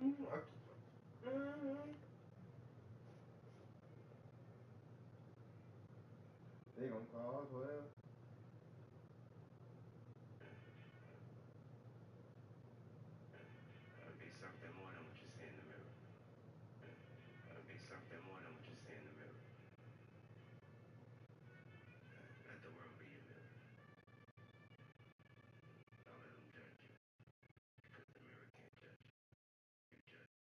They gonna call 12. Be something more than what you see in the mirror. Be something more than what you see in the mirror. Let the world be your mirror. Don't let them judge you. Because the mirror can't judge you. You judge.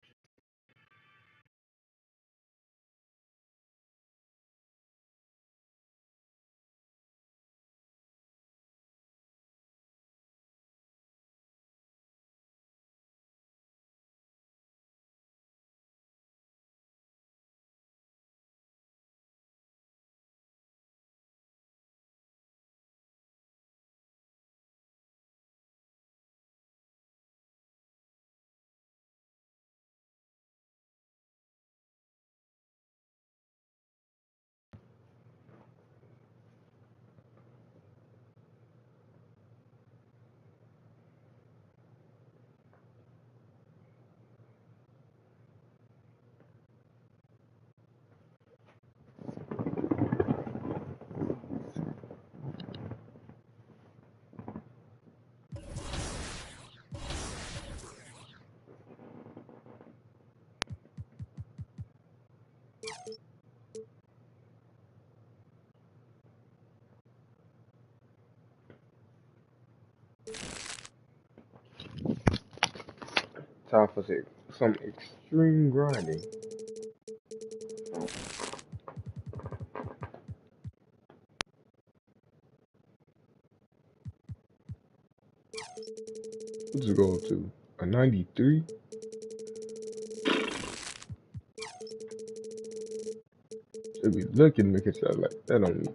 Time for some extreme grinding. What's it go to? A 93? Should be looking at yourself like that on me.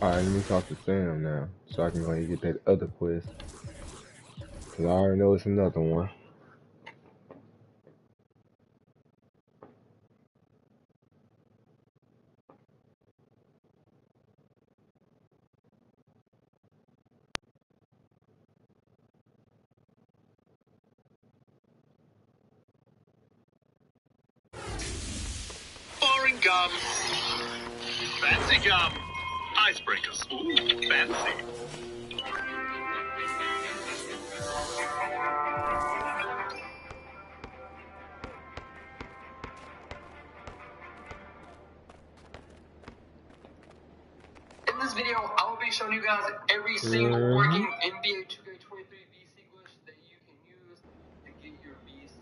Alright, let me talk to Sam now, so I can go ahead and get that other quest. Cause I already know it's another one. Boring gum. Fancy gum. Icebreakers. Ooh, fancy. In this video, I will be showing you guys every single working NBA 2K23 VC glitch that you can use to get your VC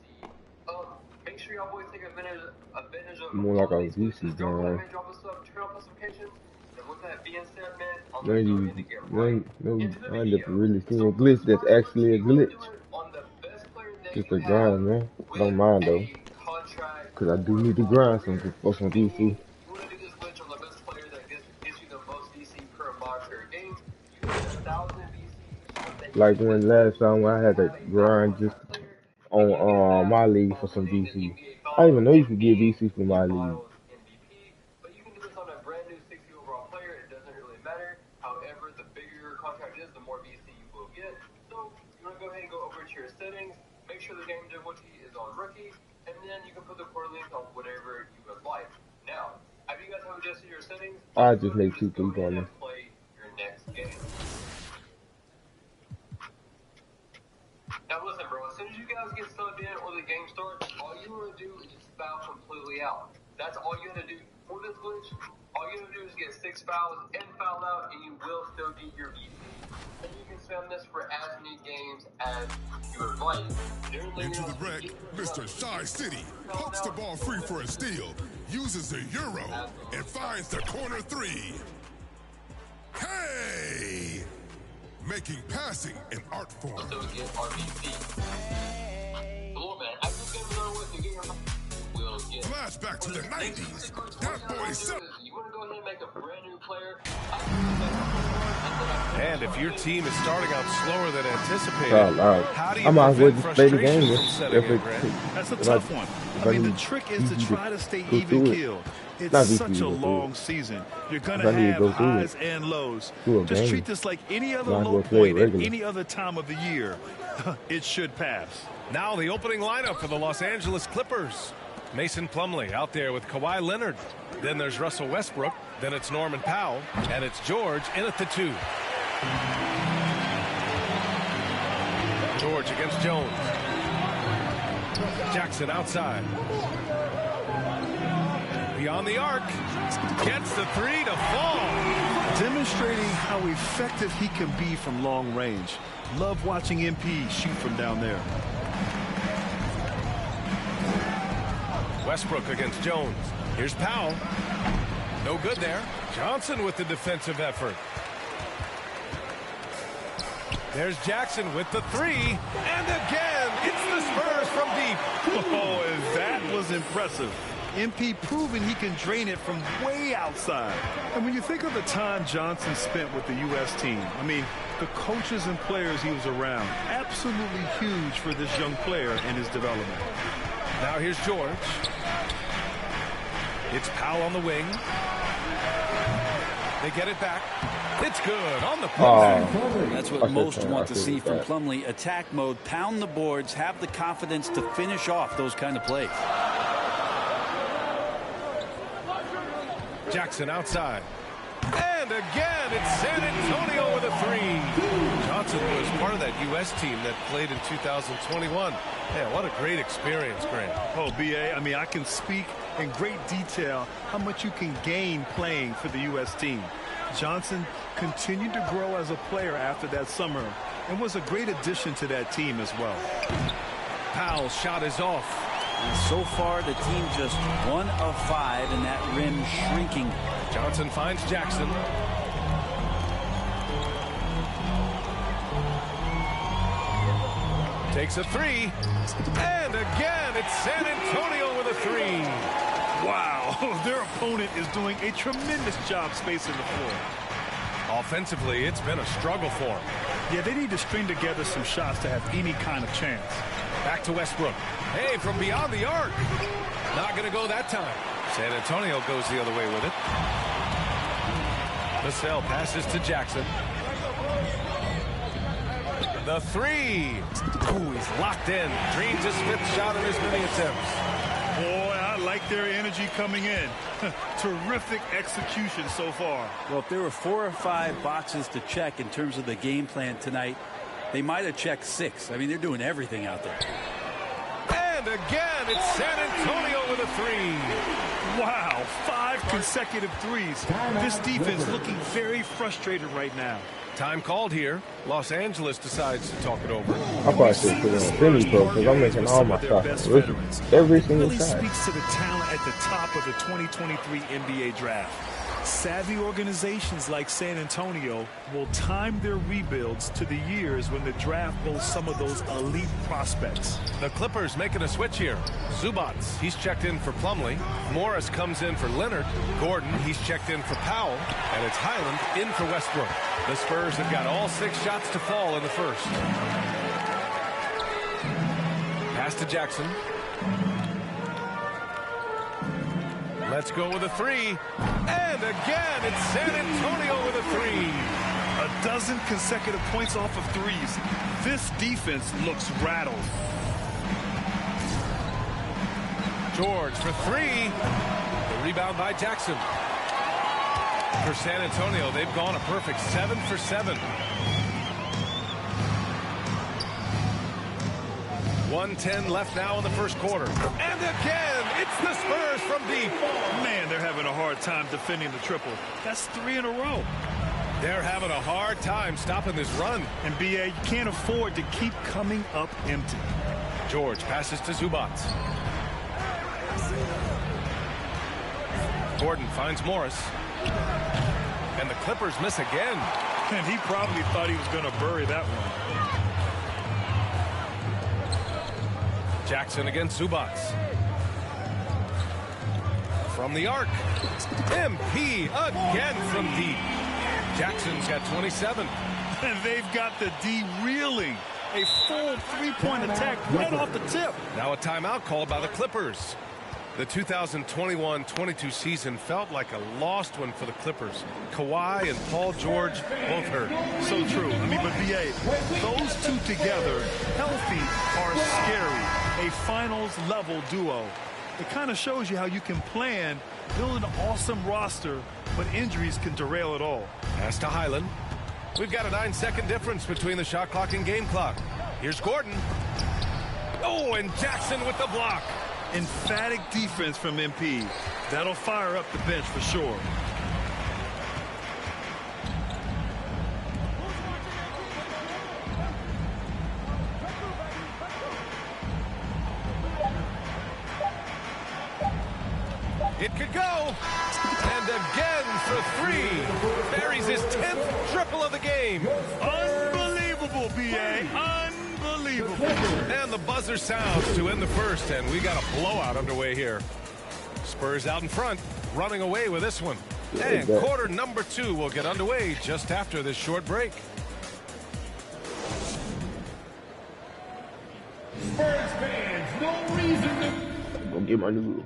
up. Make sure y'all boys take advantage of More like all a these VC glitches. Drop a like, guy. man, drop a sub, turn on notifications. And with that being said, man, I'm No, going to go ahead and get right into the I end up video. really seeing a So glitch that's actually a we're going to glitch. do it on the best player that Just you a have grind, man. I with don't mind though, a contract cause I do or need to on grind some career. for some VC. Meaning, you want to do this glitch on the best player that gives you the most VC per mod per game. You get 1,000 VC. Like when last time I had to grind just on my league for some VC. I didn't even know you could get VC for my league. But you can do this on a brand new 60 overall player. It doesn't really matter. However, the bigger your contract is, the more VC you will get. So you want to go ahead and go over to your settings. Make sure the game difficulty is on rookie, and then you can put the core link on whatever you would like. Now, after you guys have adjusted your settings, I just make 2 3 on and play your next game. Now listen, bro, as soon as you guys get subbed in or the game starts, all you want to do is just foul completely out. That's all you have to do for this glitch. All you have to do is get 6 fouls and foul out, and you will still get your VC. And you can spam this for as many games as you would like. Into the wreck, Mr. Shy City pokes the ball free for a steal, uses the Euro, and finds the corner 3. Hey! Making passing an art form. Also get our VC. Come on, man. After this game is done with, you get your will get flashback to the 90s. That boy said. You want to go ahead and make a brand new player. And if your team is starting out slower than anticipated, how do you I might as well prevent just play the frustration game from setting in, Grant? That's a tough one. I mean, the trick is to try to stay even keeled. It's such a long season. You're going to have highs and lows. Just treat this like any other low point at any other time of the year. It should pass. Now the opening lineup for the Los Angeles Clippers. Mason Plumlee out there with Kawhi Leonard. Then there's Russell Westbrook. Then it's Norman Powell. And it's George in at the 2. George against Jones. Jackson outside. Beyond the arc. Gets the 3 to fall. Demonstrating how effective he can be from long range. Love watching MP shoot from down there. Westbrook against Jones. Here's Powell. No good there. Johnson with the defensive effort. There's Jackson with the 3. And again, it's the Spurs from deep. Oh, and that was impressive. MP proving he can drain it from way outside. And when you think of the time Johnson spent with the U.S. team, I mean, the coaches and players he was around, absolutely huge for this young player and his development. Now here's George. It's Powell on the wing. They get it back. It's good on the putback. That's what most want to see from Plumlee. Attack mode, pound the boards, have the confidence to finish off those kind of plays. Jackson outside. And again, it's San Antonio with a 3. Johnson was part of that U.S. team that played in 2021. Man, what a great experience, Grant. Oh, B.A., I mean, I can speak in great detail how much you can gain playing for the U.S. team. Johnson continued to grow as a player after that summer and was a great addition to that team as well. Powell's shot is off. And so far, the team just 1 of 5, and that rim shrinking. Johnson finds Jackson. Takes a 3. And again, it's San Antonio with a 3. Wow, their opponent is doing a tremendous job spacing the floor. Offensively, it's been a struggle for them. Yeah, they need to string together some shots to have any kind of chance. Back to Westbrook. Hey, from beyond the arc. Not going to go that time. San Antonio goes the other way with it. Vassell passes to Jackson. The 3. Ooh, he's locked in. Dreams his 5th shot in as many attempts. Boy, I like their energy coming in. Terrific execution so far. Well, if there were 4 or 5 boxes to check in terms of the game plan tonight, they might have checked 6. I mean, they're doing everything out there. And again, it's San Antonio with a 3. Wow, 5 consecutive threes. This defense looking very frustrated right now. Time called here. Los Angeles decides to talk it over. I probably should put it on semi-pro because I'm making all my shots. Every single really shot. Speaks to the talent at the top of the 2023 NBA draft. Savvy organizations like San Antonio will time their rebuilds to the years when the draft boasts some of those elite prospects. The Clippers making a switch here. Zubac, he's checked in for Plumlee. Morris comes in for Leonard. Gordon, he's checked in for Powell. And it's Highland in for Westbrook. The Spurs have got all 6 shots to fall in the first. Pass to Jackson. Let's go with a 3. And again, it's San Antonio with a 3. A dozen consecutive points off of threes. This defense looks rattled. George for 3. The rebound by Jackson. For San Antonio, they've gone a perfect 7 for 7. 1:10 left now in the first quarter. And again, it's the Spurs from deep. Man, they're having a hard time defending the triple. That's 3 in a row. They're having a hard time stopping this run. And B.A., you can't afford to keep coming up empty. George passes to Zubac. Gordon finds Morris. And the Clippers miss again. And he probably thought he was going to bury that one. Jackson against Zubac. from the arc. MP again from deep. Jackson's got 27. And they've got the D reeling. A full three-point attack right off the tip. Now a timeout called by the Clippers. The 2021-22 season felt like a lost one for the Clippers. Kawhi and Paul George both hurt. So true. I mean, but BA, those two together, healthy, are scary. A finals-level duo. It kind of shows you how you can plan, build an awesome roster, but injuries can derail it all. Pass to Highland. We've got a 9-second difference between the shot clock and game clock. Here's Gordon. Oh, and Jackson with the block. Emphatic defense from MP. That'll fire up the bench for sure. It could go. And again for three. Buries his 10th triple of the game. Unbelievable, BA. Unbelievable. And the buzzer sounds to end the first, and we got a blowout underway here. Spurs out in front, running away with this one. And quarter number 2 will get underway just after this short break. Spurs fans, no reason to Go get my noodles.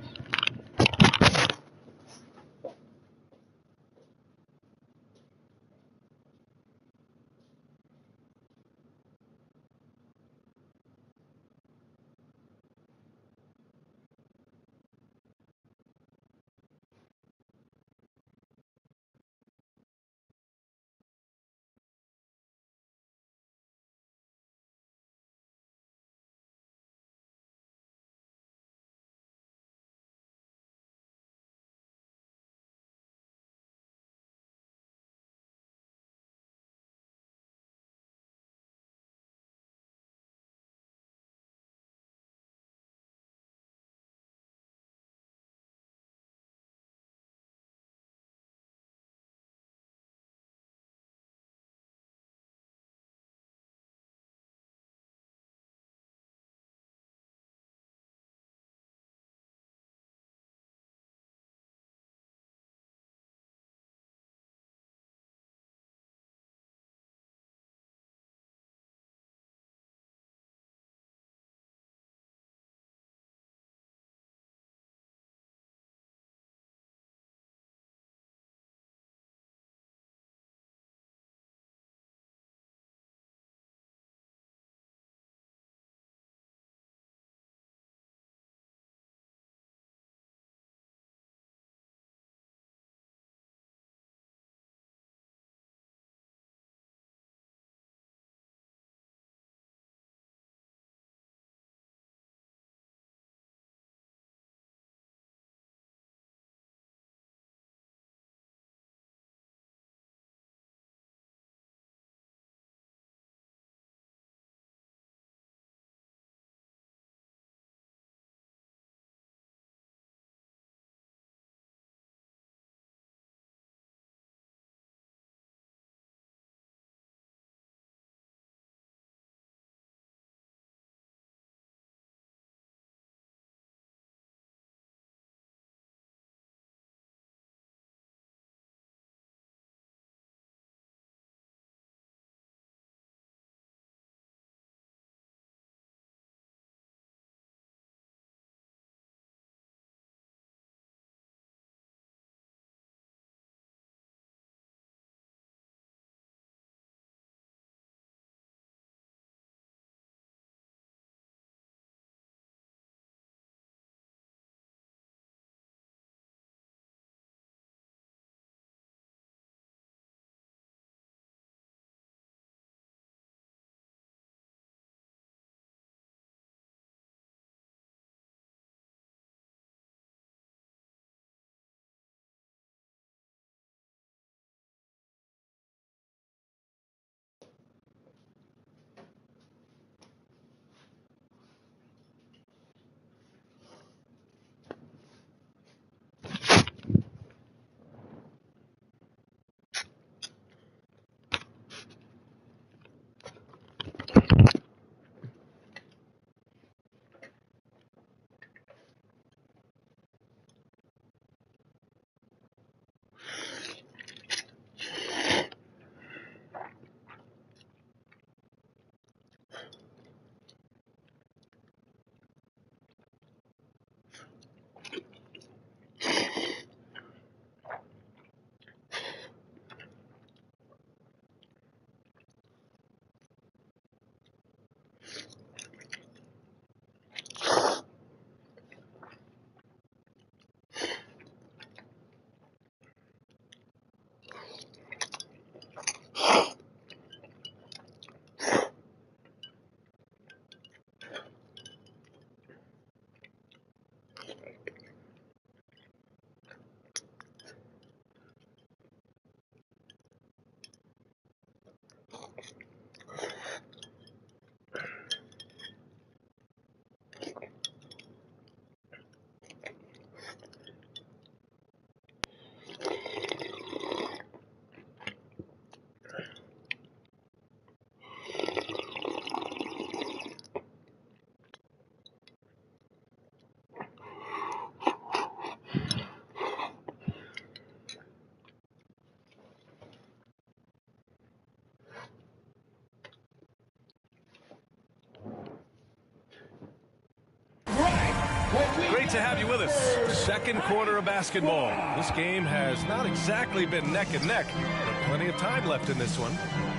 Great to have you with us. Second quarter of basketball. This game has not exactly been neck and neck, but plenty of time left in this one.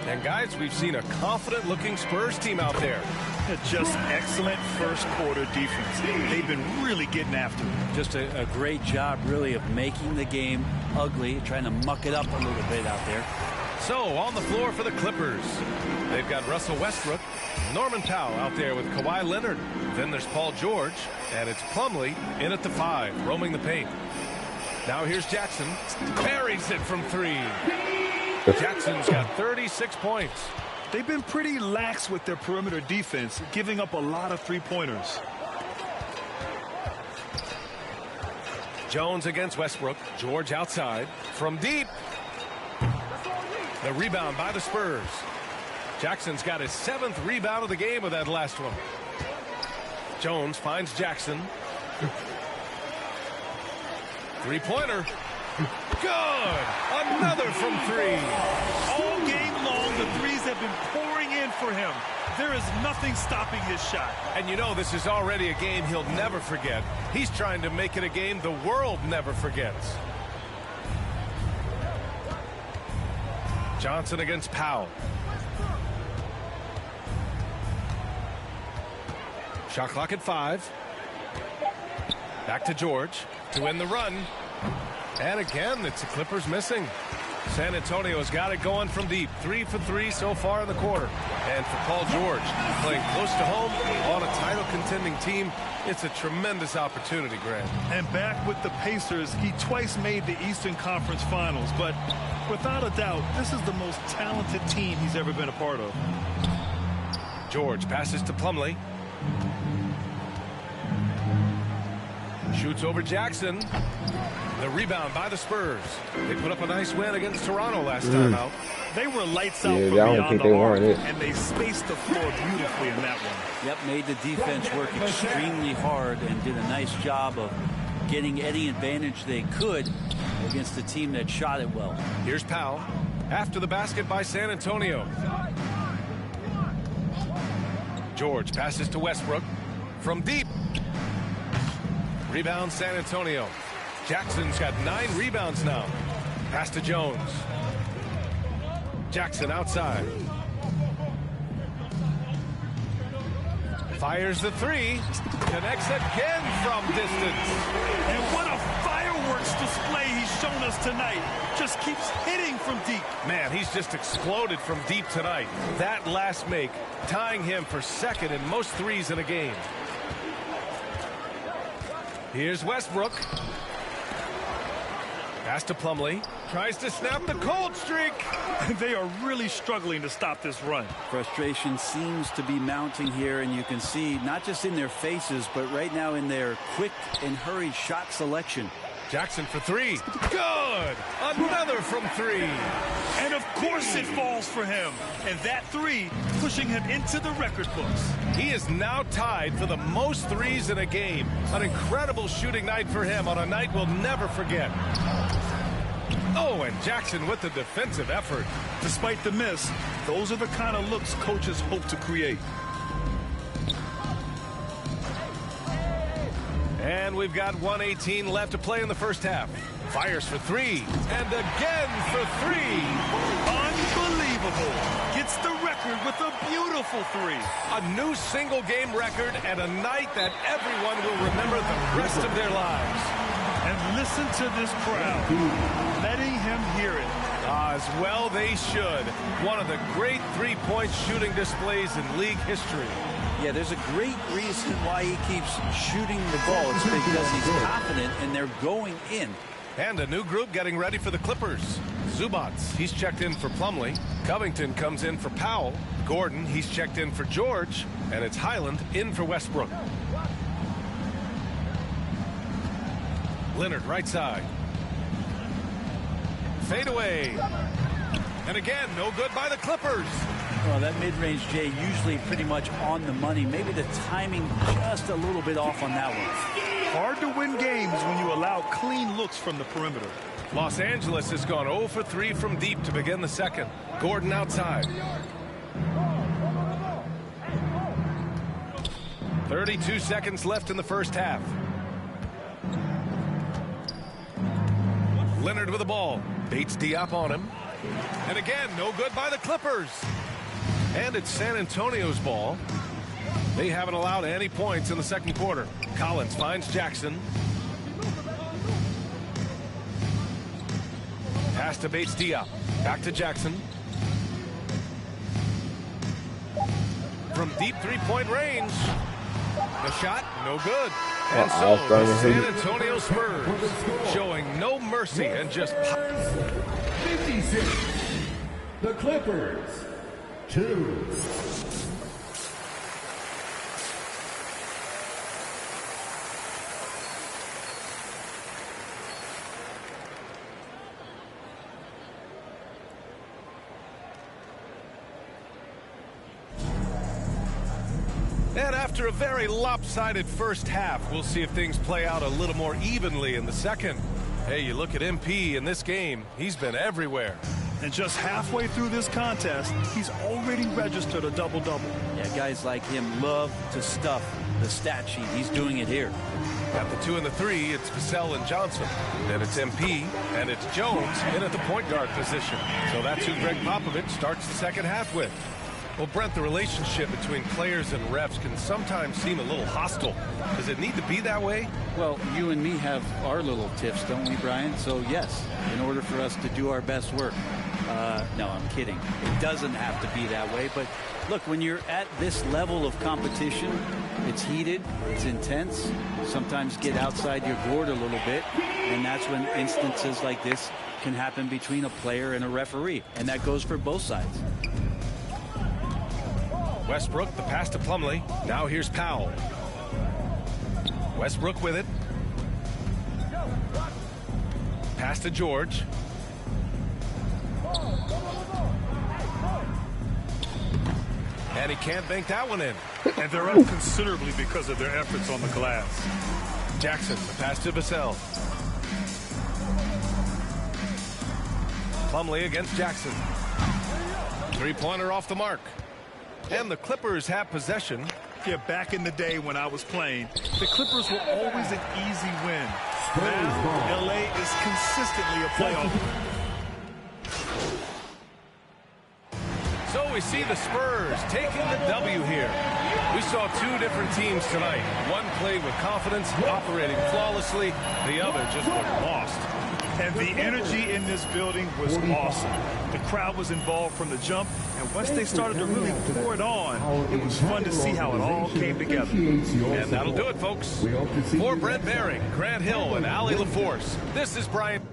And guys, we've seen a confident-looking Spurs team out there. Just excellent first quarter defense. They've been really getting after it. Just a great job, really, of making the game ugly, trying to muck it up a little bit out there. So, on the floor for the Clippers, they've got Russell Westbrook, Norman Powell out there with Kawhi Leonard. Then there's Paul George, and it's Plumlee in at the 5, roaming the paint. Now here's Jackson. Buries it from 3. Jackson's got 36 points. They've been pretty lax with their perimeter defense, giving up a lot of three-pointers. Jones against Westbrook. George outside. From deep. The rebound by the Spurs. Jackson's got his 7th rebound of the game with that last one. Jones finds Jackson. Three-pointer. Good. Another from 3. All game long, the threes have been pouring in for him. There is nothing stopping his shot. And you know this is already a game he'll never forget. He's trying to make it a game the world never forgets. Johnson against Powell. Shot clock at 5. Back to George to win the run. And again, it's the Clippers missing. San Antonio's got it going from deep. 3 for 3 so far in the quarter. And for Paul George, playing close to home on a title-contending team, it's a tremendous opportunity, Grant. And back with the Pacers, he twice made the Eastern Conference Finals. But without a doubt, this is the most talented team he's ever been a part of. George passes to Plumlee. Shoots over Jackson. The rebound by the Spurs. They put up a nice win against Toronto last time out. They were lights out from I don't beyond think the they arc, won it. and they spaced the floor beautifully in that one. Yep, made the defense work extremely hard and did a nice job of getting any advantage they could against a team that shot it well. Here's Powell. After the basket by San Antonio. George passes to Westbrook. From deep. Rebound San Antonio. Jackson's got 9 rebounds now. Pass to Jones. Jackson outside. Fires the 3. Connects again from distance. And what a fireworks display he's shown us tonight. Just keeps hitting from deep. Man, he's just exploded from deep tonight. That last make, tying him for 2nd in most threes in a game. Here's Westbrook. Pass to Plumlee. Tries to snap the cold streak. They are really struggling to stop this run. Frustration seems to be mounting here, and you can see not just in their faces, but right now in their quick and hurried shot selection. Jackson for 3. Good. Another from 3. And of course it falls for him. And that 3 pushing him into the record books. He is now tied for the most threes in a game. An incredible shooting night for him on a night we'll never forget. Oh, and Jackson with the defensive effort. Despite the miss, those are the kind of looks coaches hope to create. And we've got 1:18 left to play in the first half. Fires for 3. And again for 3. Unbelievable. Gets the record with a beautiful 3. A new single-game record and a night that everyone will remember the rest of their lives. And listen to this crowd, letting him hear it. As well they should. One of the great three-point shooting displays in league history. Yeah, there's a great reason why he keeps shooting the ball. It's because he's confident and they're going in. And a new group getting ready for the Clippers. Zubats, he's checked in for Plumlee. Covington comes in for Powell. Gordon, he's checked in for George. And it's Highland in for Westbrook. Leonard right side. Fade away. And again, no good by the Clippers. Well, that mid-range, Jay, usually pretty much on the money. Maybe the timing just a little bit off on that one. Hard to win games when you allow clean looks from the perimeter. Los Angeles has gone 0 for 3 from deep to begin the second. Gordon outside. 32 seconds left in the first half. Leonard with the ball. Bates Diop on him. And again, no good by the Clippers. And it's San Antonio's ball. They haven't allowed any points in the second quarter. Collins finds Jackson. Pass to Bates Diop. Back to Jackson. From deep three-point range. The shot, no good. And so the San Antonio Spurs showing no mercy and just 56. The Clippers 2. And after a very lopsided first half, we'll see if things play out a little more evenly in the second. Hey, you look at MP in this game, he's been everywhere. And just halfway through this contest, he's already registered a double-double. Yeah, guys like him love to stuff the stat sheet. He's doing it here. At the 2 and the 3, it's Vassell and Johnson. Then it's MP, and it's Jones in at the point guard position. So that's who Greg Popovich starts the second half with. Well, Brent, the relationship between players and refs can sometimes seem a little hostile. Does it need to be that way? Well, you and me have our little tiffs, don't we, Brian? So, yes, in order for us to do our best work. No, I'm kidding. It doesn't have to be that way. But, look, when you're at this level of competition, it's heated, it's intense. Sometimes get outside your board a little bit. And that's when instances like this can happen between a player and a referee. And that goes for both sides. Westbrook, the pass to Plumlee. Now here's Powell. Westbrook with it. Pass to George. And he can't bank that one in. And they're up considerably because of their efforts on the glass. Jackson, the pass to Vassell. Plumlee against Jackson. Three-pointer off the mark. And the Clippers have possession. Yeah, back in the day when I was playing, the Clippers were always an easy win. Now, LA is consistently a playoff. So we see the Spurs taking the W here. We saw two different teams tonight. One played with confidence, operating flawlessly. The other just looked lost. And the energy in this building was awesome. The crowd was involved from the jump, and once they started to really pour it on, it was fun to see how it all came together. And that'll do it, folks. For Brent Baring, Grant Hill, and Allie LaForce, this is Brian.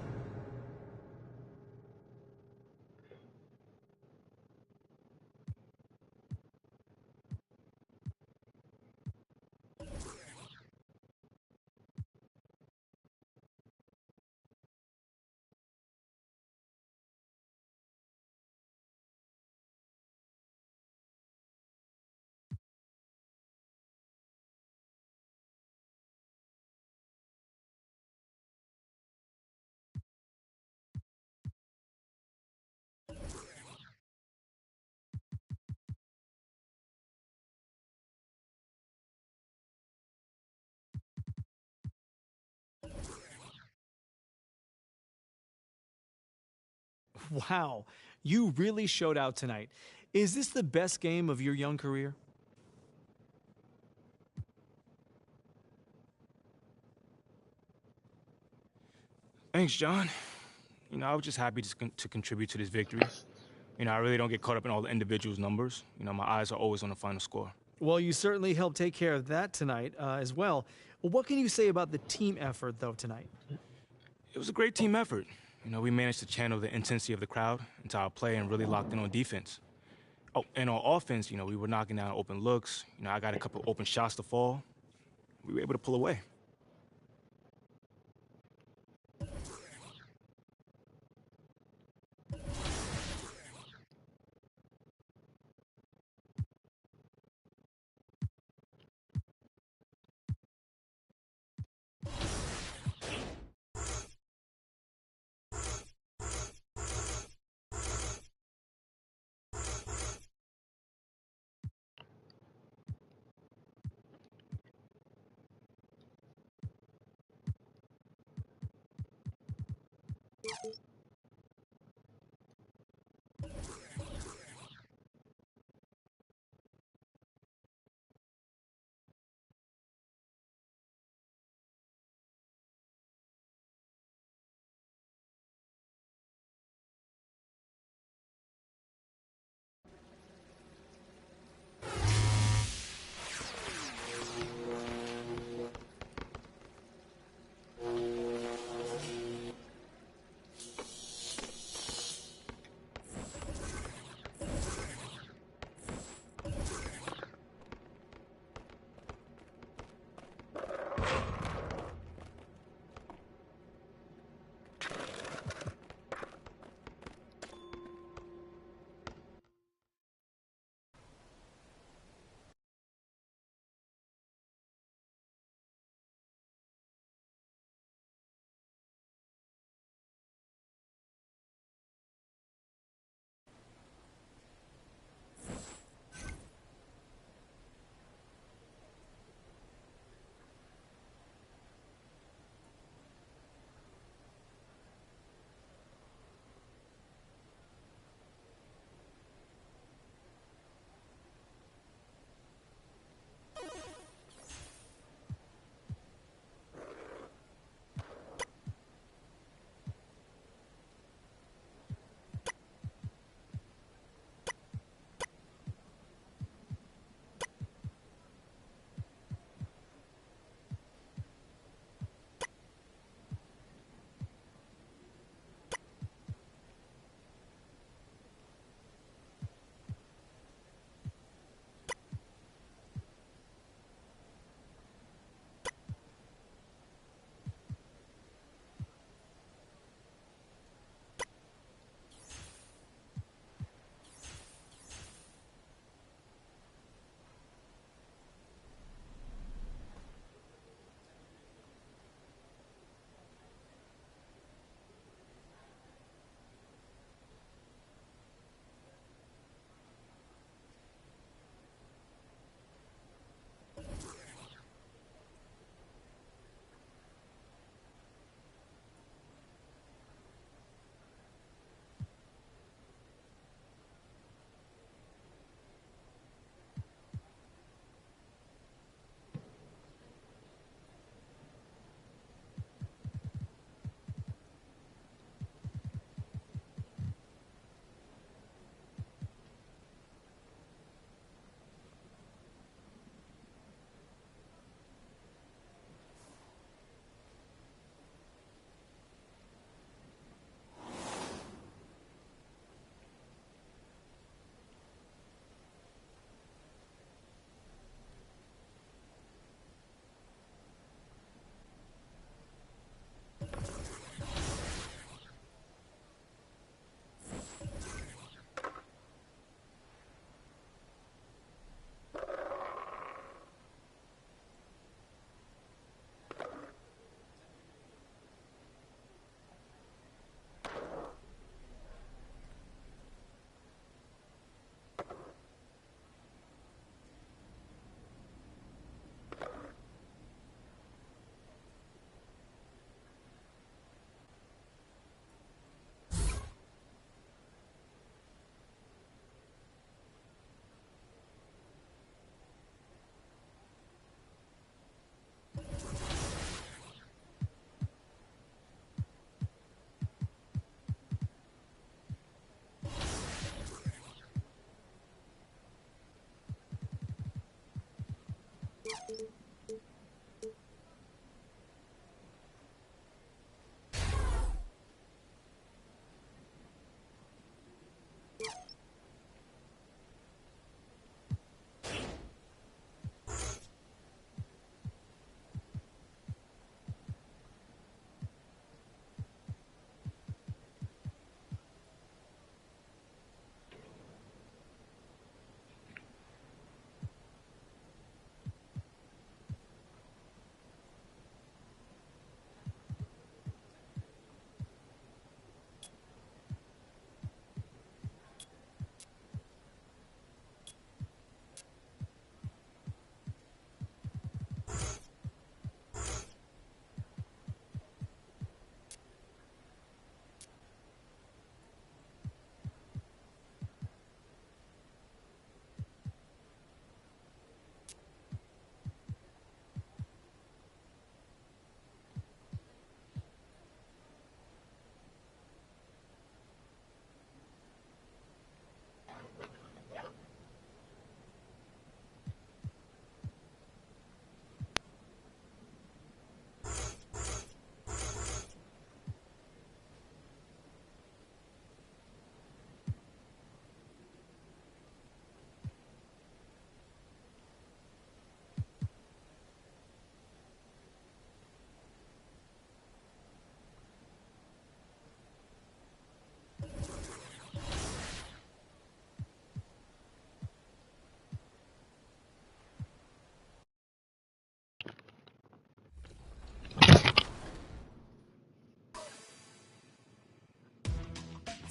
Wow, you really showed out tonight. Is this the best game of your young career? Thanks, John. I was just happy to contribute to this victory. I really don't get caught up in all the individuals' numbers. My eyes are always on the final score. Well, you certainly helped take care of that tonight as well. What can you say about the team effort, though, tonight? It was a great team effort. We managed to channel the intensity of the crowd into our play and really locked in on defense. Oh, and on offense, we were knocking down open looks. I got a couple open shots to fall. We were able to pull away.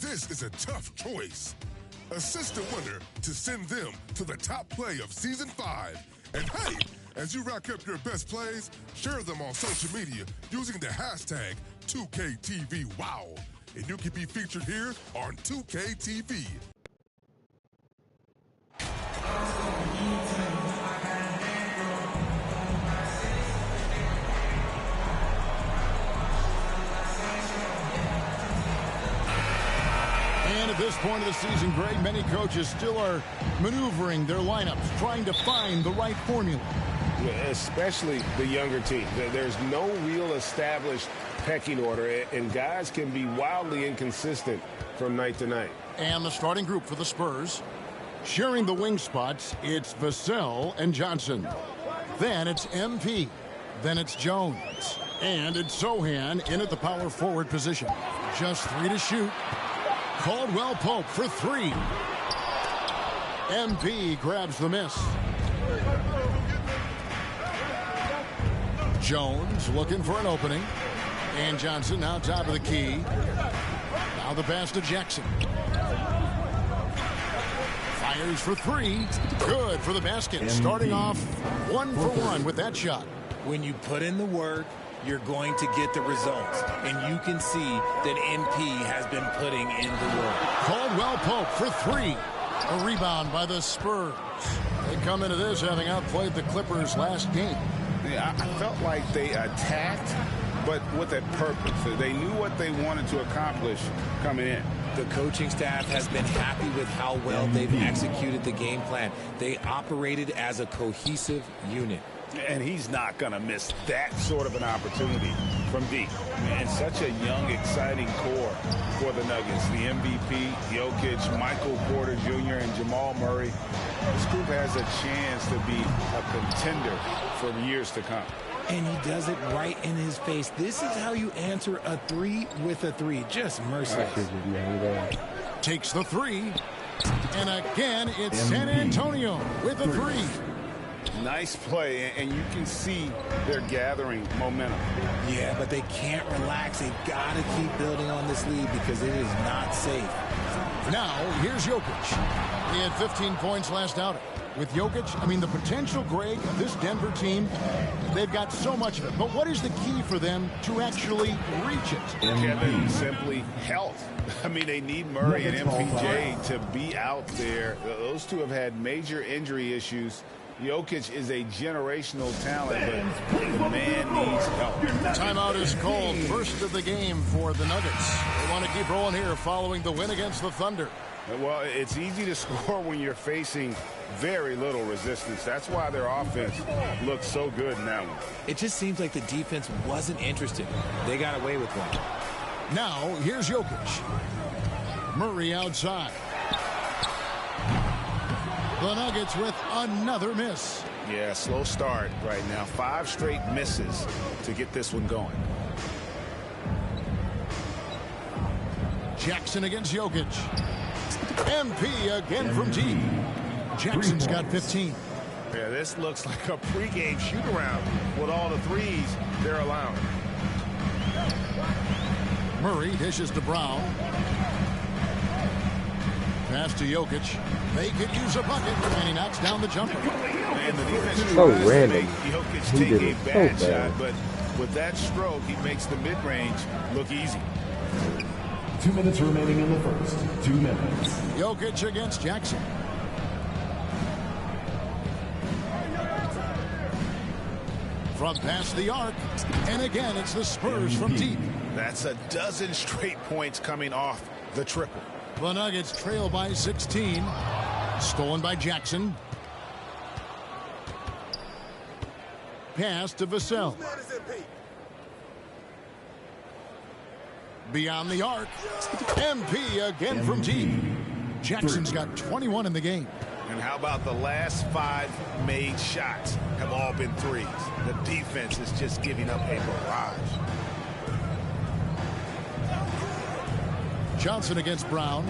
This is a tough choice. Assist the winner to send them to the top play of Season 5. And hey, as you rack up your best plays, share them on social media using the hashtag 2KTVWOW. And you can be featured here on 2KTV. And at this point of the season, Greg, many coaches still are maneuvering their lineups, trying to find the right formula. Yeah, especially the younger team. There's no real established pecking order, and guys can be wildly inconsistent from night to night. And the starting group for the Spurs, sharing the wing spots, it's Vassell and Johnson. Then it's MP. Then it's Jones. And it's Sochan in at the power forward position. Just 3 to shoot. Caldwell Pope for 3. MP grabs the miss. Jones looking for an opening. And Johnson now top of the key. Now the pass to Jackson. Fires for 3. Good for the basket. Starting off 1 for 1 with that shot. When you put in the work, you're going to get the results. And you can see that MP has been putting in the work. Caldwell Pope for 3. A rebound by the Spurs. They come into this having outplayed the Clippers last game. Yeah, I felt like they attacked, but with a purpose. They knew what they wanted to accomplish coming in. The coaching staff has been happy with how well they've executed the game plan. They operated as a cohesive unit. And he's not going to miss that sort of an opportunity from deep. And such a young, exciting core for the Nuggets. The MVP, Jokic, Michael Porter Jr., and Jamal Murray. This group has a chance to be a contender for years to come. And he does it right in his face. This is how you answer a 3 with a 3. Just merciless. Takes the 3. And again, it's San Antonio with a 3. Nice play, and you can see they're gathering momentum. Yeah, but they can't relax. They've got to keep building on this lead because it is not safe. Now, here's Jokic. He had 15 points last outing. With Jokic, I mean, the potential, Greg, of this Denver team, they've got so much of it. But what is the key for them to actually reach it? Kevin, simply health. I mean, they need Murray and MPJ to be out there. Those two have had major injury issues. Jokic is a generational talent, but the man needs help. Timeout is called. First of the game for the Nuggets. They want to keep rolling here following the win against the Thunder. Well, it's easy to score when you're facing very little resistance. That's why their offense looks so good in that one. It just seems like the defense wasn't interested. They got away with one. Now, here's Jokic. Murray outside. The Nuggets with another miss. Yeah, slow start right now. 5 straight misses to get this one going. Jackson against Jokic. MP again from deep. Jackson's got 15. Yeah, this looks like a pregame shoot-around with all the threes they're allowing. Murray dishes to Brown. Pass to Jokic. They could use a bucket, and he knocks down the jumper. And the defense so tries to random. make Jokic He take did a it so bad shot, bad. but with that stroke, he makes the mid-range look easy. 2 minutes remaining in the first. 2 minutes. Jokic against Jackson. From past the arc, and again, it's the Spurs from deep. That's a dozen straight points coming off the triple. The Nuggets trail by 16. Stolen by Jackson. Pass to Vassell. Beyond the arc. MP again from deep. Jackson's got 21 in the game. And how about the last 5 made shots have all been threes? The defense is just giving up a barrage. Johnson against Brown.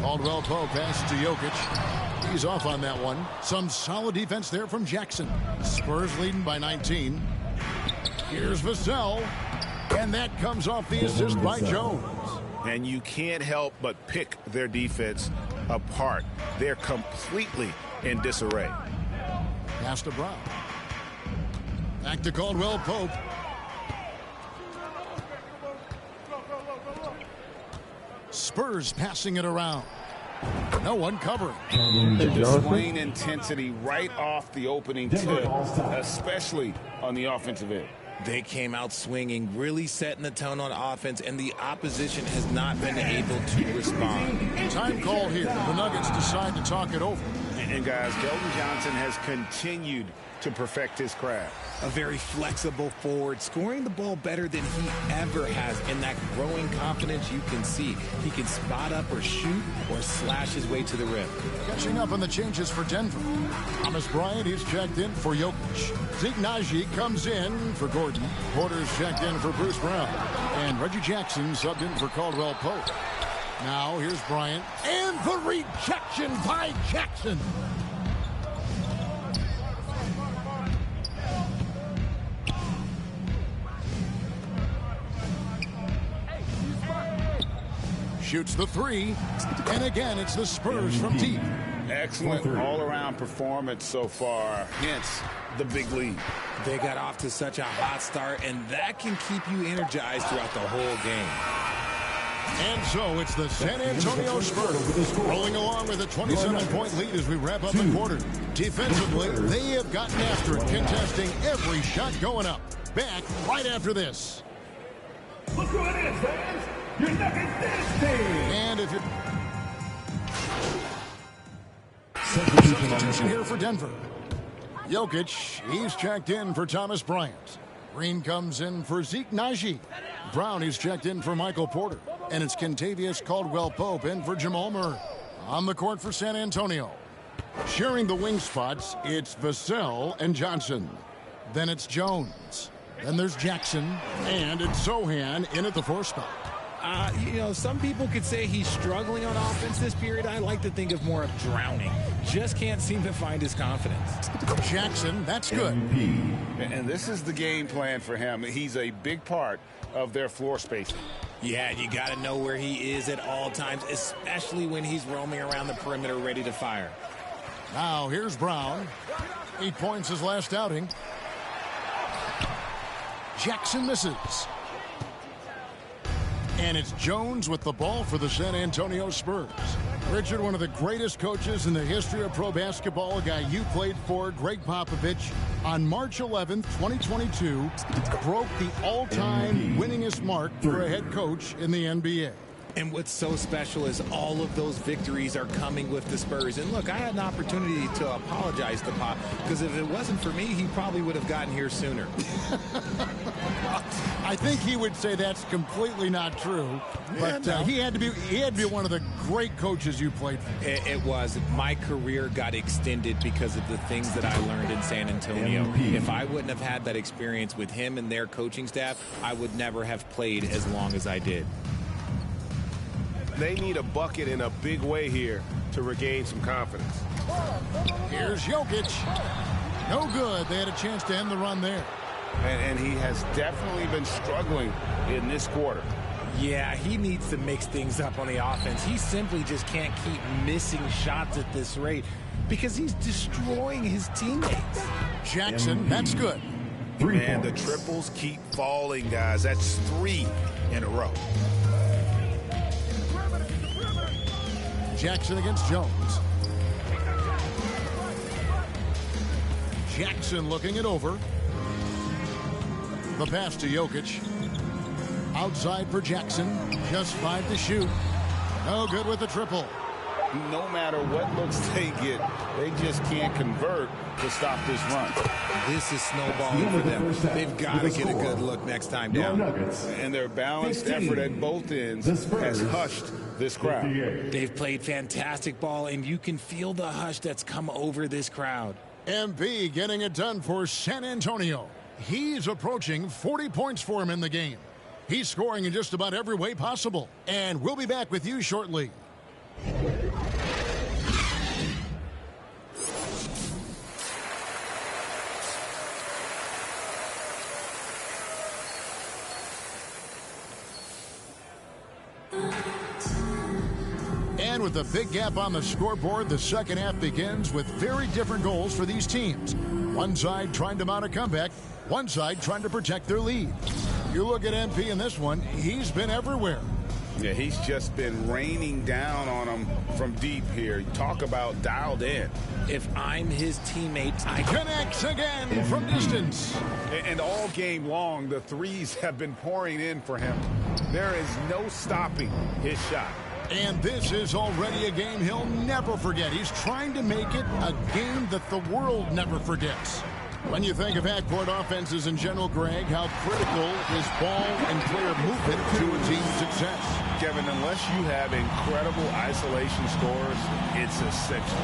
Caldwell Pope pass to Jokic. He's off on that one. Some solid defense there from Jackson. Spurs leading by 19. Here's Vassell. And that comes off the assist by Jones. And you can't help but pick their defense apart. They're completely in disarray. Pass to Brown. Back to Caldwell Pope. Spurs passing it around. No one covering. Displaying intensity right off the opening tip, especially on the offensive end. They came out swinging, really setting the tone on offense, and the opposition has not been able to respond. Time call here. The Nuggets decide to talk it over. And guys, Keldon Johnson has continued to perfect his craft. A very flexible forward, scoring the ball better than he ever has. And that growing confidence you can see. He can spot up or shoot or slash his way to the rim. Catching up on the changes for Denver. Thomas Bryant, he's checked in for Jokic. Zeke Naji comes in for Gordon. Porter's checked in for Bruce Brown. And Reggie Jackson subbed in for Caldwell Pope. Now here's Bryant. And the rejection by Jackson. Shoots the three, and again it's the Spurs from deep. Excellent all-around performance so far, hence the big lead. They got off to such a hot start, and that can keep you energized throughout the whole game. And so it's the San Antonio Spurs rolling along with a 27-point lead as we wrap up the quarter. Defensively, they have gotten after it, contesting every shot going up. Back right after this. Look who it is, fans! You're Nuggets this team! And if you're... Substitution here for Denver. Jokic, he's checked in for Thomas Bryant. Green comes in for Zeke Naji. Brown, he's checked in for Michael Porter. And it's Kentavious Caldwell-Pope in for Jamal Murray. On the court for San Antonio. Sharing the wing spots, it's Vassell and Johnson. Then it's Jones. Then there's Jackson. And it's Sohan in at the 4 spot. You know, some people could say he's struggling on offense this period. I like to think of more of drowning. Just can't seem to find his confidence. Jackson, that's good. And this is the game plan for him. He's a big part of their floor spacing. Yeah, you got to know where he is at all times, especially when he's roaming around the perimeter ready to fire. Now here's Brown. 8 points his last outing. Jackson misses. And it's Jones with the ball for the San Antonio Spurs. Richard, one of the greatest coaches in the history of pro basketball, a guy you played for, Greg Popovich, on March 11th, 2022, broke the all-time winningest mark for a head coach in the NBA. And what's so special is all of those victories are coming with the Spurs. And look, I had an opportunity to apologize to Pop, because if it wasn't for me, he probably would have gotten here sooner. I think he would say that's completely not true. But he had to be one of the great coaches you played for. It was. My career got extended because of the things that I learned in San Antonio. If I wouldn't have had that experience with him and their coaching staff, I would never have played as long as I did. They need a bucket in a big way here to regain some confidence. Here's Jokic. No good. They had a chance to end the run there. And he has definitely been struggling in this quarter. Yeah, he needs to mix things up on the offense. He simply just can't keep missing shots at this rate because he's destroying his teammates. Jackson, that's good. And the triples keep falling, guys. That's 3 in a row. Jackson against Jones. Jackson looking it over. The pass to Jokic. Outside for Jackson. Just 5 to shoot. No good with the triple. No matter what looks they get, they just can't convert to stop this run. This is snowballing for them. They've got to get a good look next time down. And their balanced effort at both ends has hushed this crowd. They've played fantastic ball, and you can feel the hush that's come over this crowd. MP getting it done for San Antonio. He's approaching 40 points for him in the game. He's scoring in just about every way possible. And we'll be back with you shortly. And with a big gap on the scoreboard, the second half begins with very different goals for these teams. One side trying to mount a comeback, one side trying to protect their lead. You look at MP in this one, he's been everywhere. Yeah, he's just been raining down on him from deep here. Talk about dialed in. If I'm his teammate, I connects again from distance. And all game long, the threes have been pouring in for him. There is no stopping his shot. And this is already a game he'll never forget. He's trying to make it a game that the world never forgets. When you think of half-court offenses in general, Greg, how critical is ball and player movement to a team's success? Kevin, unless you have incredible isolation scores, it's essential.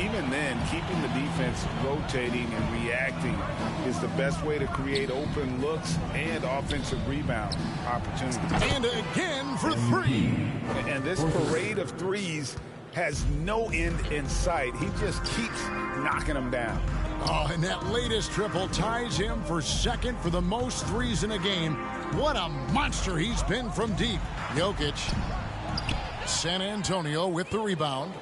Even then, keeping the defense rotating and reacting is the best way to create open looks and offensive rebound opportunities. And again for three. And this parade of threes has no end in sight. He just keeps knocking them down. Oh, and that latest triple ties him for second for the most threes in a game. What a monster he's been from deep. Jokic. San Antonio with the rebound.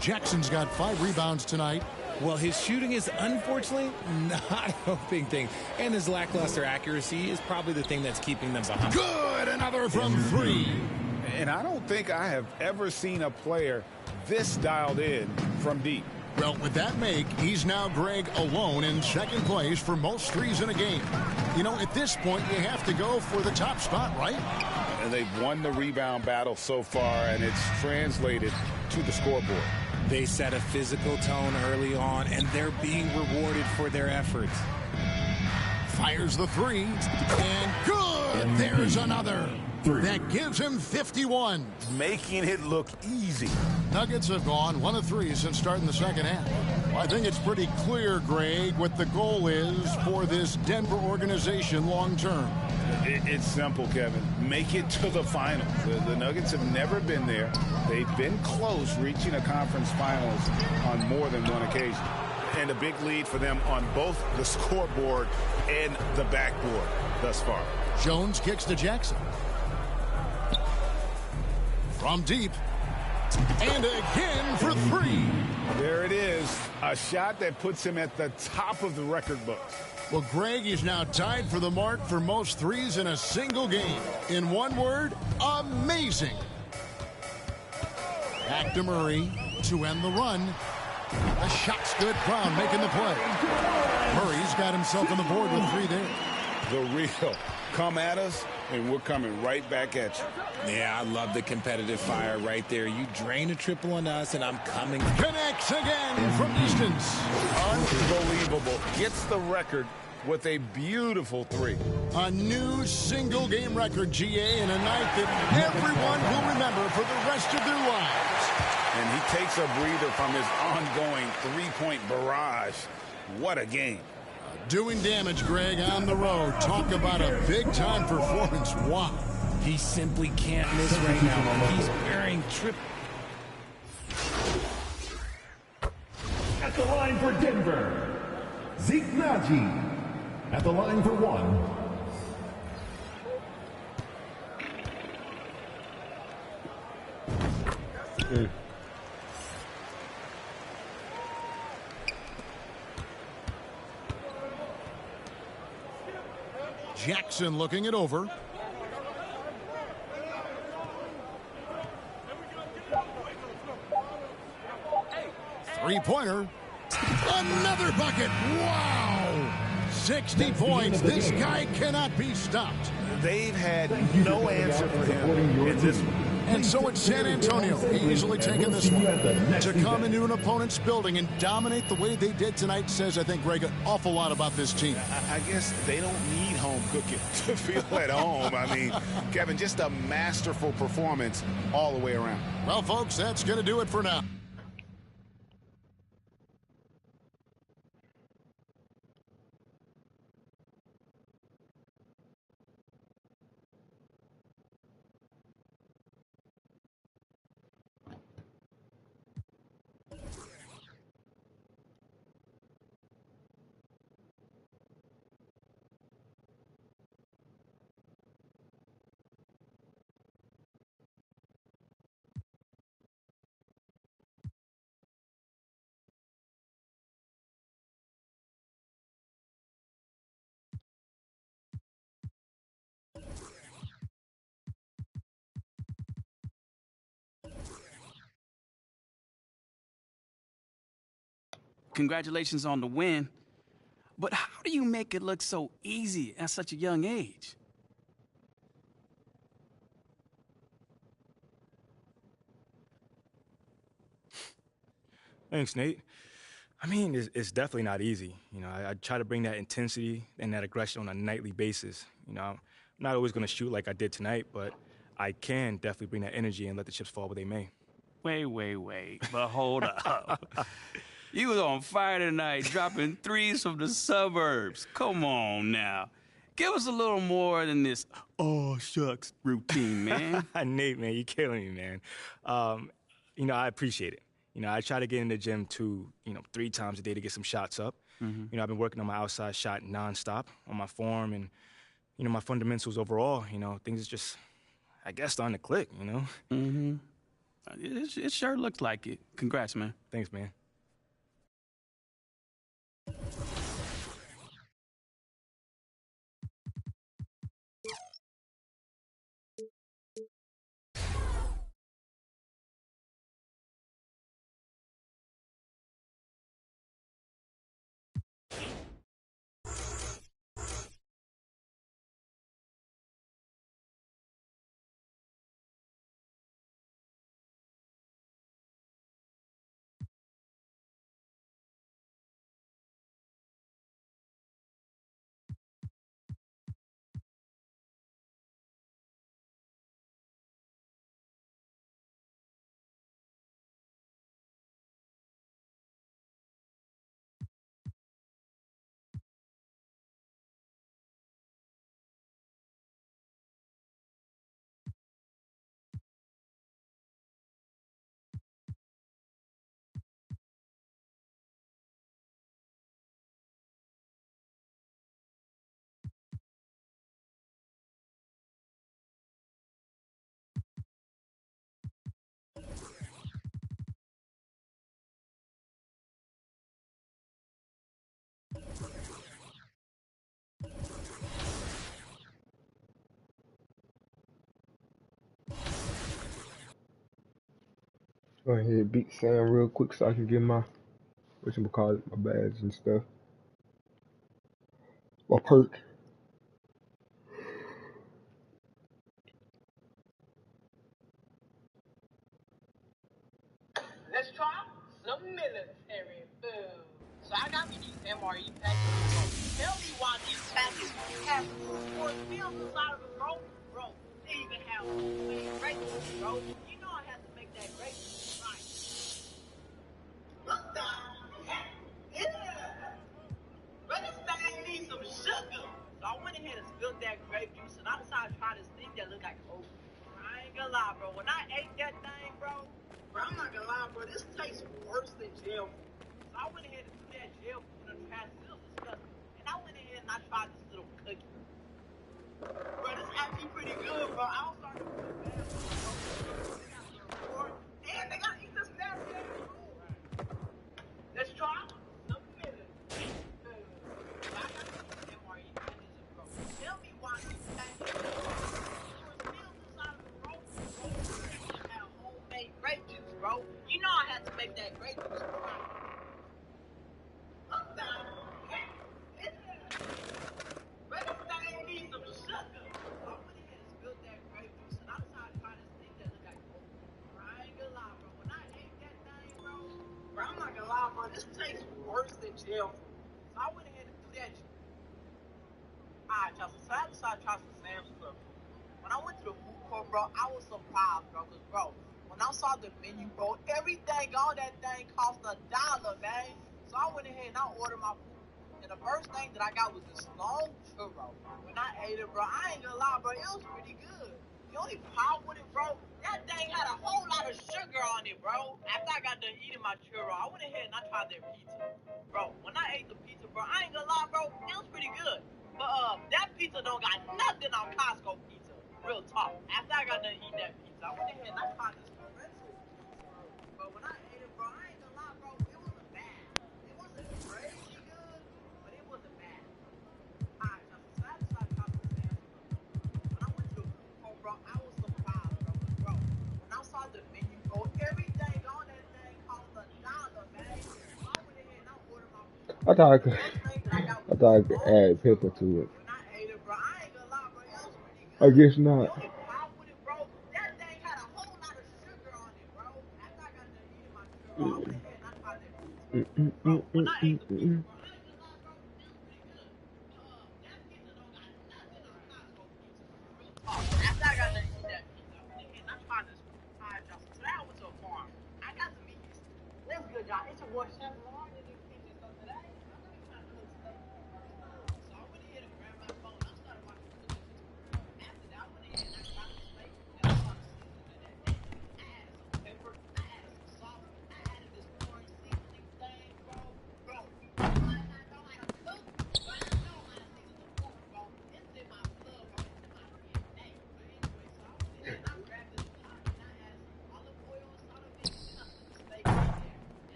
Jackson's got 5 rebounds tonight. Well, his shooting is unfortunately not helping things. And his lackluster accuracy is probably the thing that's keeping them behind. Good, another from 3. And I don't think I have ever seen a player this dialed in from deep. Well, with that make, he's now, Greg, alone in second place for most threes in a game. You know, at this point, you have to go for the top spot, right? And they've won the rebound battle so far, and it's translated to the scoreboard. They set a physical tone early on, and they're being rewarded for their efforts. Fires the 3, and good! There's another. That gives him 51. Making it look easy. Nuggets have gone 1 of 3 since starting the second half. Well, I think it's pretty clear, Greg, what the goal is for this Denver organization long term. It's simple, Kevin. Make it to the finals. The Nuggets have never been there. They've been close reaching a conference finals on more than one occasion. And a big lead for them on both the scoreboard and the backboard thus far. Jones kicks to Jackson. From deep. And again for 3. There it is. A shot that puts him at the top of the record books. Well, Greg is now tied for the mark for most threes in a single game. In one word, amazing. Back to Murray to end the run. The shot's good. Brown making the play. Murray's got himself on the board with 3 there. The real. Come at us, and we're coming right back at you. Yeah, I love the competitive fire right there. You drain a triple on us, and I'm coming. Connects again from distance. Unbelievable. Gets the record with a beautiful 3. A new single-game record, GA, in a night that everyone will remember for the rest of their lives. And he takes a breather from his ongoing three-point barrage. What a game. Doing damage, Greg, on the road. Talk about a big-time performance. Wow. He simply can't miss right now. He's wearing triple. At the line for Denver, Zeke Naji. At the line for 1. Jackson looking it over. Three-pointer. Another bucket. Wow. 60 points. This guy cannot be stopped. They've had no answer for him in this one. And so it's San Antonio easily taking this one. To come into an opponent's building and dominate the way they did tonight says, I think, Greg, an awful lot about this team. I guess they don't need home cooking to feel at home. I mean, Kevin, just a masterful performance all the way around. Well, folks, that's going to do it for now. congratulations on the win. But how do you make it look so easy at such a young age? Thanks, Nate. I mean, it's definitely not easy. You know, I try to bring that intensity and that aggression on a nightly basis. You know, I'm not always going to shoot like I did tonight, but I can definitely bring that energy and let the chips fall where they may. Wait. But hold up. You was on fire tonight, dropping threes from the suburbs. Come on now. Give us a little more than this, oh, shucks, routine, man. Nate, man, you're killing me, man. You know, I appreciate it. You know, I try to get in the gym 3 times a day to get some shots up. You know, I've been working on my outside shot nonstop, on my form and, you know, my fundamentals overall. You know, things is just, I guess, starting to click, you know? It sure looks like it. Congrats, man. Thanks, man. Go ahead and beat Sam real quick so I can get my, whatchamacallit, my badge and stuff. My perk. Let's try some military food. So I got me these MRE packages. Tell me why these packages have 4 meals inside of them, bro. Bro, they even have homemade raisins, bro. You know I have to make that raisin right. What the heck? Yeah. But this thing needs some sugar. So I went ahead and spilled that grape juice, and I decided to try this thing that looked like oat. I ain't gonna lie, bro. When I ate that thing, bro, I'm not gonna lie, bro, this tastes worse than jail food. So I went ahead and threw that jail food in the trash. It was disgusting. And I went ahead and I tried this little cookie. Bro, this actually pretty good, bro. I was starting to feel bad. They got some reward, and they got to eat this nasty ass food. Let's try some millet. I got these MRE packages, bro. Tell me why these packages grape juice, bro. You know I had to make that grape juice, bro. What the heck? But this thing needs some sugar. So I went ahead and spilled that grape juice, and I decided to try this thing that looked like oat. I ain't gonna lie, bro. When I ate that thing, bro, I'm not gonna lie, bro. This tastes worse than jail food. So I went ahead and threw that shit. Alright, y'all. So I decided to try some Sam's Club. When I went to the food court, bro, I was surprised, bro, because, bro, when I saw the menu, bro, everything, all that thing cost $1, man. So I went ahead and I ordered my food. And the first thing that I got was this long churro. When I ate it, bro, I ain't gonna lie, bro, it was pretty good. The only problem with it, bro, that thing had a whole lot of sugar on it, bro. After I got done eating my churro, I went ahead and I tried their pizza. Bro, when I ate the pizza, bro, I ain't gonna lie, bro, it was pretty good. But that pizza don't got nothing on Costco pizza. Real talk. After I got done eating that pizza, I went ahead and I tried this pretzel pizza. But when I ate it, bro, I ain't gonna lie, bro, it wasn't bad. It wasn't crazy good, but it wasn't bad. Alright, so I decided to try some Sam's Club. When I went to the food court, bro, I was surprised, bro. Bro, when I saw the menu, bro, everything on that thing cost $1, man. So I went ahead and I ordered I thought I could. I thought I could add pepper to it. I guess not.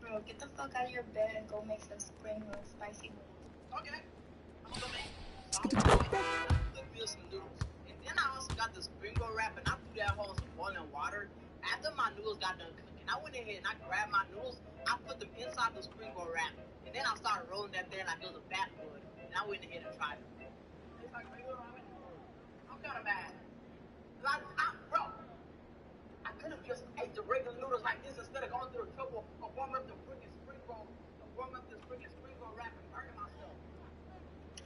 Bro, get the fuck out of your bed and go make some spring roll spicy noodles. Okay. I'm gonna make some noodles. And then I also got the spring roll wrap and I threw that whole some boiling water. After my noodles got done cooking, I went ahead and I grabbed my noodles, I put them inside the spring roll wrap. And then I started rolling that there like it was a backwood. And I went ahead and tried it. It's like regular ramen. I'm kinda mad. Bro, I could have just ate the regular noodles like this instead of going through the trouble of warming up the freaking spring roll, wrap and burning myself.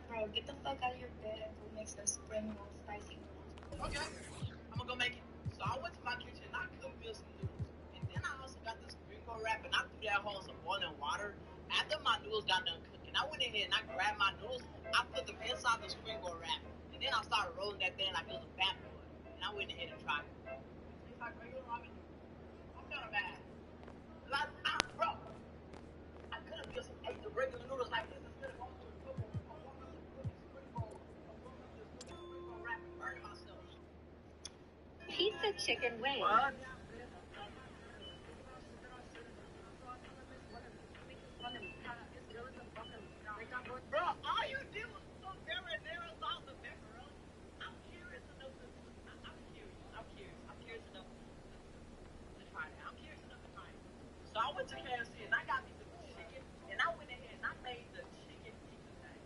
Bro, get the fuck out of your bed and go make some spring roll spicy noodles. Okay, I'm gonna go make it. So I went to my kitchen and I cooked me some noodles. And then I also got the spring roll wrap and I threw that whole some boiling water. After my noodles got done cooking, I went ahead and I grabbed my noodles, I put them inside the spring roll wrap. And then I started rolling that thing like it was a backwood. And I went ahead and tried it. It's like regular ramen. I'm kinda mad. Bro, I could have just ate the regular noodles like this instead of going to the trouble of warming up the spring roll, wrap and burning myself. Pizza chicken wings. What? Bro, all you did was put marinara sauce and pepperoni. I'm curious enough to. I'm curious enough to try that. I'm curious enough to try it. So I went to KFC and I got me the chicken, and I went ahead and I made the chicken pizza thing.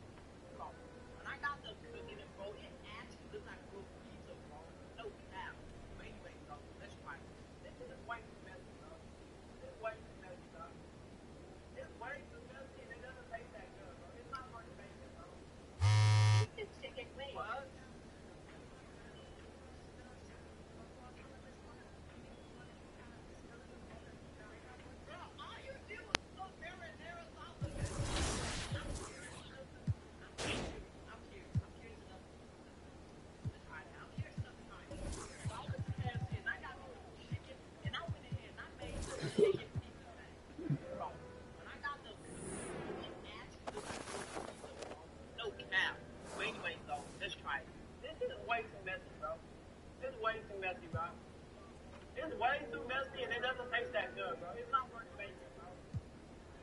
Bro, when I got the cooking and bro, it actually looks like real pizza, bro. No doubt. But anyway, bro, let's try it. This is way too messy, bro. This is way too messy, bro. It's way too messy and it doesn't taste that good, bro. It's not worth making, bro. It's chicken wings. What?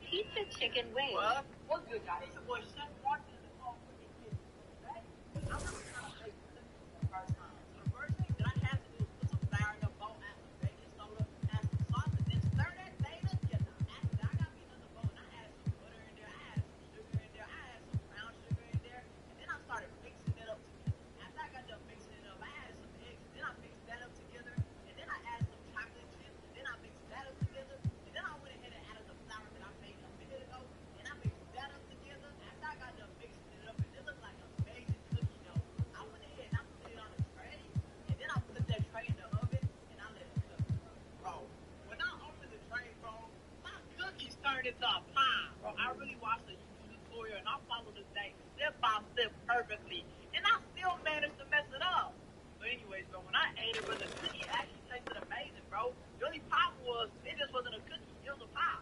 Pizza chicken wings. What? What's good, guys? It's your boy Chef Martin. I'm really trying to make this the first time. So the first thing that I had to do was put some flour in the bowl, add some baking soda, add some sauce, and then stir that thing together. After that, I got me another bowl, and I added some butter in there, I added some sugar in there, I added some brown sugar in there, and then I started mixing it up together. After I got done mixing it up, I added some eggs, and then I mixed that up together, and then I added some chocolate chips, and then I mixed that up together, and then I went ahead and added the flour that I made a minute ago, and I mixed that up together. After I got done mixing it up, and it looked like an amazing cookie dough, I went ahead and I put it on a tray, and then I put that tray in the oven, and I let it cook. Bro, when I opened the tray, bro, my cookies turned into a pie. Bro, I really watched the YouTube tutorial, and I followed the thing step by step perfectly, and I still managed to mess it up. But anyways, bro, when I ate it, bro, the cookie actually tasted amazing, bro. The only problem was, it just wasn't a cookie, it was a pie.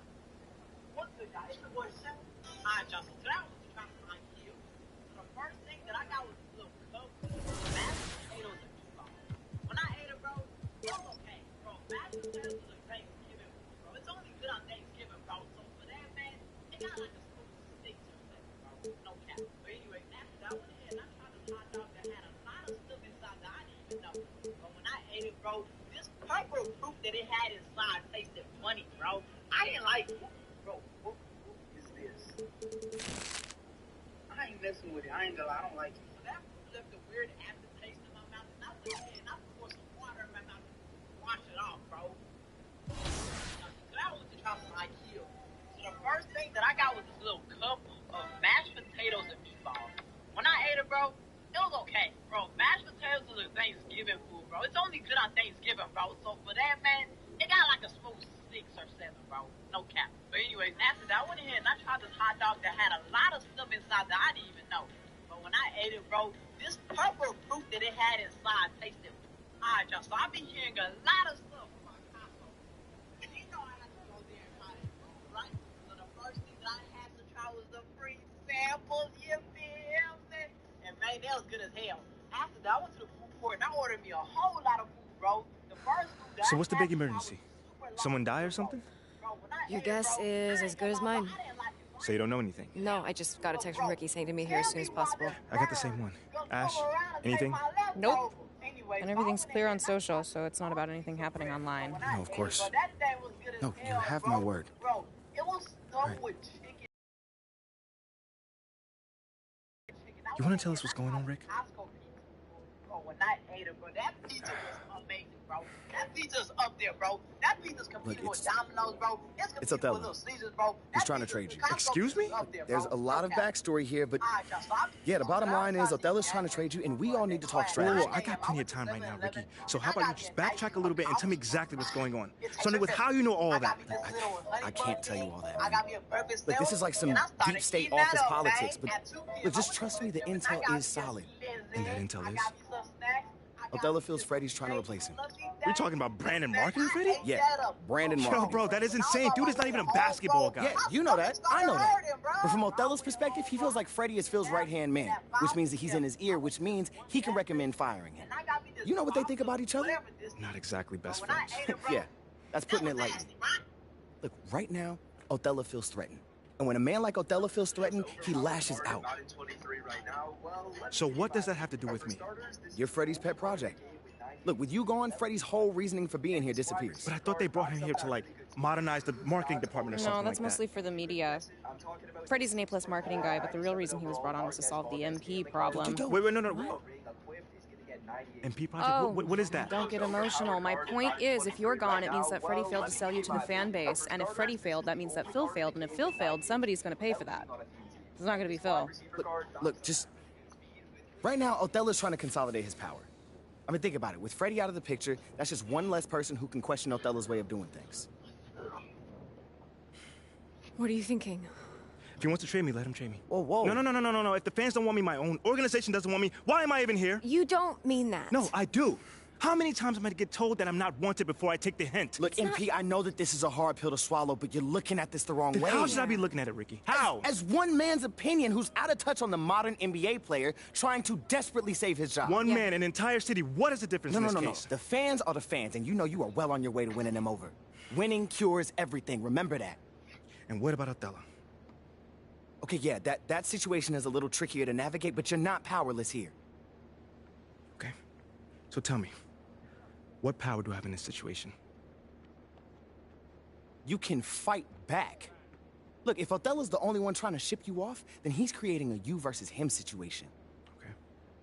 What's good, guys? It's your boy, Chef. Hi, Johnson. Today I was trying to find you. So the first thing that I got was a little cup of mashed potatoes and meatballs. When I ate it, bro, it was okay. Bro, mashed potatoes is a Thanksgiving food, bro. It's only good on Thanksgiving, bro. So for that, man, it got like a smooth 6 or 7, bro. No cap. But anyway, after that, I went ahead and I tried this hot dog that had a lot of stuff inside that I didn't even know. But when I ate it, bro, this purple fruit that it had inside tasted funny, bro. I didn't like it. Bro, what is this? I ain't messing with it. I ain't gonna lie, I don't like it. So that left a weird aftertaste in my mouth, and I went ahead and I poured some water in my mouth to wash it off, bro. So that was the try some IKEA. So the first thing that I got was this little cup of mashed potatoes and meatballs. When I ate it, bro, it was okay. Bro, mashed potatoes is a Thanksgiving food, bro. It's only good on Thanksgiving, bro. So for that, man, it got like a smooth 6 or 7, bro. No cap. But anyways, after that, I went ahead and I tried this hot dog that had a lot of stuff inside that I didn't even know. But when I ate it, bro, this purple fruit that it had inside tasted alright, y'all. So I be hearing a lot of stuff from my Costco. And you know I have to go there and try that food, right? So the first thing that I had to try was the free samples, you feel me? And man, that was good as hell. After that, I went to the food court and I ordered me a whole lot of food, bro. The first food that So what's the big emergency? Someone die or something? Your guess is as good as mine. So you don't know anything? No, I just got a text from Ricky saying to meet here as soon as possible. I got the same one. Ash, anything? Nope. And everything's clear on social, so it's not about anything happening online. No, of course. No, you have my word. Bro, it was stuffed with chicken. You want to tell us what's going on, Rick? Costco pizza. Bro, when I ate it, bro, that pizza was amazing, bro. That pizza's up there, bro. That pizza's competing with Domino's, bro. It's Othello. Little Caesars, bro. He's trying to trade you. Excuse me? There's a lot of backstory here, but yeah, the bottom line is Othello's trying to trade you, and we all need to talk strategy. Oh, I got plenty of time right now, Ricky. So how about you just backtrack a little bit and tell me exactly what's going on? Something with how you know all that. I can't tell you all that. I got me a purpose. Look, this is like some deep state office politics, but just trust me, the intel is solid. And that intel is? Othello feels Freddie's trying to replace him. You're talking about Brandon Markin, Freddie? Yeah, Brandon Markin. Yo, bro, that is insane. Dude is not even a basketball guy. Yeah, you know that. I know that. But from Othello's perspective, he feels like Freddie is Phil's right-hand man, which means that he's in his ear, which means he can recommend firing him. You know what they think about each other? Not exactly best friends. Yeah, that's putting it lightly. Look, right now, Othello feels threatened. And when a man like Othello feels threatened, he lashes out. So what does that have to do with me? You're Freddie's pet project. Look, with you gone, Freddie's whole reasoning for being here disappears. But I thought they brought him here to, like, modernize the marketing department or something like that. No, that's mostly for the media. Freddie's an A+ marketing guy, but the real reason he was brought on was to solve the MP problem. Wait, no. MP project? Oh, what is that? Don't get emotional. My point is, if you're gone, it means that Freddie failed to sell you to the fan base. And if Freddie failed, that means that Phil failed. And if Phil failed, somebody's going to pay for that. It's not going to be Phil. Look, just... Right now, Othello's trying to consolidate his power. I mean, think about it. With Freddie out of the picture, that's just one less person who can question Othello's way of doing things. What are you thinking? If he wants to trade me, let him trade me. Whoa. No. If the fans don't want me, my own organization doesn't want me, why am I even here? You don't mean that. No, I do. How many times am I to get told that I'm not wanted before I take the hint? Look, MP, I know that this is a hard pill to swallow, but you're looking at this the wrong way. How should I be looking at it, Ricky? How? As one man's opinion who's out of touch on the modern NBA player trying to desperately save his job. One man, an entire city. What is the difference in this case? No. The fans are the fans, and you know you are well on your way to winning them over. Winning cures everything. Remember that. And what about Othello? Okay, yeah, that situation is a little trickier to navigate, but you're not powerless here. Okay. So tell me, what power do I have in this situation? You can fight back. Look, if Othello's the only one trying to ship you off, then he's creating a you versus him situation. Okay.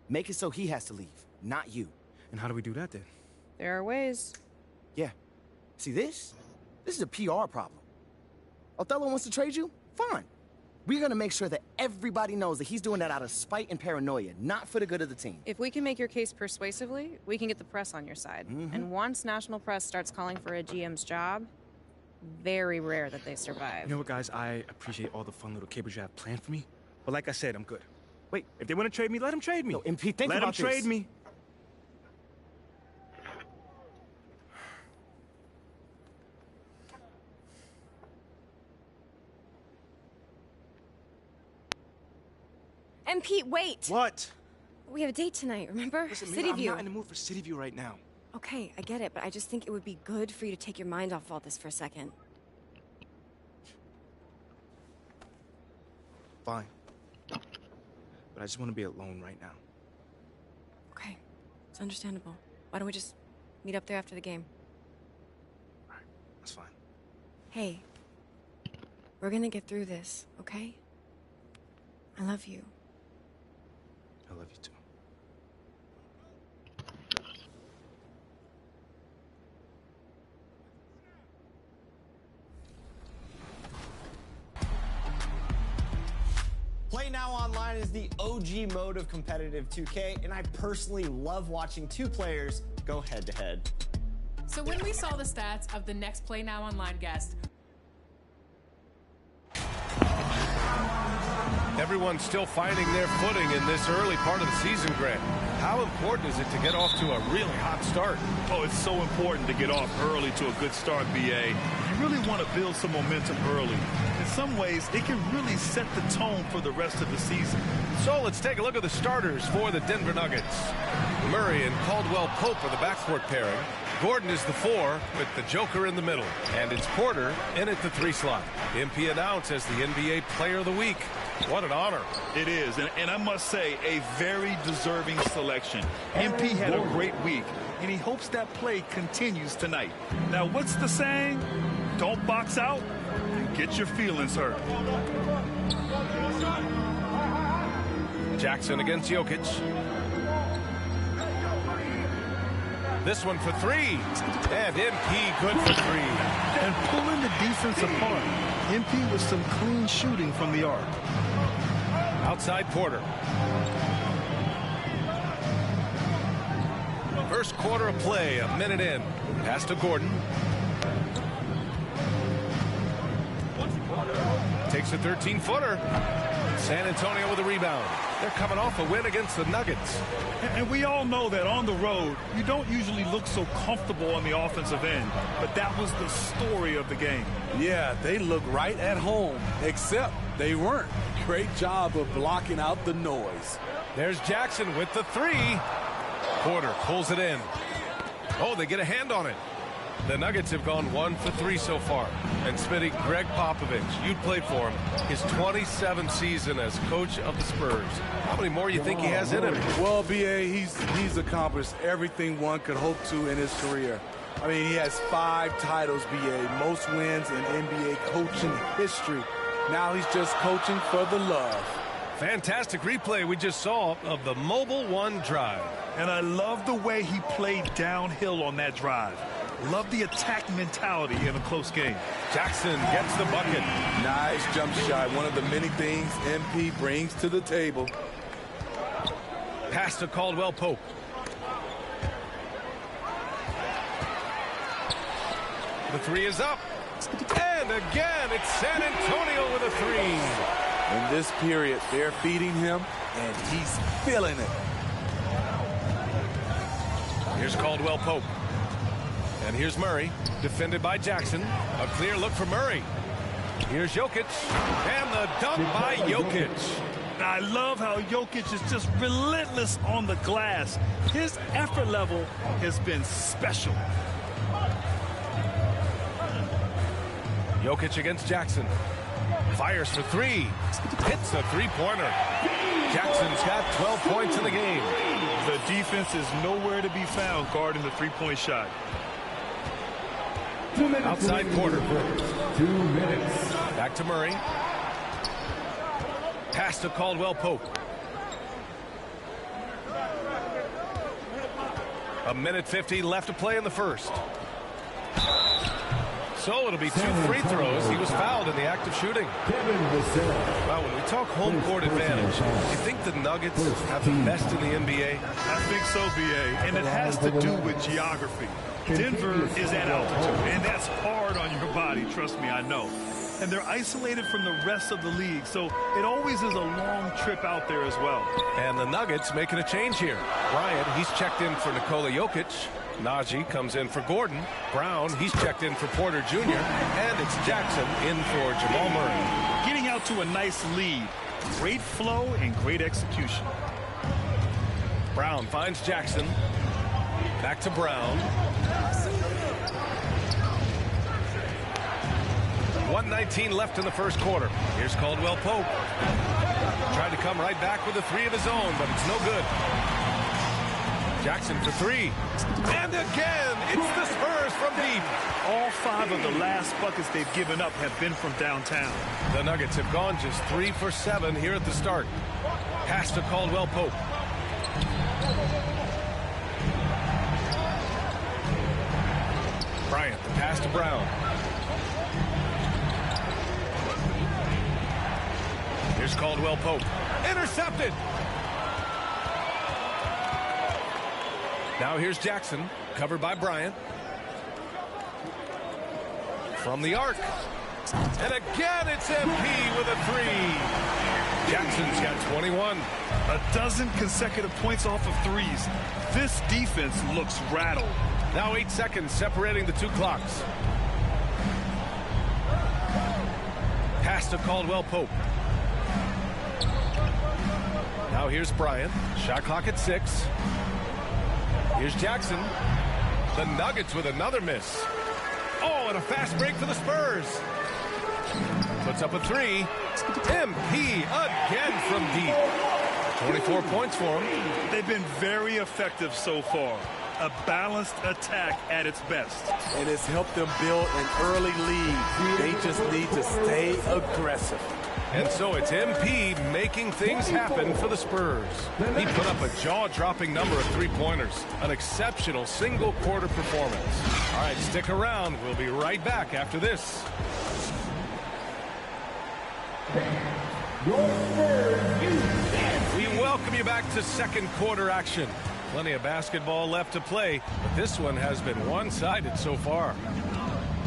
Make it so he has to leave, not you. And how do we do that then? There are ways. Yeah. See, this is a PR problem. Othello wants to trade you? Fine. We're gonna make sure that everybody knows that he's doing that out of spite and paranoia, not for the good of the team. If we can make your case persuasively, we can get the press on your side. And once national press starts calling for a GM's job, very rare that they survive. You know what, guys? I appreciate all the fun little capers you have planned for me. But like I said, I'm good. Wait, if they want to trade me, let them trade me. No, MP, think let about them trade me. MP, wait! What? We have a date tonight, remember? Listen, City I'm View. not in the mood for City View right now. Okay, I get it, but I just think it would be good for you to take your mind off all this for a second. Fine. But I just want to be alone right now. Okay, it's understandable. Why don't we just meet up there after the game? All right, that's fine. Hey, we're gonna get through this, okay? I love you. I love you too. Play Now Online is the OG mode of competitive 2K, and I personally love watching two players go head-to-head. So when we saw the stats of the next Play Now Online guest, everyone's still finding their footing in this early part of the season, Grant. How important is it to get off to a really hot start? Oh, it's so important to get off early to a good start, BA. You really want to build some momentum early. In some ways, it can really set the tone for the rest of the season. So let's take a look at the starters for the Denver Nuggets. Murray and Caldwell Pope are the backcourt pairing. Gordon is the 4 with the Joker in the middle. And it's Porter in at the 3 slot. MP announced as the NBA Player of the Week. What an honor. It is, and I must say, a very deserving selection. MP had a great week, and he hopes that play continues tonight. Now, what's the saying? Don't box out and get your feelings hurt. Jackson against Jokic. This one for 3. And MP good for 3. And pulling the defense apart. MP with some clean shooting from the arc. Outside Porter. First quarter of play, a minute in. Pass to Gordon. Takes a 13-footer. San Antonio with a rebound. They're coming off a win against the Nuggets. And we all know that on the road, you don't usually look so comfortable on the offensive end. But that was the story of the game. Yeah, they look right at home, except they weren't. Great job of blocking out the noise. There's Jackson with the 3. Porter pulls it in. Oh, they get a hand on it. The Nuggets have gone 1 for 3 so far. And Smitty, Greg Popovich, you played for him, his 27th season as coach of the Spurs. How many more you think he has in him? Well, B.A., he's accomplished everything one could hope to in his career. I mean, he has 5 titles, B.A., most wins in NBA coaching history. Now he's just coaching for the love. Fantastic replay we just saw of the Mobile One drive. And I love the way he played downhill on that drive. Love the attack mentality in a close game. Jackson gets the bucket. Nice jump shot. One of the many things MP brings to the table. Pass to Caldwell Pope. The three is up. And again, it's San Antonio with a three. In this period, they're feeding him, and he's feeling it. Here's Caldwell Pope. And here's Murray, defended by Jackson. A clear look for Murray. Here's Jokic, and the dunk by Jokic. I love how Jokic is just relentless on the glass. His effort level has been special. Jokic against Jackson. Fires for three. Hits a three-pointer. Jackson's got 12 points in the game. The defense is nowhere to be found guarding the three-point shot. Outside quarter. 2 minutes. Back to Murray. Pass to Caldwell Pope. A minute 50 left to play in the first. So it'll be 2 free throws. He was fouled in the act of shooting. Wow, when we talk home court advantage, do you think the Nuggets have the best in the NBA? I think so, B.A., and it has to do with geography. Denver is at altitude, and that's hard on your body, trust me, I know. And they're isolated from the rest of the league, so it always is a long trip out there as well. And the Nuggets making a change here. Bryant, he's checked in for Nikola Jokic. Najee comes in for Gordon. Brown, he's checked in for Porter Jr. And it's Jackson in for Jamal Murray. Getting out to a nice lead. Great flow and great execution. Brown finds Jackson. Back to Brown. 1:19 left in the first quarter. Here's Caldwell Pope. Tried to come right back with a three of his own, but it's no good. Jackson for three. And again, it's the Spurs from deep. All 5 of the last buckets they've given up have been from downtown. The Nuggets have gone just 3 for 7 here at the start. Pass to Caldwell Pope. Bryant, the pass to Brown. Here's Caldwell Pope. Intercepted. Now here's Jackson, covered by Bryant. From the arc. And again, it's MP with a three. Jackson's got 21. A dozen consecutive points off of threes. This defense looks rattled. Now 8 seconds separating the 2 clocks. Pass to Caldwell Pope. Now here's Bryant. Shot clock at 6. Here's Jackson. The Nuggets with another miss. Oh, and a fast break for the Spurs. Puts up a three. MP again from deep. 24 points for him. They've been very effective so far. A balanced attack at its best. And it's helped them build an early lead. They just need to stay aggressive. And so it's MP making things happen for the Spurs. He put up a jaw-dropping number of three-pointers. An exceptional single-quarter performance. All right, stick around. We'll be right back after this. We welcome you back to second quarter action. Plenty of basketball left to play, but this one has been one-sided so far.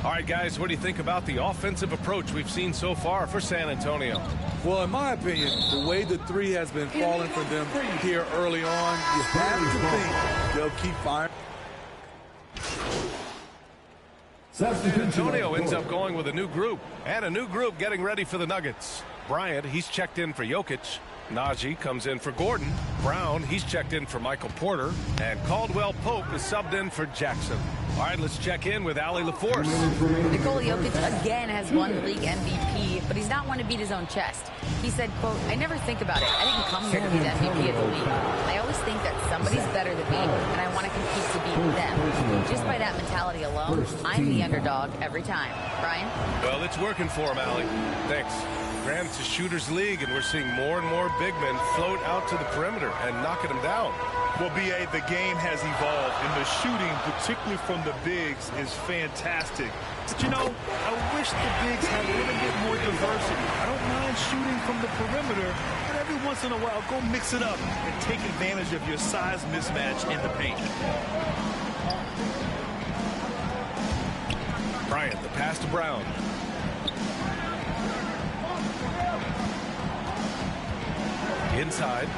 All right, guys, what do you think about the offensive approach we've seen so far for San Antonio? Well, in my opinion, the way the three has been falling for them here early on, you have to think they'll keep firing. San Antonio ends up going with a new group, and a new group getting ready for the Nuggets. Bryant, he's checked in for Jokic. Najee comes in for Gordon. Brown, he's checked in for Michael Porter. And Caldwell Pope is subbed in for Jackson. All right, let's check in with Allie LaForce. Nikola Jokic again has won the league MVP, but he's not one to beat his own chest. He said, quote, "I never think about it. I didn't come here to be the MVP of the league. I always think that somebody's better than me, and I want to compete to beat them. Just by that mentality alone, I'm the underdog every time." Brian? Well, it's working for him, Allie. Thanks. Grant, it's a shooter's league, and we're seeing more and more big men float out to the perimeter and knocking them down. Well, B.A., the game has evolved, and the shooting, particularly from the bigs, is fantastic. But, you know, I wish the bigs had a little bit more diversity. I don't mind shooting from the perimeter, but every once in a while, go mix it up and take advantage of your size mismatch in the paint. Bryant, the pass to Brown. Inside,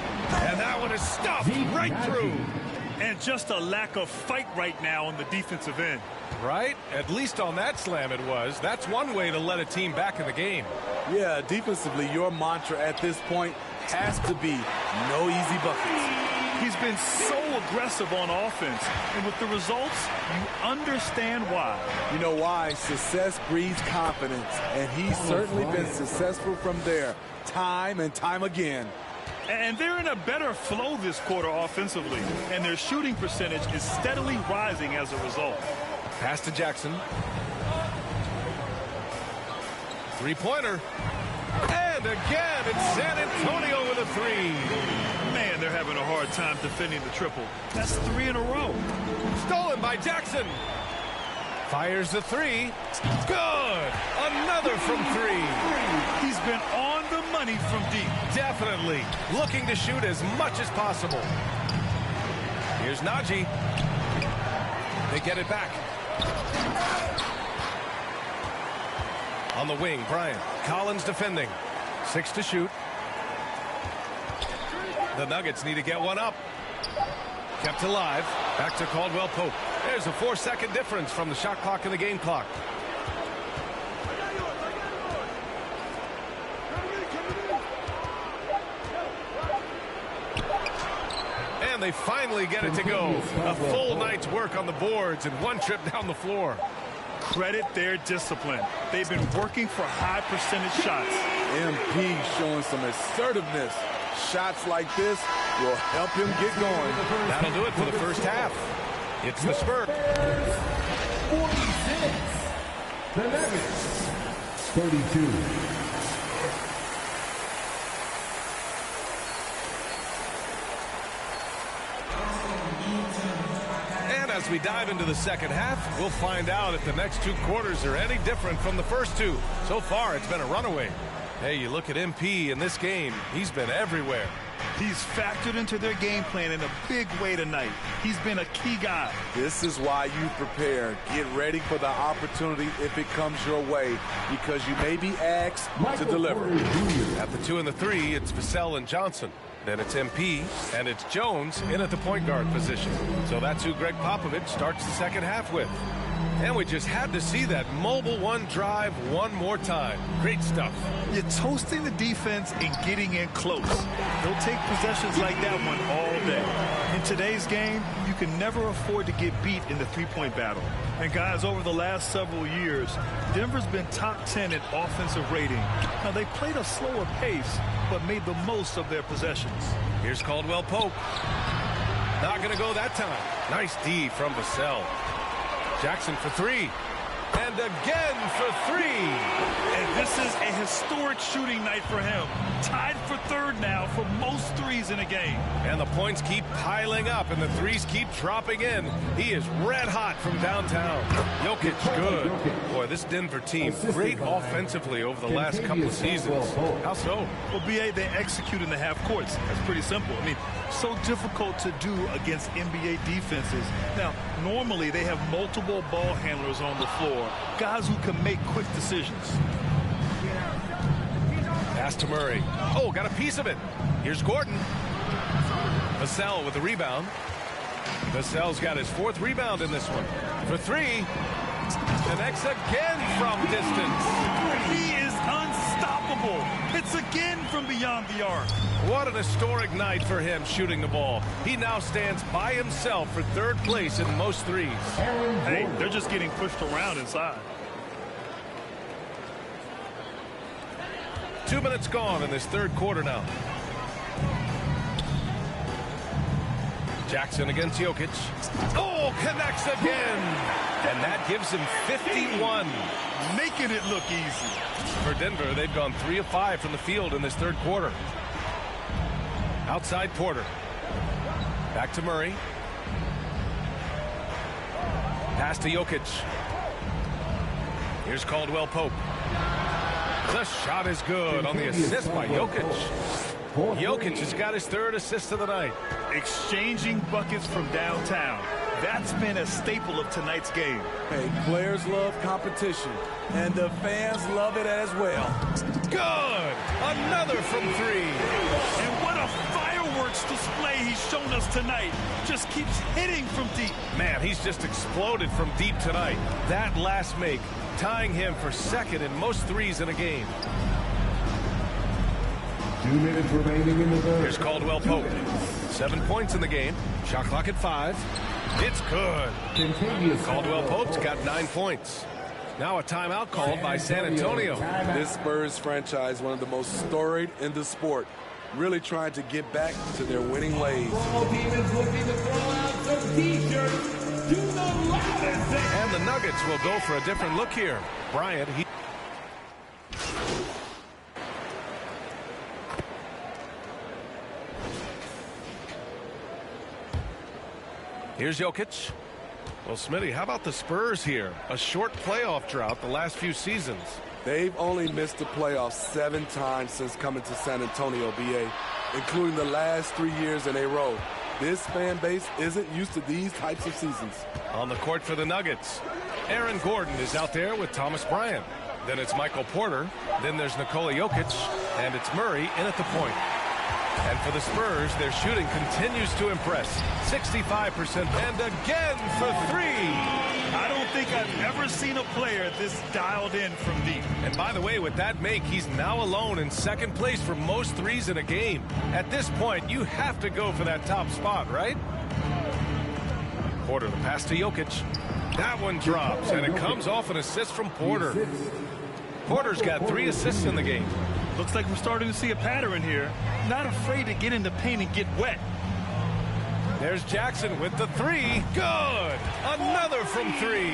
and that one is stuffed right through. And just a lack of fight right now on the defensive end. Right? At least on that slam it was. That's one way to let a team back in the game. Yeah, defensively, your mantra at this point has to be no easy buckets. He's been so aggressive on offense, and with the results, you understand why. You know why? Success breeds confidence, and he's certainly been successful from there, time and time again. And they're in a better flow this quarter offensively, and their shooting percentage is steadily rising as a result. Pass to Jackson. Three-pointer. And again, it's San Antonio with a three. Man, they're having a hard time defending the triple. That's 3 in a row. Stolen by Jackson. Fires the three. Good. Another from three. He's been on the money from deep. Definitely. Looking to shoot as much as possible. Here's Najee. They get it back. On the wing, Bryant. Collins defending. 6 to shoot. The Nuggets need to get one up. Kept alive. Back to Caldwell Pope. There's a 4-second difference from the shot clock and the game clock. And they finally get it to go. A full night's work on the boards and one trip down the floor. Credit their discipline. They've been working for high percentage shots. MP showing some assertiveness. Shots like this will help him get going. That'll do it for the first half. It's the Spurs. 46. The Nuggets. 32. As we dive into the second half, we'll find out if the next 2 quarters are any different from the first 2. So far, it's been a runaway. Hey, you look at MP in this game, he's been everywhere. He's factored into their game plan in a big way tonight. He's been a key guy. This is why you prepare. Get ready for the opportunity if it comes your way, because you may be asked to deliver. At the 2 and the 3, it's Vassell and Johnson. Then it's MP, and it's Jones in at the point guard position. So that's who Greg Popovich starts the second half with. And we just had to see that mobile one drive one more time. Great stuff. You're toasting the defense and getting in close. They'll take possessions like that one all day. In today's game, you can never afford to get beat in the three-point battle. And guys, over the last several years, Denver's been top 10 in offensive rating. Now, they played a slower pace, but made the most of their possessions. Here's Caldwell Pope. Not going to go that time. Nice D from Vassell. Jackson for 3. And again for 3. And this is a historic shooting night for him. Tied for 3rd now for most threes in a game. And the points keep piling up and the threes keep dropping in. He is red hot from downtown. Jokic good. Boy, this Denver team great offensively over the last couple of seasons. How so? Well, BA, they execute in the half courts. That's pretty simple. I mean, so difficult to do against NBA defenses. Now, normally they have multiple ball handlers on the floor, guys who can make quick decisions. Pass to Murray. Oh, got a piece of it. Here's Gordon. Vassell with the rebound. Vassell's got his 4th rebound in this one. For 3. Connects again from distance. He is unstoppable. unstoppable. Hits again from beyond the arc. What an historic night for him shooting the ball. He now stands by himself for third place in most threes. Hey, they're just getting pushed around inside. 2 minutes gone in this third quarter now. Jackson against Jokic. Oh, connects again. And that gives him 51. Making it look easy. For Denver, they've gone 3 of 5 from the field in this third quarter. Outside Porter. Back to Murray. Pass to Jokic. Here's Caldwell Pope. The shot is good on the assist by Jokic. Jokic has got his third assist of the night. Exchanging buckets from downtown. That's been a staple of tonight's game. Hey, players love competition, and the fans love it as well. Good! Another from 3. And what a fireworks display he's shown us tonight. Just keeps hitting from deep. Man, he's just exploded from deep tonight. That last make, tying him for second in most threes in a game. 2 minutes remaining in the third. Here's Caldwell Pope. 7 points in the game. Shot clock at 5. It's good. Caldwell Pope's got 9 points. Now a timeout called by San Antonio. This Spurs franchise, one of the most storied in the sport, really trying to get back to their winning ways. Team is looking to throw out some T-shirts to the loudest. And the Nuggets will go for a different look here. Bryant, here's Jokic. Well, Smitty, how about the Spurs here? A short playoff drought the last few seasons. They've only missed the playoffs 7 times since coming to San Antonio, BA, including the last 3 years in a row. This fan base isn't used to these types of seasons. On the court for the Nuggets, Aaron Gordon is out there with Thomas Bryant. Then it's Michael Porter. Then there's Nikola Jokic. And it's Murray in at the point. And for the Spurs, their shooting continues to impress. 65%. And again for 3. I don't think I've ever seen a player this dialed in from deep. And by the way, with that make, he's now alone in second place for most threes in a game. At this point, you have to go for that top spot, right? Porter, the pass to Jokic. That one drops, and it comes off an assist from Porter. Porter's got 3 assists in the game. Looks like we're starting to see a pattern here. Not afraid to get in the paint and get wet. There's Jackson with the 3. Good! Another from 3.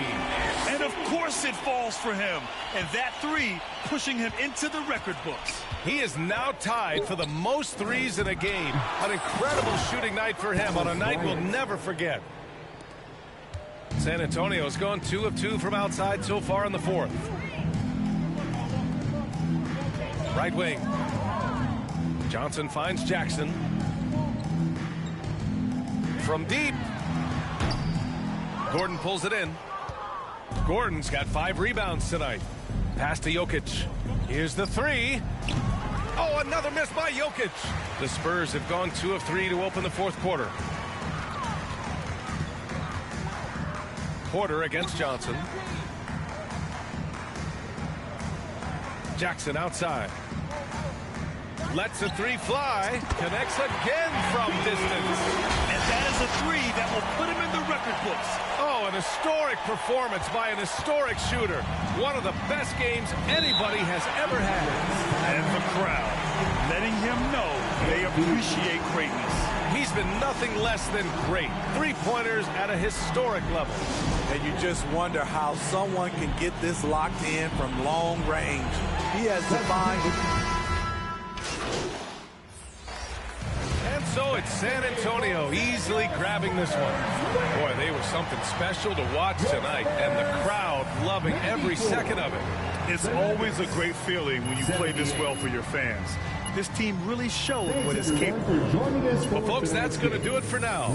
And of course it falls for him. And that 3 pushing him into the record books. He is now tied for the most threes in a game. An incredible shooting night for him on a night we'll never forget. San Antonio's gone 2 of 2 from outside so far in the fourth. Right wing. Johnson finds Jackson. From deep. Gordon pulls it in. Gordon's got 5 rebounds tonight. Pass to Jokic. Here's the 3. Oh, another miss by Jokic. The Spurs have gone 2 of 3 to open the fourth quarter. Porter against Johnson. Jackson outside. Lets a 3 fly. Connects again from distance. And that is a 3 that will put him in the record books. Oh, an historic performance by an historic shooter. One of the best games anybody has ever had. And the crowd letting him know they appreciate greatness. He's been nothing less than great. 3-pointers at a historic level. And you just wonder how someone can get this locked in from long range. He has defined. And so it's San Antonio easily grabbing this one. Boy, they were something special to watch tonight, and the crowd loving every second of it. It's always a great feeling when you play this well for your fans. This team really showed what it's capable of. Well, folks, that's going to do it for now.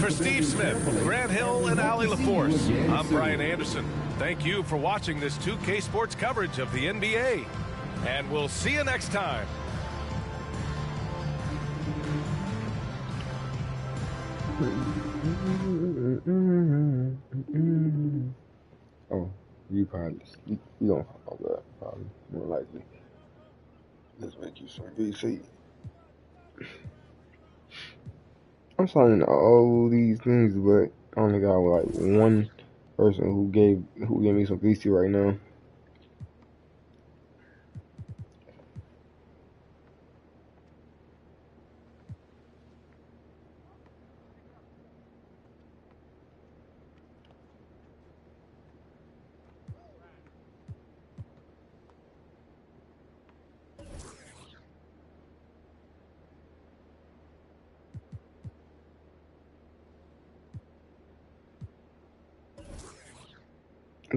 For Steve Smith, Grant Hill, and Allie LaForce, I'm Brian Anderson. Thank you for watching this 2K Sports coverage of the NBA. And we'll see you next time. Oh, you probably you don't fuck up that probably more likely. Let's make you some VC. I'm signing all these things, but I only got like one person who gave me some VC right now.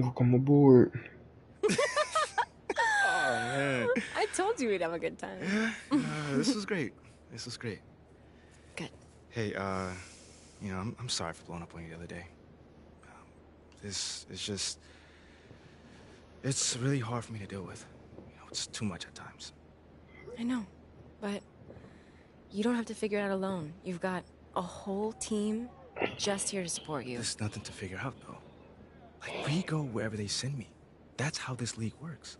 Welcome aboard. Oh, man. I told you we'd have a good time. This was great. This was great. Good. Hey, you know, I'm sorry for blowing up on you the other day. This is just... It's really hard for me to deal with. You know, it's too much at times. I know, but you don't have to figure it out alone. You've got a whole team just here to support you. There's nothing to figure out, though. Like, we go wherever they send me. That's how this league works.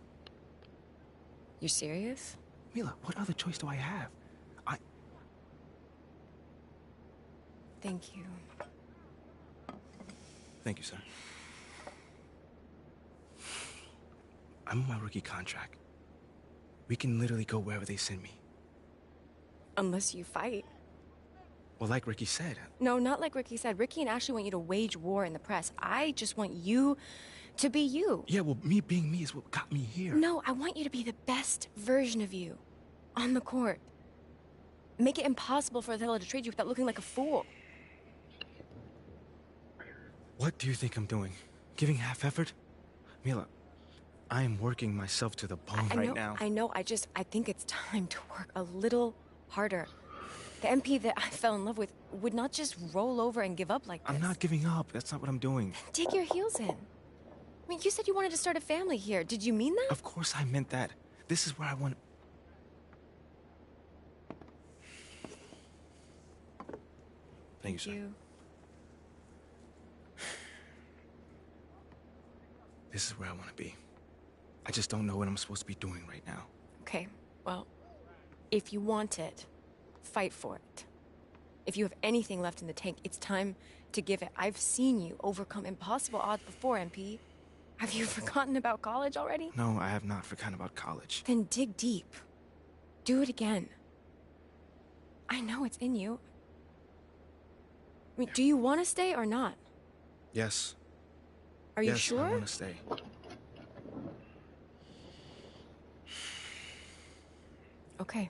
You're serious? Mila, what other choice do I have? Thank you. Thank you, sir. I'm on my rookie contract. We can literally go wherever they send me. Unless you fight. Well, like Ricky said. No, not like Ricky said. Ricky and Ashley want you to wage war in the press. I just want you to be you. Yeah, well, me being me is what got me here. No, I want you to be the best version of you on the court. Make it impossible for Othello to trade you without looking like a fool. What do you think I'm doing? Giving half effort? Mila, I am working myself to the bone right now. I know. I think it's time to work a little harder. The MP that I fell in love with would not just roll over and give up like this. I'm not giving up. That's not what I'm doing. Dig your heels in. I mean, you said you wanted to start a family here. Did you mean that? Of course I meant that. This is where I want... Thank you, sir. This is where I want to be. I just don't know what I'm supposed to be doing right now. Okay, well, if you want it, fight for it. If you have anything left in the tank, it's time to give it. I've seen you overcome impossible odds before, MP. Have you forgotten about college already? No, I have not forgotten about college. Then dig deep. Do it again. I know it's in you. I mean, do you want to stay or not? Yes. Are you sure? Yes, I want to stay. Okay.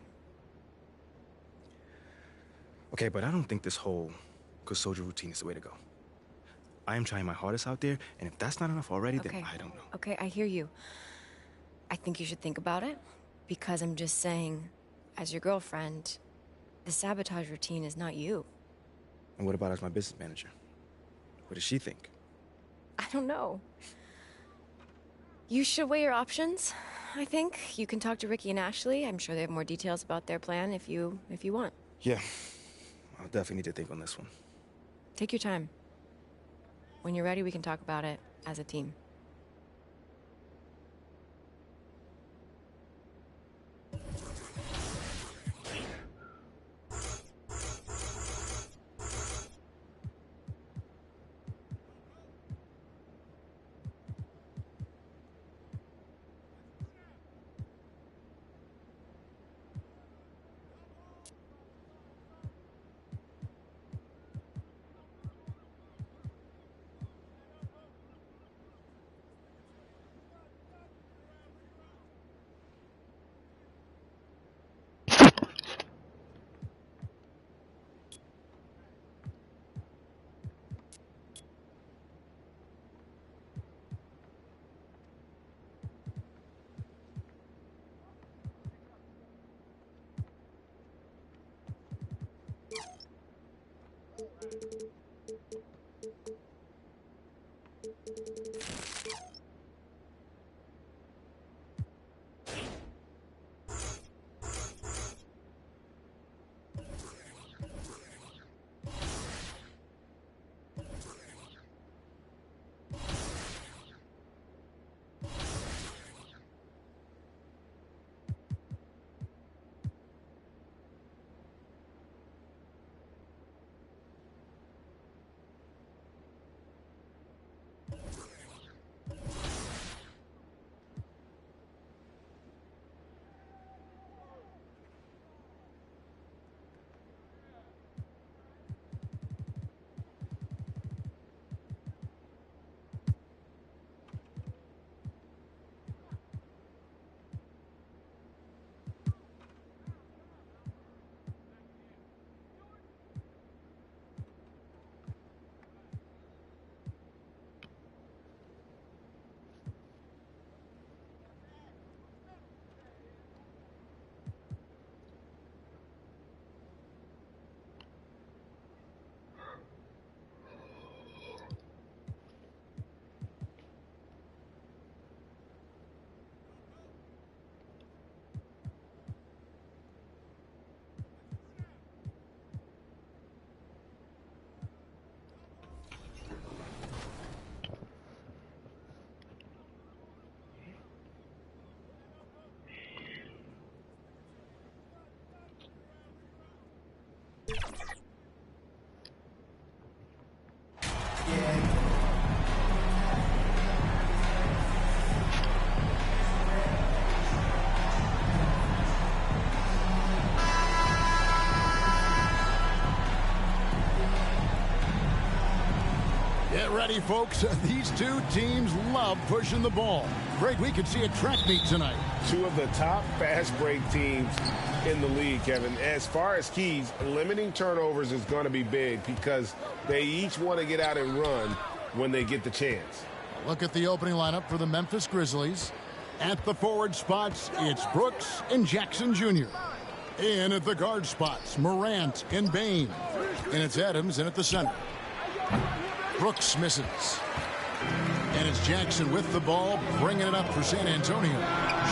Okay, but I don't think this whole good soldier routine is the way to go. I am trying my hardest out there, and if that's not enough already, then I don't know. Okay, I hear you. I think you should think about it, because I'm just saying, as your girlfriend, the sabotage routine is not you. And what about as my business manager? What does she think? I don't know. You should weigh your options, I think. You can talk to Ricky and Ashley. I'm sure they have more details about their plan if you want. Yeah, I'll definitely need to think on this one. Take your time. When you're ready, we can talk about it as a team. Get ready, folks. These two teams love pushing the ball. Greg, we could see a track meet tonight. Two of the top fast break teams in the league, Kevin. As far as keys, limiting turnovers is going to be big because they each want to get out and run when they get the chance. Look at the opening lineup for the Memphis Grizzlies. At the forward spots, it's Brooks and Jackson Jr. In at the guard spots, Morant and Bane. And it's Adams in at the center. Brooks misses. And it's Jackson with the ball, bringing it up for San Antonio.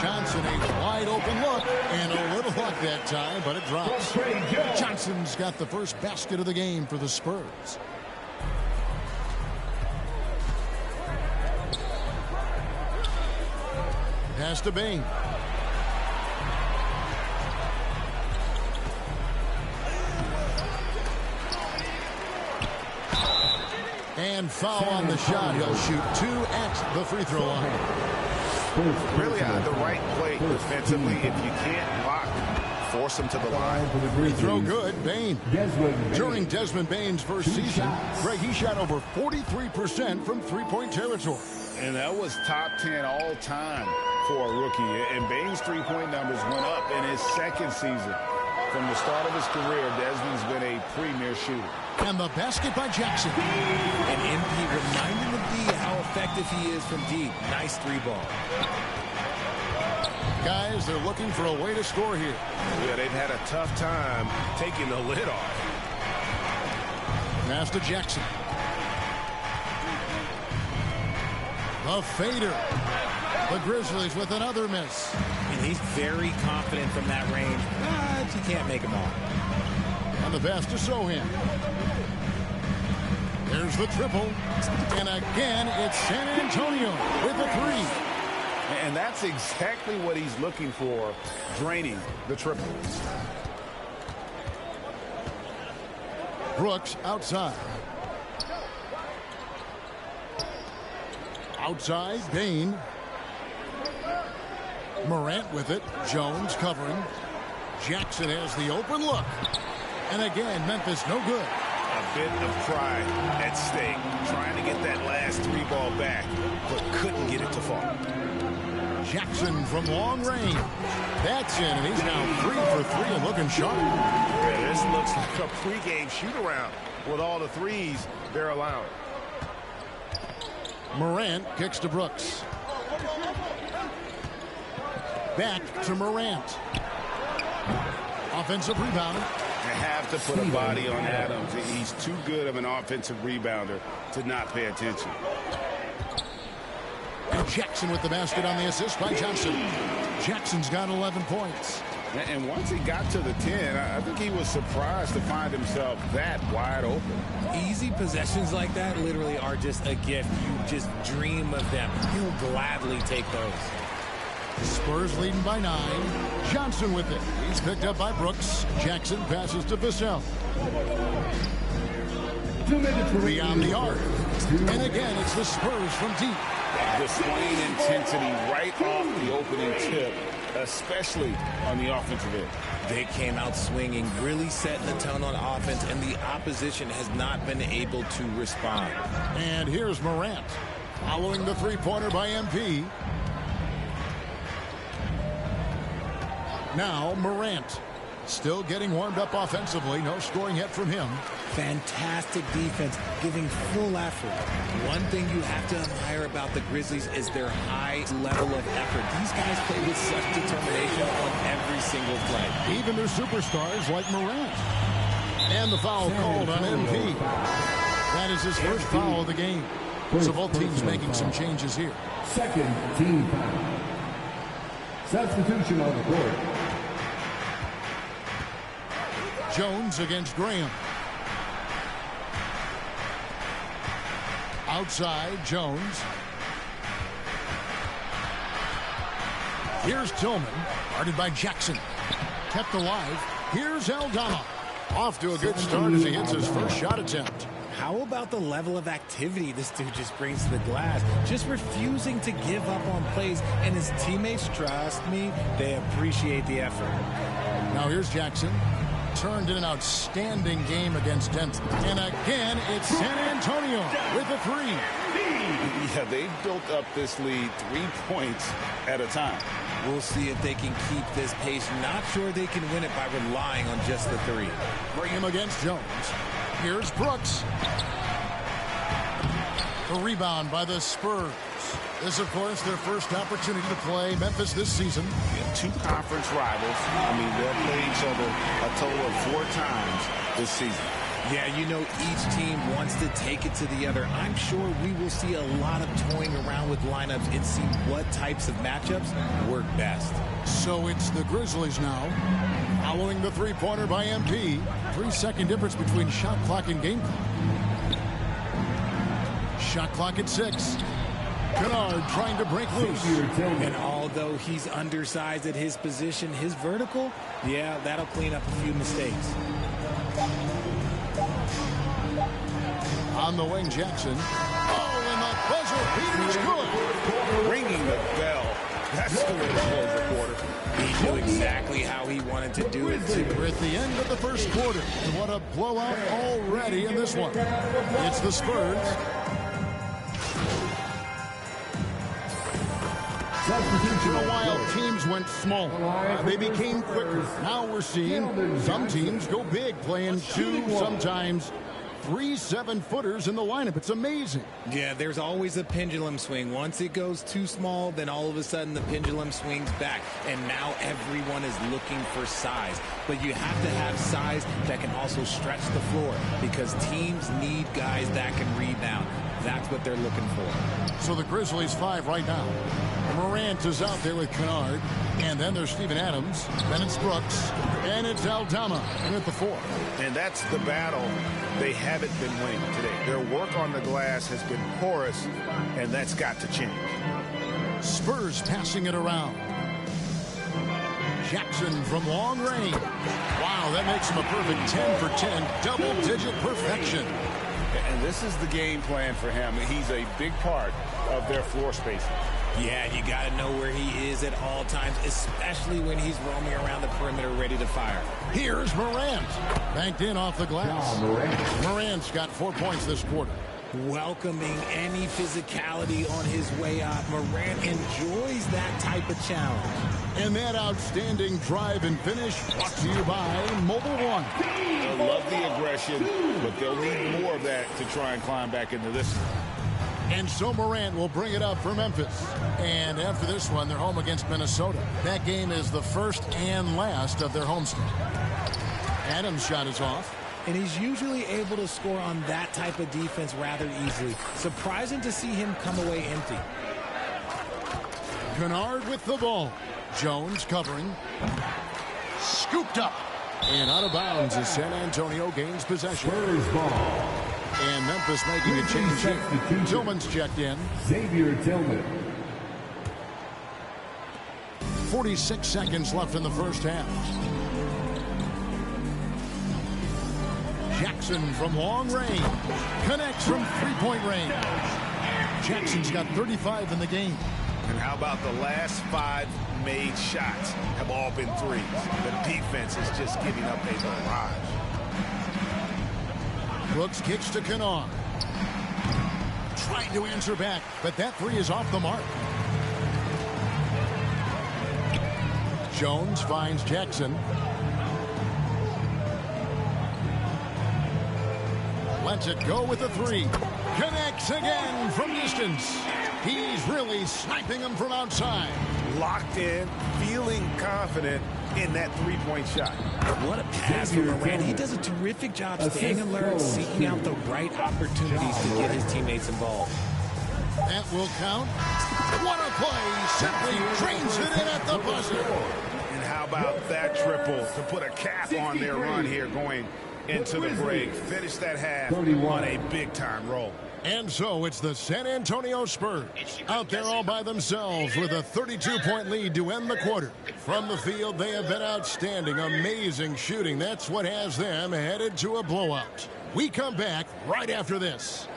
Johnson, a wide open look, and a little luck that time, but it drops. Johnson's got the first basket of the game for the Spurs. Pass to Bane. And foul on the shot. He'll shoot 2 at the free throw line. Really the right play defensively. If you can't block, force him to the line. Free throw good. Bane. During Desmond Bane's first season, Greg, he shot over 43% from three-point territory. And that was top 10 all time for a rookie. And Bane's three-point numbers went up in his second season. From the start of his career, Desmond's been a premier shooter. And the basket by Jackson. And MP reminding the D how effective he is from deep. Nice 3-ball. Guys, they're looking for a way to score here. Yeah, they've had a tough time taking the lid off. Pass to Jackson. The fader. The Grizzlies with another miss. And he's very confident from that range, but he can't make them all. On the pass to Sohan. There's the triple. And again, it's San Antonio with a 3. And that's exactly what he's looking for, draining the triple. Brooks outside. Outside, Bane. Morant with it. Jones covering. Jackson has the open look. And again, Memphis no good. A bit of pride at stake. Trying to get that last 3-ball back, but couldn't get it to fall. Jackson from long range. That's in, and he's now 3 for 3 and looking sharp. Yeah, this looks like a pregame shoot-around with all the threes they're allowing. Morant kicks to Brooks. Back to Morant. Offensive rebound. They have to put a body on Adams. He's too good of an offensive rebounder to not pay attention. And Jackson with the basket on the assist by Johnson. Jackson's got 11 points. And once he got to the 10, I think he was surprised to find himself that wide open. Easy possessions like that literally are just a gift. You just dream of them. He'll gladly take those. Spurs leading by 9. Johnson with it. He's picked up by Brooks. Jackson passes to Vassell. Beyond the arc. And again, it's the Spurs from deep. Displaying intensity right off the opening tip, especially on the offensive end. They came out swinging, really setting the tone on offense, and the opposition has not been able to respond. And here's Morant following the three-pointer by MP. Now Morant still getting warmed up offensively. No scoring yet from him. Fantastic defense, giving full effort. One thing you have to admire about the Grizzlies is their high level of effort. These guys play with such determination on every single play. Even their superstars like Morant. And the foul called on MP. That is his first foul of the game. So both teams making some changes here. Second team foul. Substitution on the court. Jones against Graham. Outside, Jones. Here's Tillman, guarded by Jackson. Kept alive. Here's Aldama. Off to a good start as he hits his first shot attempt. How about the level of activity this dude just brings to the glass? Just refusing to give up on plays, and his teammates, trust me, they appreciate the effort. Now here's Jackson. returned in an outstanding game against Denver. And again, it's San Antonio with a 3. Yeah, they've built up this lead 3 points at a time. We'll see if they can keep this pace. Not sure they can win it by relying on just the 3. Graham against Jones. Here's Brooks. The rebound by the Spurs. This, of course, their first opportunity to play Memphis this season. Yeah, 2 conference rivals. I mean, they'll play each other a total of 4 times this season. Yeah, you know, each team wants to take it to the other. I'm sure we will see a lot of toying around with lineups and see what types of matchups work best. So it's the Grizzlies now. Following the three-pointer by MP. 3-second difference between shot clock and game clock. Shot clock at 6. Kennard trying to break loose. And although he's undersized at his position, his vertical, yeah, that'll clean up a few mistakes. On the wing, Jackson. Oh, and the buzzer beater is good. Ringing the bell. That's the way to close the quarter. He knew exactly how he wanted to do it, too. We're at the end of the first quarter. And what a blowout already in this one. It's the Spurs. For a while, teams went small. They became quicker. Now we're seeing some teams go big, playing 2, sometimes 3 7-footers in the lineup. It's amazing. Yeah, there's always a pendulum swing. Once it goes too small, then all of a sudden the pendulum swings back. And now everyone is looking for size. But you have to have size that can also stretch the floor because teams need guys that can rebound. That's what they're looking for. So the Grizzlies 5 right now. Morant is out there with Kennard. And then there's Steven Adams. Then it's Brooks. And it's Aldama with the 4. And that's the battle they haven't been winning today. Their work on the glass has been porous, and that's got to change. Spurs passing it around. Jackson from long range. Wow, that makes him a perfect 10 for 10. Double-digit perfection. And this is the game plan for him. He's a big part of their floor spacing. Yeah, you got to know where he is at all times, especially when he's roaming around the perimeter ready to fire. Here's Morant. Banked in off the glass. Morant's got 4 points this quarter. Welcoming any physicality on his way out. Morant enjoys that type of challenge. And that outstanding drive and finish brought to you by Mobile One. They'll love the aggression, but they'll need more of that to try and climb back into this one. And so Morant will bring it up for Memphis. And after this one, they're home against Minnesota. That game is the first and last of their homestand. Adams' shot is off. And he's usually able to score on that type of defense rather easily. Surprising to see him come away empty. Kennard with the ball. Jones covering. Scooped up. And out of bounds as San Antonio gains possession. Spurs ball. And Memphis making a change here. Tillman's checked in. Xavier Tillman. 46 seconds left in the first half. Jackson from long range. Connects from three-point range. Jackson's got 35 in the game. And how about the last 5 made shots have all been threes? The defense is just giving up a barrage. Brooks kicks to Kennard. Trying to answer back, but that 3 is off the mark. Jones finds Jackson. Lets it go with the 3. Connects again from distance. He's really sniping them from outside. Locked in, feeling confident in that 3-point shot. What a pass from Morant. He does a terrific job staying alert, seeking out the right opportunities to get his teammates involved. That will count. What a play. Simply drains it in at the buzzer. And how about that triple to put a cap on their run here going into the break. Finish that half on a big-time roll. And so it's the San Antonio Spurs out there all by themselves with a 32-point lead to end the quarter. From the field, they have been outstanding, amazing shooting. That's what has them headed to a blowout. We come back right after this.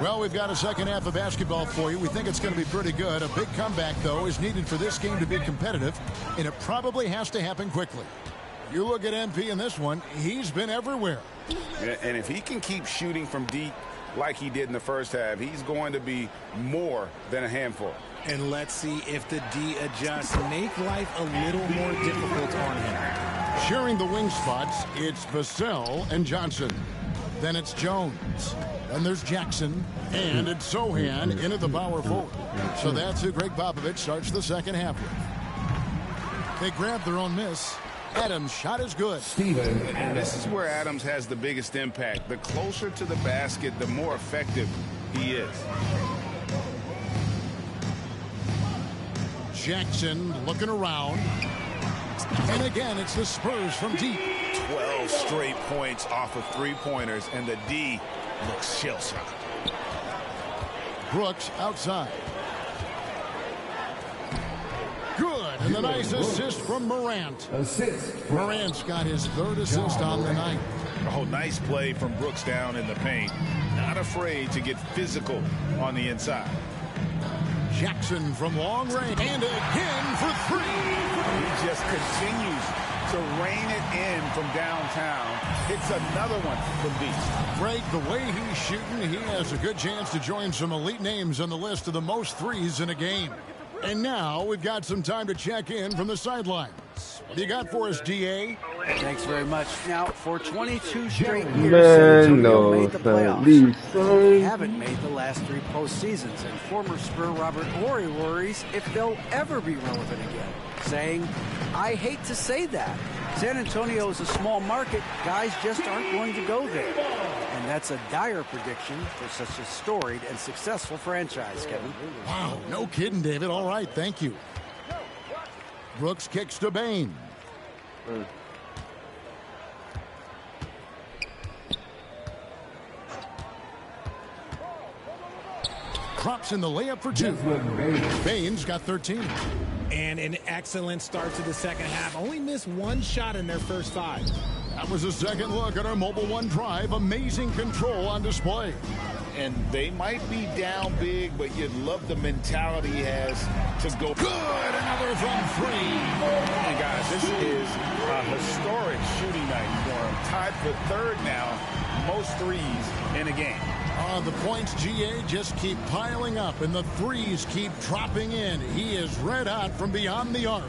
Well, we've got a second half of basketball for you. We think it's going to be pretty good. A big comeback, though, is needed for this game to be competitive, and it probably has to happen quickly. You look at MP in this one, he's been everywhere. And if he can keep shooting from deep like he did in the first half, he's going to be more than a handful. And let's see if the D adjusts. Make life a little more difficult on him. Sharing the wing spots, it's Vassell and Johnson. Then it's Jones. Then there's Jackson. And it's Sohan into the power forward. So that's who Greg Popovich starts the second half with. They grab their own miss. Adams' shot is good. And this is where Adams has the biggest impact. The closer to the basket, the more effective he is. Jackson looking around. And again, it's the Spurs from deep. 12 straight points off of three-pointers, and the D looks shell-shocked. Brooks outside. Good, and the nice assist from Morant. Morant's got his third assist on the night. Oh, nice play from Brooks down in the paint. Not afraid to get physical on the inside. Jackson from long range, and again for three. He just continues to rein it in from downtown. Hits another one from deep. Greg, the way he's shooting, he has a good chance to join some elite names on the list of the most threes in a game. And now we've got some time to check in from the sidelines. What do you got for us, DA? Thanks very much. Now, for 22 straight years, San Antonio made the playoffs. They haven't made the last three postseasons, and former Spur Robert Horry worries if they'll ever be relevant again, saying, I hate to say that. San Antonio is a small market. Guys just aren't going to go there. And that's a dire prediction for such a storied and successful franchise, Kevin. Wow, no kidding, David. All right, thank you. Brooks kicks to Bane. Drops in the layup for two. Bane's got 13. And an excellent start to the second half. Only missed one shot in their first five. That was a second look at our Mobile One Drive. Amazing control on display. And they might be down big, but you'd love the mentality he has to go. Good, another from three. And guys, this is a historic shooting night for him. Tied for third now, most threes in a game. The points, GA, just keep piling up, and the threes keep dropping in. He is red hot from beyond the arc.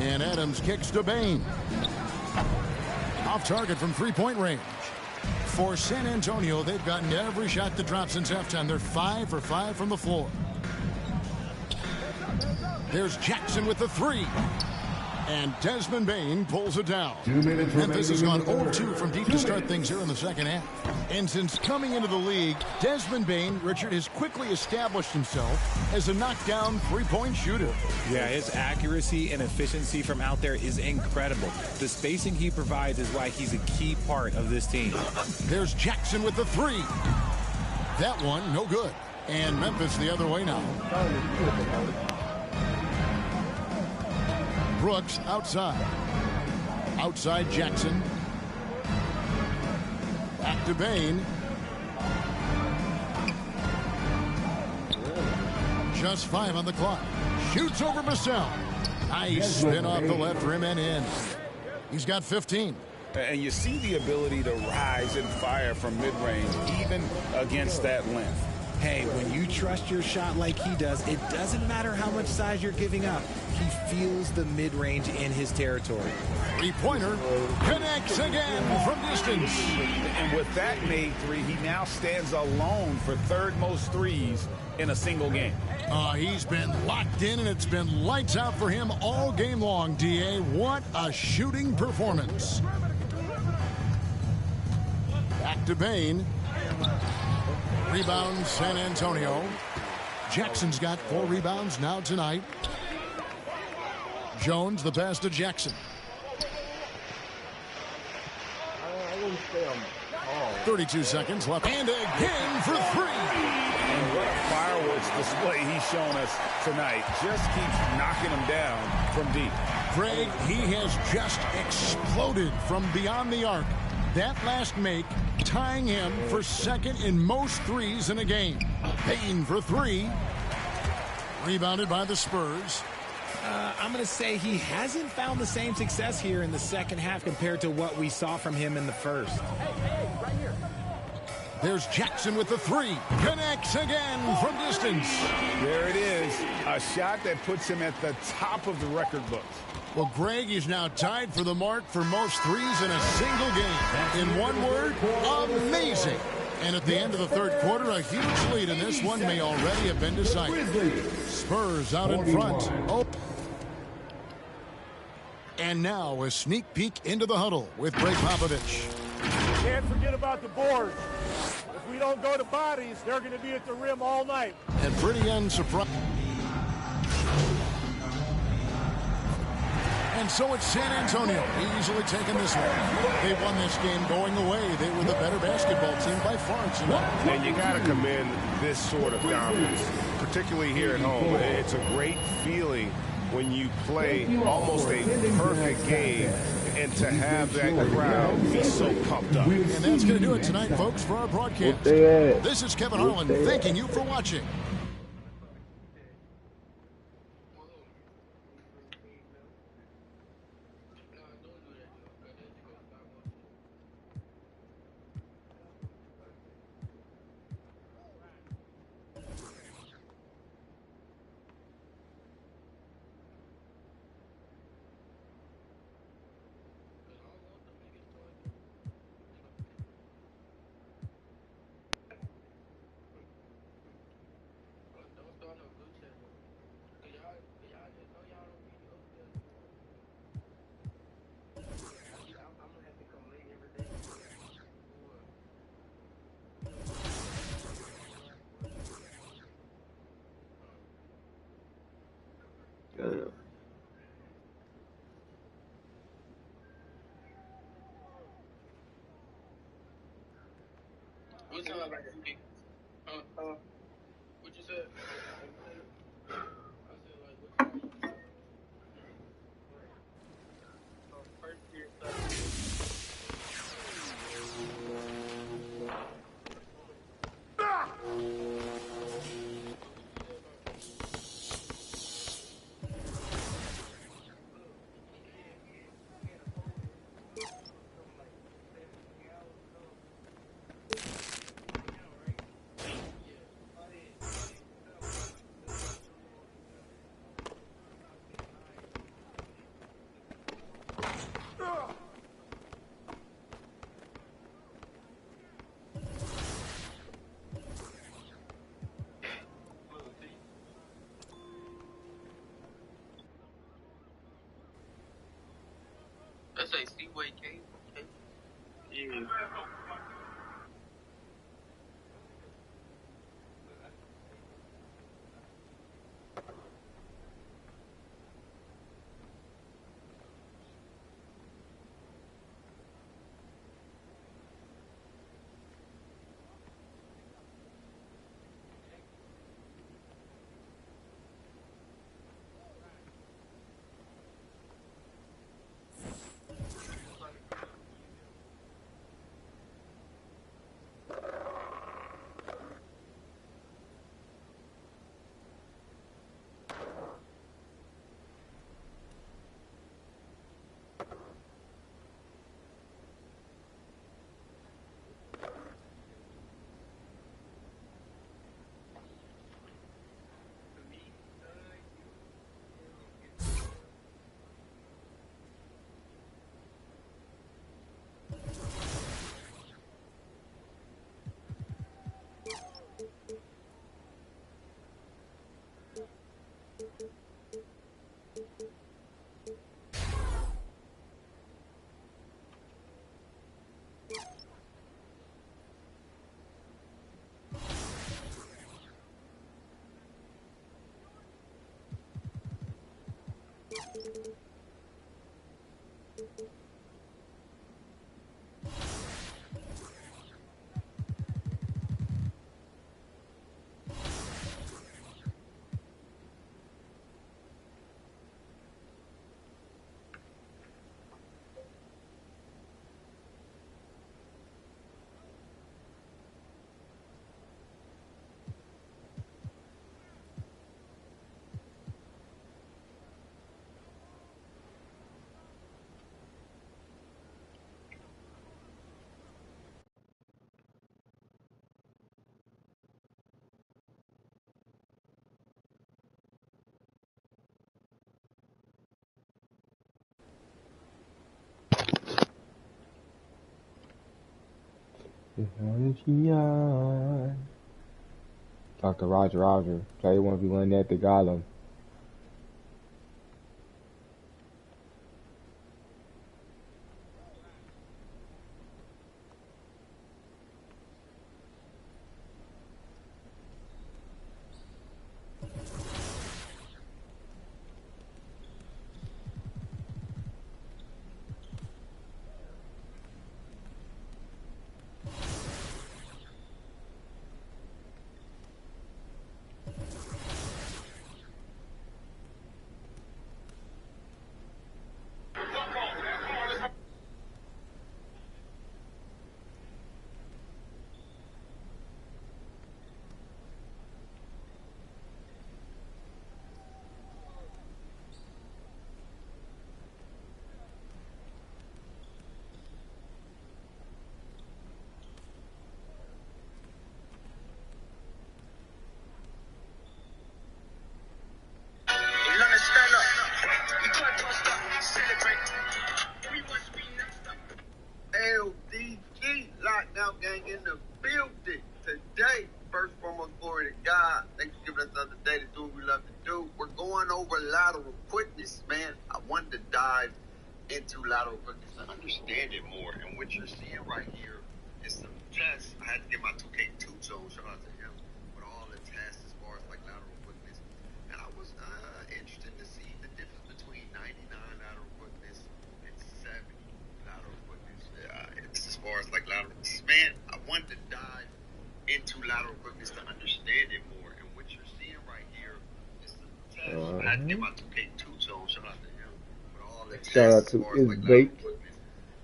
And Adams kicks to Bane. Off target from three-point range. For San Antonio, they've gotten every shot that dropped since halftime. They're 5 for 5 from the floor. There's Jackson with the three. And Desmond Bane pulls it down. Memphis has gone 0-2 from deep to start things here in the second half. And since coming into the league, Desmond Bane, Richard, has quickly established himself as a knockdown three-point shooter. Yeah, his accuracy and efficiency from out there is incredible. The spacing he provides is why he's a key part of this team. There's Jackson with the three. That one, no good. And Memphis the other way now. Brooks outside. Outside Jackson. Back to Bane. Just 5 on the clock. Shoots over Vassell. Nice spin off the left rim and in. He's got 15. And you see the ability to rise and fire from mid-range, even against that length. Hey, when you trust your shot like he does, it doesn't matter how much size you're giving up. He feels the mid-range in his territory. Three-pointer connects again from distance. And with that made three, he now stands alone for third most threes in a single game. He's been locked in, and it's been lights out for him all game long, DA. What a shooting performance. Back to Bane. Rebound, San Antonio. Jackson's got 4 rebounds now tonight. Jones, the pass to Jackson. 32 seconds left. And again for 3. And what a fireworks display he's shown us tonight. Just keeps knocking him down from deep. Greg, he has just exploded from beyond the arc. That last make tying him for second in most threes in a game. Payne for three. Rebounded by the Spurs. I'm going to say he hasn't found the same success here in the second half compared to what we saw from him in the first. Hey, right here. There's Jackson with the three. Connects again from distance. There it is. A shot that puts him at the top of the record books. Well, Greg is now tied for the mark for most threes in a single game. In one word, amazing. And at the end of the third quarter, a huge lead in this one may already have been decided. Spurs out in front. Oh. And now a sneak peek into the huddle with Greg Popovich. Can't forget about the boards. If we don't go to bodies, they're going to be at the rim all night. And pretty unsurprising. And so it's San Antonio easily taking this one. They won this game going away. They were the better basketball team by far tonight. And you got to commend this sort of dominance, particularly here at home. It's a great feeling when you play almost a perfect game and to have that crowd be so pumped up. And that's going to do it tonight, folks, for our broadcast. This is Kevin Harlan thanking you for watching. What you sound like a dick? What you said? I said like what you first year Let's say Seaway K. Yeah. Dr. Roger, play 1v1 at the Golem. LDG Lockdown Gang in the building today. First foremost, glory to God. Thanks for giving us another day to do what we love to do. We're going over lateral quickness, man. I wanted to dive into lateral quickness and understand it more. And what you're seeing right here is some tests. I had to get my 2K2 zone. Shout out to him with all the tests as far as like lateral quickness. And I was interested to see the difference between 99 lateral quickness and 70 lateral quickness. It's as far as like lateral. Man, I wanted to dive into lateral quickness to understand it more. And what you're seeing right here is some tests. I had to get my 2K2 zone. Shout out to him with all the tests. Shout out to Isbake.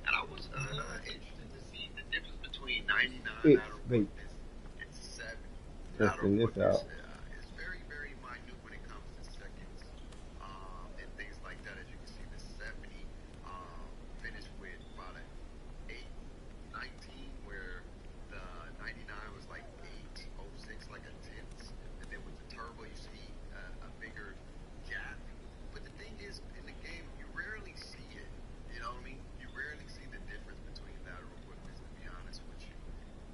And I was interested to see the difference between 99 lateral Isbake. quickness and 70 Testing lateral this out. quickness. It's very, very minute when it comes to seconds and things like that. As you can see, the 70 finished with about an 8:19, where the 99 was like 8:06, like a tenth. And then with the turbo, you see a bigger gap. But the thing is, in the game, you rarely see it. You know what I mean? You rarely see the difference between lateral quickness, to be honest with you.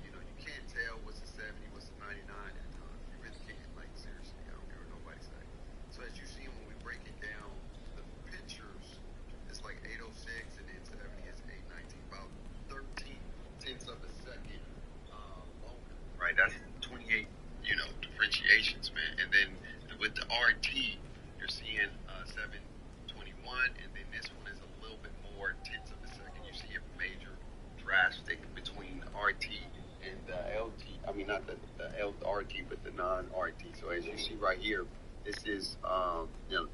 You know, you can't tell what's a 70, what's a 99 at times. You really can't. Like, seriously, I don't care what nobody say. So as you see, when we break it down, the pictures, it's like 8:06, and then 70 is 8:19, about 13 tenths of a second longer. Right? That's 28, differentiations, man. And then with the RT, you're seeing 7:21, and then this one is a little bit more tenths of a second. You see a major drastic between RT and the LT. I mean, not the RT, but the non-RT. So as you see right here, this is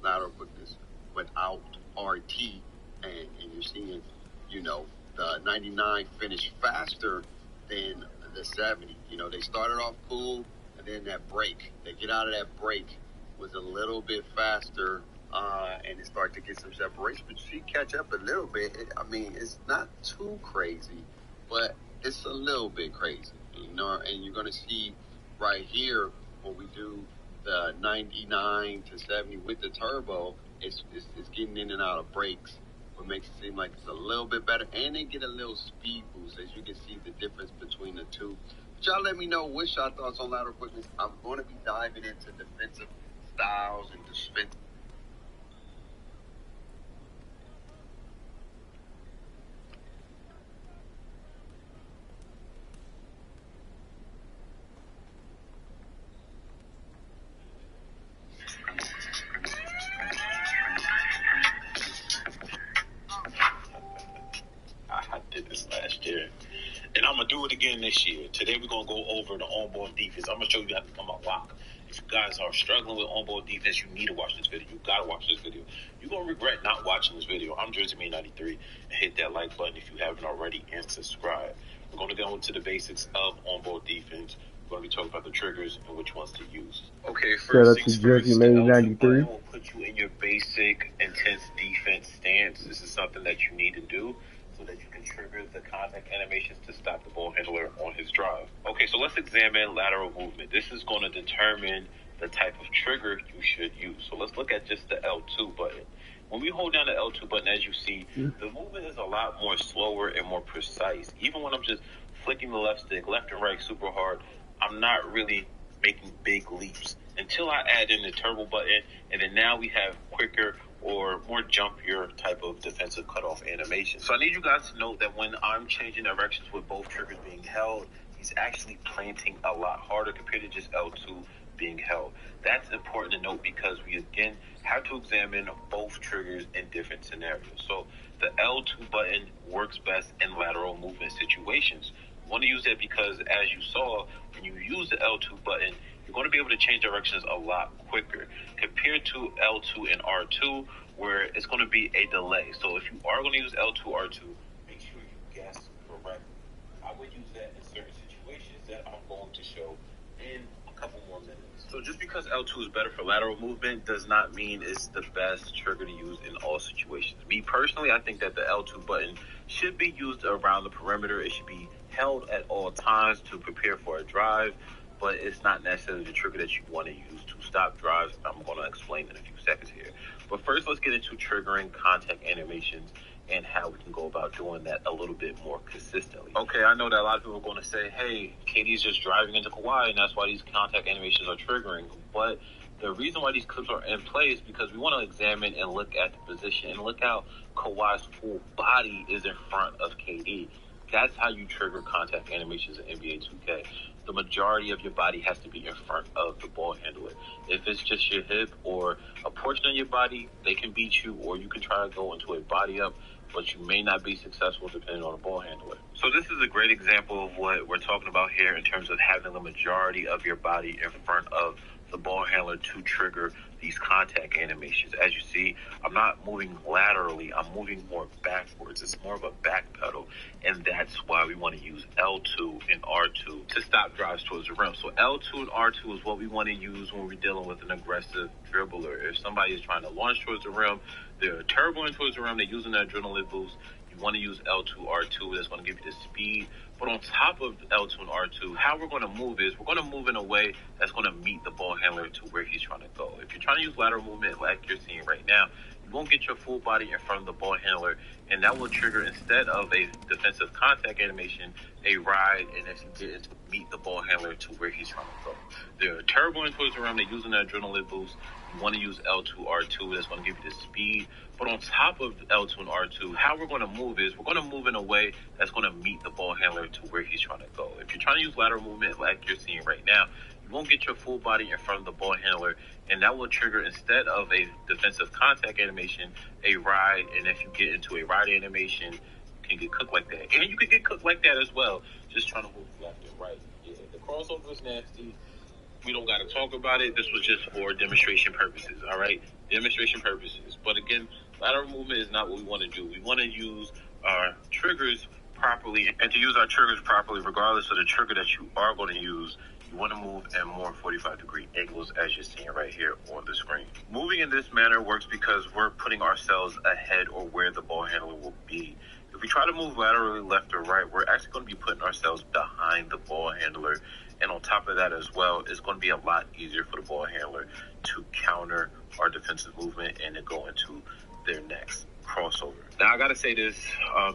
lateral quickness without RT, and you're seeing, the 99 finish faster than the 70. They started off cool, and then that break, they get out of that break was a little bit faster, and it started to get some separation. But you see, catch up a little bit. It's not too crazy, but it's a little bit crazy, and you're going to see right here when we do the 99 to 70 with the turbo, it's getting in and out of brakes, what makes it seem like it's a little bit better, and they get a little speed boost, as you can see the difference between the two. But y'all let me know what's y'all thoughts on lateral quickness. I'm going to be diving into defensive styles and defensive. I did this last year, and I'm gonna do it again this year. Today we're gonna go over the onboard defense. I'm gonna show you how to become a lock. If you guys are struggling with onboard defense, you need to watch this video. You gotta watch this video. You're gonna regret not watching this video. I'm JerseyMan93, and hit that like button if you haven't already, and subscribe. We're gonna go into the basics of onboard defense. We're gonna be talking about the triggers and which ones to use. Okay, Shout out first to things first, the JerseyMan93. L2 will put you in your basic intense defense stance. This is something that you need to do so that you can trigger the contact animations to stop the ball handler on his drive. Okay, so let's examine lateral movement. This is going to determine the type of trigger you should use. So let's look at just the L2 button. When we hold down the L2 button, as you see, the movement is a lot lot more slower and more precise. Even when I'm just flicking the left stick, left and right super hard, I'm not really making big leaps until I add in the turbo button, and then now we have quicker or more jumpier type of defensive cutoff animation. So I need you guys to note that when I'm changing directions with both triggers being held, he's actually planting a lot harder compared to just L2 being held. That's important to note because we again have to examine both triggers in different scenarios. So the L2 button works best in lateral movement situations. You want to use that because, as you saw, when you use the L2 button, you're going to be able to change directions a lot quicker compared to L2 and R2, where it's going to be a delay. So if you are going to use L2, R2, make sure you guess correctly. I would use that in certain situations that I'm going to show in a couple more minutes. So just because L2 is better for lateral movement does not mean it's the best trigger to use in all situations. Me personally, I think that the L2 button should be used around the perimeter. It should be held at all times to prepare for a drive, but it's not necessarily the trigger that you want to use to stop drives. I'm going to explain in a few seconds here. But first, let's get into triggering contact animations and how we can go about doing that a little bit more consistently. Okay, I know that a lot of people are going to say, hey, KD's just driving into Kawhi, and that's why these contact animations are triggering. But the reason why these clips are in play is because we want to examine and look at the position and look how Kawhi's full body is in front of KD. That's how you trigger contact animations in NBA 2K. The majority of your body has to be in front of the ball handler. If it's just your hip or a portion of your body, they can beat you, or you can try to go into a body up, but you may not be successful depending on the ball handler. So this is a great example of what we're talking about here in terms of having the majority of your body in front of the ball handler to trigger these contact animations. As you see, I'm not moving laterally, I'm moving more backwards. It's more of a back pedal, and that's why we want to use L2 and R2 to stop drives towards the rim. So L2 and R2 is what we want to use when we're dealing with an aggressive dribbler. If somebody is trying to launch towards the rim, they're turboing towards the rim, they're using their adrenaline boost, you want to use L2, R2. That's going to give you the speed. But on top of L2 and R2, how we're going to move is we're going to move in a way that's going to meet the ball handler to where he's trying to go. If you're trying to use lateral movement like you're seeing right now, you won't get your full body in front of the ball handler, and that will trigger, instead of a defensive contact animation, a ride, and if you get it to meet the ball handler to where he's trying to go. They're turboing towards the rim, they're using their adrenaline boost. You want to use L2, R2, that's going to give you the speed. But on top of L2 and R2, how we're going to move is we're going to move in a way that's going to meet the ball handler to where he's trying to go. If you're trying to use lateral movement like you're seeing right now, you won't get your full body in front of the ball handler, and that will trigger, instead of a defensive contact animation, a ride, and if you get into a ride animation, you can get cooked like that. And you can get cooked like that as well, just trying to move left and right. Yeah, the crossover is nasty. We don't got to talk about it. This was just for demonstration purposes, all right? Demonstration purposes. But again, lateral movement is not what we want to do. We want to use our triggers properly, and to use our triggers properly, regardless of the trigger that you are going to use, you want to move in more 45-degree angles, as you're seeing right here on the screen. Moving in this manner works because we're putting ourselves ahead or where the ball handler will be. If we try to move laterally left or right, we're actually going to be putting ourselves behind the ball handler. And on top of that as well, it's going to be a lot easier for the ball handler to counter our defensive movement and to go into their next crossover. Now, I got to say this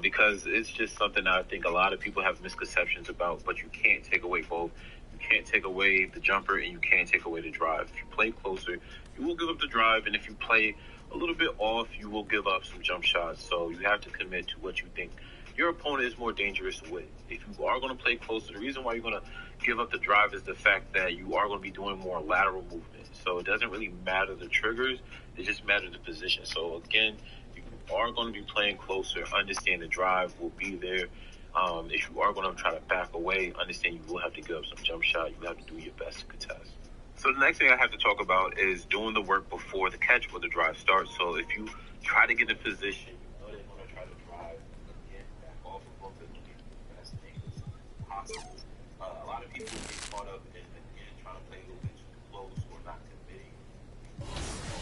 because it's just something that I think a lot of people have misconceptions about, but you can't take away both. You can't take away the jumper and you can't take away the drive. If you play closer, you will give up the drive, and if you play a little bit off, you will give up some jump shots. So you have to commit to what you think your opponent is more dangerous with. If you are going to play closer, the reason why you're going to give up the drive is the fact that you are going to be doing more lateral movement. So it doesn't really matter the triggers, it just matters the position. So again, if you are going to be playing closer, understand the drive will be there. If you are going to try to back away, understand you will have to give up some jump shot. You will have to do your best to contest. So the next thing I have to talk about is doing the work before the catch or the drive starts. So if you try to get in position, you know they're going to try to drive, again, back off of both of them, the best angles possible. A lot of people get caught up in, again, trying to play a little bit too close or not committing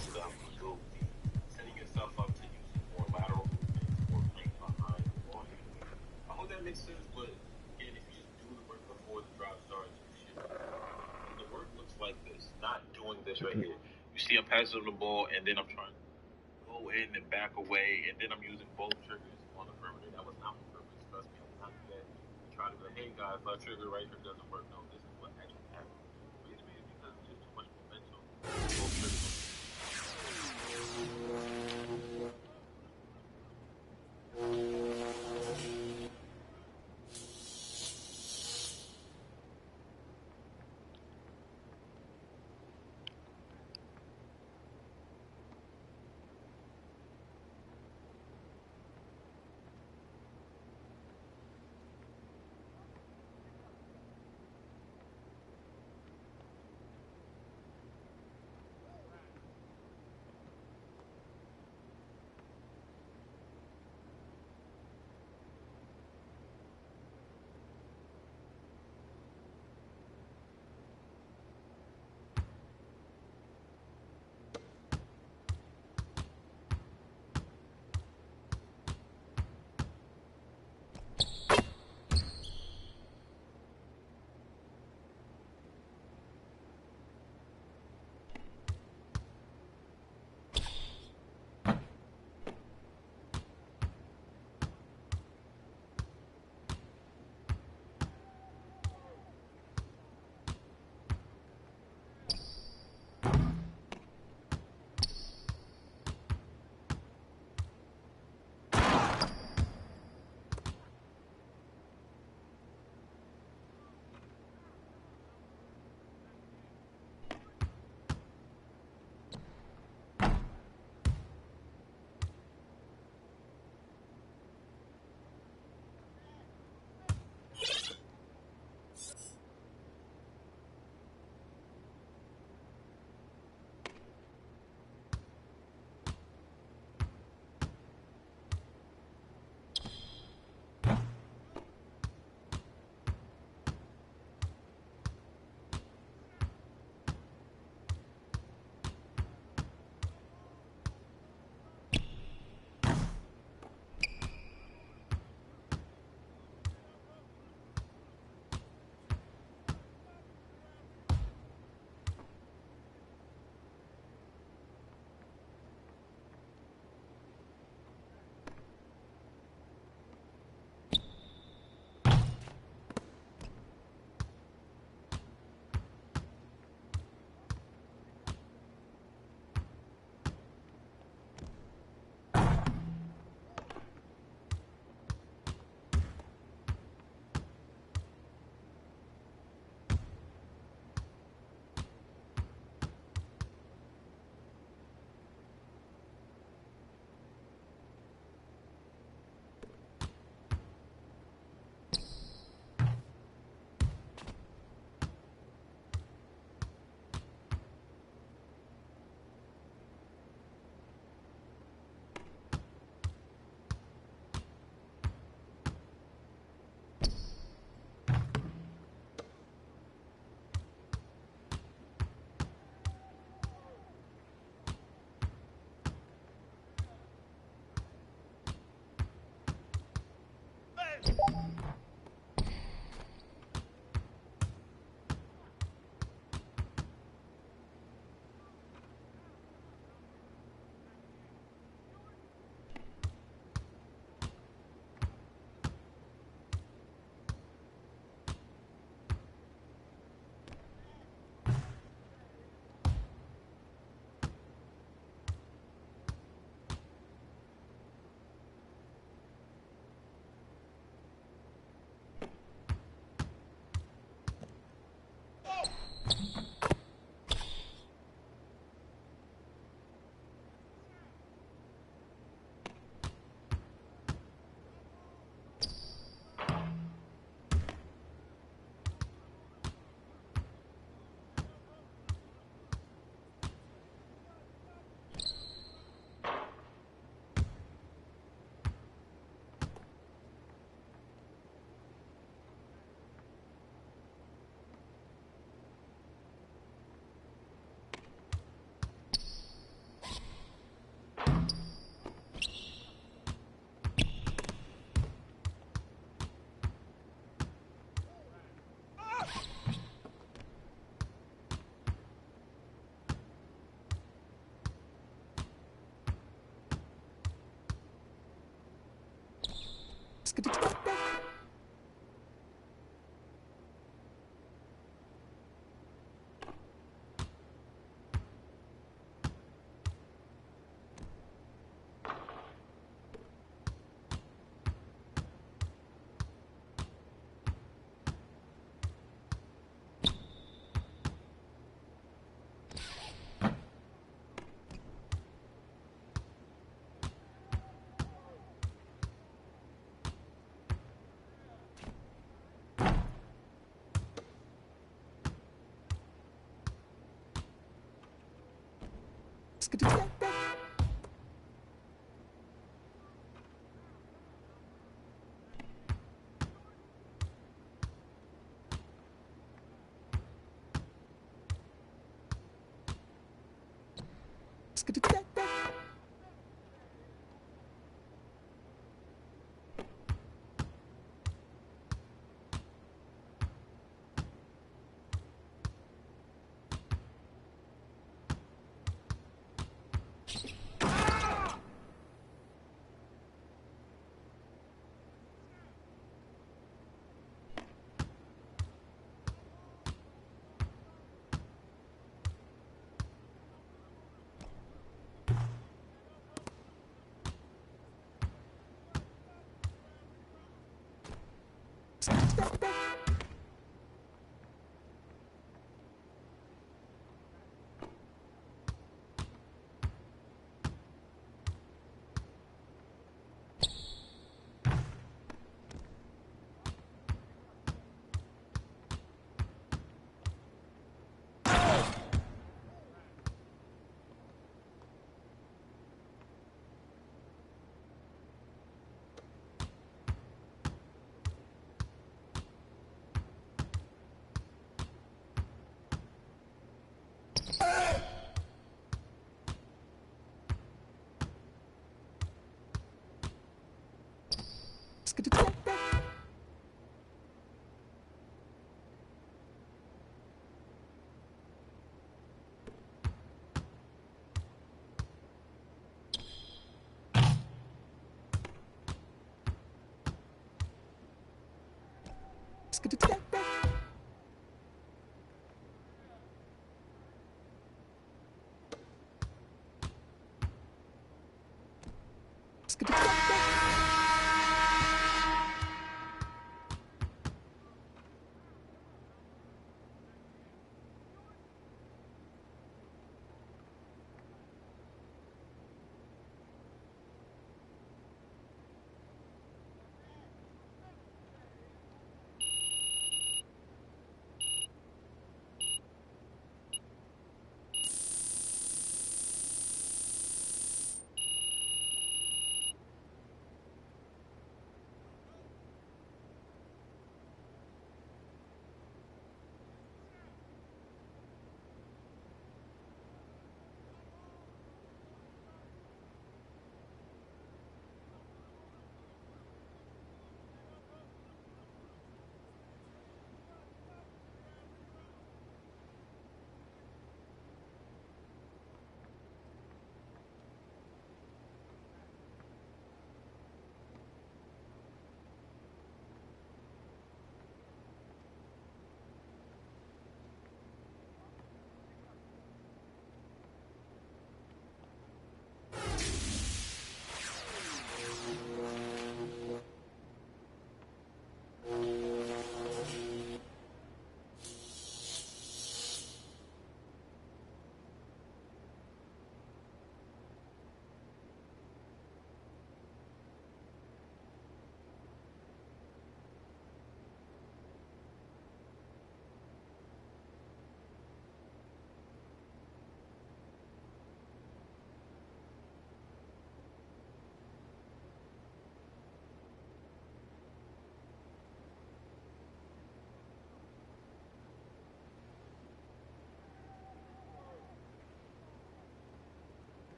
stuff. You'll be setting yourself up to use more lateral movement or playing behind the ball handler. I hope that makes sense, but again, if you just do the work before the drive starts, you should. The work looks like this, not doing this right here. You see I'm passing the ball, and then I'm trying to go in and back away, and then I'm using both triggers on the perimeter. guys, my trigger right here doesn't work. No, this is what actually happened. Reason being is because there's too much momentum. Both triggers.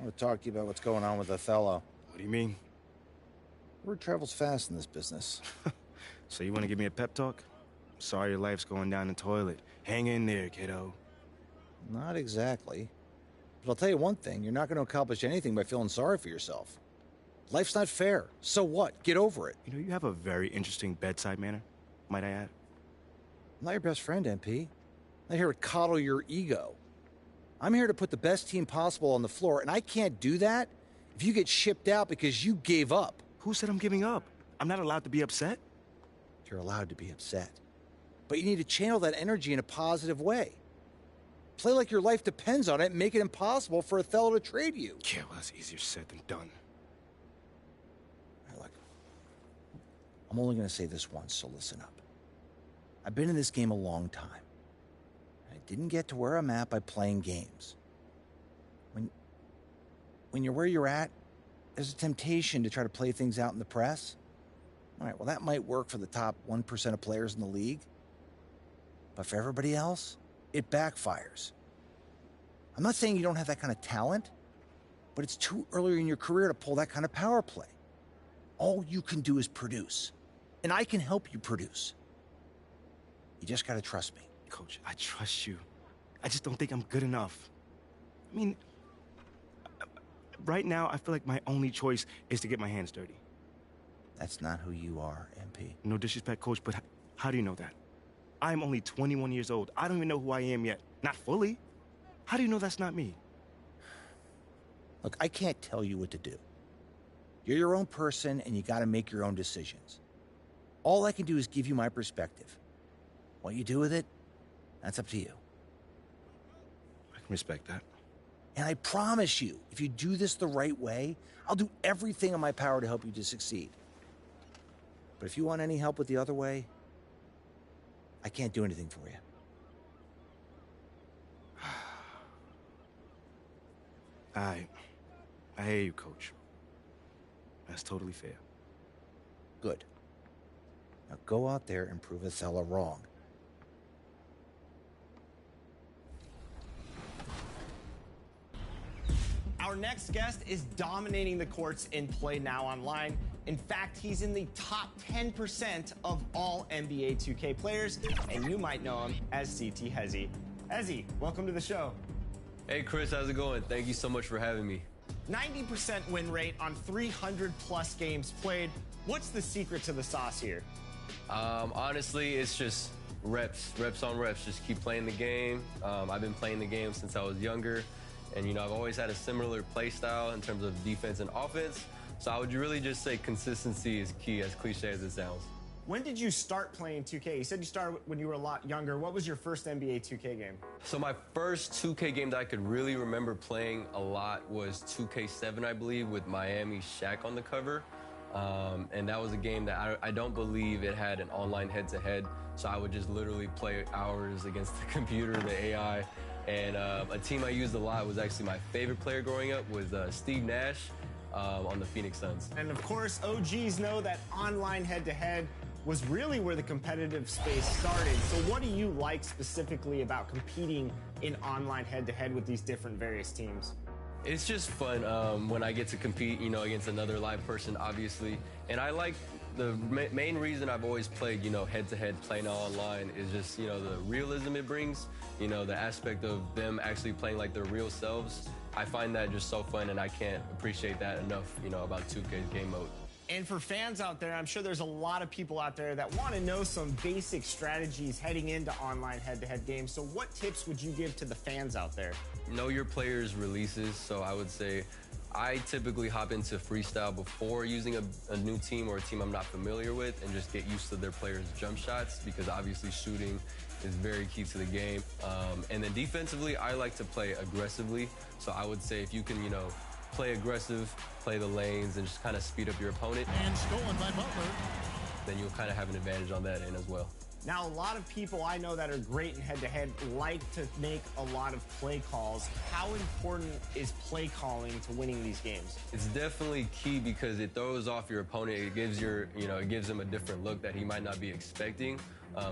want to talk to you about what's going on with Othello. What do you mean? Word travels fast in this business. So you want to give me a pep talk? Sorry your life's going down the toilet. Hang in there, kiddo. Not exactly. But I'll tell you one thing, you're not going to accomplish anything by feeling sorry for yourself. Life's not fair. So what? Get over it. You know, you have a very interesting bedside manner, might I add. I'm not your best friend, MP. I'm not here to coddle your ego. I'm here to put the best team possible on the floor, and I can't do that if you get shipped out because you gave up. Who said I'm giving up? I'm not allowed to be upset? You're allowed to be upset. But you need to channel that energy in a positive way. Play like your life depends on it and make it impossible for Othello to trade you. Yeah, well, that's easier said than done. Look, I'm only going to say this once, so listen up. I've been in this game a long time. I didn't get to where I'm at by playing games. When you're where you're at, there's a temptation to try to play things out in the press. All right, well, that might work for the top 1% of players in the league. But for everybody else, it backfires. I'm not saying you don't have that kind of talent, but it's too early in your career to pull that kind of power play. All you can do is produce, and I can help you produce. You just gotta trust me. Coach, I trust you. I just don't think I'm good enough. I mean, right now, I feel like my only choice is to get my hands dirty. That's not who you are, MP. No disrespect, Coach, but how do you know that? I'm only 21 years old. I don't even know who I am yet. Not fully. How do you know that's not me? Look, I can't tell you what to do. You're your own person, and you gotta make your own decisions. All I can do is give you my perspective. What you do with it, that's up to you. I can respect that. And I promise you, if you do this the right way, I'll do everything in my power to help you to succeed. But if you want any help with the other way, I can't do anything for you. I hear you, Coach. That's totally fair. Good. Now go out there and prove Othello wrong. Our next guest is dominating the courts in Play Now Online. In fact, he's in the top 10% of all NBA 2K players, and you might know him as CT Hezzy. Hezzy, welcome to the show. Hey Chris, how's it going? Thank you so much for having me. 90% win rate on 300 plus games played. What's the secret to the sauce here? Honestly, it's just reps on reps. Just keep playing the game. I've been playing the game since I was younger. And, you know, I've always had a similar play style in terms of defense and offense. So I would really just say consistency is key, as cliche as it sounds. When did you start playing 2K? You said you started when you were a lot younger. What was your first NBA 2K game? So my first 2K game that I could really remember playing a lot was 2K7, I believe, with Miami Shaq on the cover. And that was a game that I don't believe it had an online head-to-head. So I would just literally play hours against the computer, the AI. And a team I used a lot was actually my favorite player growing up was Steve Nash on the Phoenix Suns. And of course, OGs know that online head-to-head was really where the competitive space started. So what do you like specifically about competing in online head-to-head with these different various teams? It's just fun when I get to compete, you know, against another live person, obviously. And I like the main reason I've always played, you know, head-to-head Play Now Online is just, you know, the realism it brings, you know, the aspect of them actually playing like their real selves. I find that just so fun, and I can't appreciate that enough, you know, about 2K game mode. And for fans out there, I'm sure there's a lot of people out there that want to know some basic strategies heading into online head-to-head games. So what tips would you give to the fans out there? Know your players' releases. So I would say I typically hop into freestyle before using a new team or a team I'm not familiar with and just get used to their players' jump shots because obviously shooting is very key to the game. And then defensively, I like to play aggressively. So I would say if you can, you know, play aggressive, play the lanes, and just kind of speed up your opponent. And stolen by Butler. Then you'll kind of have an advantage on that end as well. Now, a lot of people I know that are great in head-to-head like to make a lot of play calls. How important is play calling to winning these games? It's definitely key because it throws off your opponent. It gives it gives him a different look that he might not be expecting,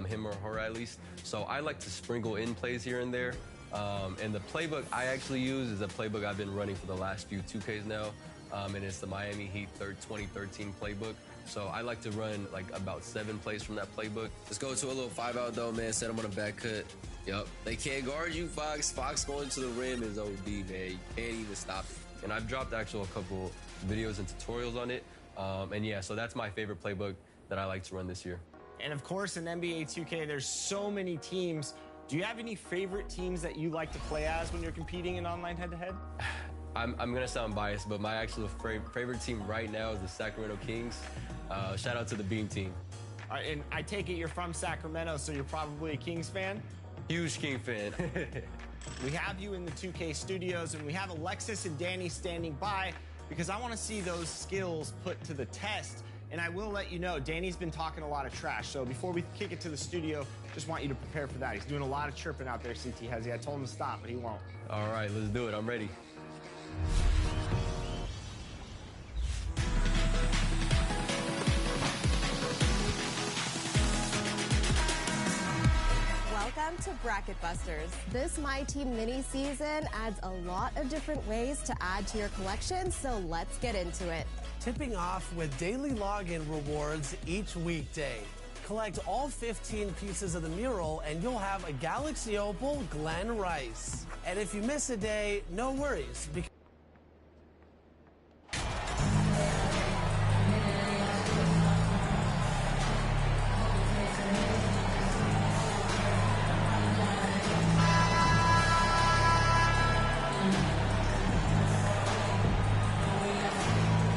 him or her at least. So I like to sprinkle in plays here and there. And the playbook I actually use is a playbook I've been running for the last few 2Ks now, and it's the Miami Heat 2013 playbook. So I like to run like about 7 plays from that playbook. Let's go to a little 5-out though, man. Set them on a back cut. Yup. They can't guard you, Fox. Fox going to the rim is OD, man. You can't even stop it. And I've dropped actually a couple videos and tutorials on it. And yeah, so that's my favorite playbook that I like to run this year. And of course, in NBA 2K, there's so many teams. Do you have any favorite teams that you like to play as when you're competing in online head-to-head? I'm going to sound biased, but my actual favorite team right now is the Sacramento Kings. Shout out to the Beam team. And I take it you're from Sacramento, so you're probably a Kings fan? Huge King fan. We have you in the 2K studios, and we have Alexis and Danny standing by because I want to see those skills put to the test. And I will let you know, Danny's been talking a lot of trash. So before we kick it to the studio, just want you to prepare for that. He's doing a lot of chirping out there, CT has. I told him to stop, but he won't. All right, let's do it. I'm ready. Welcome to Bracket Busters. This My Team mini season adds a lot of different ways to add to your collection, so let's get into it. Tipping off with daily login rewards each weekday. Collect all 15 pieces of the mural and you'll have a Galaxy Opal Glenn Rice. And if you miss a day, no worries, because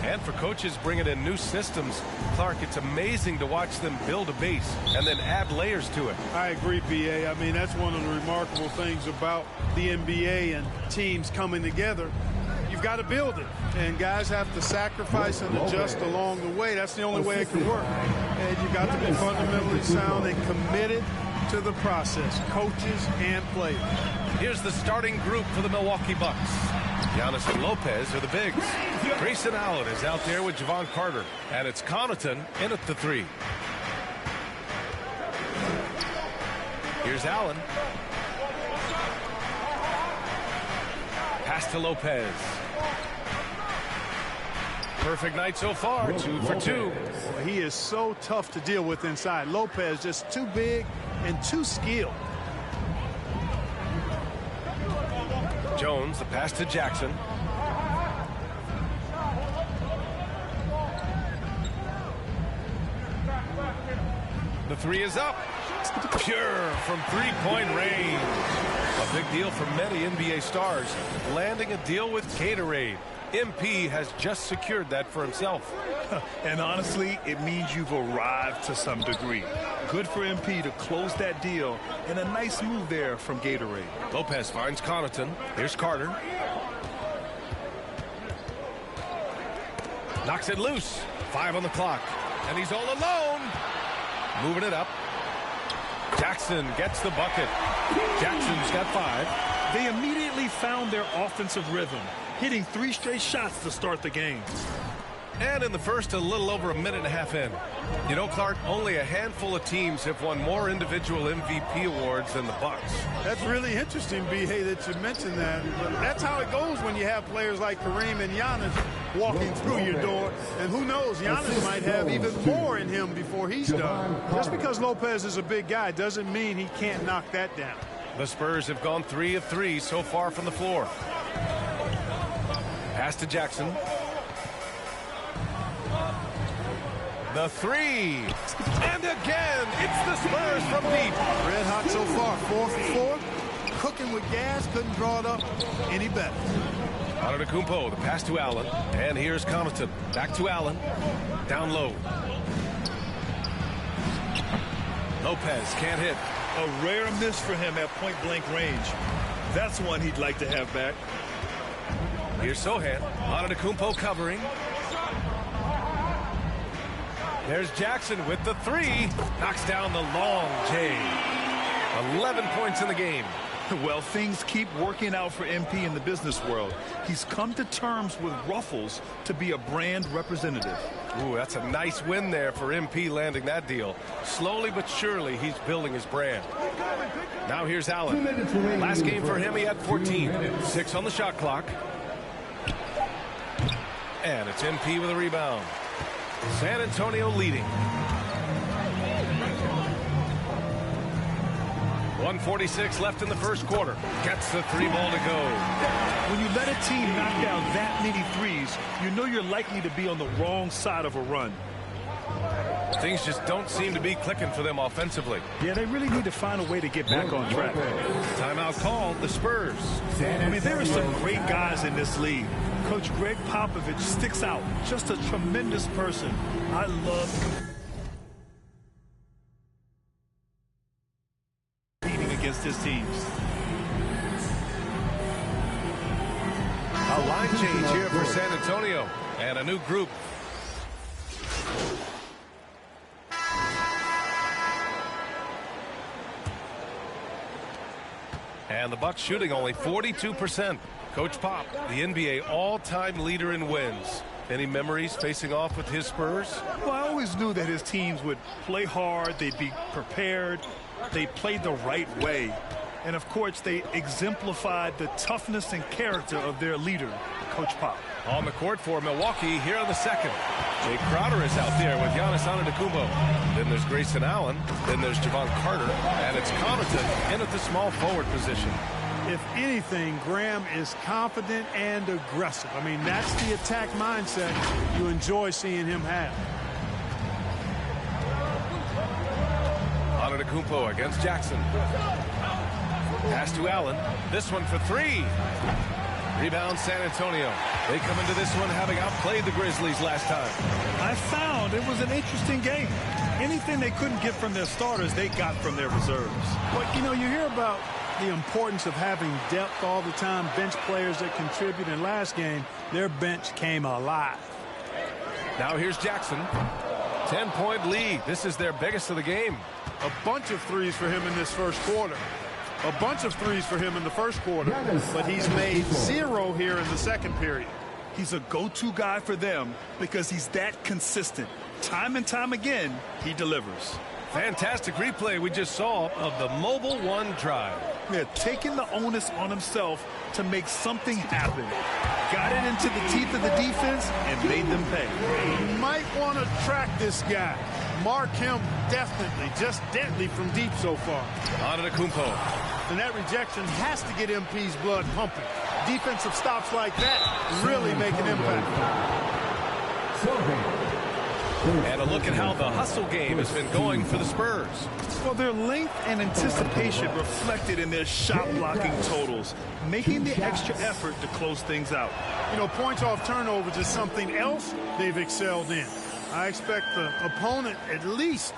And for coaches bringing in new systems, Clark, it's amazing to watch them build a base and then add layers to it. I agree, BA. I mean, that's one of the remarkable things about the NBA and teams coming together. You've got to build it, and guys have to sacrifice and adjust along the way. That's the only way it can work. And you've got to be fundamentally sound and committed to the process, coaches and players. Here's the starting group for the Milwaukee Bucks. Giannis and Lopez are the bigs. Grayson Allen is out there with Javon Carter. And it's Connaughton in at the 3. Here's Allen. Pass to Lopez. Perfect night so far, 2 for 2. Well, he is so tough to deal with inside. Lopez just too big and too skilled. Jones, the pass to Jackson. The 3 is up. Pure from 3-point range. A big deal for many NBA stars. Landing a deal with Gatorade. MP has just secured that for himself. And honestly, it means you've arrived to some degree. Good for MP to close that deal, and a nice move there from Gatorade. Lopez finds Connaughton. Here's Carter. Knocks it loose. 5 on the clock. And he's all alone. Moving it up. Jackson gets the bucket. Jackson's got 5. They immediately found their offensive rhythm, hitting 3 straight shots to start the game. And in the first, a little over a minute and a half in. You know, Clark, only a handful of teams have won more individual MVP awards than the Bucks. That's really interesting, B.A., that you mentioned that. But that's how it goes when you have players like Kareem and Giannis walking through your door. And who knows, Giannis might have even more in him before he's done. Just because Lopez is a big guy doesn't mean he can't knock that down. The Spurs have gone 3 of 3 so far from the floor. Pass to Jackson. The 3. And again, it's the Spurs from deep. Red hot so far, 4 for 4. Cooking with gas, couldn't draw it up any better. Antetokounmpo, the pass to Allen. And here's Connaughton. Back to Allen. Down low. Lopez can't hit. A rare miss for him at point-blank range. That's one he'd like to have back. Here's Sohan. Antetokounmpo covering. There's Jackson with the 3. Knocks down the long J. 11 points in the game. Well, things keep working out for MP in the business world. He's come to terms with Ruffles to be a brand representative. Ooh, that's a nice win there for MP landing that deal. Slowly but surely, he's building his brand. Now here's Allen. Last game for him, he had 14. 6 on the shot clock. And it's MP with a rebound. San Antonio leading. 1:46 left in the first quarter. Gets the 3 ball to go. When you let a team knock down that many threes, you know you're likely to be on the wrong side of a run. Things just don't seem to be clicking for them offensively. Yeah, they really need to find a way to get back on track. Timeout called, the Spurs. I mean, there are some great guys in this league. Coach Greg Popovich sticks out. Just a tremendous person. I love competing against his teams. A line change here for San Antonio. And a new group. And the Bucks shooting only 42%. Coach Pop, the NBA all-time leader in wins. Any memories facing off with his Spurs? Well, I always knew that his teams would play hard. They'd be prepared. They played the right way. And, of course, they exemplified the toughness and character of their leader, Coach Pop. On the court for Milwaukee here in the second. Jay Crowder is out there with Giannis Antetokounmpo. Then there's Grayson Allen. Then there's Javon Carter. And it's Connaughton in at the small forward position. If anything, Graham is confident and aggressive. I mean, that's the attack mindset you enjoy seeing him have. Antetokounmpo against Jackson. Pass to Allen. This one for 3. Rebound San Antonio. They come into this one having outplayed the Grizzlies last time. I found it was an interesting game. Anything they couldn't get from their starters, they got from their reserves. But, you know, you hear about the importance of having depth all the time, bench players that contribute. In last game, their bench came alive. Now here's Jackson. 10-point lead. This is their biggest of the game. A bunch of threes for him in this first quarter. A bunch of threes for him in the first quarter. But he's made 0 here in the second period. He's a go-to guy for them because he's that consistent. Time and time again, he delivers. Fantastic replay we just saw of the Mobile One drive. Yeah, taking the onus on himself to make something happen. Got it into the teeth of the defense and made them pay. You might want to track this guy. Mark him definitely, just deadly from deep so far. Antetokounmpo. And that rejection has to get MP's blood pumping. Defensive stops like that really make an impact. And a look at how the hustle game has been going for the Spurs. Well, their length and anticipation reflected in their shot blocking totals, making the extra effort to close things out. You know, points off turnovers is something else they've excelled in. I expect the opponent at least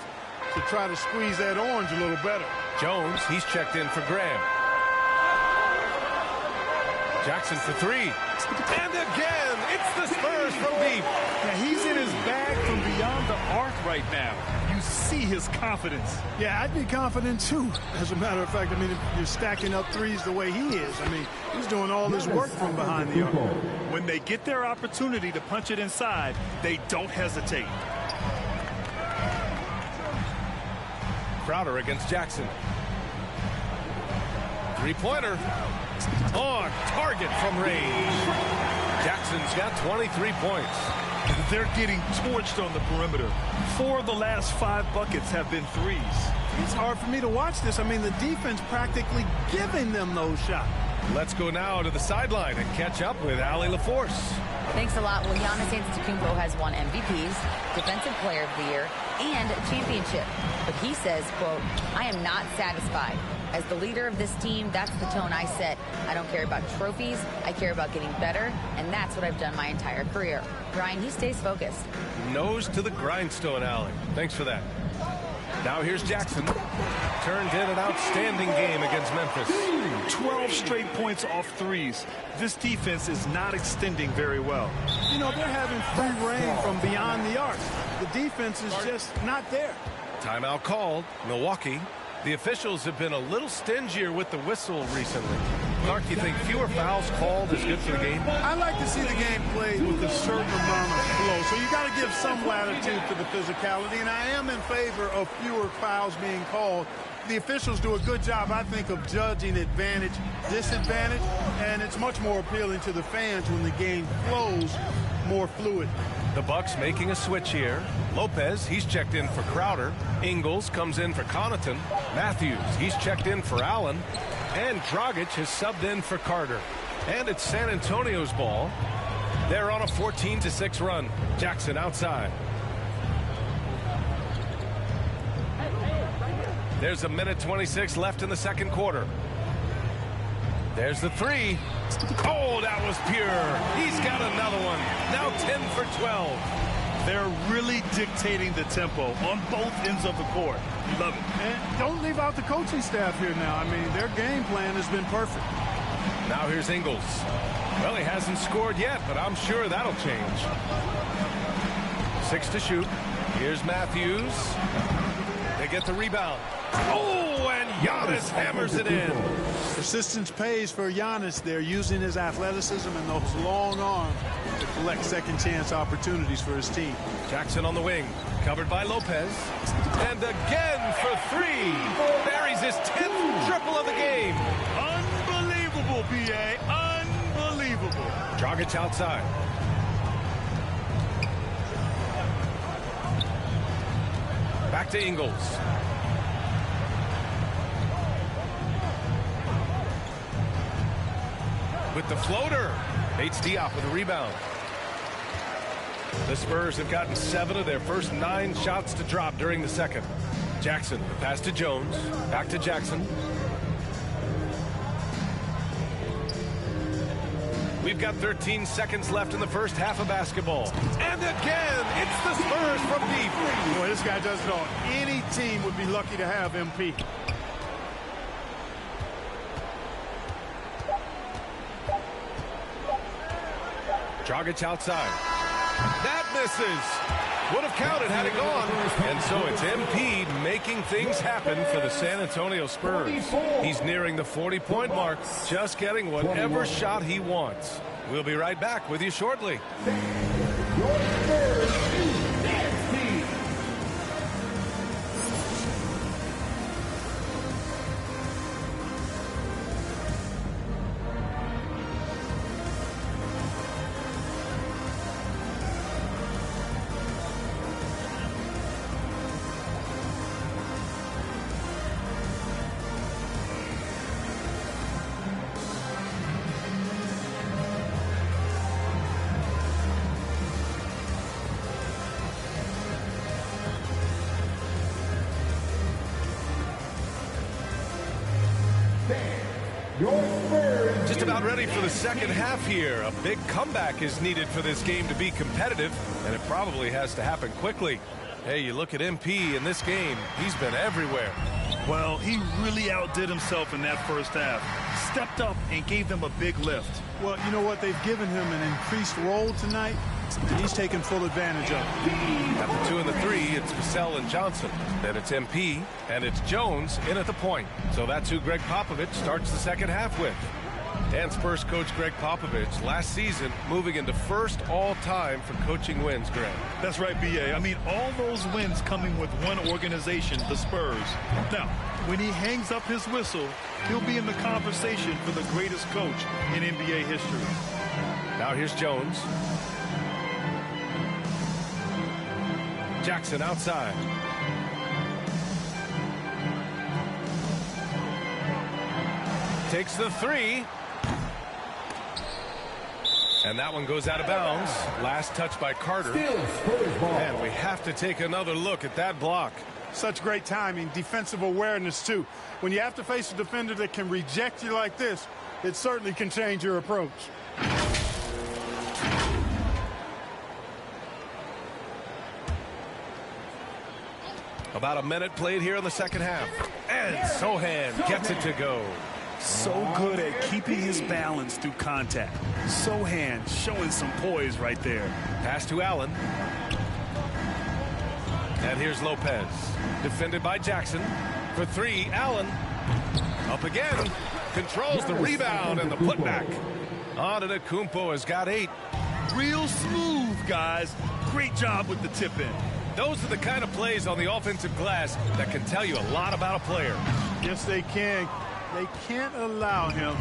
to try to squeeze that orange a little better. Jones, he's checked in for Graham. Jackson for 3. And again, it's the Spurs from deep. Yeah, he's in his bag from beyond the arc right now. You see his confidence. Yeah, I'd be confident too. As a matter of fact, I mean, if you're stacking up threes the way he is, I mean, he's doing all this work from behind the arc. When they get their opportunity to punch it inside, they don't hesitate. Crowder against Jackson. 3-pointer. On target from range. Jackson's got 23 points. They're getting torched on the perimeter. 4 of the last 5 buckets have been threes. It's hard for me to watch this. I mean, the defense practically giving them those shots. Let's go now to the sideline and catch up with Allie LaForce. Thanks a lot. Well, Giannis Antetokounmpo has won MVPs, Defensive Player of the Year, and a championship. But he says, quote, I am not satisfied. As the leader of this team, that's the tone I set. I don't care about trophies. I care about getting better, and that's what I've done my entire career. Ryan, he stays focused. Nose to the grindstone, Allie. Thanks for that. Now here's Jackson. Turned in an outstanding game against Memphis. 12 straight points off threes. This defense is not extending very well. You know, they're having free reign from beyond the arc. The defense is just not there. Timeout called. Milwaukee. The officials have been a little stingier with the whistle recently. Clark, you think fewer fouls called is good for the game? I like to see the game played with a certain amount of flow. So you got to give some latitude to the physicality, and I am in favor of fewer fouls being called. The officials do a good job, I think, of judging advantage, disadvantage, and it's much more appealing to the fans when the game flows more fluid. The Bucks making a switch here. Lopez, he's checked in for Crowder. Ingles comes in for Connaughton. Matthews, he's checked in for Allen. And Dragic has subbed in for Carter. And it's San Antonio's ball. They're on a 14-6 run. Jackson outside. There's a minute 26 left in the second quarter. There's the three. Oh, that was pure. He's got another one. Now 10 for 12. They're really dictating the tempo on both ends of the court. Love it. And don't leave out the coaching staff here now. I mean, their game plan has been perfect. Now here's Ingles. Well, he hasn't scored yet, but I'm sure that'll change. 6 to shoot. Here's Matthews. They get the rebound. Oh, and Giannis hammers it in. Persistence pays for Giannis. They're using his athleticism and those long arms to collect second chance opportunities for his team. Jackson on the wing, covered by Lopez. And again for three. Buries his 10th triple of the game. Unbelievable, B.A. Unbelievable. Dragic outside. Back to Ingles. With the floater. Bates Diop with a rebound. The Spurs have gotten 7 of their first 9 shots to drop during the second. Jackson, the pass to Jones. Back to Jackson. We've got 13 seconds left in the first half of basketball. And again, it's the Spurs from deep. Boy, this guy does it all. Any team would be lucky to have MP. Dragic outside. That misses. Would have counted had it gone. And so it's MP making things happen for the San Antonio Spurs. He's nearing the 40-point mark, just getting whatever shot he wants. We'll be right back with you shortly. Just about ready for the second half here. A big comeback is needed for this game to be competitive, and it probably has to happen quickly. Hey, you look at MP in this game, he's been everywhere. Well, he really outdid himself in that first half. Stepped up and gave them a big lift. Well, you know what? They've given him an increased role tonight, and he's taken full advantage of it. After 2 and the 3, it's Vassell and Johnson. Then it's MP, and it's Jones in at the point. So that's who Greg Popovich starts the second half with. And Spurs coach Greg Popovich last season moving into first all-time for coaching wins, Greg. That's right, B.A. I mean, all those wins coming with one organization, the Spurs. Now, when he hangs up his whistle, he'll be in the conversation for the greatest coach in NBA history. Now here's Jones. Jackson outside. Takes the 3. And that one goes out of bounds. Last touch by Carter. And we have to take another look at that block. Such great timing, defensive awareness, too. When you have to face a defender that can reject you like this, it certainly can change your approach. About a minute played here in the second half. And Sochan gets it to go. So good at keeping his balance through contact. Sochan showing some poise right there. Pass to Allen. And here's Lopez. Defended by Jackson. For three, Allen. Up again. Controls the rebound and the putback. Antetokounmpo has got 8. Real smooth, guys. Great job with the tip-in. Those are the kind of plays on the offensive glass that can tell you a lot about a player. Yes, they can. They can't allow him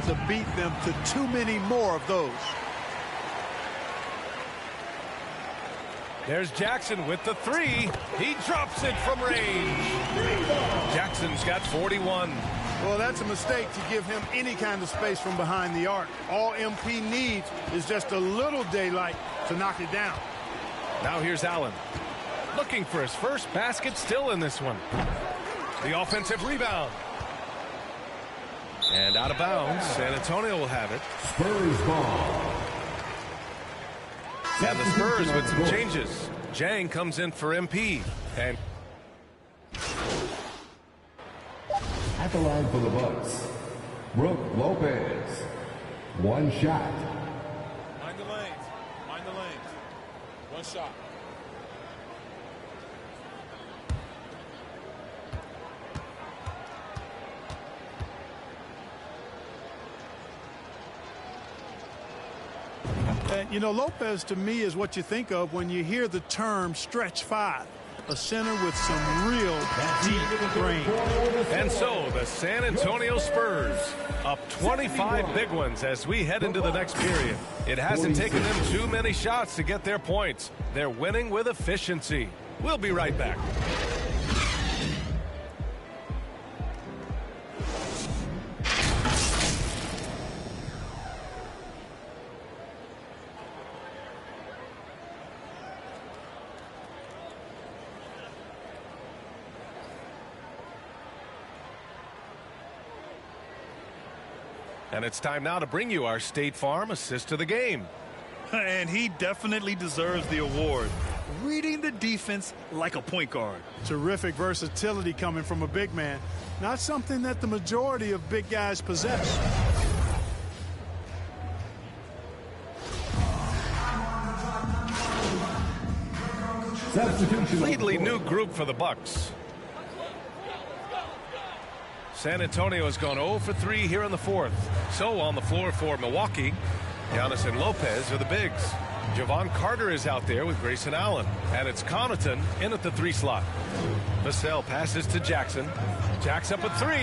to beat them to too many more of those. There's Jackson with the 3. He drops it from range. Jackson's got 41. Well, that's a mistake to give him any kind of space from behind the arc. All MP needs is just a little daylight to knock it down. Now here's Allen. Looking for his first basket, still in this one. The offensive rebound. And out of bounds. San Antonio will have it. Spurs ball. And the Spurs with some changes. Jang comes in for MP. And At the line for the Bucks, Brook Lopez. One shot. Mind the lanes. Mind the lanes. One shot. You know, Lopez to me is what you think of when you hear the term stretch 5. A center with some real deep range. And so the San Antonio Spurs up 25 big ones as we head into the next period. It hasn't taken them too many shots to get their points. They're winning with efficiency. We'll be right back. And it's time now to bring you our State Farm assist of the game. And he definitely deserves the award. Reading the defense like a point guard. Terrific versatility coming from a big man. Not something that the majority of big guys possess. Completely new group for the Bucks. San Antonio has gone 0 for 3 here in the 4th. So on the floor for Milwaukee, Giannis and Lopez are the bigs. Javon Carter is out there with Grayson Allen. And it's Connaughton in at the 3 slot. Vassell passes to Jackson. Jack's up at 3.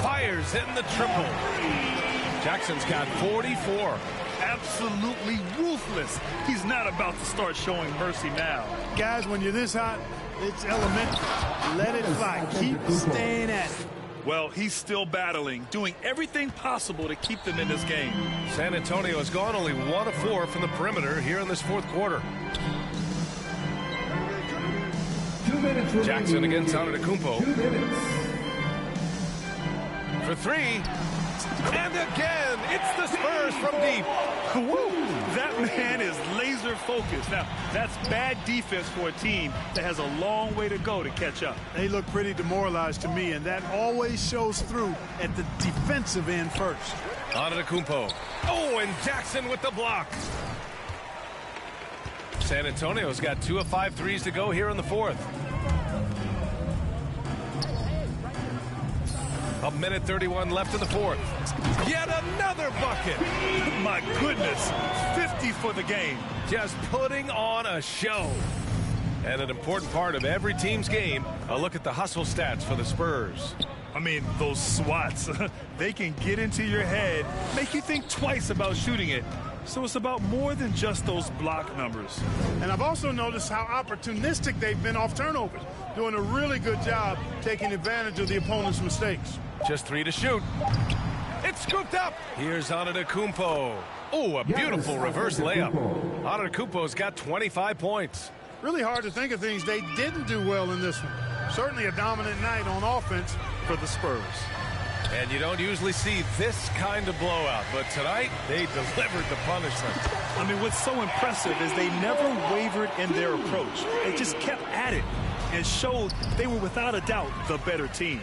Fires in the triple. Jackson's got 44. Absolutely ruthless. He's not about to start showing mercy now. Guys, when you're this hot, it's elementary. Let it fly. Keep staying at it. Well, he's still battling, doing everything possible to keep them in this game. San Antonio has gone only 1 of 4 from the perimeter here in this 4th quarter. Jackson against Antetokounmpo. For 3. And again, it's the Spurs from deep. Woo! That man is laser focused. Now, that's bad defense for a team that has a long way to go to catch up. They look pretty demoralized to me, and that always shows through at the defensive end first. Antetokounmpo. Oh, and Jackson with the block. San Antonio's got 2 of 5 threes to go here in the 4th. A minute 31 left in the 4th. Yet another bucket. My goodness. 50 for the game. Just putting on a show. And an important part of every team's game, a look at the hustle stats for the Spurs. I mean, those swats, they can get into your head, make you think twice about shooting it. So it's about more than just those block numbers. And I've also noticed how opportunistic they've been off turnovers, doing a really good job taking advantage of the opponent's mistakes. Just 3 to shoot. It's scooped up. Here's Antetokounmpo. Oh, a beautiful reverse layup. Antetokounmpo's got 25 points. Really hard to think of things they didn't do well in this one. Certainly a dominant night on offense for the Spurs. And you don't usually see this kind of blowout, but tonight they delivered the punishment. I mean, what's so impressive is they never wavered in their approach. They just kept at it and showed they were without a doubt the better team.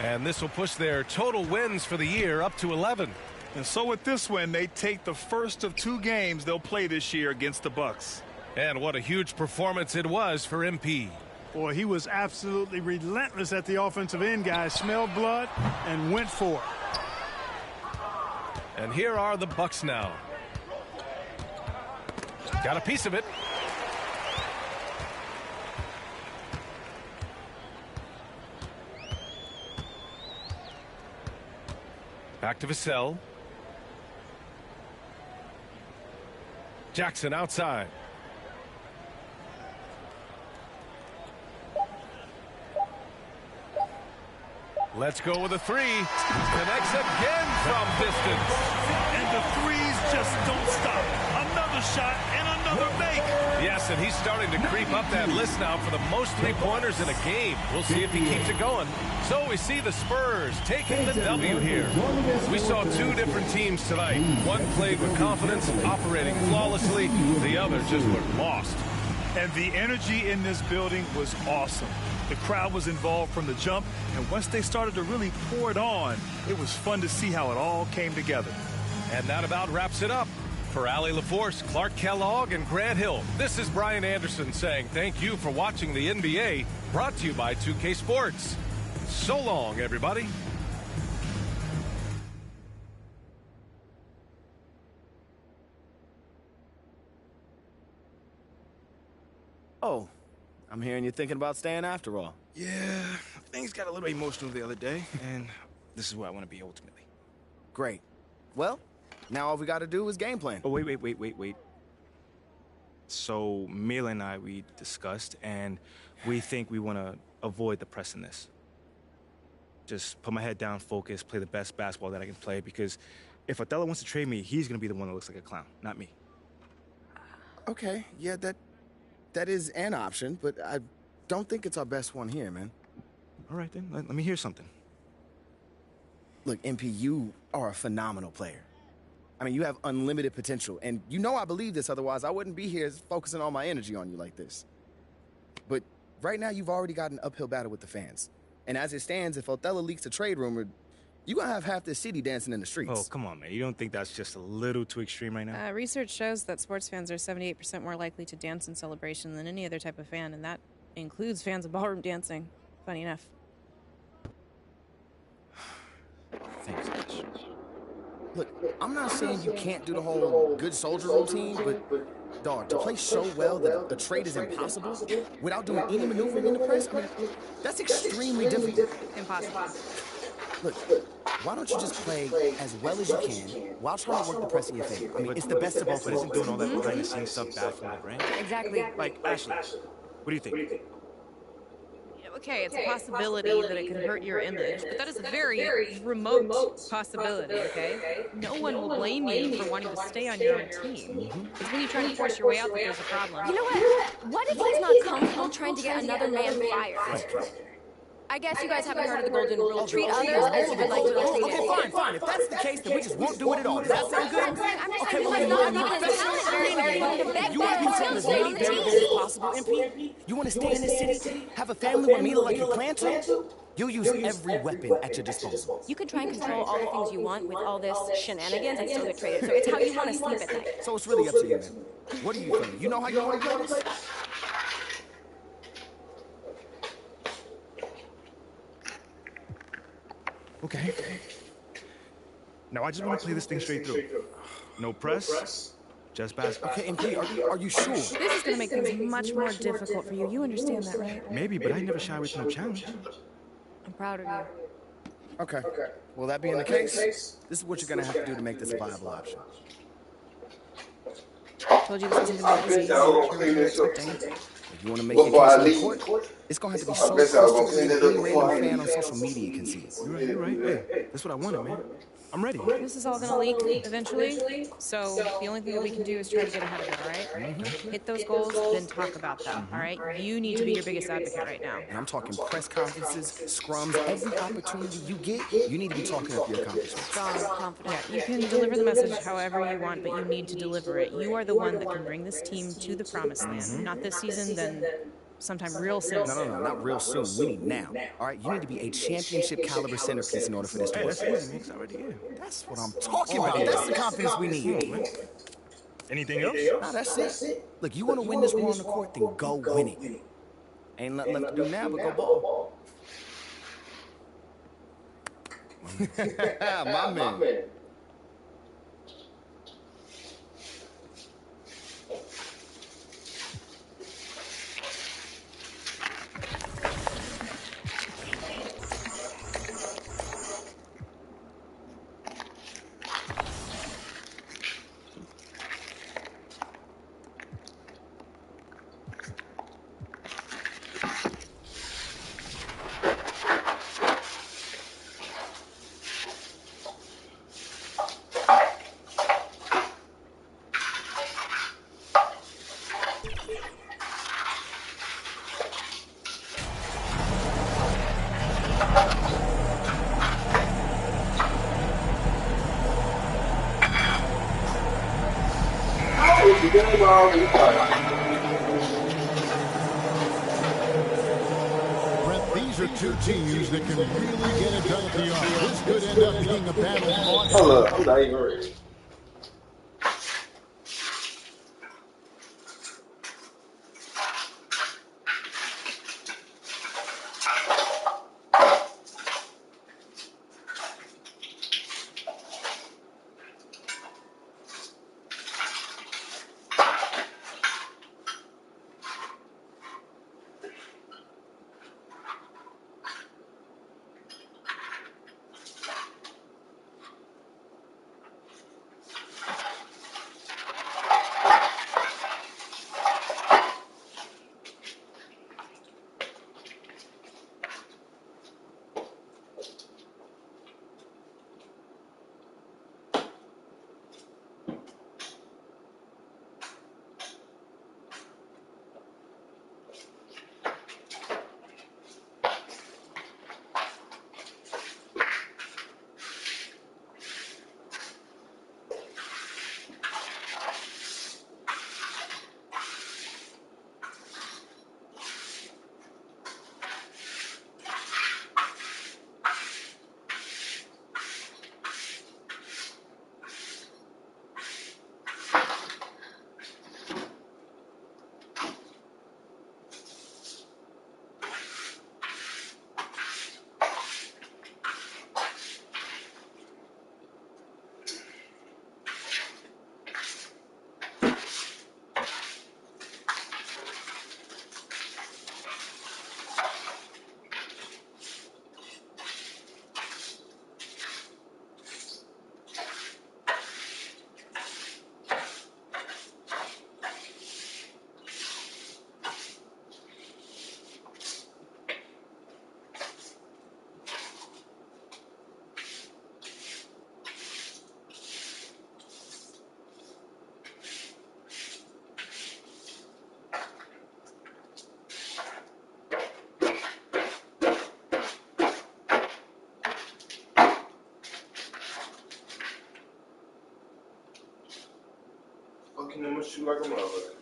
And this will push their total wins for the year up to 11. And so with this win, they take the first of 2 games they'll play this year against the Bucks. And what a huge performance it was for MP. Boy, he was absolutely relentless at the offensive end, guys. Smelled blood and went for it. And here are the Bucks now. Got a piece of it. Back to Vassell. Jackson outside. Let's go with a three. Connects again from distance. And the threes just don't stop. Another shot and another make. Yes, and he's starting to creep up that list now for the most three-pointers in a game. We'll see if he keeps it going. So we see the Spurs taking the W here. We saw two different teams tonight. One played with confidence, operating flawlessly. The other just looked lost. And the energy in this building was awesome. The crowd was involved from the jump, and once they started to really pour it on, it was fun to see how it all came together. And that about wraps it up. For Allie LaForce, Clark Kellogg, and Grant Hill, this is Brian Anderson saying thank you for watching the NBA, brought to you by 2K Sports. So long, everybody. Oh, I'm hearing you're thinking about staying after all. Yeah, things got a little emotional the other day, and this is where I want to be ultimately. Great. Well, now all we got to do is game plan. Oh, wait. So, Mila and I, we discussed, and we think we want to avoid the press in this. Just put my head down, focus, play the best basketball that I can play, because if Othello wants to trade me, he's going to be the one that looks like a clown, not me. Okay, yeah, that is an option, but I don't think it's our best one here, man. All right, then. Let me hear something. Look, MP, you are a phenomenal player. I mean, you have unlimited potential, and you know I believe this, otherwise I wouldn't be here focusing all my energy on you like this. But right now, you've already got an uphill battle with the fans. And as it stands, if Othello leaks a trade rumor, you're going to have half the city dancing in the streets. Oh, come on, man. You don't think that's just a little too extreme right now? Research shows that sports fans are 78% more likely to dance in celebration than any other type of fan, and that includes fans of ballroom dancing. Funny enough. Thanks, Ash. Look, I'm not saying you can't do the whole good soldier routine, but, dog, to play so well that a trade is impossible without doing any maneuvering in the press, I mean, that's extremely difficult. Impossible. Look, why don't you just play as well as you can while trying to work the press in your favor? I mean, it's the best of both worlds. Isn't doing all that behind-the-scenes stuff bad for my brand? Exactly. Like, Ashley, what do you think? Okay, it's a possibility that it could hurt your image, but that is a very remote possibility, okay? No one will blame you for wanting to stay on your own team. It's when you try to force your way out that there's a problem. You know what? What if he's not comfortable trying to get another man fired? I guess you guys haven't heard of the golden rule. Treat others as you would like to be treated. Okay, fine. If that's the case, then we just won't do it at all. Does that sound good? I'm just saying, he's not given his talent very long to beg You want to control as many variables as possible, MP? You want to stay in this city, have a family with Mila like you plan to? You'll use every weapon at your disposal. You can try and control all the things you want with all this shenanigans and still get traded. So it's how you want to sleep at night. So it's really up to you, man. What are you feeling? You know how you want to play this? Okay. Now, I just want to play this thing straight through. No press, just basketball. Okay, MP, are you sure? This is going to make things much more difficult for you. You understand that, right? Maybe, but I never shy away from a challenge. I'm proud of you. Okay. Well, that being the case, this is what you're going to have to do to make this a viable option. Told you this wasn't going to be easy. If you want to make your case on the court, it's going to have to be so crystal clear that any random fan on social media can see it. You're right. Hey, that's what I wanted, man. I'm ready. This is all going to leak eventually, so the only thing that we can do is try to get ahead of it, all right? Hit those goals, then talk about them, all right? You need to be your biggest advocate right now. And I'm talking press conferences, scrums, every opportunity you get, you need to be talking up your accomplishments. Strong, confident. Yeah, you can deliver the message however you want, but you need to deliver it. You are the one that can bring this team to the promised land. Not this season, then sometime real soon. No, not real soon. We need now. All right, you need to be a championship caliber centerpiece in order for this to work. That's what I'm talking about. That's the confidence we need. Anything else? Nah, that's it. Look, you want to win this war on the court, then go win it. Ain't nothing left to do now but go ball. My man. Brett, these are two teams that can really get it done at the arc. This could end up being a battle fought. Hold up, I'm not even ready. Fucking them shoot like a motherfucker.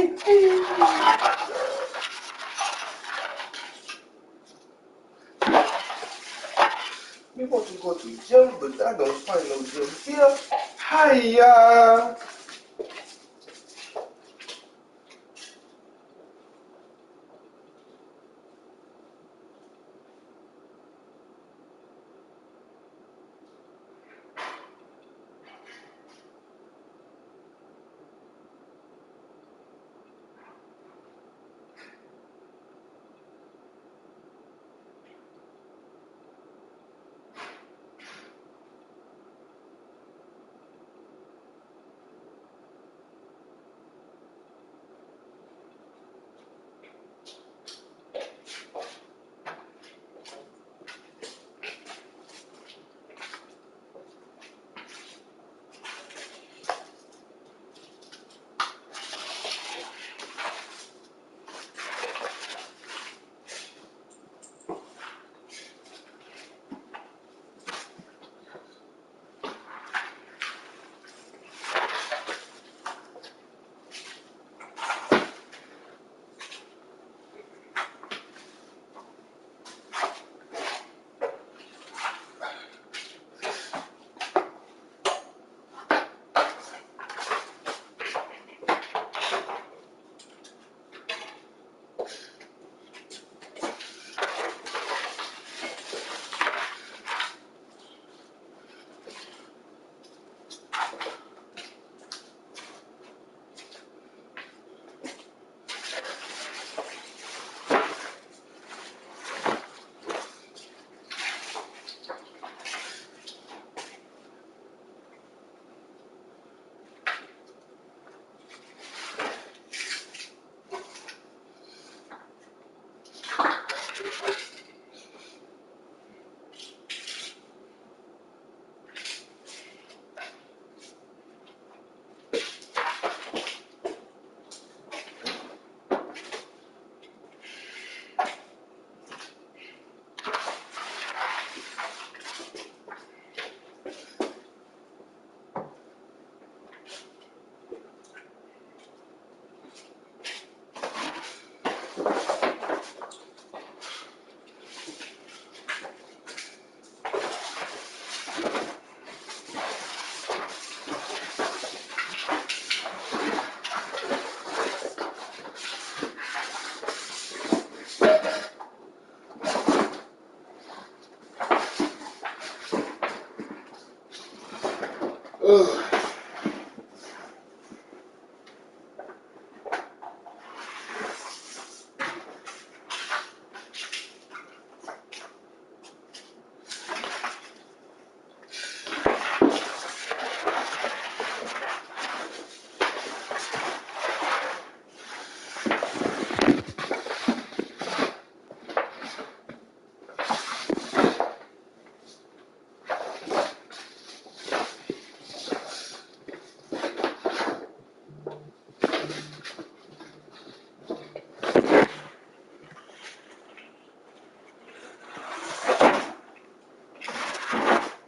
You want to go to the gym, but I don't find no gym here. Hiya!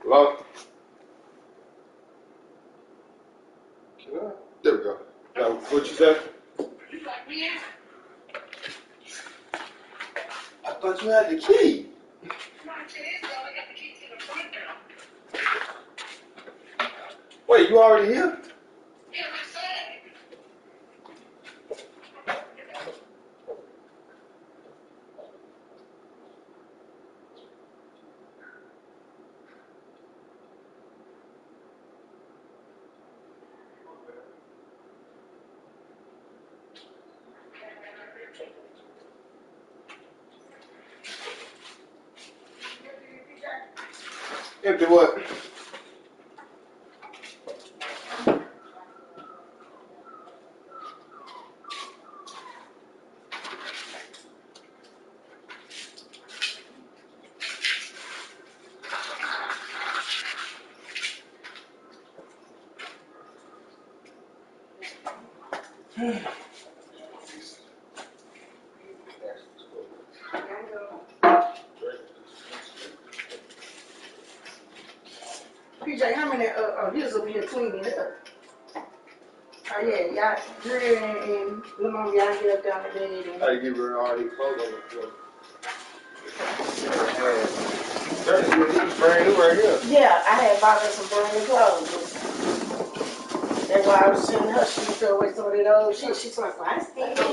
Hello? There we go. Now, what you said? I thought you had the key. Wait, you already here? Empty what? PJ, how many this over here cleaning up? Oh, yeah, y'all, Drew and Lamont, y'all get up down the bed. I give her all these clothes on the floor. These brand new right here. Yeah, I had bought her some brand new clothes. That's why I was sending her. She threw away some of that old shit. She's like, well, I still can't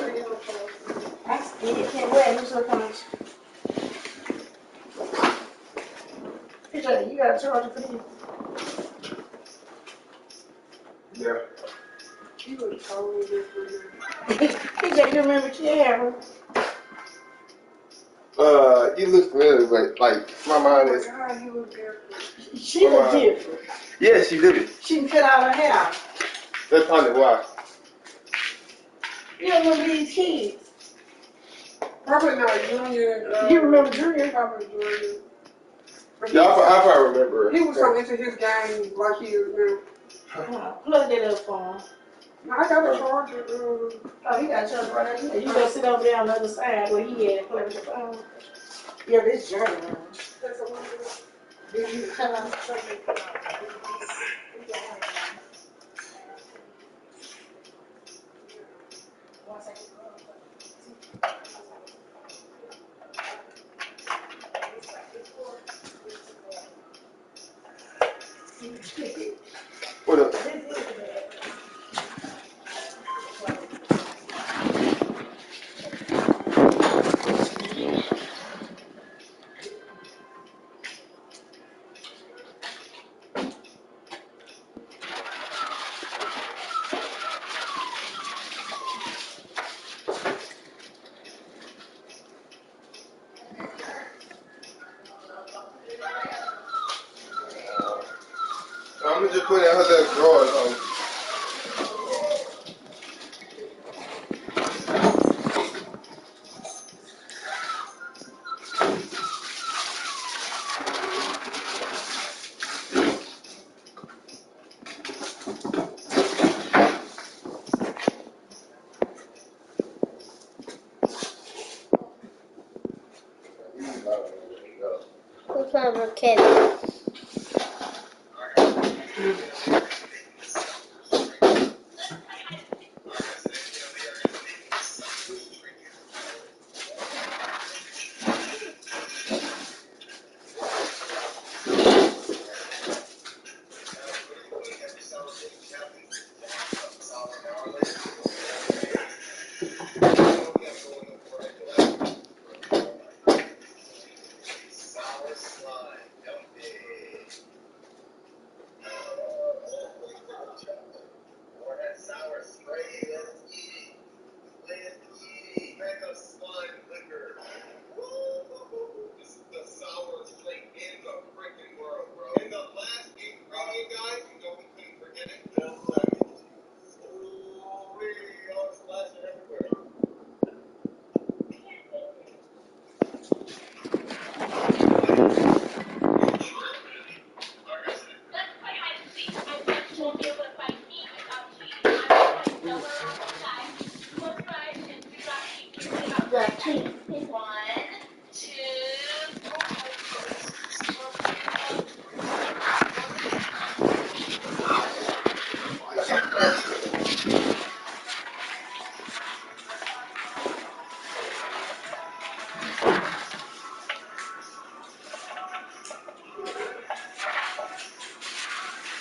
wear it. Who's looking at you? You got a charger for these? Yeah. You would have told me this for you. He said, you remember Tiara? You look familiar, but like my mind is. She look different. Yeah, she did. She can cut out her hair. That's probably why. You don't remember these kids? Probably not Junior. You remember Junior? Probably Junior. Yeah, I probably remember her. He was so into his game like he is now. Plug that up for him. I got a charger. Oh, he got a charger right there. You go sit over there on the other side where he had and plug the phone. Yeah, this journey. Did you cut off the charger? What up? I'm gonna just put in her little drawers on. Who's on the kid?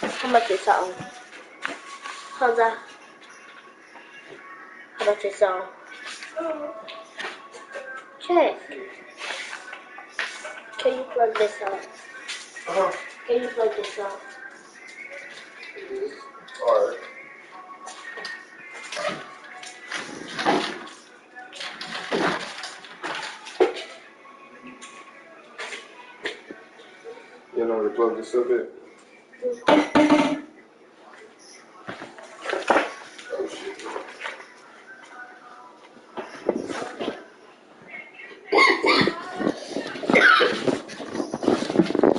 How much is something? How's that? How much is something? Check. Can you plug this up? Can you plug this up? Alright. You know where to plug this up at? Oh shit.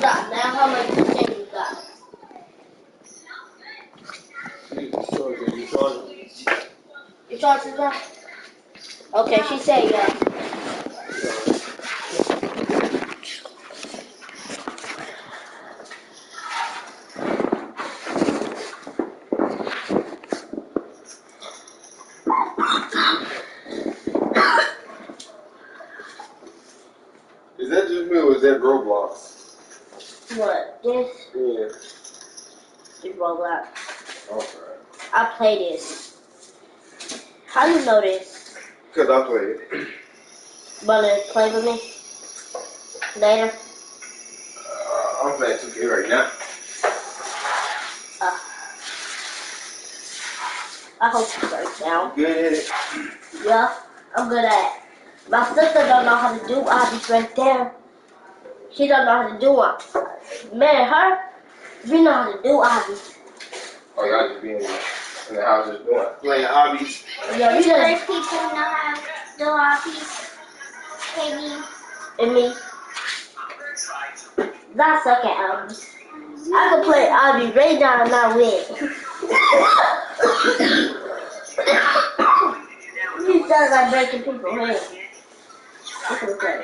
Now how much you think you got? You charge it now? Okay, she said yeah. just me or was that Roblox? What? This? Yeah. It's Roblox. Okay. I play this. How do you know this? Because I played it. Wanna play with me? Later? I'm playing 2K right now. I hope you break down. Good at it. Yeah, I'm good at it. My sister don't know how to do obbies right there. She don't know how to do it. Man, her, we know how to do obbies. Oh, y'all just be in the house just doing playing hobbies. Yeah, we Other just, people know how to do hobbies. Maybe. and me. I suck at obbies. I can play obbies right now and not win. These guys are breaking people's hands. I can play.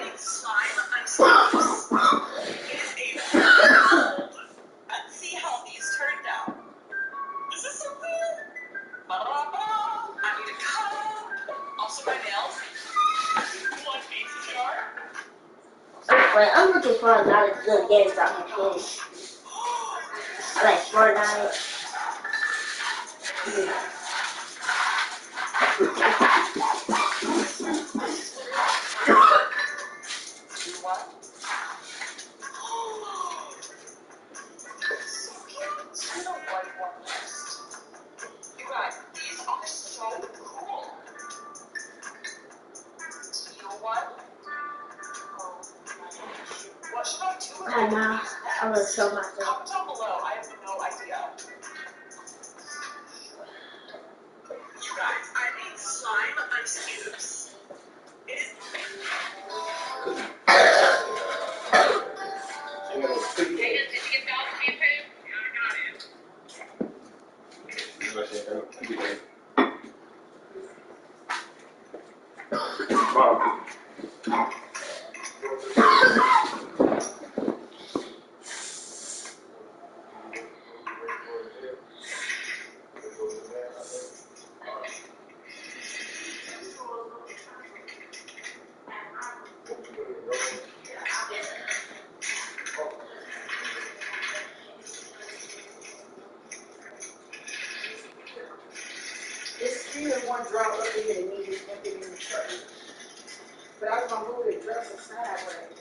Let's see how these turned out. This is so weird. I need a comb. Also my nails. One pizza jar. Anyway, I'm looking for a lot of good games I can play. I like Fortnite. I know. I'm gonna show myself. Comment down below. I have no idea. You guys, I made slime ice cubes. It's still one drop up in here and you just dump it in the tray. But I was gonna move the dresser sideways.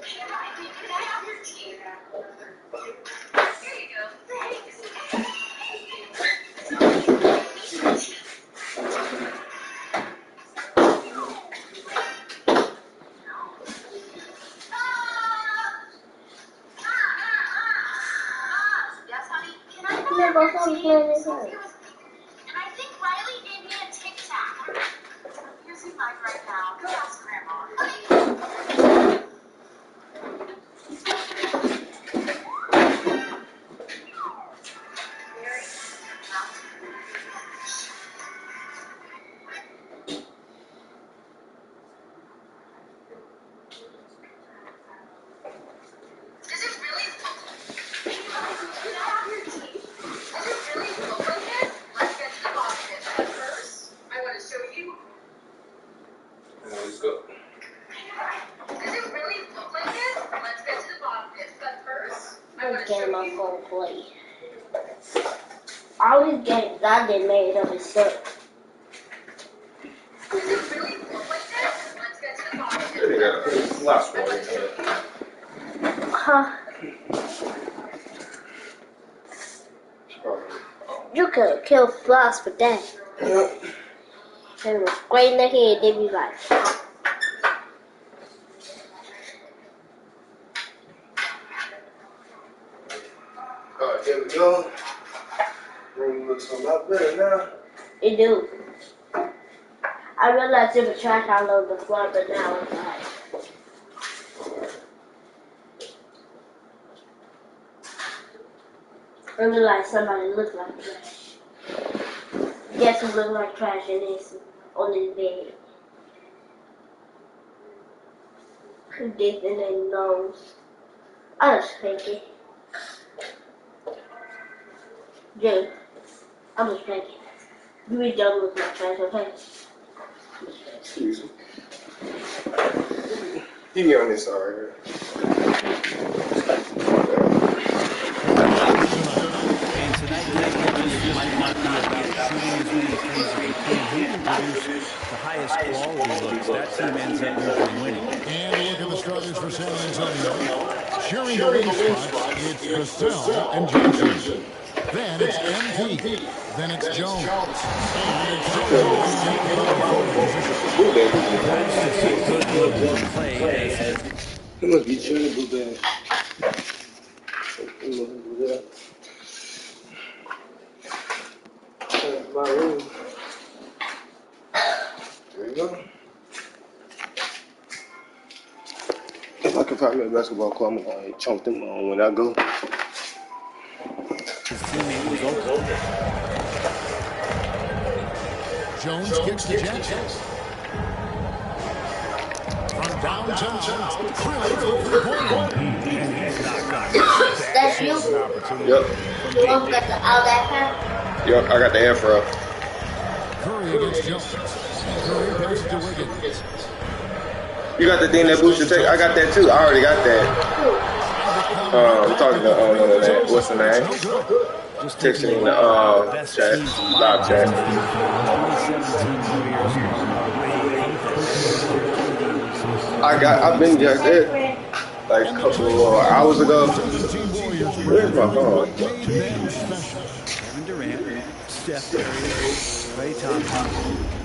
Can I have your tea? Here you go. Thanks. Yes, honey. Can I have Never your come tea? play this game. And I think Riley gave me a Tic Tac. Here's your knife right now. Go ask Grandma. Does it really look like this? Let's get to the bottom of it. But first, I want to show you. Let's go. Does it really look like this? Let's get to the bottom of it. But first, I want This to show game I'm you. gonna play. All these games I did made up myself. Does it really look like this? Let's get to the bottom of it. They got a lot of in here. Huh? You could kill flies with that. They was right in the head, they be like, There we go. Room looks a lot better now. it do. I realized it was trash all over the floor, but now it's like, I realized somebody looked like trash. Guess who looked like trash in this, on this bed? Who did in their nose? I just think it. Jay, I'm just thinking. You really don't look like trash, okay? Excuse me. You get on this side right here. And tonight, it might not be about shooting as many threes as we can. Who can produce the highest quality looks? That team ends up usually winning. And a look at the starters for San Antonio. Sharing the wing spots, it's Vassell and Johnson. Then it's MP. Then it's Jones. And it's That's just a good look to play. He must be trying to do that. He must do that. That's my room. There you go. If I can find me a basketball club, I'm gonna chunk them on when I go. His teammate was open. Jones kicks to Jackson. From downtown, clearly for three-point. That's you? Yep. You got the all that pass? Yep, I got the afro. Curry against Jones. Curry passes to Wiggins. You got the thing that boosts your take? I got that too. I already got that. I'm talking to what's the name? Just texting in the chat, live chat. I've been just there like a couple of hours ago. Where's my phone? Kevin Durant, Steph Curry, Klay Thompson,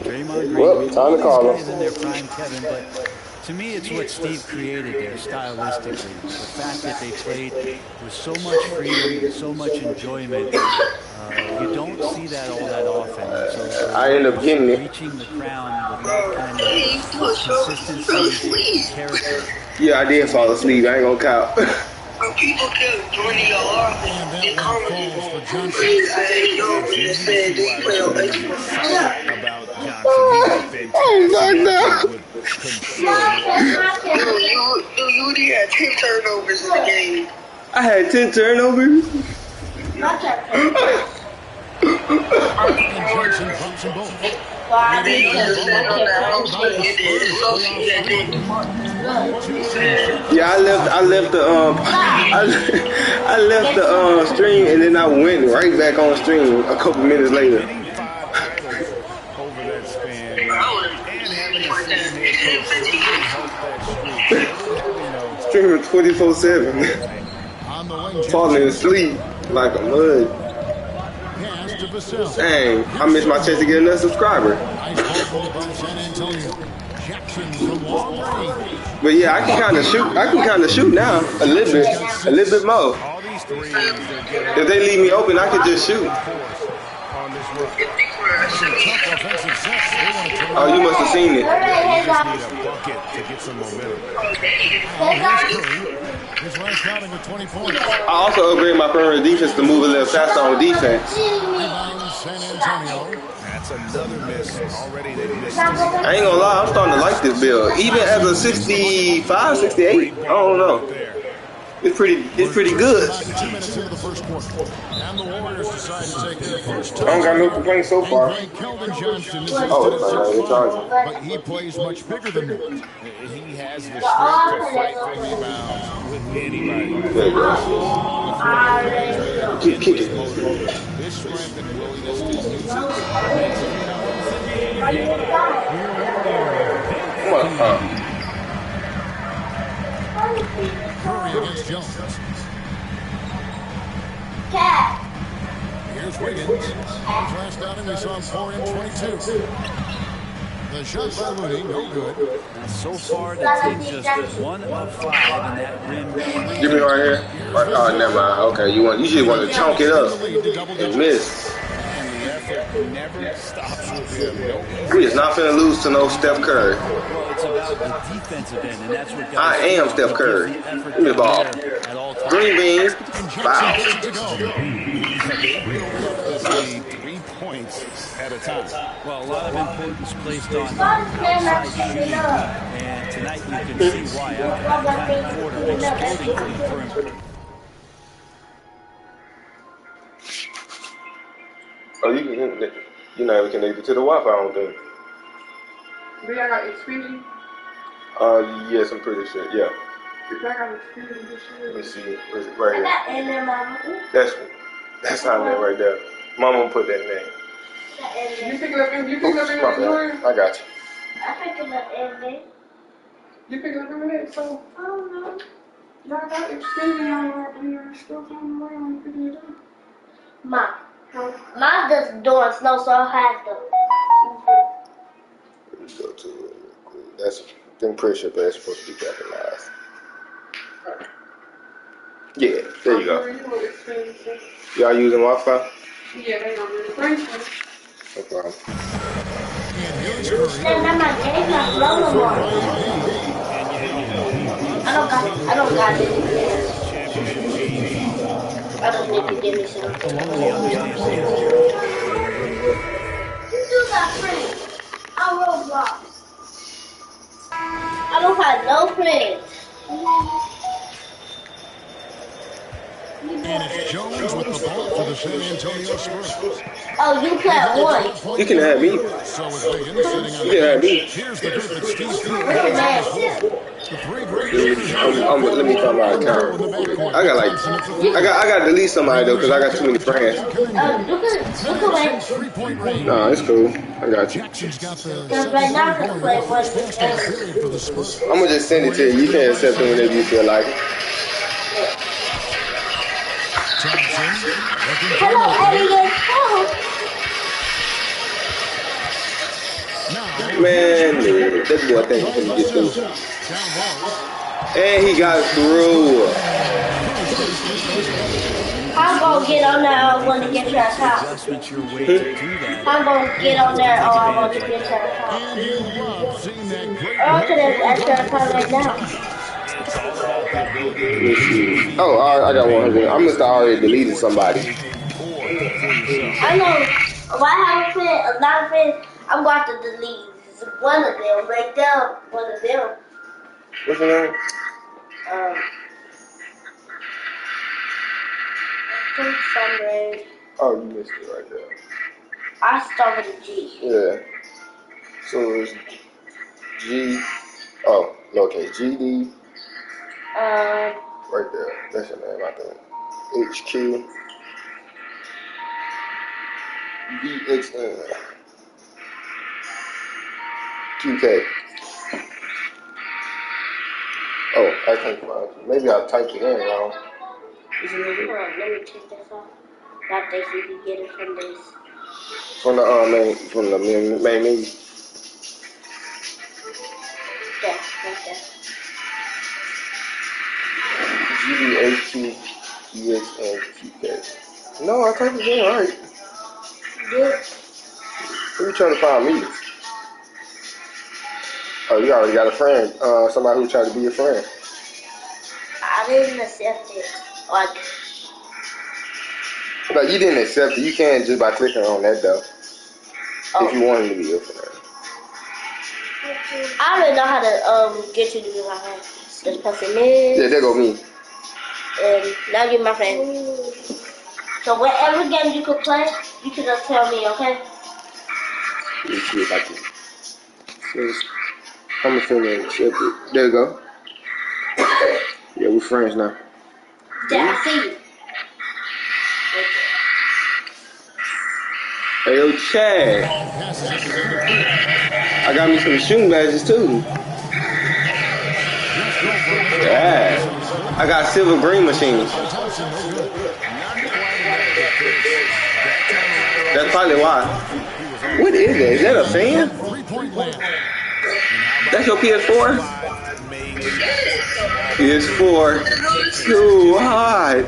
Draymond Green. Well, time to call These guys in their prime, Kevin, but to me, it's what Steve created there stylistically. The fact that they played with so much freedom, with so much enjoyment. You don't see that all that often. So I end up getting it. Reaching the crown with that kind of consistency, character. Yeah, I did fall asleep. I ain't gonna count. When people kept joining your office and commenting, I ain't know when they said they play on baseball. About Johnson. You had 10 turnovers in the game. I had 10 turnovers. Yeah, I left the stream and then I went right back on stream a couple minutes later. Streaming 24/7. Falling asleep like a mud. Dang, I missed my chance to get another subscriber. But yeah, I can kind of shoot. I can kind of shoot now a little bit more. If they leave me open, I can just shoot. Oh, you must have seen it. You just need a bucket to get some momentum. I also upgraded my perimeter defense to move a little faster on defense. That's another miss. Already they missed. I ain't gonna lie, I'm starting to like this build. Even as a 65, 68, I don't know. It's pretty good. 2 minutes into the first quarter. And the Warriors decide to take their first I don't got no complaints so far. Kelvin Johnson is but he plays much bigger than that. He has the strength to fight for rebounds with anybody. Keep kicking. This strength and willingness to use it. Come on. Curry against Jones. Here's Wiggins. Last outing we saw him 4 in 22. The shot by Mooney, no good. And so far, the team's just 1 of 5 in that rim. Give me right here. Oh, never mind. Okay, you just want to chunk it up and miss. And the effort never stops with him. We is not finna lose to no Steph Curry. Well, it's about the defensive end, and that's what I am Steph Curry. Give me the ball. Green beans. Foul. 3 points at a time. Well, a lot of importance placed on outside shooting, and tonight you can see why after that kind of quarter exploding from the perimeter. Oh, you're not even connected to the Wi-Fi, I don't think. Do y'all got Xfinity? Yes, I'm pretty sure. Yeah. If y'all got Xfinity this year. Let me see. Where's it? Right I here. got in there, Mama. That's not that right there. Mama put that in there. You pick it up in Illinois? I got you. I pick it up in there. You pick it up in there? So, I don't know. Y'all got Xfinity on your stuff on the way when you pick it up. Mom. Mom does doing snow, so I'll have them. Let's go to it real quick. I'm pretty sure that's supposed to be capitalized. Yeah, there you go. Y'all using Wi-Fi? Yeah, they don't really break it. No problem. Then my game not slow no more. I don't got it. I don't need to give me some. You do got friends. I'm Roblox. I don't have no friends. And it's Jones with the ball for the San Antonio Spurs. Oh, you play one. You can have me. So is Wiggins sitting on You can have me. Here's the group that Steve Let me find my account. I got to delete somebody though because I got too many friends. No, it's cool. I got you. Right now, I can play one. I'm gonna just send it to you. You can accept it whenever you feel like it. Hello, Elliot. Man, that boy think he can get through. And he got through. I'm gonna get on there. I want to get to that top. I'm gonna get on there. Oh, I want to get to that top. Oh, to that top right now. Let me see. Oh, I got 100. I must have already deleted somebody. I know. If I have a friend, a lot of friends, I'm going to delete one of them right there. One of them. What's your name? Sunray. Oh, you missed it right there. I start with a G. Yeah. So it's G. Oh, okay. GD. Right there. That's your name, I think. HQ. BXN. QK. Oh, I can't find it. Maybe I typed it in wrong. Hold on, let me take this off. That they see you get it from this. From the main menu. There, right there. GBHQ, EXN, QK. No, I typed it in right. Good. Who you trying to find me? Oh, you already got a friend. Somebody who tried to be your friend. I didn't accept it. Like you didn't accept it. You can just by clicking on that though. If you wanted to be your friend. I already know how to get you to be my friend. This person is. Yeah, there go me. And now you're my friend. So whatever game you could play, you can just tell me, okay? Let me see if I can. I'm gonna fill in. There you go. Yeah, we're friends now. Yeah, I see you. Hey, yo, Chad. I got me some shooting badges too. Yeah. I got silver green machines. That's probably why. What is that? Is that a fan? That's your PS4? PS4. Too hot.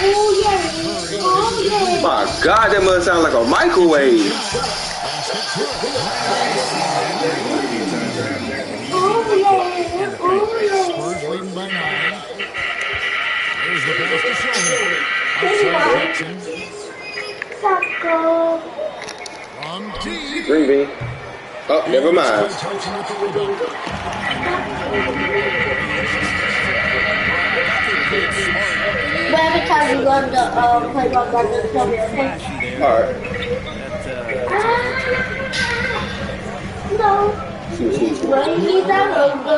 Oh yeah. My God, that must sound like a microwave. Spurs leading by 9. There's the pass to Sohan. From T. Green bean. Oh, never mind. But every time you go to the playground, I'm going to tell me, okay? Alright. No. When he's out, go.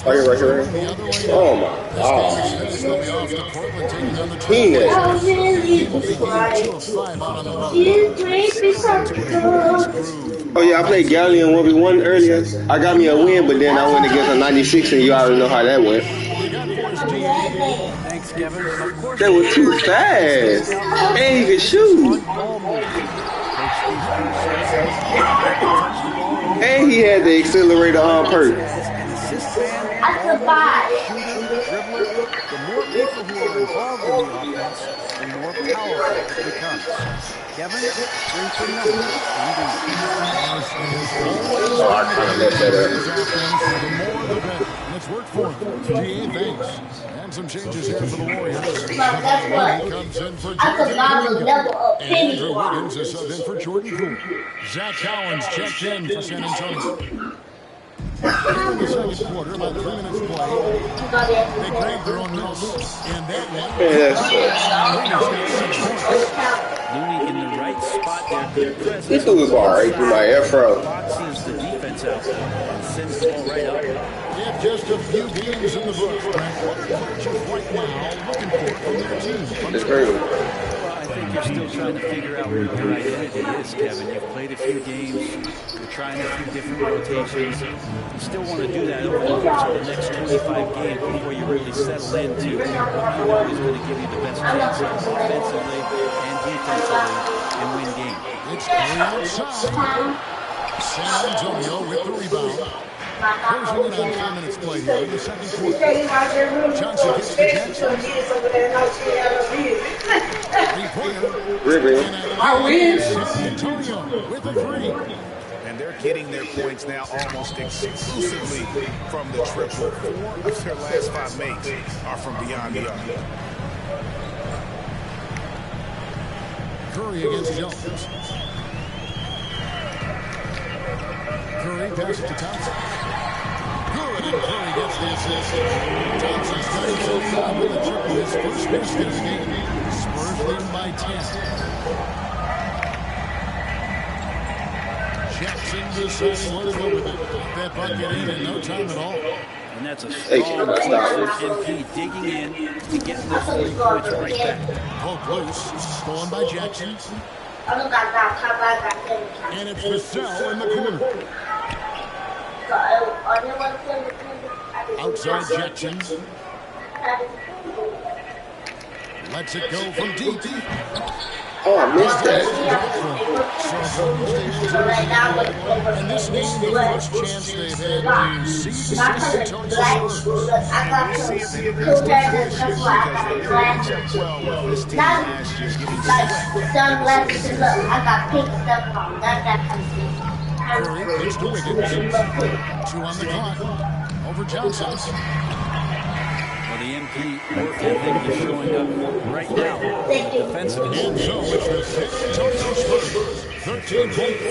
Right here. Oh my God. Oh yeah, I played Galleon 1v1 earlier. I got me a win, but then I went against a 96, and you already know how that went. Thanks, Kevin. Of course, they were too fast. And he could shoot. And he had the accelerator on perk. I survived. The more people who are involved in the offense, the more powerful it becomes. Kevin, 3 for nothing. Oh, I kind of messed that up. The more the better. And it's worked for them. GA, thanks. And some changes here for the Warriors. He comes in for Jordan and Andrew Wiggins is subbed in for Jordan Poole. Zach Cowens checked in for San Antonio. In the second quarter, about 3 minutes play, they grabbed their own miss. And that one, Looney in the right spot there. Good presence. He threw the ball right through my afro. Boxes the defense out and sends the ball right up. Yeah, just a few games in the books, Frank. What are coaches right now looking for from their team? It's crazy. Well, I think you're still trying to figure out what your identity is, Kevin. You've played a few games. You're trying a few different rotations. You still want to do that over the course of the next 25 games before you really settle into what you know is going to give you the best chance offensively and defensively and win games. It's Curry outside. San Antonio with the rebound. Closing in on 4 minutes play here in the second quarter. Johnson gets to Jackson. Three-pointer. I win. San Antonio with a 3. And they're getting their points now almost exclusively from the triple. 4 of their last 5 makes are from beyond the arc. Curry against Jones. Curry passes to Thompson. Good, and Curry gets the assist. Thompson starting so far with a triple, his first basket of the game. Spurs leading by 10. Jackson deciding where to go with it. Got that bucket in no time at all. And that's a strong play from MP digging in to get those 3 points right back. Poke loose, stolen by Jackson. And it's Vassell in the corner. Outside Jackson. Lets it go from deep. Oh, I missed that. And this is the first chance they've had to see the San Antonio Spurs. We'll see if they have this this year because they match up well with this team last year getting Curry pitch to Wiggins. 2 on the clock. Over Johnson. Well, the MP work ethic is showing up right now. Defensively. And so it's the San Antonio Spurs. 13 points.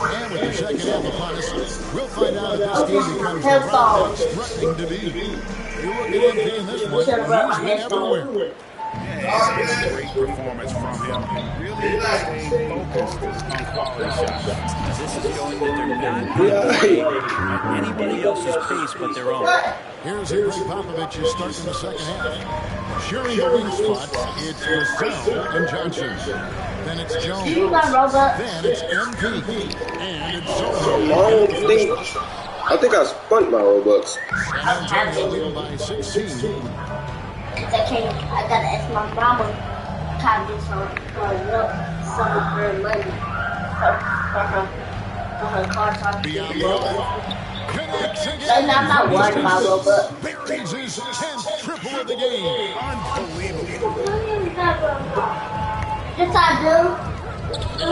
And with the second half upon us, we'll find out if this game becomes the route it's threatening to be. You look at MP in this one, he's been everywhere. Yeah, it's a great performance from him. Really staying focused on quality shots. This is showing that they're not playing at anybody else's pace but their own. Here's Greg Popovich is starting the second half. Sharing the wing spots, it's Vassell and Johnson. Then it's Jones. Then it's MP. And it's Zoho. I think I spun my Robux. San Antonio leading by 16. I gotta ask my mama how to do some for her money. For her car talk. Beyond the arc. Connects again. I'm not worried about Robux. Buries his 10th triple of the game. Unbelievable. Yes, I do. No,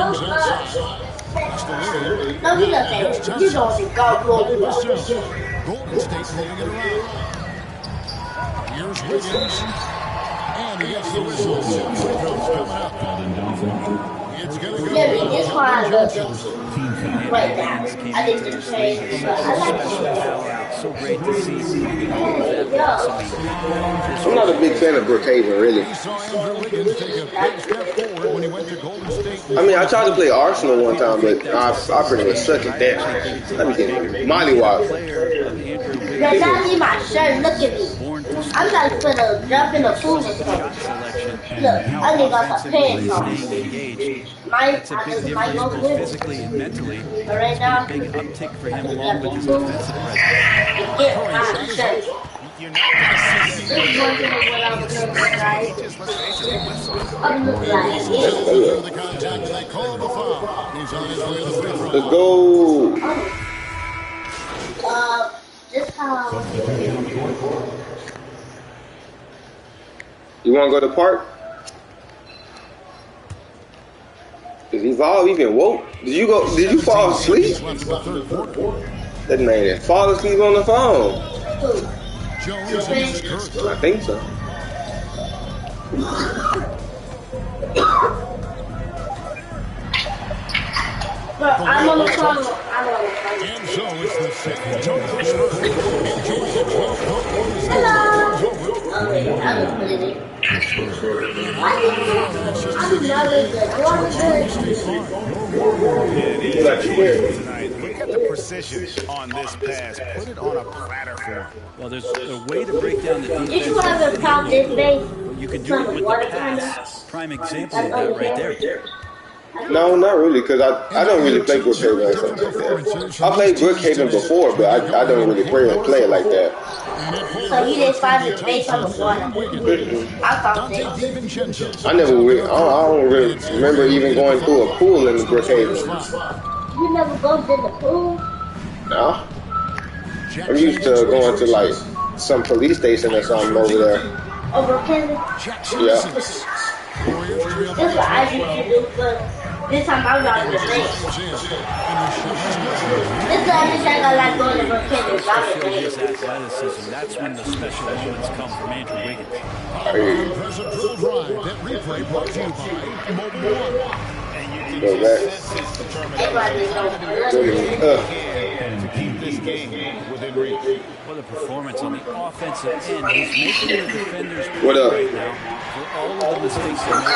he doesn't. You don't think God will do Golden State moving it around. Here's Wiggins. And he gets the whistle. Free throws coming up. It's Yeah, this one I love it. Right now, I did the trade. It's so great to see that blossoming. I'm not a big fan of Brookhaven, really. I mean, I tried to play Arsenal one time, but I pretty much suck at that. Let me get mollywop. You're not in my shirt. Look at me. I'm trying to put a jump in the pool or something. Look, I think I got pants on. That's a big difference physically and mentally. But right now, a big uptick for him along with his defensive presence. get my shirt. This is one thing what I was doing, guys. I'm looking like Let's go. Just how. You want to go to the park? Is Evolve even woke? Did you fall asleep? That man didn't fall asleep on the phone. I think so. But I'm on the phone. I'm on the phone. And so it's the second total. Look at the precision on this pass. Put it on a platter for him. Well, there's a way to break down the defense. Did you ever count this base? You can do it with the pass. Prime example of that right there. No, not really, because I don't really play Brookhaven or something like that. I played Brookhaven before, but I don't really play it like that. So you didn't find the base on the water? I found it. I don't really remember even going through a pool in the Brookhaven. You never go to the pool? No. I'm used to going to like some police station or something over there. Over Brookhaven? Yeah. That's what I used to do, but this time I'm not in the base. This time I like going to Brookhaven. To show his athleticism, that's when the special moments come from Andrew Wiggins. Impressive drill drive. That replay brought to you by Mobile One. Go back. To keep this game within reach. What a performance on the offensive end. He's making the defenders what up? Right now for all of the mistakes they make.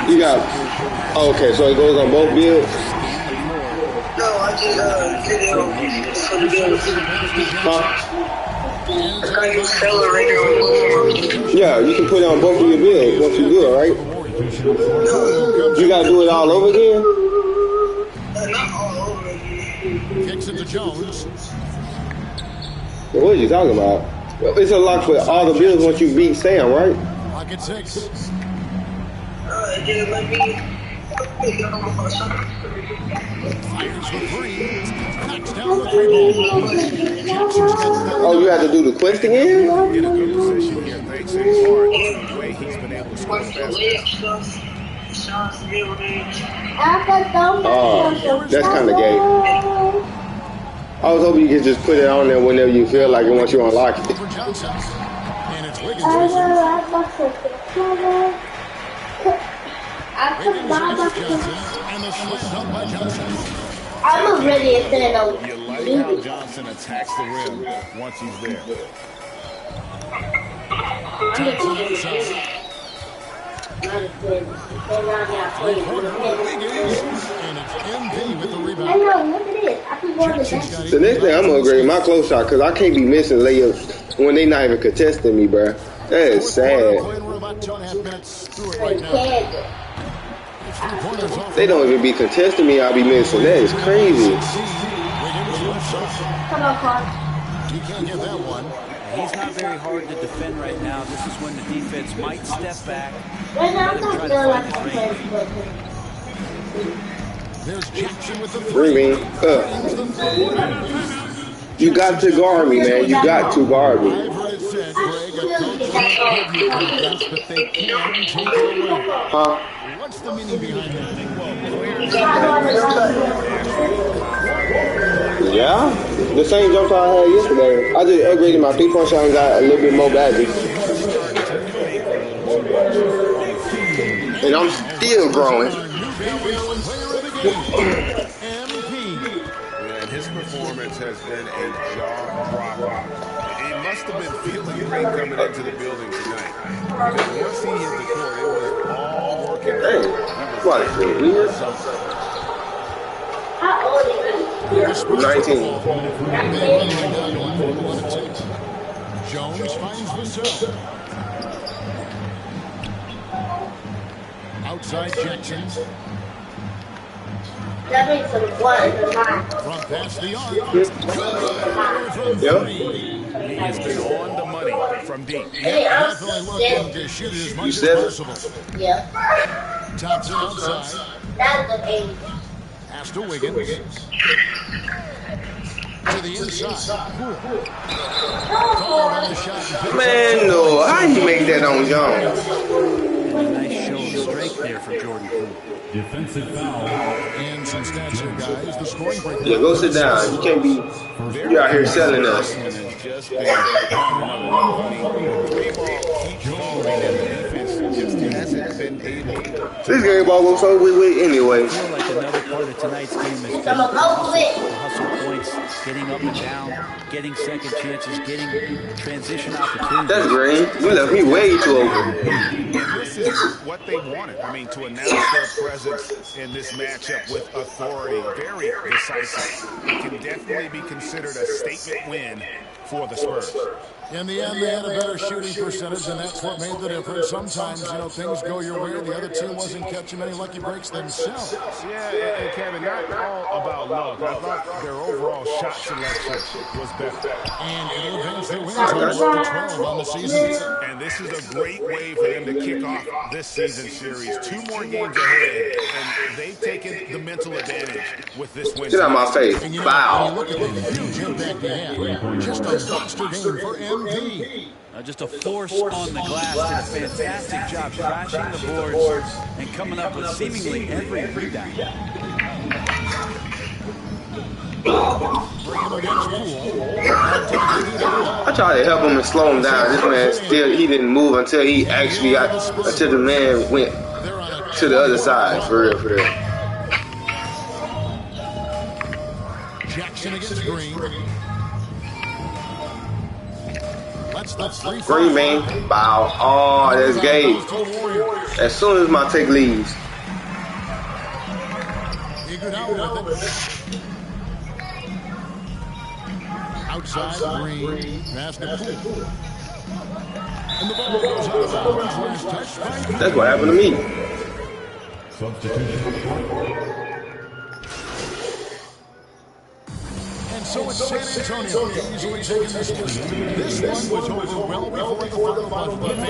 You got. Oh, okay, so it goes on both builds. No, I just video for the game. Huh? Can I use accelerator? Yeah, you can put it on both of your builds once you do it, right? You gotta do it all over again? Not all over again. Kicks it to Jones. What are you talking about? It's a lock for all the builds once you beat Sam, right? Pocket 6. Yeah, let me. Fires for three. Knocks down the three ball. Oh, you had to do the quest again? Get a good position here. Thanks to his heart, the way he's been able to score baskets. Oh, that's kind of gay. I was hoping you could just put it on there whenever you feel like it once you unlock it. And it's Wiggins. I'm ready to stand on. You like how Johnson attacks the rim once he's there. The next thing I'm gonna upgrade my close shot because I can't be missing layups when they not even contesting me, bro. That is sad. They don't even be contesting me. I'll be missing. That is crazy. Come on, Clark. You can't get that one. He's not very hard to defend right now. This is when the defense might step back. Right now, I'm not feeling like I'm playing. There's Jackson with the three. You got to guard me, man. You got to guard me. Huh? What's the meaning behind that? Yeah? The same jump shot I had yesterday. I just upgraded my 3-point shot and got a little bit more badges. And I'm still growing. And his performance has been a jaw-dropper. He must have been feeling great coming into the building tonight. Because once he hit the court, it was all working. Hey, what is it? Weird? How old is he? 19. Jones finds Vassell. Outside Jackson. That makes him one. From past the arc. Yep. He has been on the money from deep. Definitely looking to shoot it as much as possible. Yeah. Thompson outside. That's the game. Pass to Wiggins. To the inside. Man, no. How you make that on Jones? Nice show of strength there from Jordan Poole. Defensive foul. And some stats here, guys. The scoring break. Yeah, go sit down. You can't be. You out here selling us. This game ball goes so with anyway. I feel like another part of tonight's game is the hustle points, getting up and down, getting second chances, getting transition opportunities. That's green. You left me way too open. This is what they wanted. I mean, to announce their presence in this matchup with authority, very decisive. It can definitely be considered a statement win for the Spurs. In the end, they had a better shooting percentage, and that's what made the difference. Sometimes, things go your way. The other team wasn't catching many lucky breaks themselves. Yeah, and Kevin, not all about luck. I thought their overall shot selection was better. And it'll advance their win total to 12 on the season. And this is a great way for them to kick off this season series. 2 more games ahead, and they've taken the mental advantage with this win. Get out of my face. Bow. Look at the huge impact they had. Just a monster game for MP. Just a force on the glass. Did a fantastic job crashing the boards and coming up with seemingly every rebound. I tried to help him and slow him down. This man he didn't move until he actually until the man went to the other side. For real. Jackson against Green. Green man, bow. Oh, that's gay. As soon as my take leaves. Outside Green, pass to Poole. And the ball goes out of bounds. Last touch. That's what happened to me. Substitution. And so it's San Antonio easily taking this one. This one was over well before the final buzzer.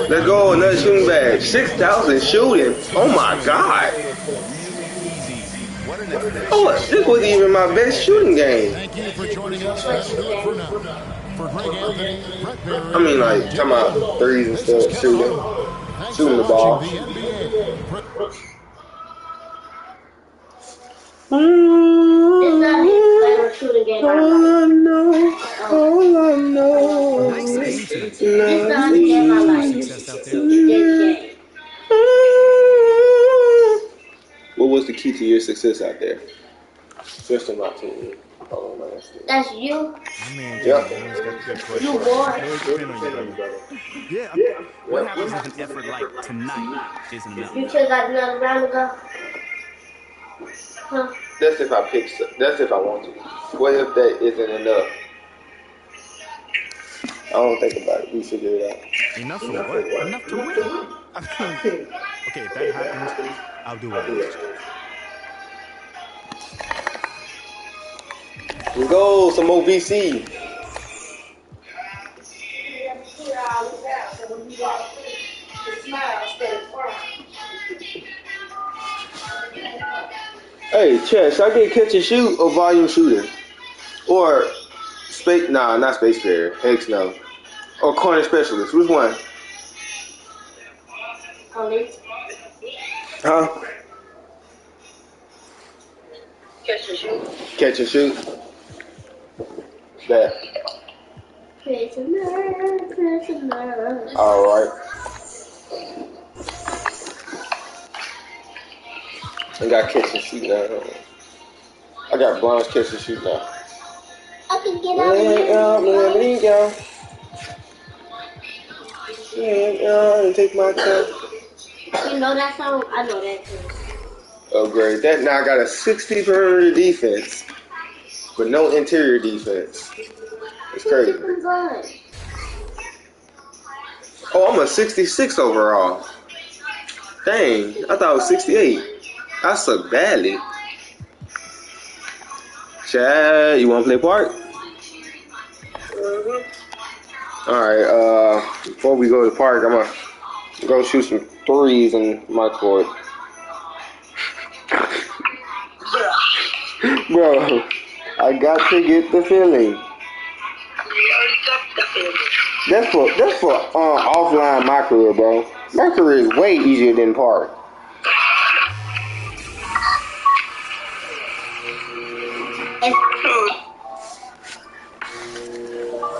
Let's go, another shooting bag. 6,000 shooting. Oh my God. Oh, this wasn't even my best shooting game. Thank you for joining us. That's good for now. For Greg Anthony, Brett Barry. I mean, like, talking about threes and stuff, shooting the ball. It's not his favorite shooting game. All I know. It's not the game I like. This game. What was the key to your success out there? Especially my team. That's you? Yep. You boy. Yeah. What happens if an effort like tonight isn't enough? You still got another round to go? Huh? That's if I pick. That's if I want to. What if that isn't enough? I don't think about it. We figure it out. Enough for what? Enough to win. I mean, okay, if that happens, I'll do it. Let's go, some more VC. Hey, Chess, should I get catch and shoot or volume shooting? Or space? Nah, not space player. Heck no. Or corner specialist. Which one? Huh? Catch and shoot. Catch and shoot. That. Prisoner. All right. I got catch and shoot now. I got bronze catch and shoot now. I can get out of here. Let me go. And take my time. You know that song? I know that too. Oh, great. That now I got a 60 perimeter defense, but no interior defense. It's crazy. Oh, I'm a 66 overall. Dang, I thought it was 68. I suck badly. Chad, you want to play part? Alright, before we go to the park, I'm going to go shoot some threes in my court. Bro, I got to get the feeling. That's for offline my career, bro. My career is way easier than park.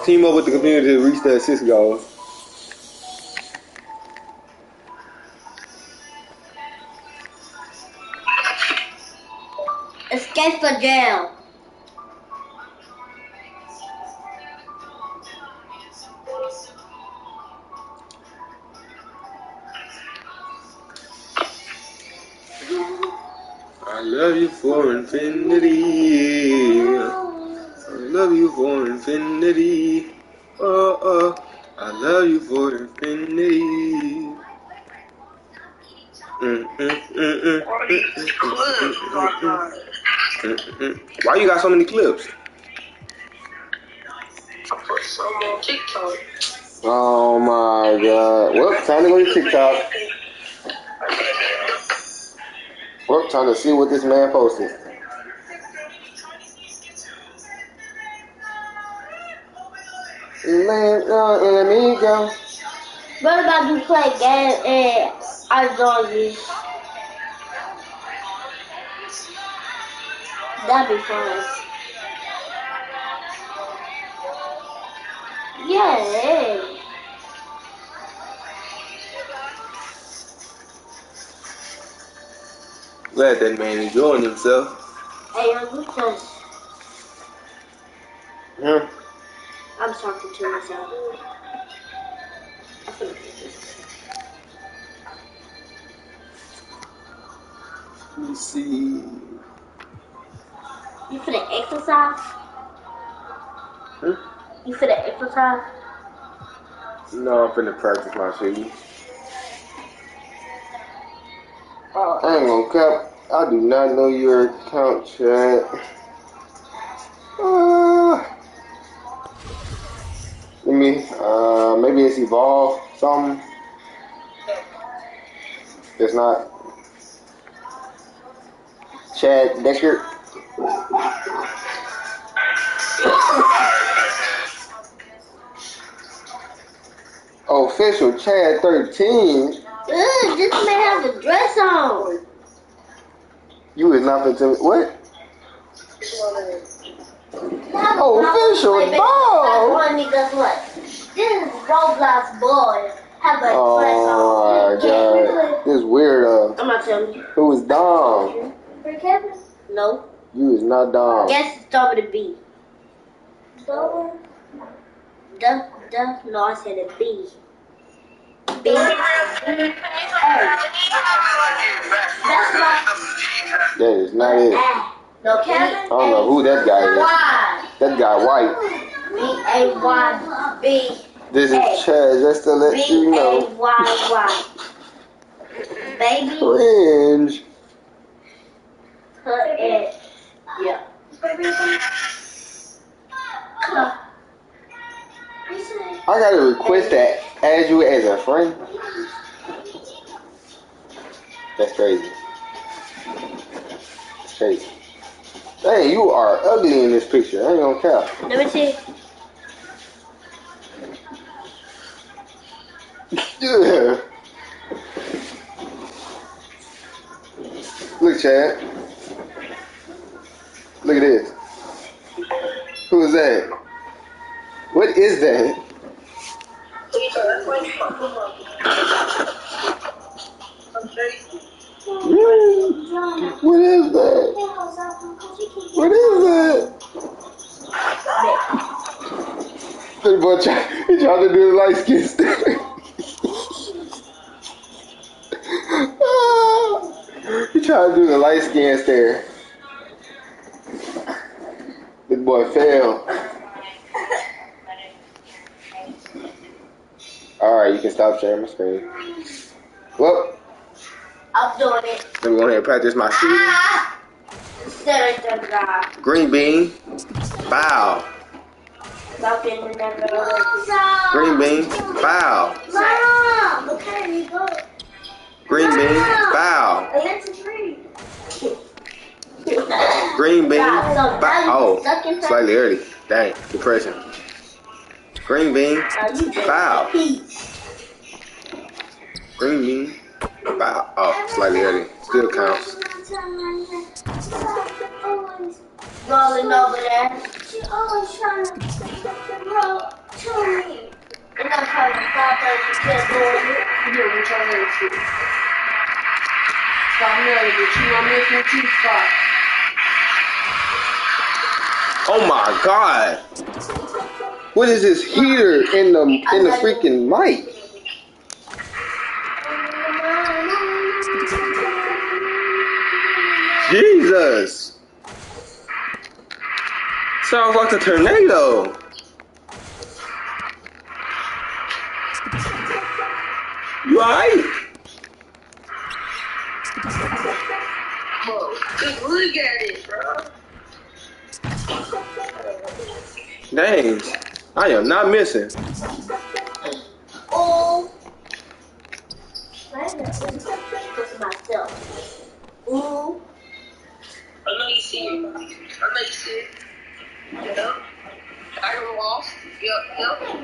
Team up with the community to reach the assist goal. Escape for jail. I love you for infinity. I love you for infinity. Oh, oh. I love you for infinity. Why you got so many clips? I put some on TikTok. Oh my god. Well, time to go to TikTok. Well, time to see what this man posted. Let me go. What about you play game and I join you? That'd be fun. Yeah. Glad that man enjoying himself. Hey, who's that? Yeah. I'm talking to myself. Let me see. You for the exercise? Huh? You for the exercise? No, I'm finna practice my shooting. Oh. I ain't gonna cap. I do not know your account, Chad. Let me, maybe it's Evolve something. It's not. Chad Decker. Official Chad 13. This man has a dress on. You is not finna tell me what? Official dog. Guess what? This is Roblox boy. Have a dress on. Oh my god. This weirdo. I'm not telling you. Who is Dom? For Kevin? No. You is not Dom. Guess it start with a B. Duh. No, I said a B. B. Hey. That's why. That is not it. No, Kevin. I don't know who that guy is. That guy white. B-A-Y-B. This is Chad, just to let you know. B-A-Y-Y. Baby. Cringe. Put it. Yeah. Come on. I gotta request that add you as a friend. That's crazy. That's crazy. Hey, you are ugly in this picture. I ain't gonna cap. Let me see. Yeah. Look, Chad. Look at this. Who is that? What? What is that? What is that? What is that? The boy he tried to do the light skin stare. He tried to do the light skin stare. The boy failed. Alright, you can stop sharing my screen. Well, I'm doing it. let me go ahead and practice my shooting. Green bean. Foul. Stop getting in that Green bean. Foul. Mom! Okay, you go. Green bean. Foul. Electric. Green bean. Oh, slightly early. Dang, depression. Green bean. Foul. Green bean. Foul. Oh, slightly early. Still counts. Rolling over there. She always trying to roll to me. I'm not trying to stop her. She can't do it. Yeah, we're trying to shoot. Stop marrying you. She don't miss me too, stop. Oh my God! What is this heater in the freaking mic? Jesus! Sounds like a tornado. You alright? Just look at it, bro. Dang, I am not missing. Oh. Look at myself. Ooh. I know you see it. I know you see it. Yep. I lost. Yep.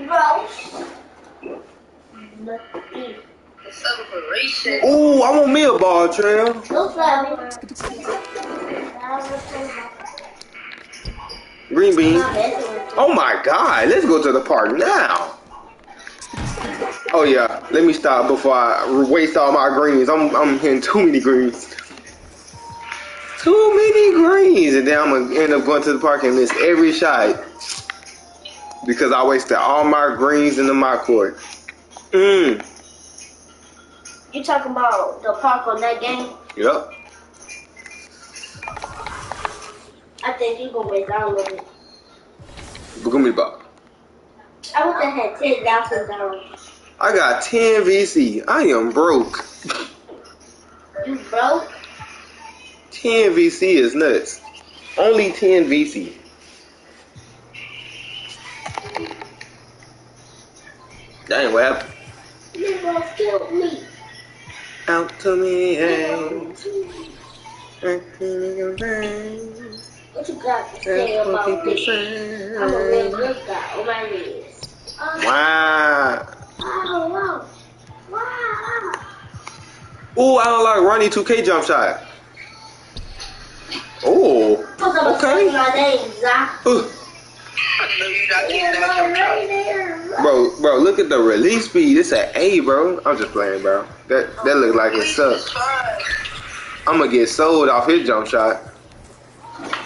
Bro. The celebration. Ooh, I want me a ball, Trail. No problem. Green bean. Oh my God, let's go to the park now. Oh yeah, let me stop before I waste all my greens. I'm hitting too many greens. Too many greens. And then I'm gonna end up going to the park and miss every shot. Because I wasted all my greens into my court. You talking about the park on that game? Yep. I think you're gonna download it. Give me the ball. I wish I had 10,000 dollars. I got 10 VC. I am broke. You broke? 10 VC is nuts. Only 10 VC. Dang, what happened? You gonna kill me. Out to me, hey. What you got to say about me? I'm a real good guy on my knees. Wow. Wow. Ooh, I don't like Ronnie 2K jump shot. Oh, okay. My name, Zach. Bro, look at the release speed. It's an A, bro. I'm just playing, bro. That look like it sucks. I'm gonna get sold off his jump shot.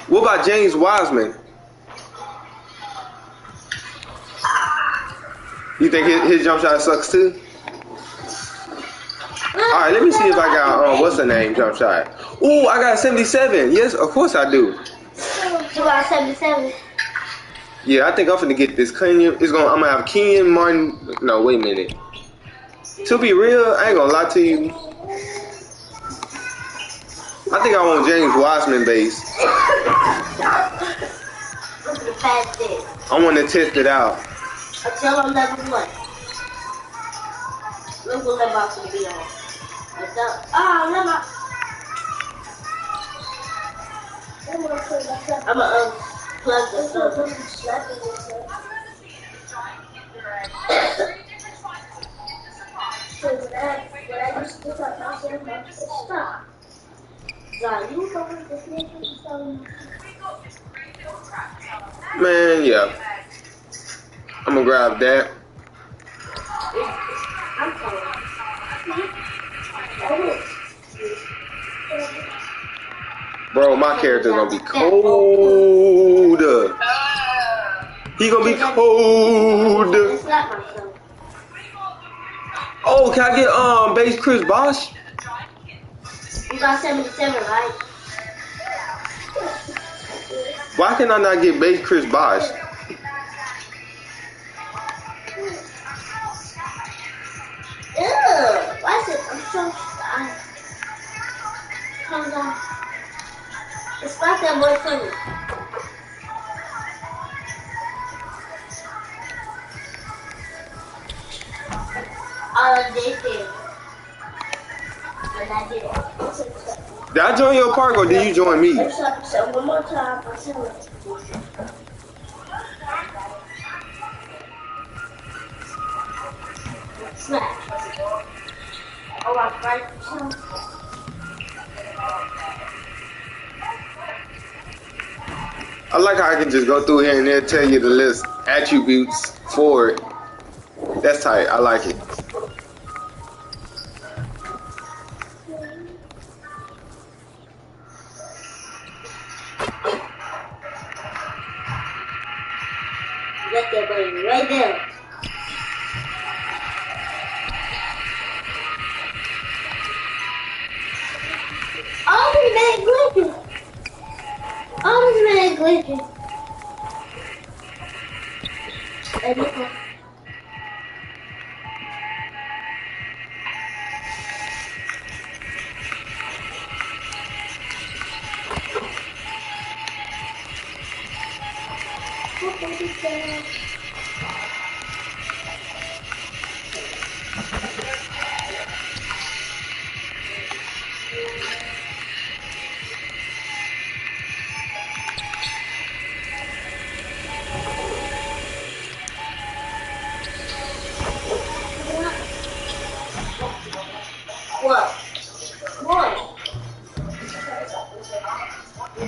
What about James Wiseman? You think his jump shot sucks too? Alright, let me see if I got, what's the name jump shot? Ooh, I got 77. Yes, of course I do. You got 77? Yeah, I think I'm finna get this Kenyon. I'm gonna have Kenyon Martin. No, wait a minute. To be real, I ain't gonna lie to you. I think I want James Wiseman base. I want to test it out. Until I'm level 1. Look what level I'm gonna be on. I'm gonna unplug the server. Man, yeah. I'm gonna grab that. Bro, my character's gonna be cold. He gonna be cold. Oh, can I get base Chris Bosh? You got 77, right? Why can I not get base Chris Bosh? Ew, why is it? I'm so calm down. It's like that boy funny. All of this is when I did it. Did I join your park or did you join me? So one more time, I'll tell it. Smack. Oh, I'm right. I like how I can just go through here and they'll tell you the list attributes for it. That's tight. I like it. Let that boy right there. Oh, this man glitching. Oh, this man glitching. There you go. What? What?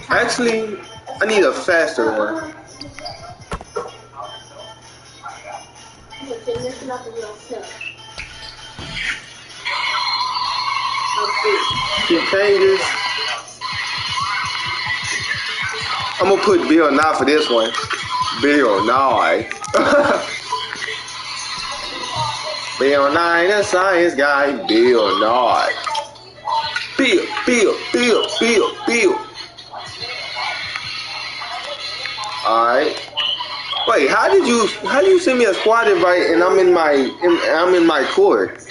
Actually, I need a faster one. Keep changes. I'm gonna put Bill Nye for this one. Bill Nye. Bill Nye, the science guy. Bill Nye. Bill. Alright. Wait, how do you send me a squad invite and I'm in my court?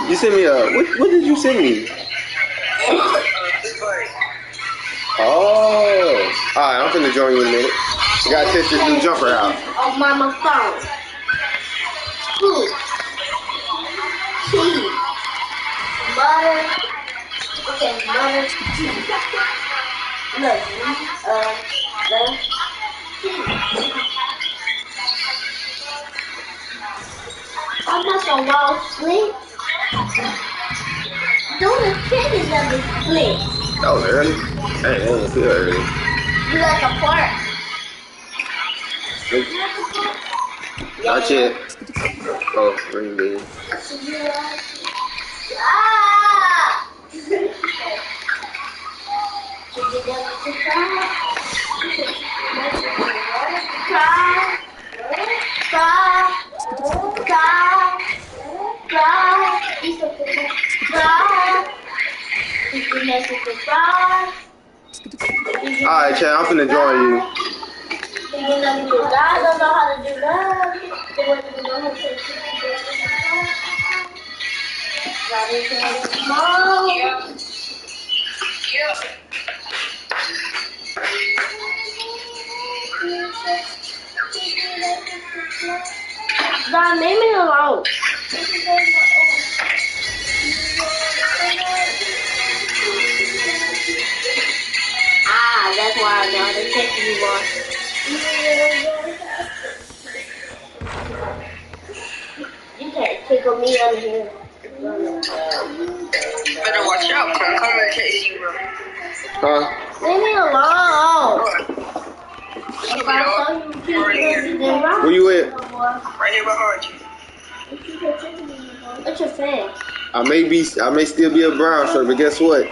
You sent me what did you send me? Oh. Alright, I'm finna join you in a minute. You gotta test this new jumper out. On my phone. Food. Cheese. Butter. Okay, butter. Cheese. Look. The cheese. I'm not so well sleep. Those chickens that be split. That was early. Hey, that was feel early. You like a pork? Not yet. Oh, green bean. Ah! Alright, Chad, I'm finna join you. I don't know how to do that. Don, leave me alone. That's why I know they're taking you on. You can't tickle me under here. Better watch out, I'm coming to chase you, bro. Huh? Leave me alone. Where you at? Right here behind you. What's your fan? I may still be a brown shirt, but guess what?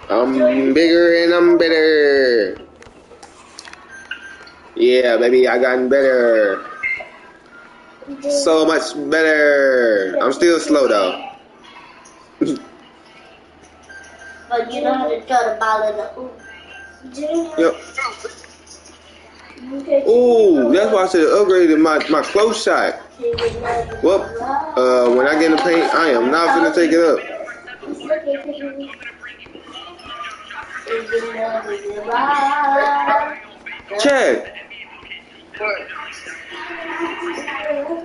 I'm bigger and I'm better. Yeah, baby, I gotten better. So much better. I'm still slow though. But you know how to throw the ball in the hoop. Yep. Ooh, that's why I should have upgraded my close shot. Well, when I get in the paint, I am not gonna take it up. Chad,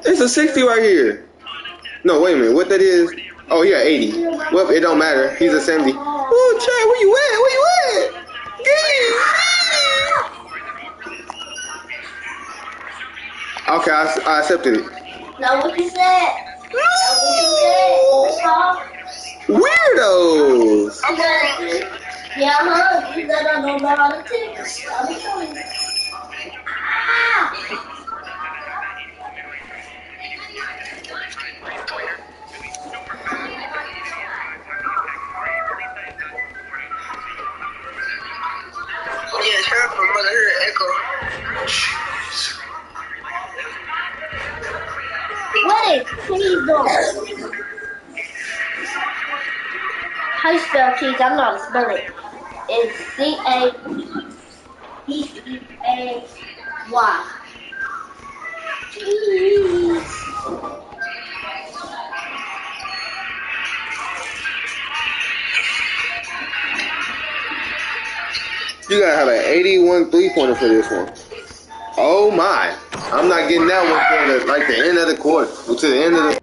it's a 60 right here. No, wait a minute. What that is? Oh, yeah, 80. Well, it don't matter. He's a 70. Oh, Chad, where you at? Where you at? Okay, I accepted it. Now what you said? Weirdos. Yeah, huh? You don't know how to take. I'll show you. Yeah, it's her from Mother Her Echo. Wait, please don't. How you spell cheese? I'm not spelling it. It's C-A-P-E-A-Y. Cheese. You gotta have an 81 3-pointer for this one. Oh my. I'm not getting that one for like the end of the court. To the end of the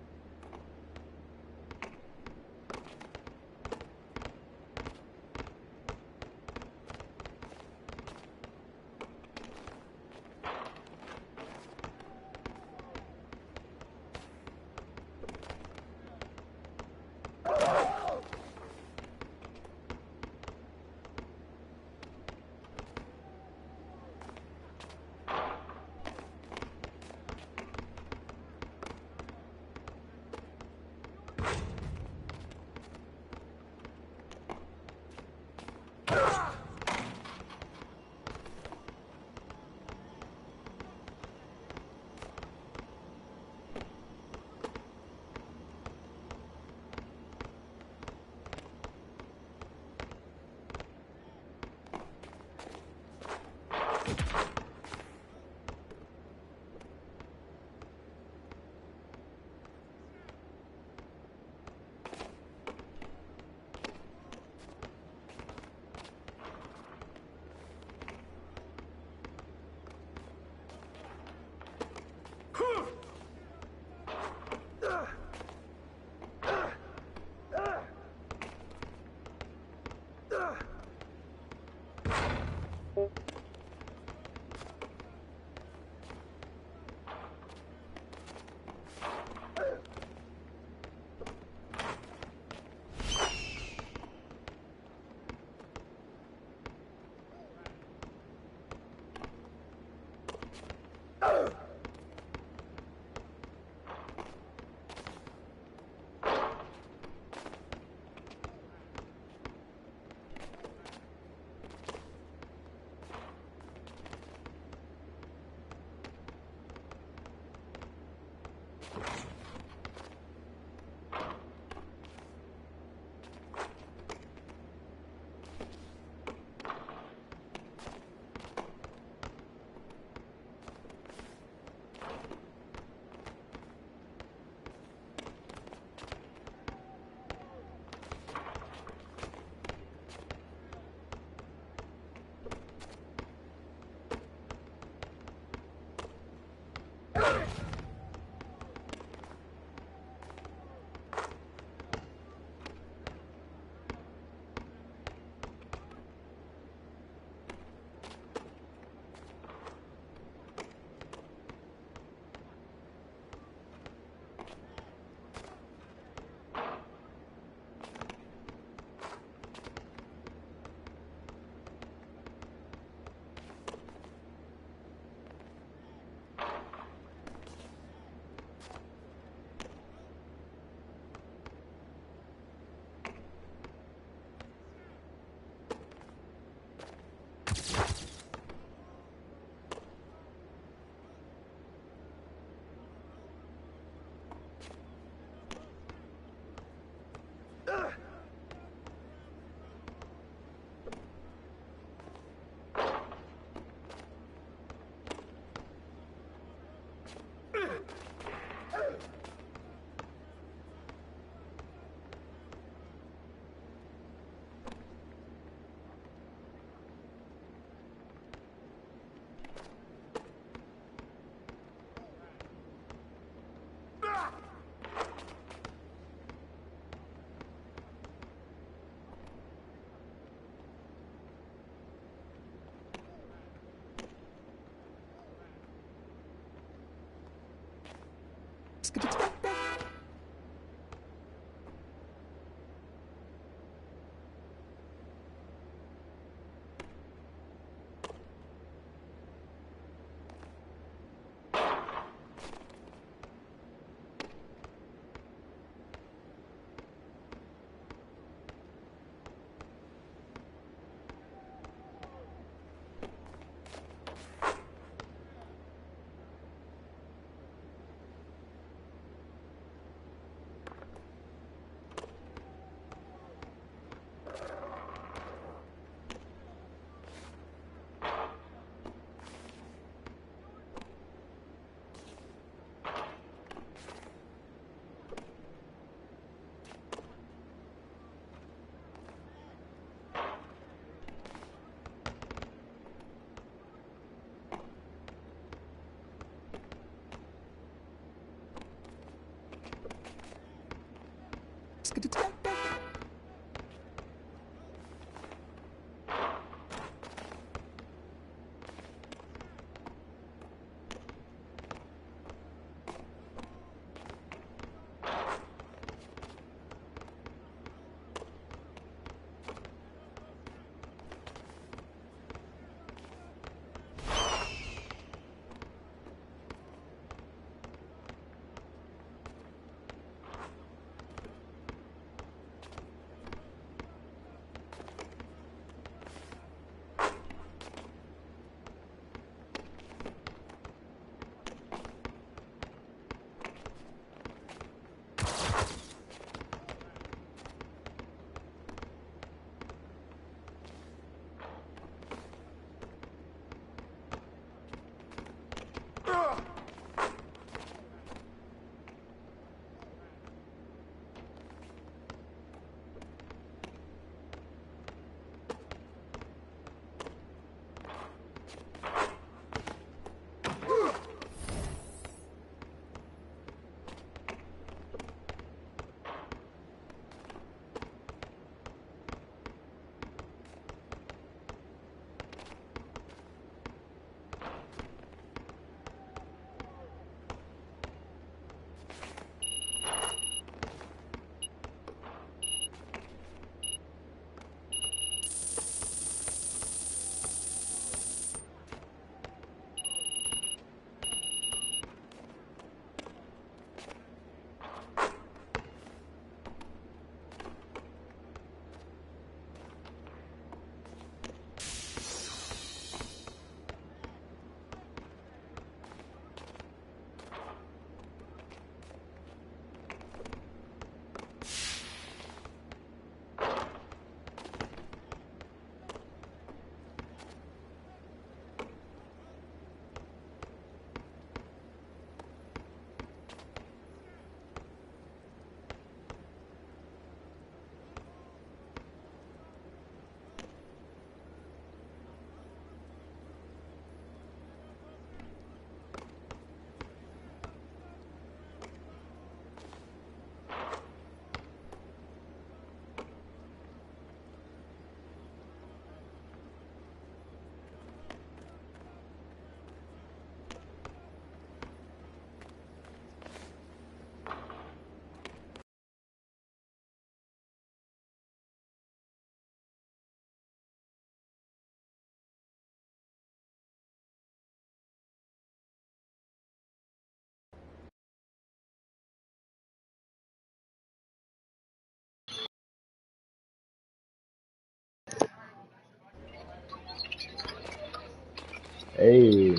Hey.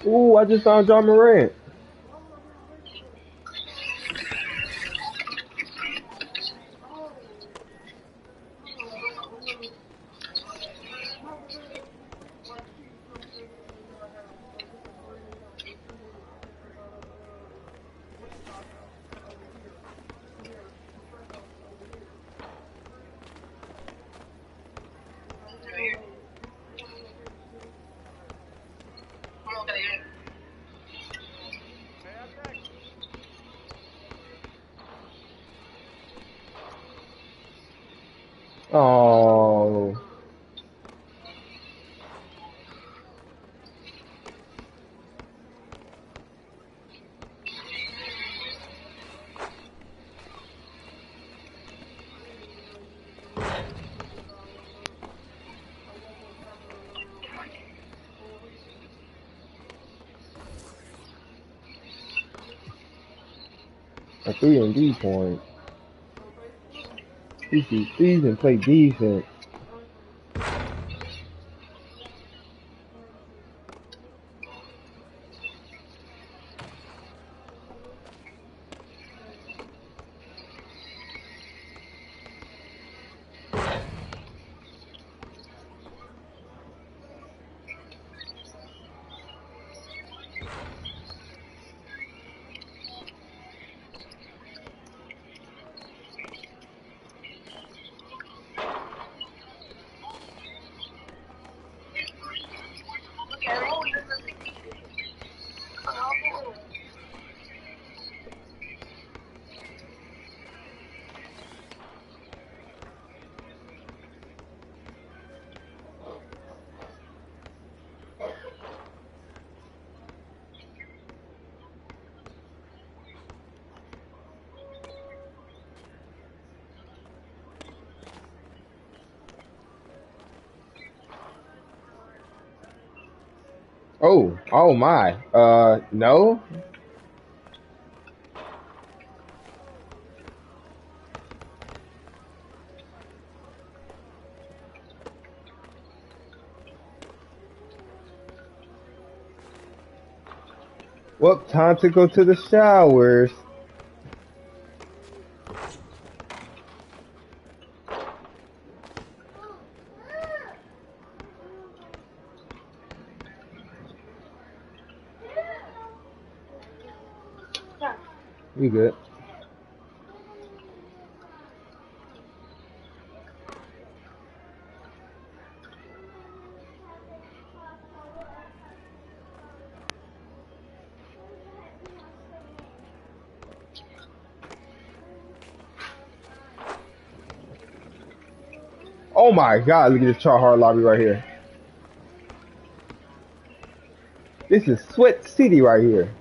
Ooh, I just found John Morant. Oh. A 3 and D point. He shoots threes and play defense. Oh my. No. Well, time to go to the showers. You good? Oh my God, look at this Char Hard lobby right here. This is Sweat City right here.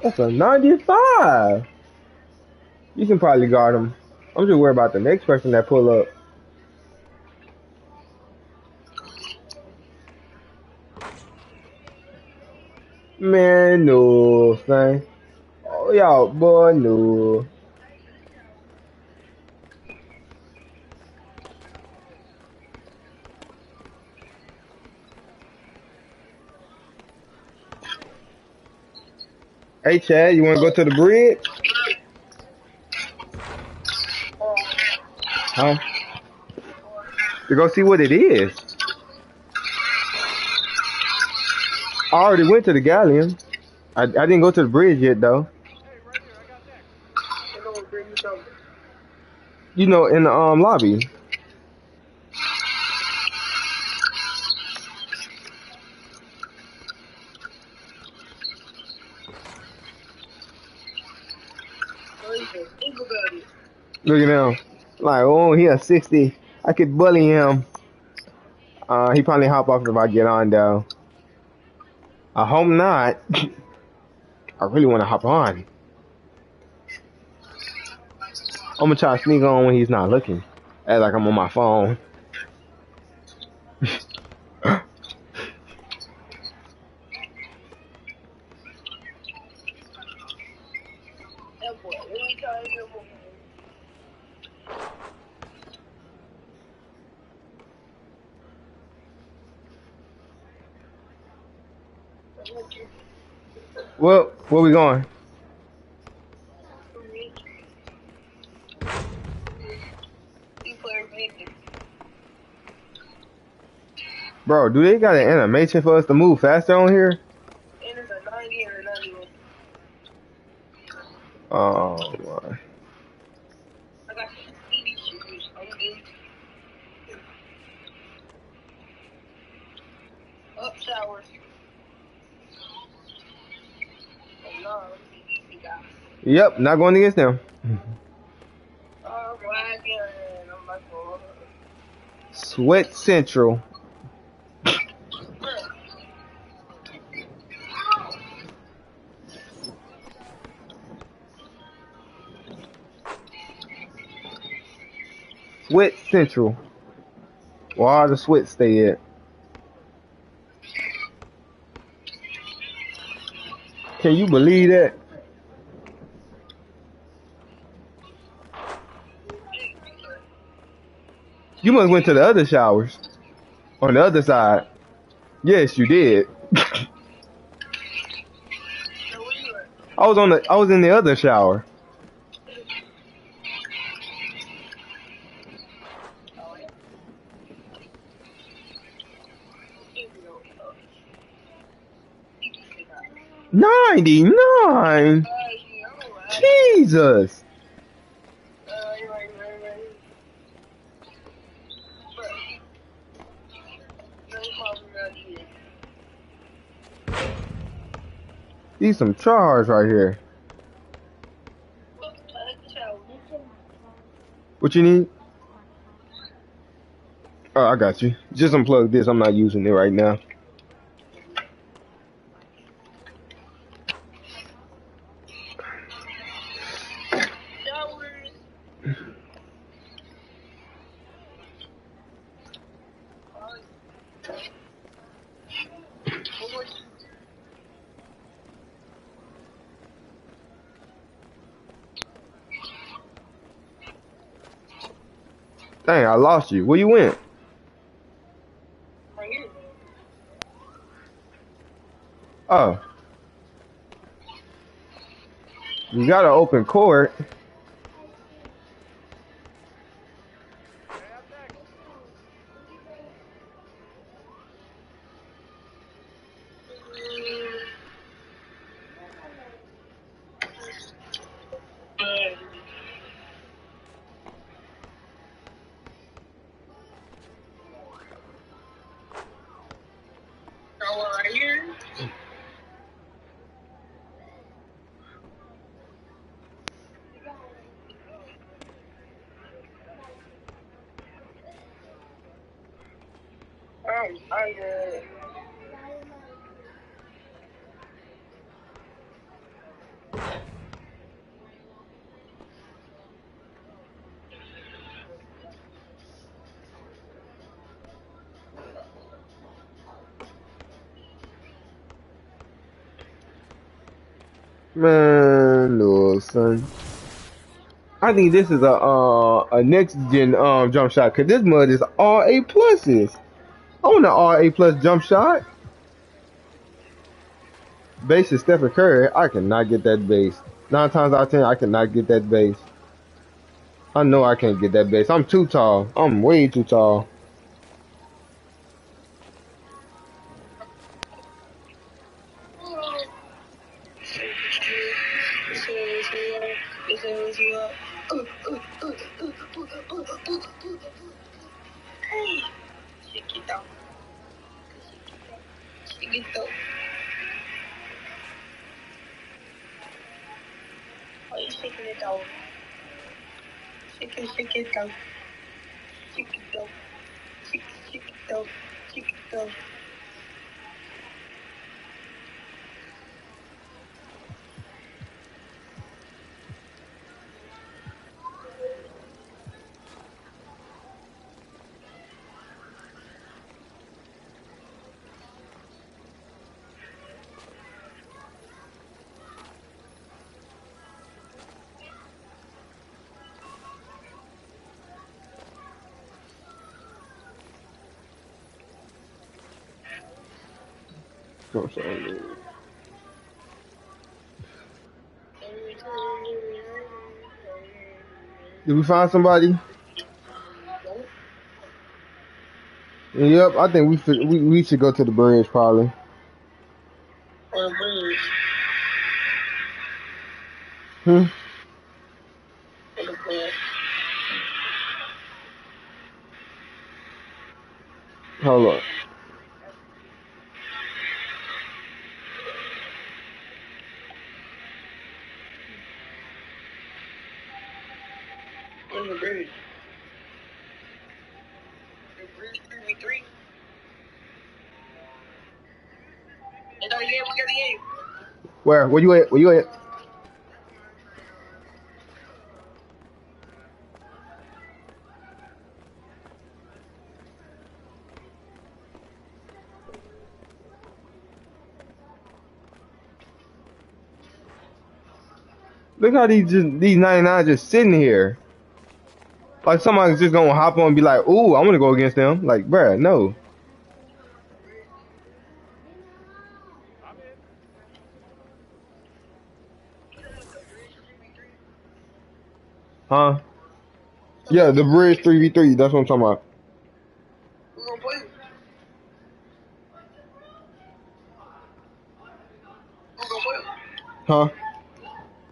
That's a 95. You can probably guard him. I'm just worried about the next person that pull up. Man, no, son. Oh, y'all, boy, no. Hey, Chad, you want to go to the bridge? Huh? To go see what it is. I already went to the Galleon. I didn't go to the bridge yet, though. You know, in the lobby. Look at him. Like, oh, he a 60. I could bully him. He probably hop off if I get on, though. I hope not. I really want to hop on. I'm gonna try to sneak on when he's not looking. Act like I'm on my phone. Well, where we going? Bro, do they got an animation for us to move faster on here? Oh my. I got some TV shoes. I'm good. Up showers. Oh no, easy guy. Yep, not going against them. Oh my god, I'm not going. Sweat Central. Sweat Central. Where all the sweat stay at. Can you believe that? You must went to the other showers. On the other side. Yes, you did. I was in the other shower. $99. Jesus. These some charge right here. What you need? Oh, I got you. Just unplug this. I'm not using it right now. Dang, I lost you. Where you went? Oh. You got an open court. I'm good. Man, no son. I think this is a next gen jump shot, cause this mud is all A pluses. I want an all A plus jump shot. Base is Stephen Curry. I cannot get that base. 9 times out of 10, I cannot get that base. I know I can't get that base. I'm too tall. I'm way too tall. Did we find somebody? Yep, I think we should go to the bridge probably. Or bridge. Hmm. Hold on. On the bridge. The bridge 3v3. And oh yeah, we got the game. Where? Where you at? Where you at? Look how these 99 just sitting here. Like somebody's just gonna hop on and be like, "Ooh, I'm gonna go against them." Like, bruh, no. Huh? Yeah, the bridge 3v3. That's what I'm talking about. We're gonna play. We're gonna play. Huh?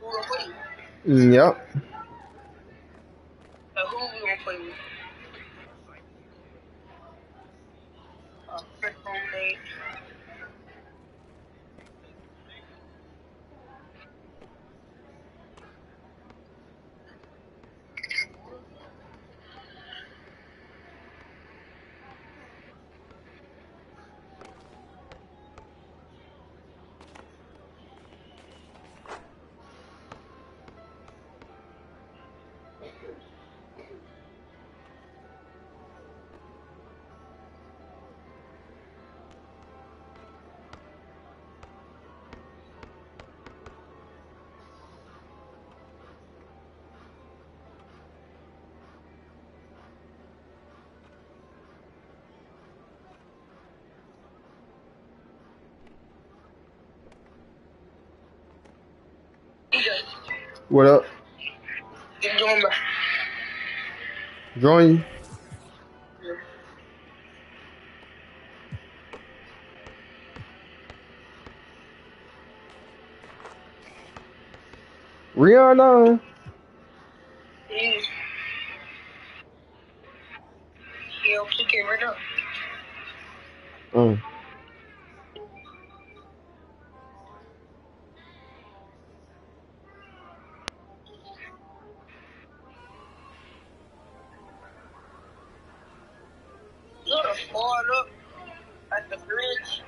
We're gonna play. Yep. Who we gonna play with? Nate. What up? Join me. Join you. Rihanna. Yeah, kick it right up. Look, fall up at the bridge.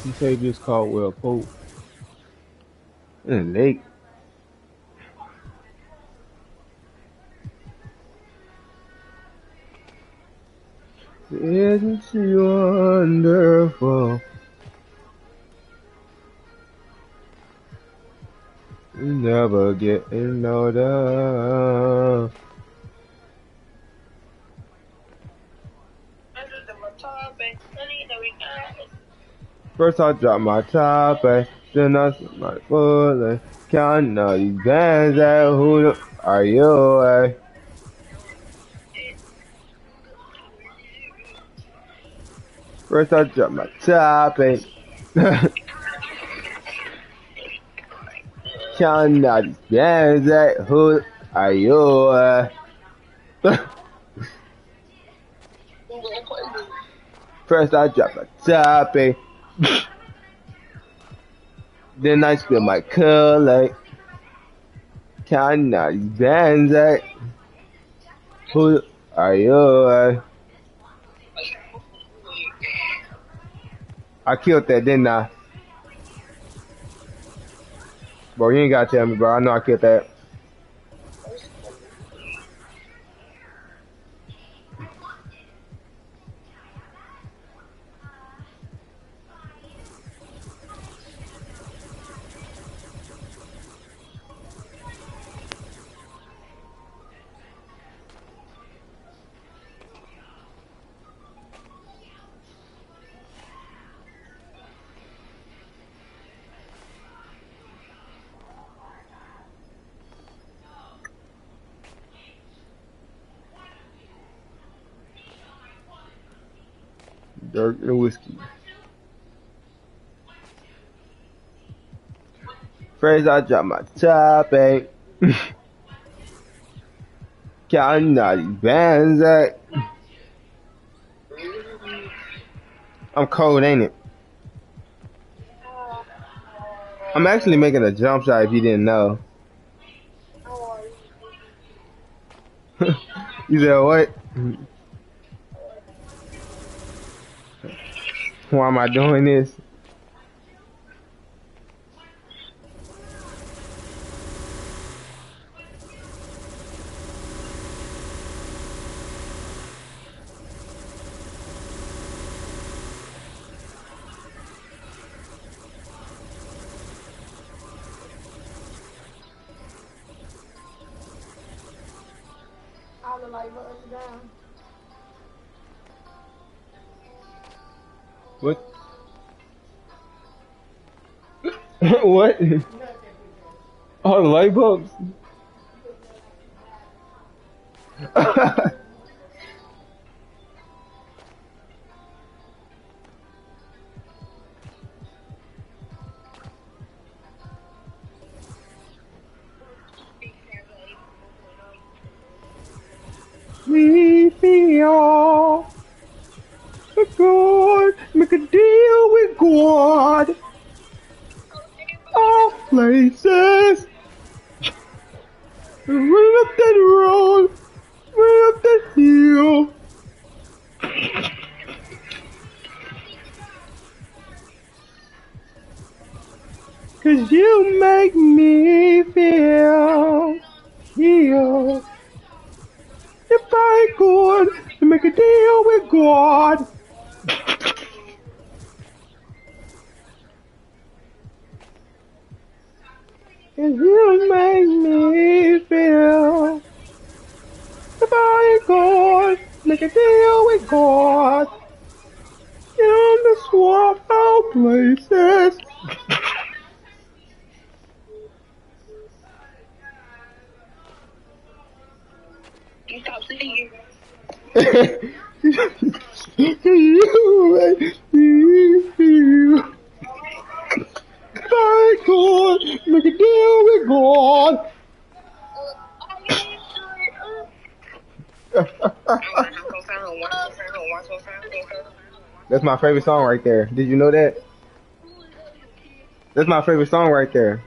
You say just Caldwell Pope. In the lake. Isn't she wonderful? You never getting older. First I drop my top, then I set my foot, counting all these bands at who the are you, First I drop my top, counting all these bands at who are you, First I drop my top, then I spill my color, counting all these bands at who are you, I killed that, didn't I? Bro, you ain't gotta tell me, bro. I know I killed that. Dirk and whiskey. Phrase I drop my top, eh? Counting all these bands, eh? I'm cold, ain't it? I'm actually making a jump shot if you didn't know. You said what? Why am I doing this? All the light buttons down. What? What? All the light bulbs? We feel God, make a deal with God. All places. Run up that road, run up that hill. Cause you make me feel. If I could make a deal with God. And you make me feel. If I could make a deal with God. In the swap out places. You stop singing. You make me feel. If I could make a deal with God. That's my favorite song right there. Did you know that? That's my favorite song right there.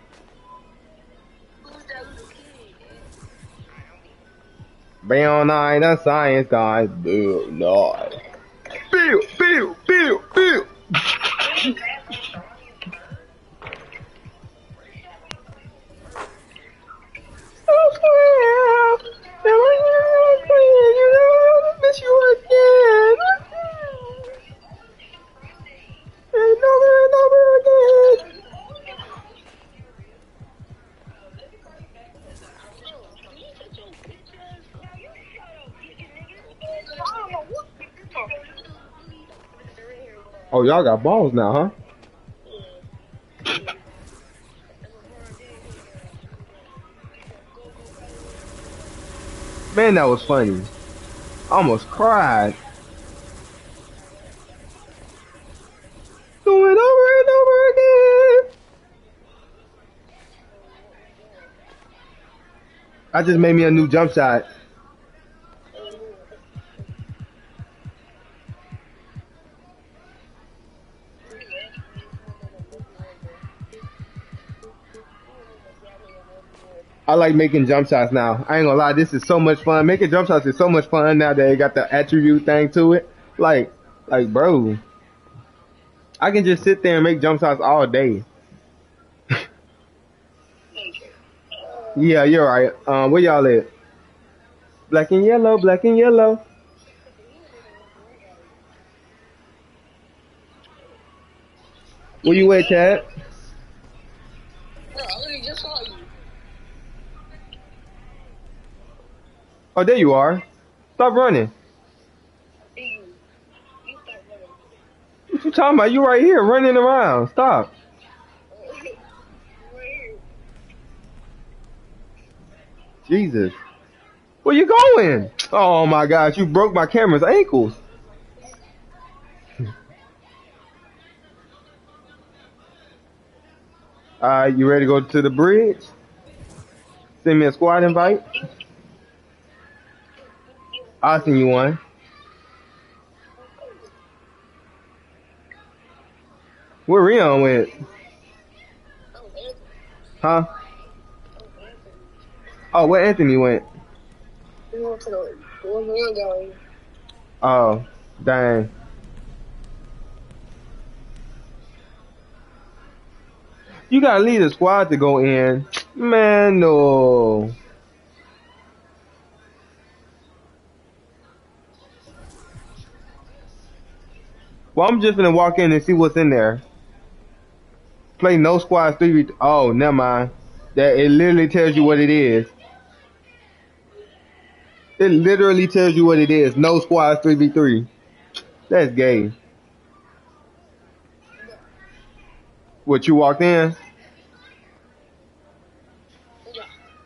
Bill Nye, the science guy. Bill Nye. Bill. Miss you again. Another again. Oh, y'all got balls now, huh? Man, that was funny. I almost cried. Do it over and over again. I just made me a new jump shot. I like making jump shots now. I ain't gonna lie, this is so much fun. Making jump shots is so much fun now that they got the attribute thing to it. Like, bro, I can just sit there and make jump shots all day. Yeah, you're right. Where y'all at? Black and yellow, black and yellow. Where you at, Chad? Bro, I literally just saw you. Oh, there you are. Stop running. What you talking about? You right here running around. Stop. Jesus. Where you going? Oh my gosh, you broke my camera's ankles. You ready to go to the bridge? Send me a squad invite. I'll send you one. Where Rion went? Huh? Oh, where Anthony went? Oh, dang. You gotta lead the squad to go in. Man, no. Well, I'm just gonna walk in and see what's in there. Play no squads 3v. Oh, never mind. That it literally tells you what it is. It literally tells you what it is. No squads 3v3. That's gay. What, you walked in?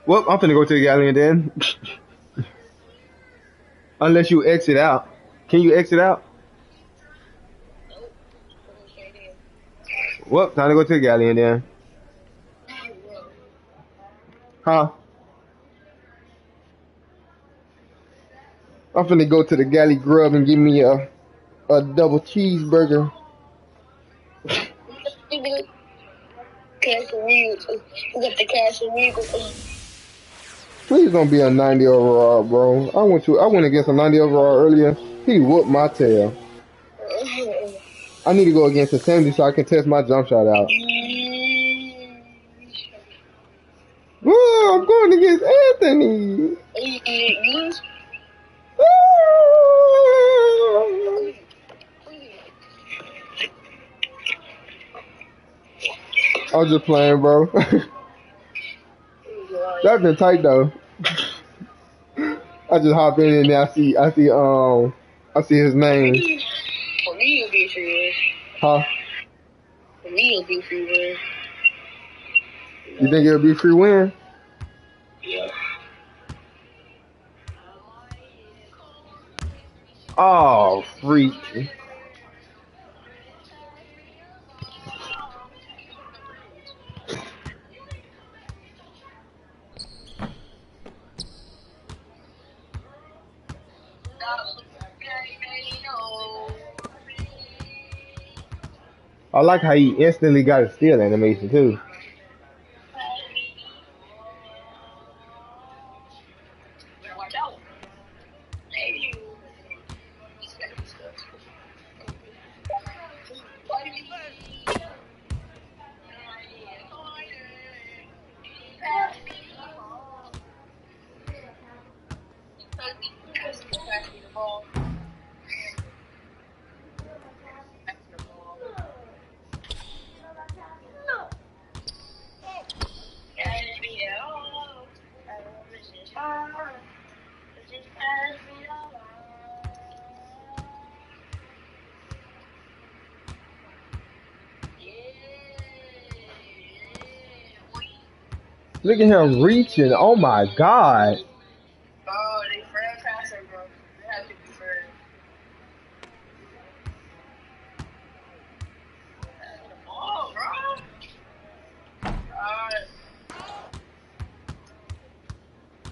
Well, I'm finna go to the gallery then. Unless you exit out. Can you exit out? Well, time to go to the gallery then. Huh? I'm finna go to the Galley Grub and give me a double cheeseburger. Please don't be a 90 overall, bro. I went against a 90 overall earlier. He whooped my tail. I need to go against a 70 so I can test my jump shot out. Whoa, I'm going against Anthony. I was just playing, bro. That's been tight though. I just hop in and I see his name. For me, it'll be a free win. Huh? For me, it'll be a free win. You think it'll be a free win? Yeah. Oh, freak. I like how he instantly got a steal animation too. Look at him reaching. Oh my God. Oh, they friend passing, bro. They have to be friends. Oh, bro.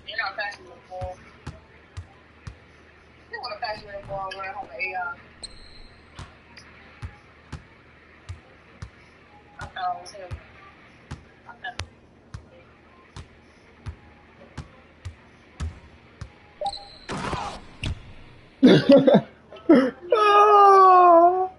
They're not passing the ball. They want to pass me the ball when I have an AI. I thought it was him. Oh.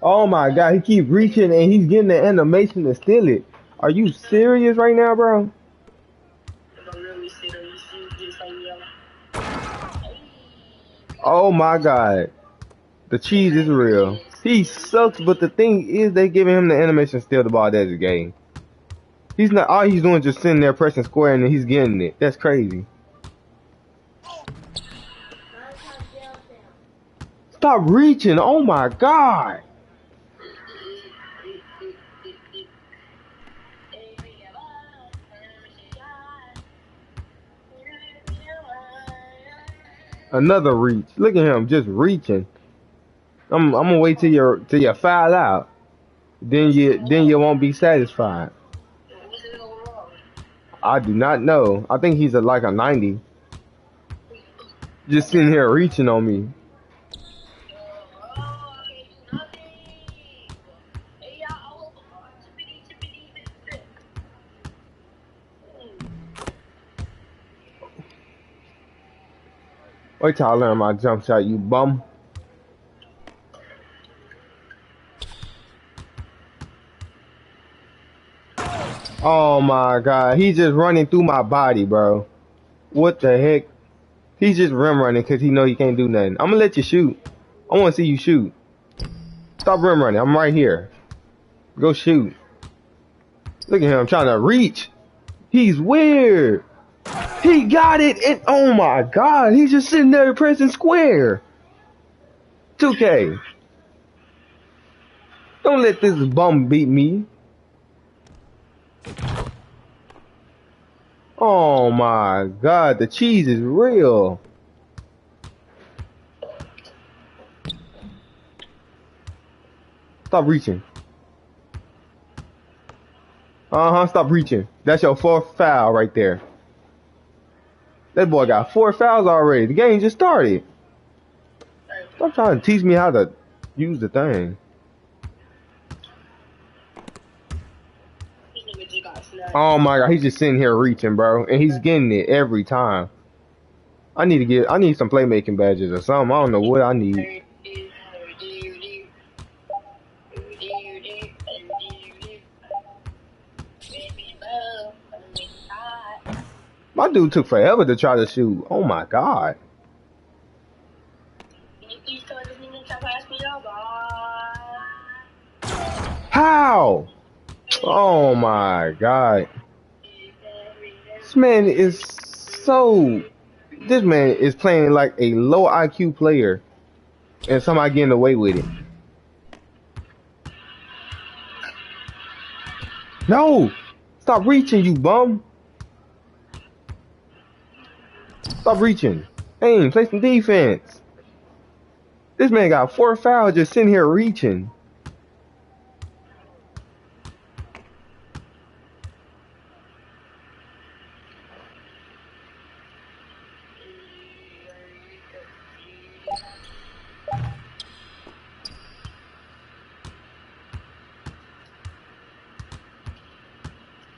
Oh my God, he keep reaching and he's getting the animation to steal it. Are you serious right now, bro? Oh my God. The cheese is real. He sucks, but the thing is they giving him the animation to steal the ball. That's a game. He's not, all he's doing is just sitting there pressing square and then he's getting it. That's crazy. Stop reaching. Oh my God. Another reach. Look at him just reaching. I'm gonna wait till you foul out. Then you won't be satisfied. I do not know. I think he's like a 90. Just sitting here reaching on me. Wait till I learn my jump shot, you bum. Oh my God, he's just running through my body, bro. What the heck? He's just rim running because he know he can't do nothing. I'm gonna let you shoot. I want to see you shoot. Stop rim running. I'm right here. Go shoot. Look at him trying to reach. He's weird. He got it, and oh my God, he's just sitting there pressing square. 2K. Don't let this bum beat me. Oh my God, the cheese is real. Stop reaching. Stop reaching. That's your 4th foul right there. That boy got 4 fouls already. The game just started. Stop trying to teach me how to use the thing. Oh my God, he's just sitting here reaching, bro, and he's getting it every time. I need some playmaking badges or something. I don't know what I need. My dude took forever to try to shoot. Oh my God. How? Oh my God. This man is playing like a low IQ player and somehow getting away with it. No! Stop reaching, you bum. Stop reaching. Aim, play some defense. This man got 4 fouls just sitting here reaching.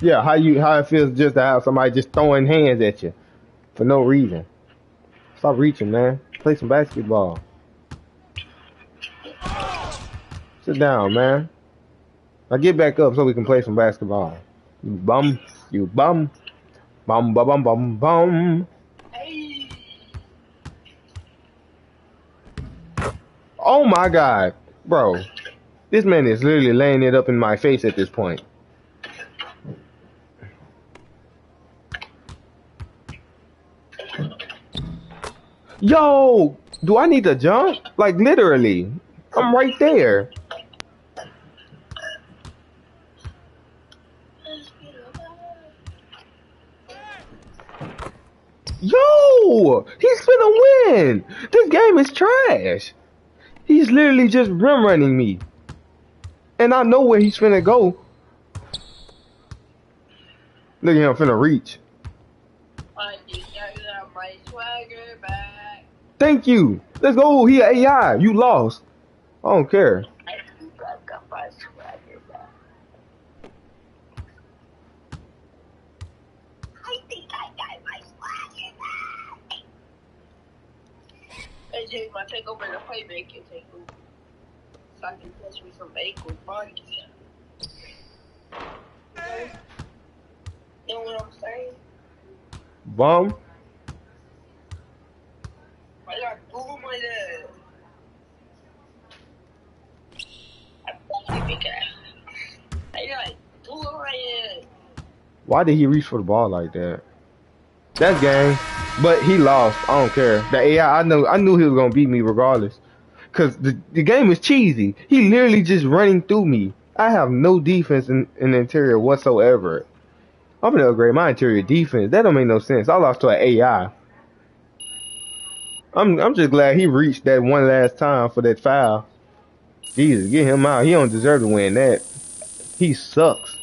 Yeah, how it feels just to have somebody just throwing hands at you for no reason. Stop reaching, man. Play some basketball. Sit down, man. Now get back up so we can play some basketball. You bum. You bum. Bum, bum, bum, bum, bum. Oh my God. Bro. This man is literally laying it up in my face at this point. Yo, do I need to jump? Like literally, I'm right there. Yo, he's finna win. This game is trash. He's literally just rim running me. And I know where he's finna go. Look at him finna reach. Thank you. Let's go. He an AI. You lost. I don't care. Hey, Jay, my take over the playmaking take over. So I can catch me some ankle bodies. You know what I'm saying? Bum. I got Google my dad. I got Google my dad. Why did he reach for the ball like that? That's game. But he lost. I don't care. The AI, I knew he was gonna beat me regardless. Cause the game is cheesy. He literally just running through me. I have no defense in the interior whatsoever. I'm gonna upgrade my interior defense. That don't make no sense. I lost to an AI. I'm just glad he reached that one last time for that foul. Jesus, get him out. He don't deserve to win that. He sucks.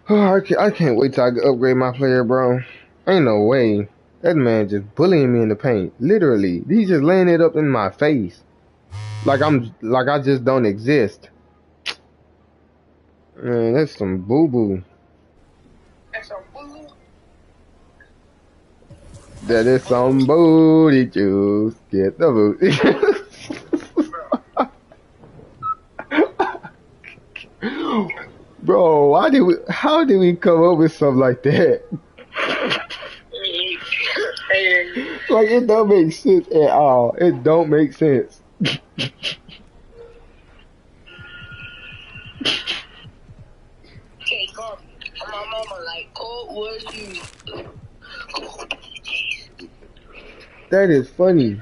Oh, I can't wait till I can upgrade my player, bro. Ain't no way. That man just bullying me in the paint. Literally. He's just laying it up in my face. Like I just don't exist. Man, that's some boo-boo. That's some boo. That is some booty juice. Get the booty. Bro, how did we come up with something like that? Like, it don't make sense at all. It don't make sense. Okay, come. My mama like, oh, was you? That is funny.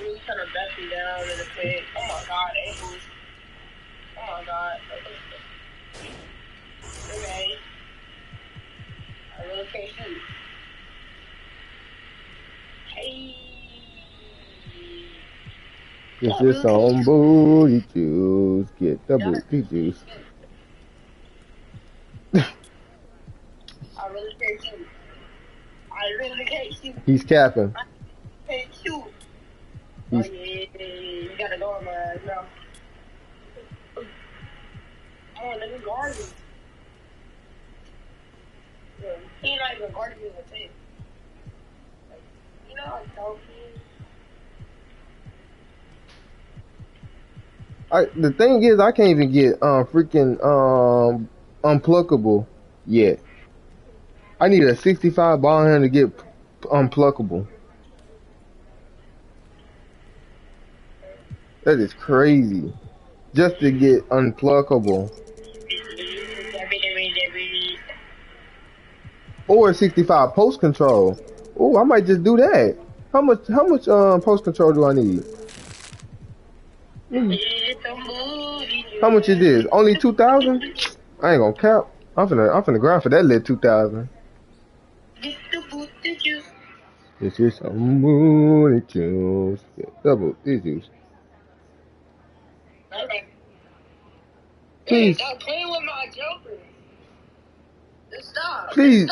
Really trying to back me down in the pit. Oh my god, ankles. Oh my god. Okay. I really can't shoot. Hey. This is some booty juice. Get the booty juice. I really can't shoot. I really can't shoot. He's capping. I can't shoot. Oh yeah, you gotta go on my no. Oh, let me guard me. Yeah, he's not even guarding me with it. You know how dope The thing is, I can't even get freaking unpluckable yet. I need a 65 ball hand to get unpluckable. That is crazy. Just to get unpluckable. Or 65 post control. Oh, I might just do that. How much post control do I need? How much is this? Only 2,000? I ain't gonna cap. I'm finna grind for that little 2,000. This is some booty juice. Double juice. Please. Stop playing with my jumper. Just stop. Please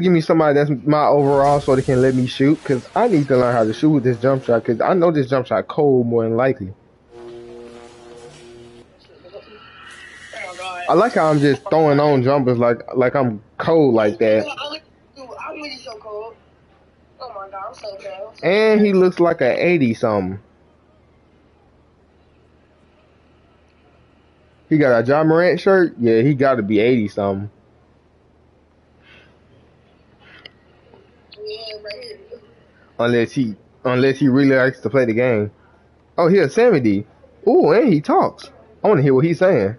give me somebody that's my overall so they can let me shoot, cause I need to learn how to shoot with this jump shot, cause I know this jump shot cold more than likely. I like how I'm just throwing on jumpers like I'm cold like that. I'm really so cold. Oh my god, I'm so cold. And he looks like a 80 something. He got a John Morant shirt? Yeah, he got to be 80 something. Unless he really likes to play the game. Oh, here's Sammy D. Ooh, and he talks. I want to hear what he's saying.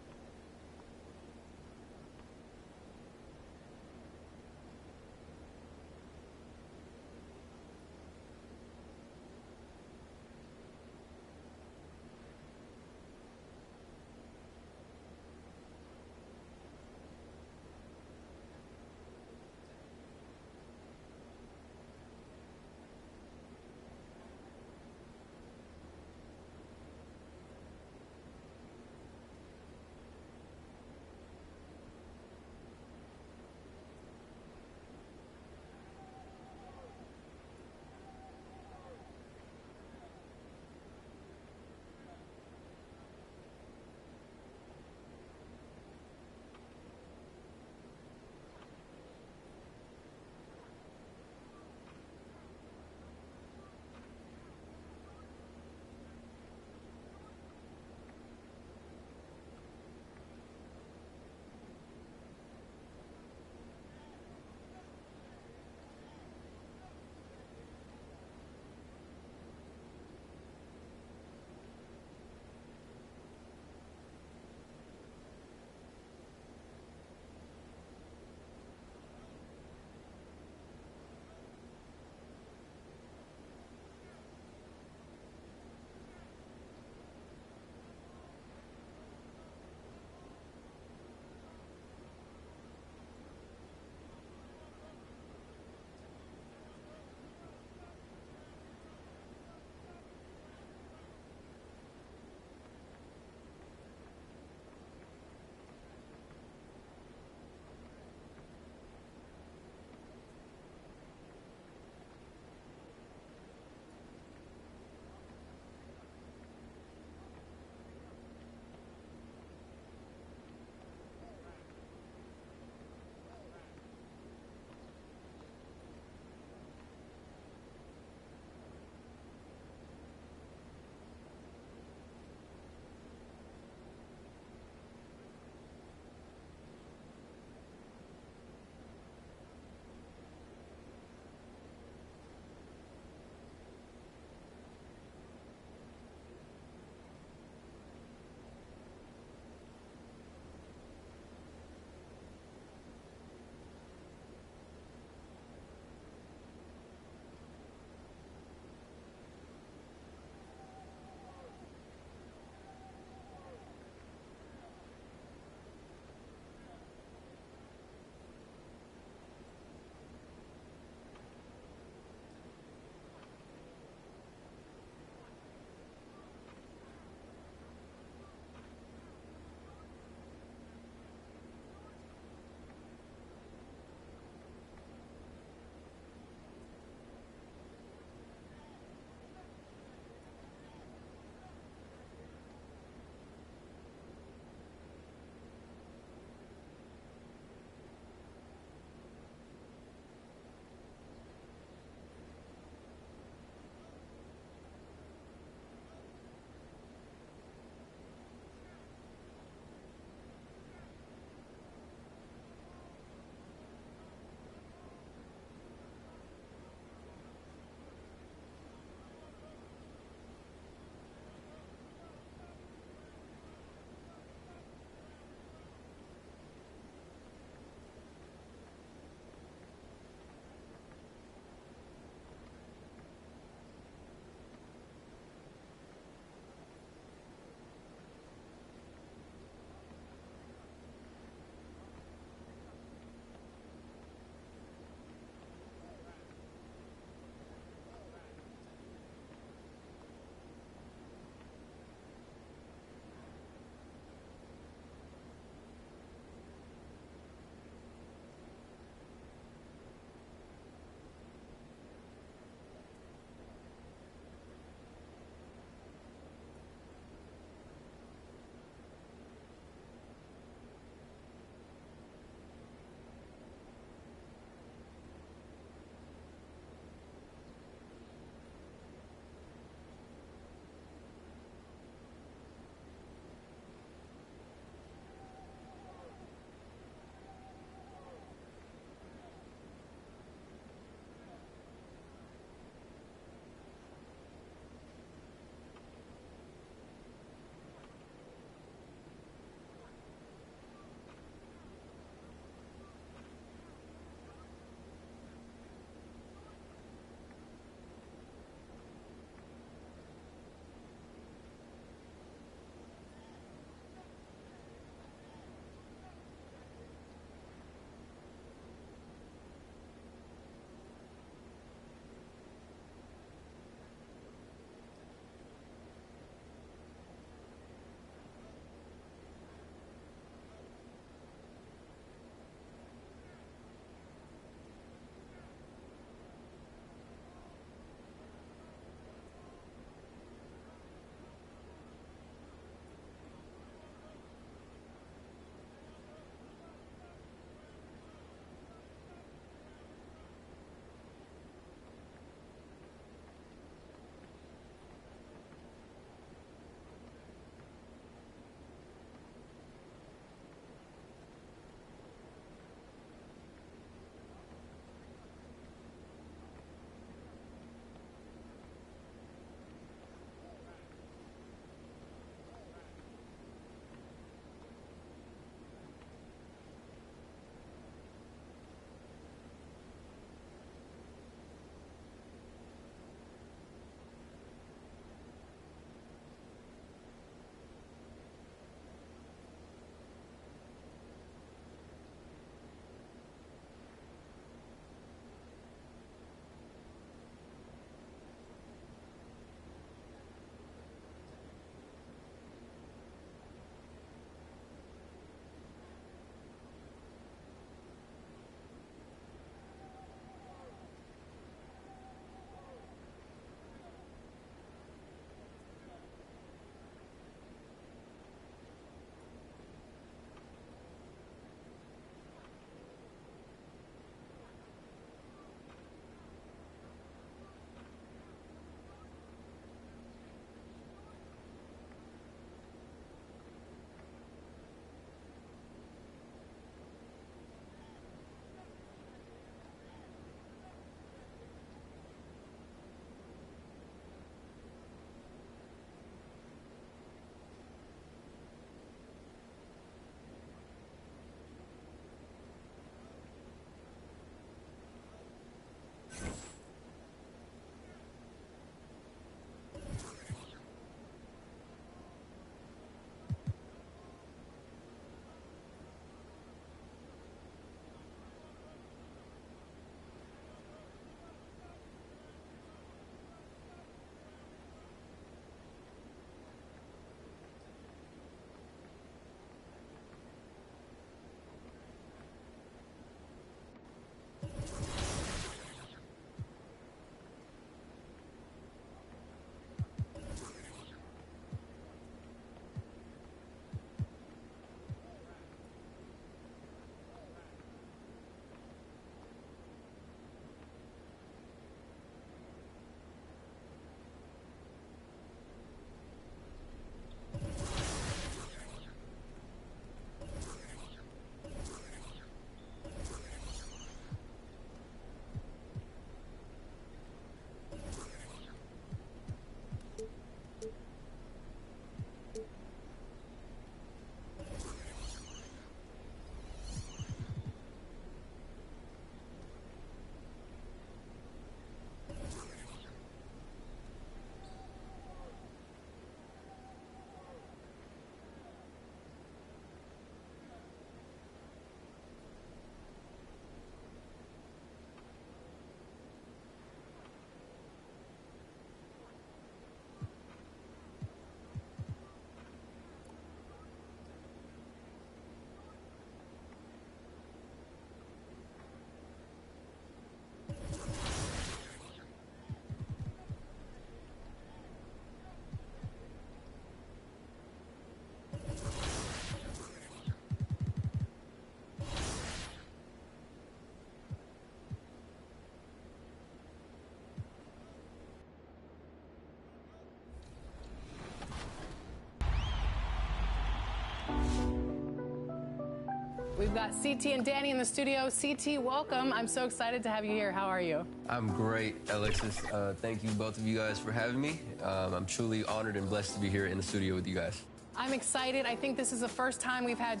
We've got CT and Danny in the studio. CT, welcome. I'm so excited to have you here. How are you? I'm great, Alexis. Thank you, both of you guys, for having me. I'm truly honored and blessed to be here in the studio with you guys. I'm excited. I think this is the first time we've had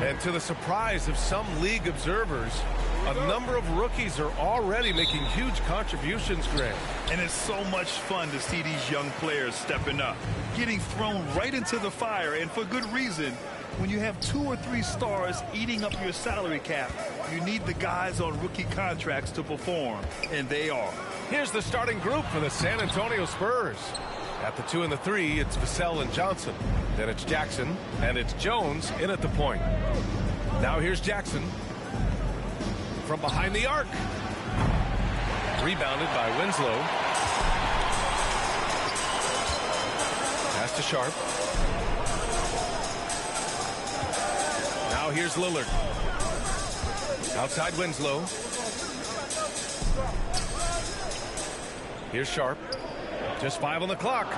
And to the surprise of some league observers, a number of rookies are already making huge contributions, Grant. And it's so much fun to see these young players stepping up, getting thrown right into the fire, and for good reason. When you have 2 or 3 stars eating up your salary cap, you need the guys on rookie contracts to perform, and they are. Here's the starting group for the San Antonio Spurs. At the 2 and the 3, it's Vassell and Johnson. Then it's Jackson, and it's Jones in at the point. Now here's Jackson from behind the arc. Rebounded by Winslow. Pass to Sharp. Now here's Lillard. Outside Winslow. Here's Sharp. Just 5 on the clock.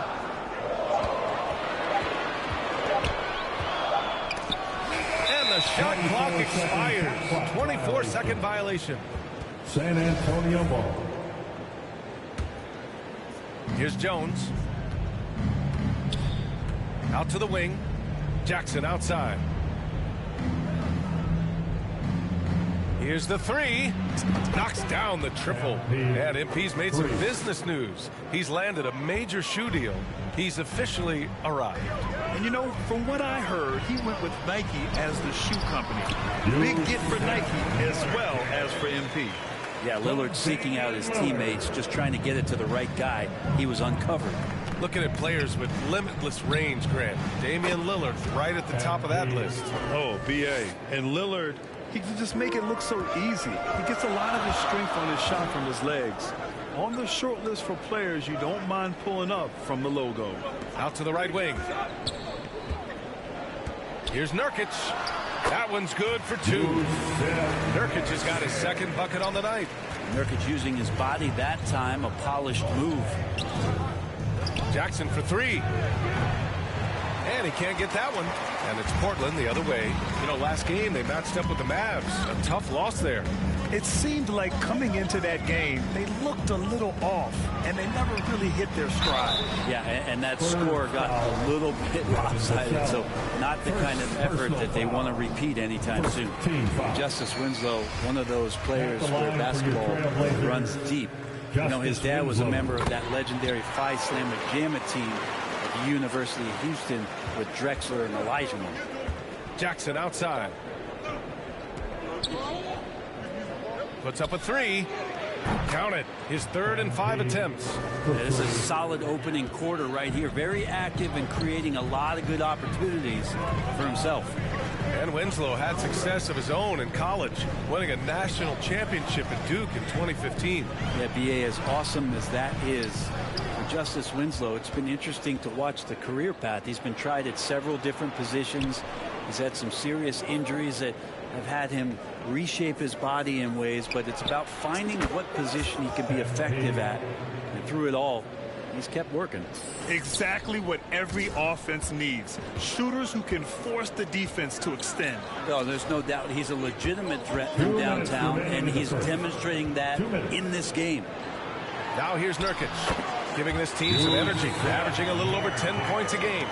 And the shot clock expires. 24-second violation. San Antonio ball. Here's Jones. Out to the wing. Jackson outside. Here's the 3. Knocks down the triple. And MP's made some business news. He's landed a major shoe deal. He's officially arrived. And you know, from what I heard, he went with Nike as the shoe company. Big get for Nike as well as for MP. Yeah, Lillard seeking out his teammates, just trying to get it to the right guy. He was uncovered. Looking at players with limitless range, Grant. Damian Lillard right at the top of that list. Oh, BA. And Lillard, he can just make it look so easy. He gets a lot of his strength on his shot from his legs. On the short list for players you don't mind pulling up from the logo. Out to the right wing. Here's Nurkic. That one's good for 2. Nurkic has got his second bucket on the night. Nurkic using his body that time, a polished move. Jackson for 3. And he can't get that one. And it's Portland the other way. You know, last game they matched up with the Mavs. A tough loss there. It seemed like coming into that game, they looked a little off, and they never really hit their stride. Yeah, and that score got a little bit lopsided, so not the kind of effort that they want to repeat anytime soon. Justice Winslow, one of those players where basketball runs deep. You know, his dad was a member of that legendary Phi Slamma Jamma team at the University of Houston with Drexler and Elijahman. Jackson outside. Puts up a 3. Count it. His 3rd and 5 attempts. This is a solid opening quarter right here. Very active and creating a lot of good opportunities for himself. And Winslow had success of his own in college, winning a national championship at Duke in 2015. Yeah, BA, as awesome as that is for Justice Winslow, it's been interesting to watch the career path. He's been tried at several different positions. He's had some serious injuries that have had him reshape his body in ways, but it's about finding what position he can be effective at. And through it all, he's kept working. Exactly what every offense needs. Shooters who can force the defense to extend. No, there's no doubt he's a legitimate threat from downtown, and he's demonstrating that in this game. Now here's Nurkic, giving this team some energy, averaging a little over 10 points a game.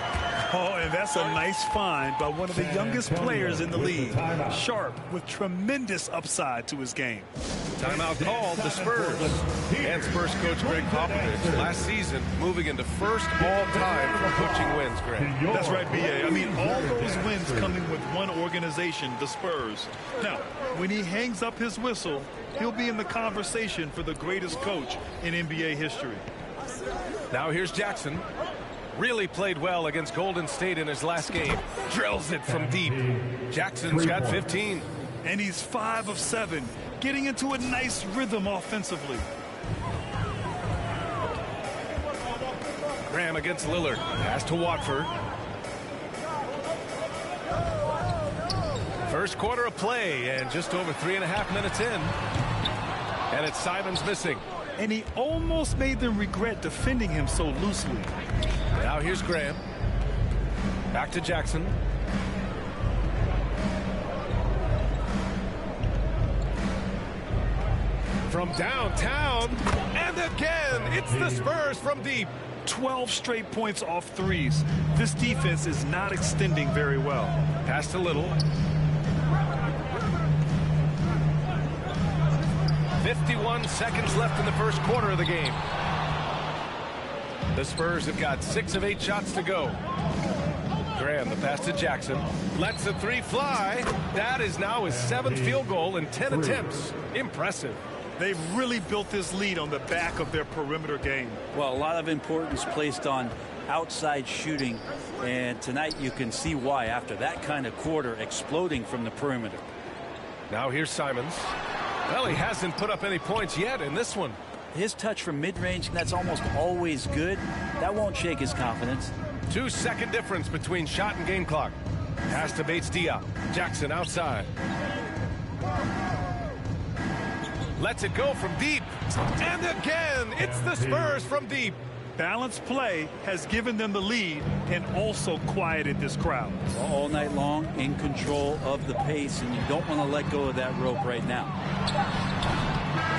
Oh, and that's a nice find by one of the youngest players in the league. Sharp with tremendous upside to his game. Timeout called the Spurs. And Spurs coach Greg Popovich last season moving into first all-time for coaching wins, Greg. That's right, BA. I mean, all those wins coming with one organization, the Spurs. Now, when he hangs up his whistle, he'll be in the conversation for the greatest coach in NBA history. Now here's Jackson. Really played well against Golden State in his last game. Drills it from deep. Jackson's got 15. And he's 5 of 7, getting into a nice rhythm offensively. Graham against Lillard. Pass to Watford. First quarter of play and just over 3.5 minutes in. And it's Simons missing. And he almost made them regret defending him so loosely. Now here's Graham. Back to Jackson. From downtown, and again, it's the Spurs from deep. 12 straight points off threes. This defense is not extending very well. Pass to Little. 51 seconds left in the first quarter of the game. The Spurs have got 6 of 8 shots to go. Graham, the pass to Jackson. Lets the three fly. That is now his 7th field goal in 10 attempts. Impressive. They've really built this lead on the back of their perimeter game. Well, a lot of importance placed on outside shooting, and tonight you can see why after that kind of quarter, exploding from the perimeter. Now here's Simons. Well, he hasn't put up any points yet in this one. His touch from mid-range, that's almost always good. That won't shake his confidence. 2-second difference between shot and game clock. Pass to Bates-Diop. Jackson outside. Lets it go from deep. And again, it's the Spurs from deep. Balanced play has given them the lead and also quieted this crowd. All night long, in control of the pace, and you don't want to let go of that rope right now.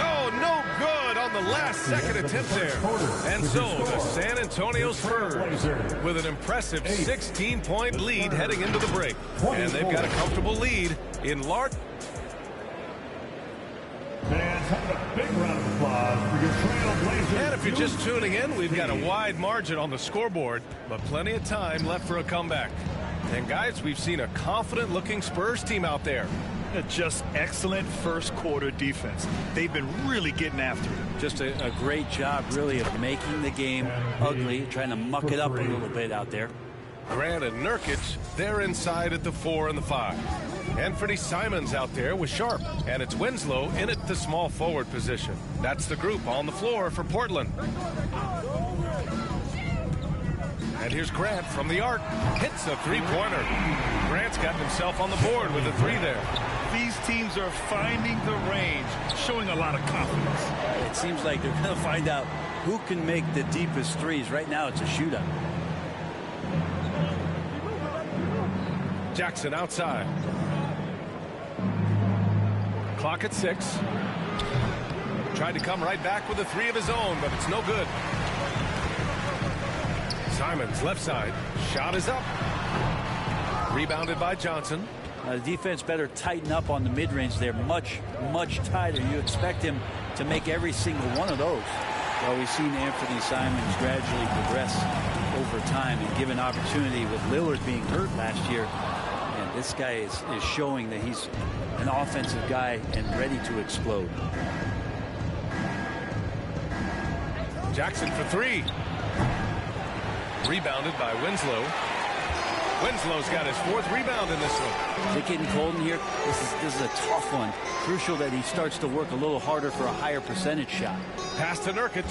Oh, no good on the last second attempt there. And so the San Antonio Spurs with an impressive 16-point lead heading into the break. And they've got a comfortable lead in large. Fans, have a big round of applause for your Trailblazers. And if you're just tuning in, we've got a wide margin on the scoreboard, but plenty of time left for a comeback. And guys, we've seen a confident-looking Spurs team out there. Just excellent first quarter defense. They've been really getting after it. Just a great job, really, of making the game ugly, trying to muck it up a little bit out there. Grant and Nurkic, they're inside at the 4 and the 5. Anthony Simons out there with Sharp, and it's Winslow in at the small forward position. That's the group on the floor for Portland. And here's Grant from the arc. Hits a three-pointer. Grant's got himself on the board with a 3 there. These teams are finding the range, showing a lot of confidence. It seems like they're going to find out who can make the deepest threes. Right now, it's a shootout. Jackson outside. Clock at 6. Tried to come right back with a 3 of his own, but it's no good. Simons left side. Shot is up. Rebounded by Johnson. The defense better tighten up on the mid-range. They're much, much tighter. You expect him to make every single one of those. Well, we've seen Anthony Simons gradually progress over time and given opportunity with Lillard being hurt last year. And this guy is showing that he's an offensive guy and ready to explode. Jackson for 3. Rebounded by Winslow. Winslow's got his 4th rebound in this one. Is it getting cold in here? This is a tough one. Crucial that he starts to work a little harder for a higher percentage shot. Pass to Nurkic.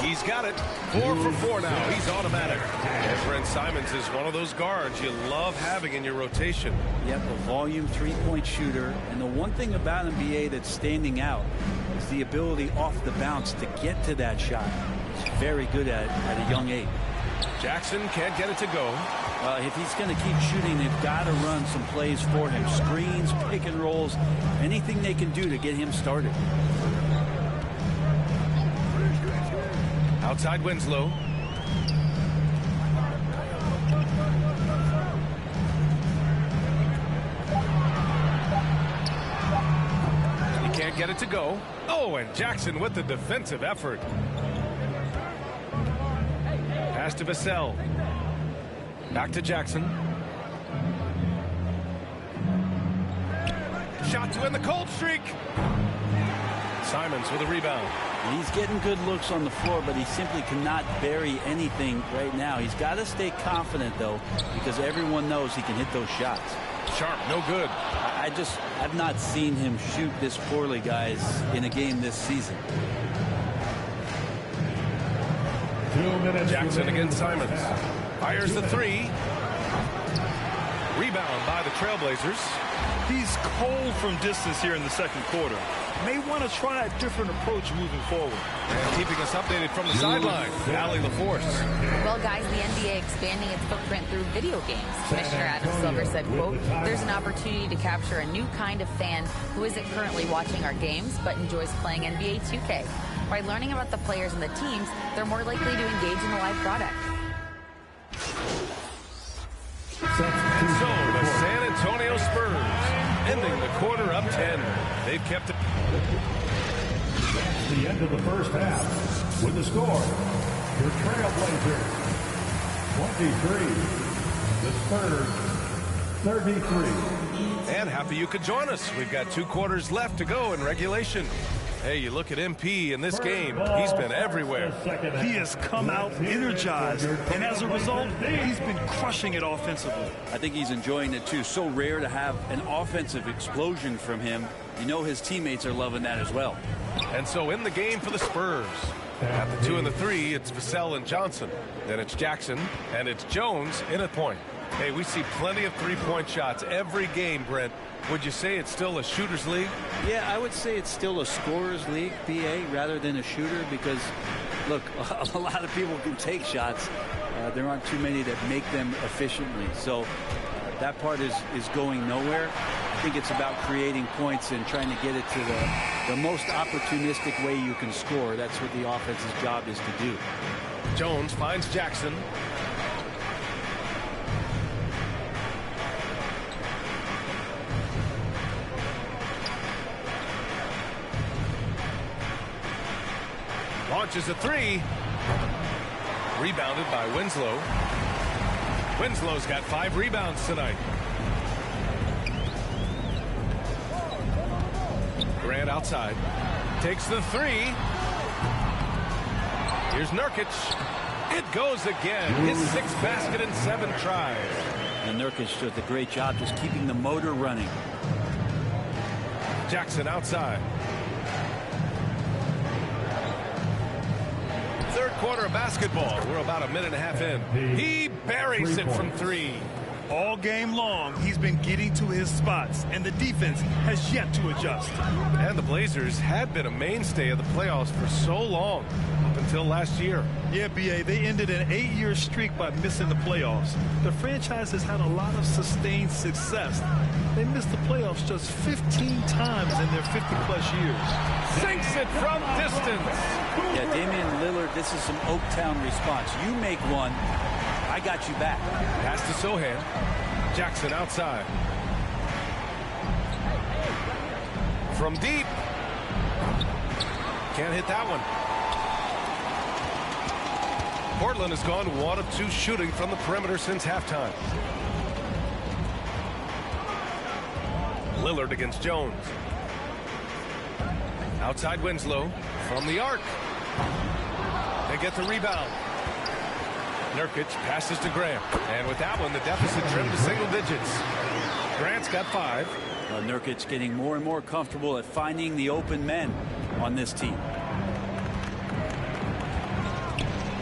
He's got it. 4 for 4 now. He's automatic. And Brent Simons is one of those guards you love having in your rotation. Yep, a volume three-point shooter. And the one thing about NBA that's standing out is the ability off the bounce to get to that shot. He's very good at a young age. Jackson can't get it to go. If he's going to keep shooting, they've got to run some plays for him. Screens, pick and rolls, anything they can do to get him started. Outside Winslow. He can't get it to go. Oh, and Jackson with the defensive effort. Pass to Vassell. Back to Jackson. Shot to end the cold streak. Simons with a rebound. He's getting good looks on the floor, but he simply cannot bury anything right now. He's got to stay confident, though, because everyone knows he can hit those shots. Sharp, no good. I've not seen him shoot this poorly, guys, in a game this season. Jackson against Simons. Fires the 3. Rebound by the Trailblazers. He's cold from distance here in the second quarter. May want to try a different approach moving forward. And keeping us updated from the sideline, Allie LaForce. Well, guys, the NBA expanding its footprint through video games. Commissioner Adam Silver said, quote, "There's an opportunity to capture a new kind of fan who isn't currently watching our games but enjoys playing NBA 2K. By learning about the players and the teams, they're more likely to engage in the live product." And so the San Antonio Spurs ending the quarter up 10. They've kept it. The end of the first half with the score. Your Trailblazers 23. The Spurs 33. And happy you could join us. We've got 2 quarters left to go in regulation. Hey, you look at MP in this game, he's been everywhere. He has come out energized, and as a result, he's been crushing it offensively. I think he's enjoying it too. So rare to have an offensive explosion from him. You know his teammates are loving that as well. And so in the game for the Spurs, at the 2 and the 3, it's Vassell and Johnson. Then it's Jackson, and it's Jones in at point. Hey, we see plenty of three-point shots every game, Brent. Would you say it's still a shooter's league? Yeah, I would say it's still a scorer's league, BA, rather than a shooter, because, look, a lot of people can take shots. There aren't too many that make them efficiently. So that part is going nowhere. I think it's about creating points and trying to get it to the most opportunistic way you can score. That's what the offense's job is to do. Jones finds Jackson. Launches a 3. Rebounded by Winslow. Winslow's got 5 rebounds tonight. Grant outside. Takes the 3. Here's Nurkic. It goes again. His 6th basket in 7 tries. And Nurkic does a great job just keeping the motor running. Jackson outside. Third quarter of basketball. We're about a minute and a half in. He buries it from 3. All game long, he's been getting to his spots, and the defense has yet to adjust. And the Blazers had been a mainstay of the playoffs for so long, up until last year. Yeah, BA, they ended an 8-year streak by missing the playoffs. The franchise has had a lot of sustained success. They missed the playoffs just 15 times in their 50-plus years. Sinks it from distance. Yeah, Damian Lillard, this is some Oaktown response. You make one, I got you back. Pass to Sohan. Jackson outside. From deep. Can't hit that one. Portland has gone 1 of 2 shooting from the perimeter since halftime. Lillard against Jones. Outside Winslow from the arc. They get the rebound. Nurkic passes to Grant. And with that one, the deficit trimmed to single digits. Grant's got 5. Nurkic getting more and more comfortable at finding the open men on this team.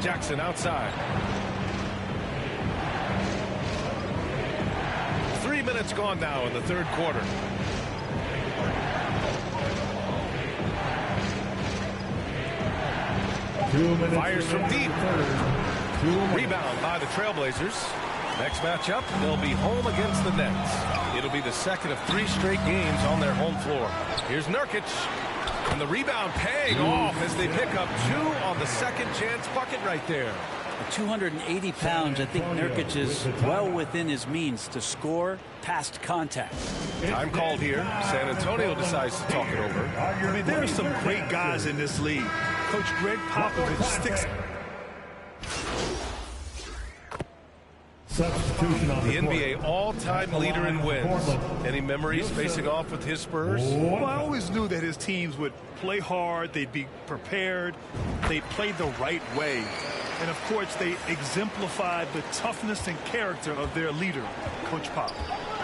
Jackson outside. 3 minutes gone now in the third quarter. Fires from deep. Rebound by the Trailblazers. Next matchup, they'll be home against the Nets. It'll be the second of 3 straight games on their home floor. Here's Nurkic. And the rebound paying off as they pick up 2 on the second chance bucket right there. At 280 pounds, I think Nurkic is well within his means to score past contact. Time called here. San Antonio decides to talk it over. I mean, there are some great guys in this league. Coach Greg Popovich sticks. Substitution on the NBA all-time leader in wins. Any memories facing off with his Spurs? Well, I always knew that his teams would play hard, they'd be prepared, they'd play the right way. And, of course, they exemplified the toughness and character of their leader, Coach Pop.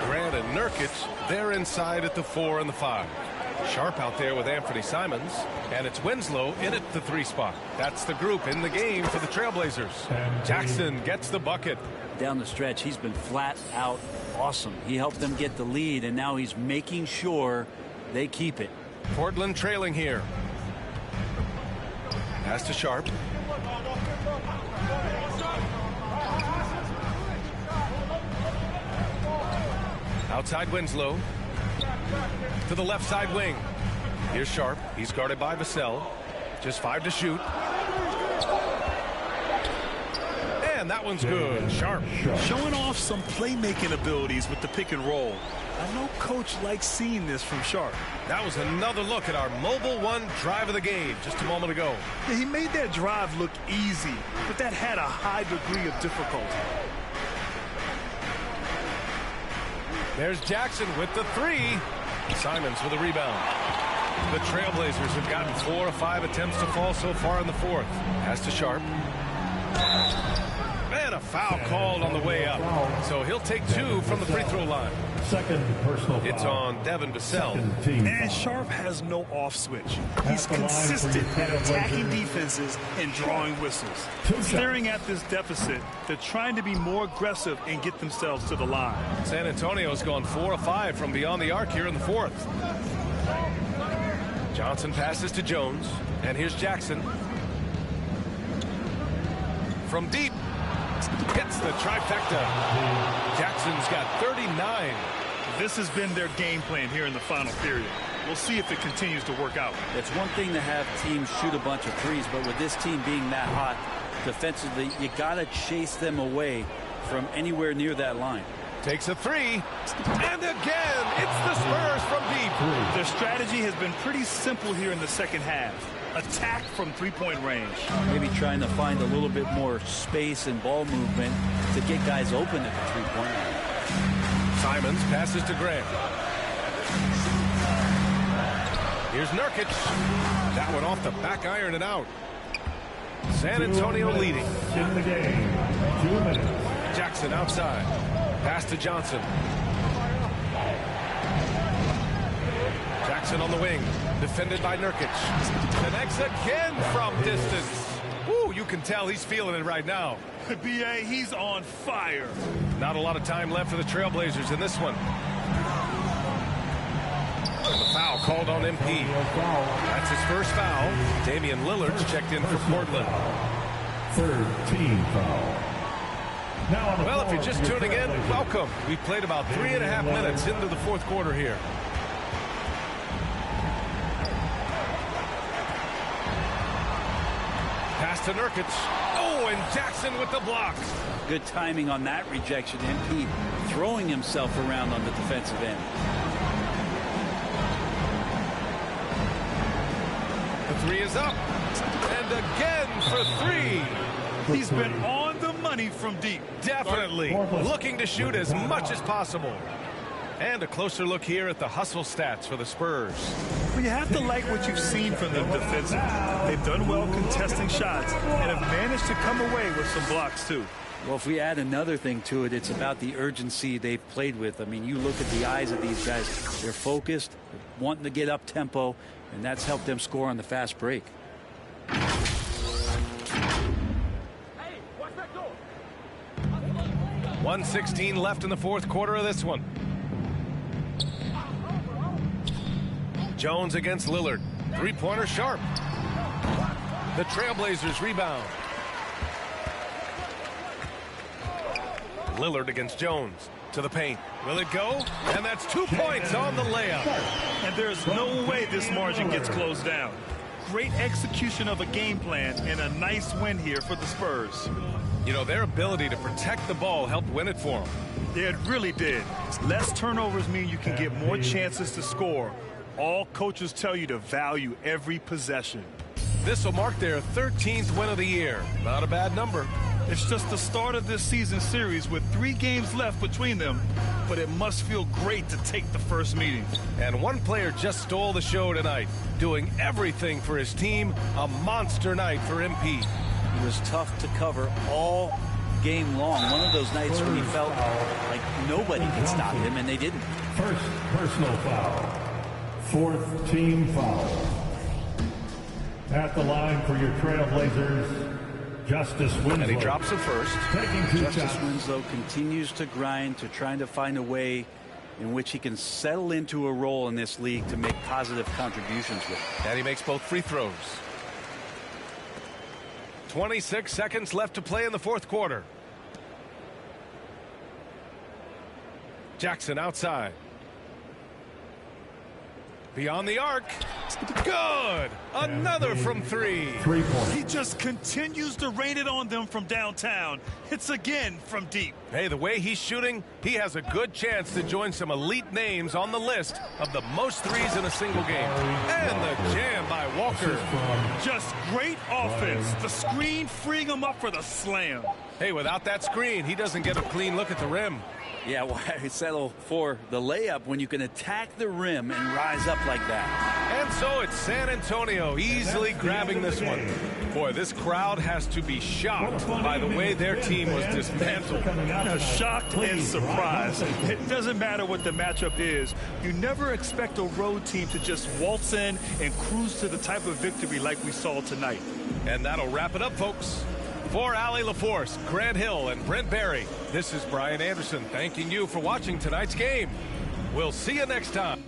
Grant and Nurkic, they're inside at the 4 and the 5. Sharp out there with Anthony Simons. And it's Winslow in at the 3 spot. That's the group in the game for the Trailblazers. Jackson gets the bucket. Down the stretch, he's been flat out awesome. He helped them get the lead, and now he's making sure they keep it. Portland trailing here. Pass to Sharp. Outside Winslow. To the left side wing. Here's Sharp. He's guarded by Vassell. Just 5 to shoot. And that one's good. Sharp. Showing off some playmaking abilities with the pick and roll. I know Coach likes seeing this from Sharp. That was another look at our Mobile One drive of the game just a moment ago. Yeah, he made that drive look easy, but that had a high degree of difficulty. There's Jackson with the 3. Simons with a rebound. The Trailblazers have gotten 4 or 5 attempts to fall so far in the 4th. Pass to Sharp. And a foul called on the way up. So he'll take 2 from the free throw line. Second personal foul. It's on Devin Vassell. And Sharp has no off switch. He's consistent at attacking defenses and drawing whistles. Staring at this deficit, they're trying to be more aggressive and get themselves to the line. San Antonio's gone 4 or 5 from beyond the arc here in the 4th. Johnson passes to Jones. And here's Jackson. From deep. Gets the trifecta. Jackson's got 39. This has been their game plan here in the final period. We'll see if it continues to work out. It's one thing to have teams shoot a bunch of threes, but with this team being that hot defensively, you got to chase them away from anywhere near that line. Takes a 3. And again, it's the Spurs from deep. Their strategy has been pretty simple here in the second half. Attack from three-point range. Maybe trying to find a little bit more space and ball movement to get guys open at the three-point line. Simons passes to Grant. Here's Nurkic. That one off the back iron and out. San Antonio leading. In the game, 2 minutes. Jackson outside. Pass to Johnson. Jackson on the wing. Defended by Nurkic. Connects again from distance. Woo, you can tell he's feeling it right now. B.A., he's on fire. Not a lot of time left for the Trailblazers in this one. And the foul called on MP. That's his first foul. Damian Lillard's checked in for Portland. 3rd team foul. Well, if you're just tuning in, welcome. We've played about 3.5 minutes into the 4th quarter here. Pass to Nurkic. Oh, and Jackson with the block. Good timing on that rejection. MP throwing himself around on the defensive end. The 3 is up. And again for 3. He's been on the money from deep. Definitely. Looking to shoot as much as possible. And a closer look here at the hustle stats for the Spurs. Well, you have to like what you've seen from them defensively. They've done well contesting shots and have managed to come away with some blocks, too. Well, if we add another thing to it, it's about the urgency they've played with. I mean, you look at the eyes of these guys. They're focused, wanting to get up tempo, and that's helped them score on the fast break. 1:16 left in the 4th quarter of this one. Jones against Lillard. 3-pointer Sharp. The Trailblazers rebound. Lillard against Jones. To the paint. Will it go? And that's 2 points on the layup. And there's no way this margin gets closed down. Great execution of a game plan and a nice win here for the Spurs. You know, their ability to protect the ball helped win it for them. Yeah, it really did. Less turnovers mean you can get more chances to score. All coaches tell you to value every possession. This will mark their 13th win of the year. Not a bad number. It's just the start of this season series with 3 games left between them, but it must feel great to take the first meeting. And one player just stole the show tonight, doing everything for his team. A monster night for MP. It was tough to cover all game long. One of those nights when he felt like nobody could stop him, and they didn't. First personal foul. 4th team foul. At the line for your Trailblazers, Justice Winslow. And he drops it first. Taking 2 Justice shots. Winslow continues to grind, to trying to find a way in which he can settle into a role in this league to make positive contributions with. And he makes both free throws. 26 seconds left to play in the fourth quarter. Jackson outside. Beyond the arc. Good. Another from 3. 3 points. He just continues to rain it on them from downtown. Hits again from deep. Hey, the way he's shooting, he has a good chance to join some elite names on the list of the most threes in a single game. And the jam by Walker. Just great offense. The screen freeing him up for the slam. Hey, without that screen, he doesn't get a clean look at the rim. Yeah, why settle for the layup when you can attack the rim and rise up like that? And so it's San Antonio easily grabbing this one. Boy, this crowd has to be shocked by the way their team was dismantled. Shocked and surprised. It doesn't matter what the matchup is. You never expect a road team to just waltz in and cruise to the type of victory like we saw tonight. And that'll wrap it up, folks. For Allie LaForce, Grant Hill, and Brent Barry, this is Brian Anderson thanking you for watching tonight's game. We'll see you next time.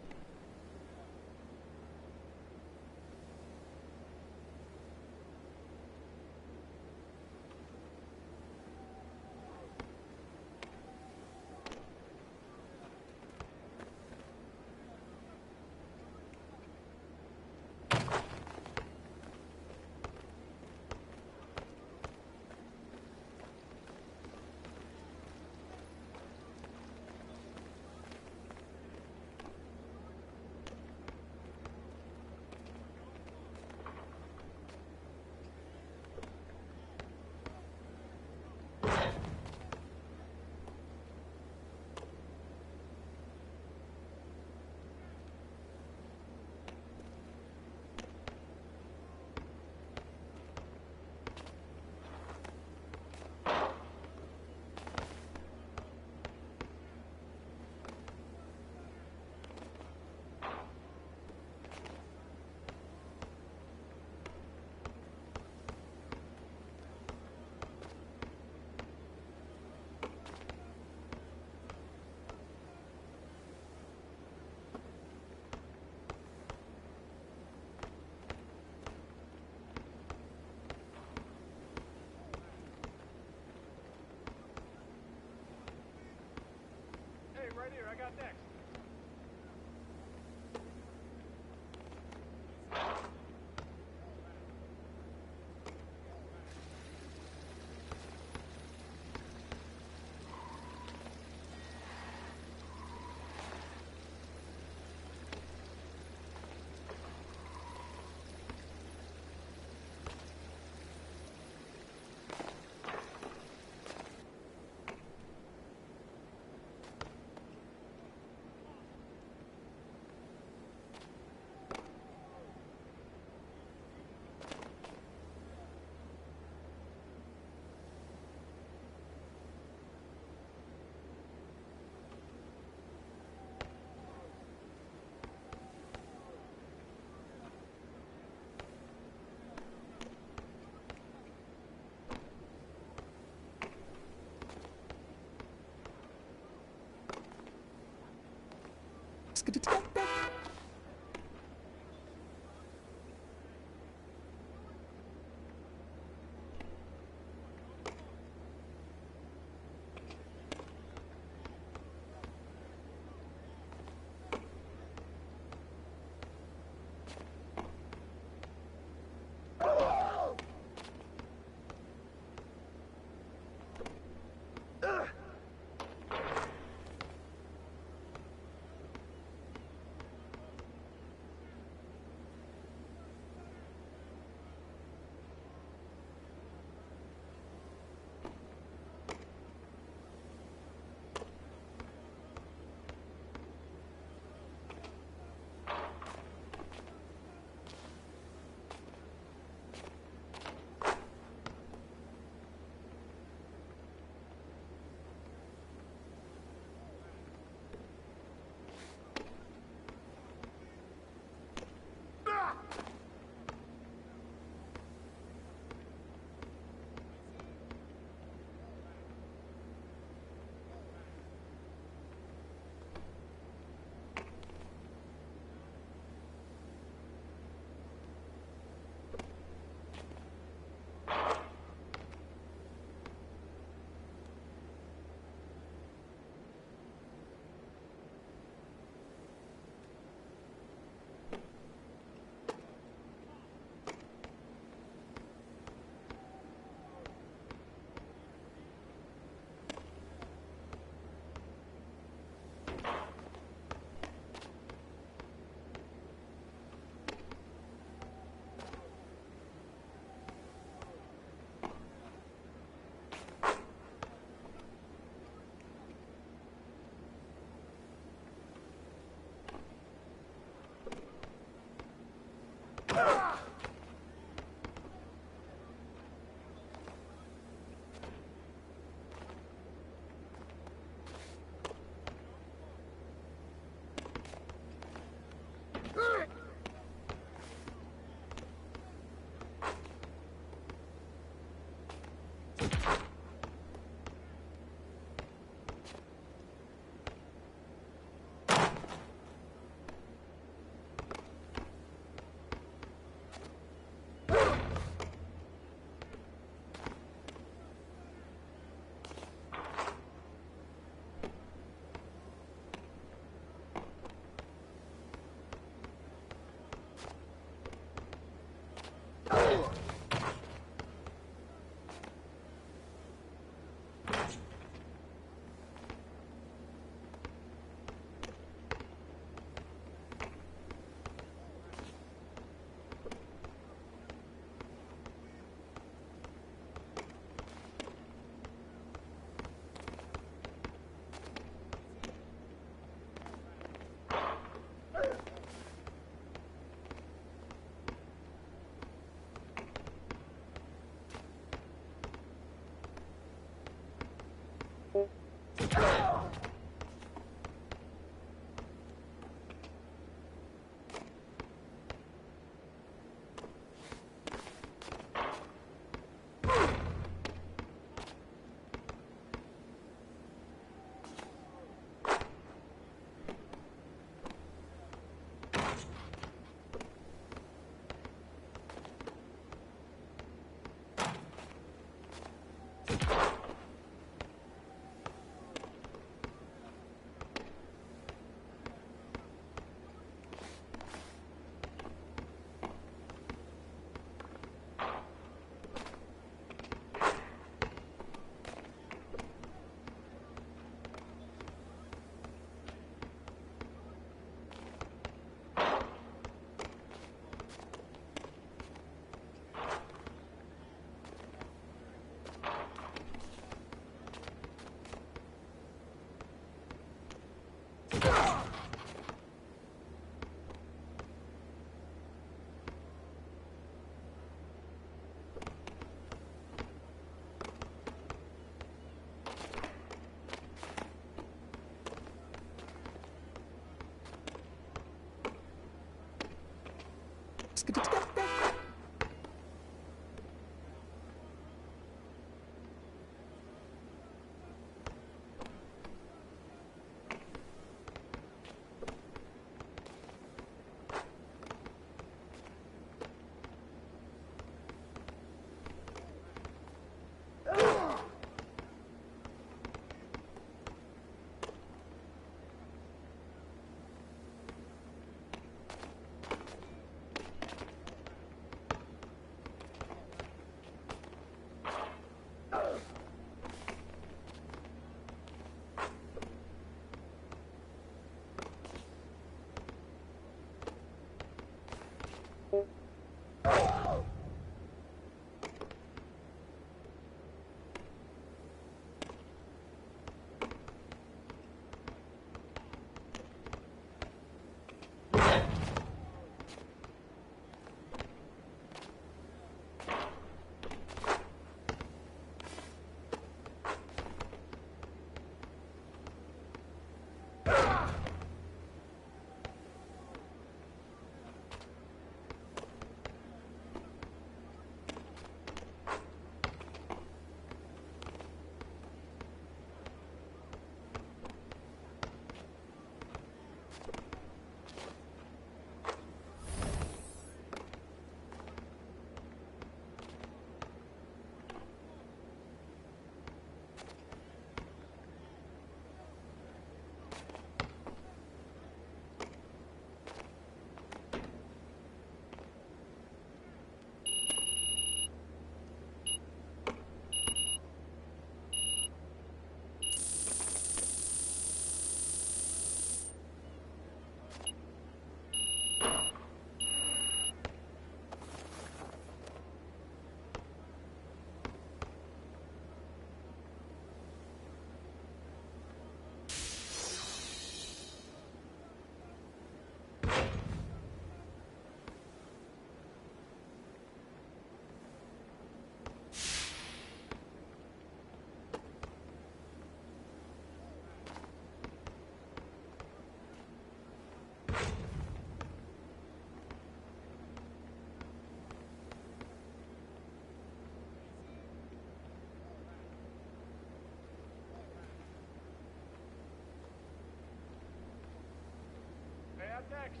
Next.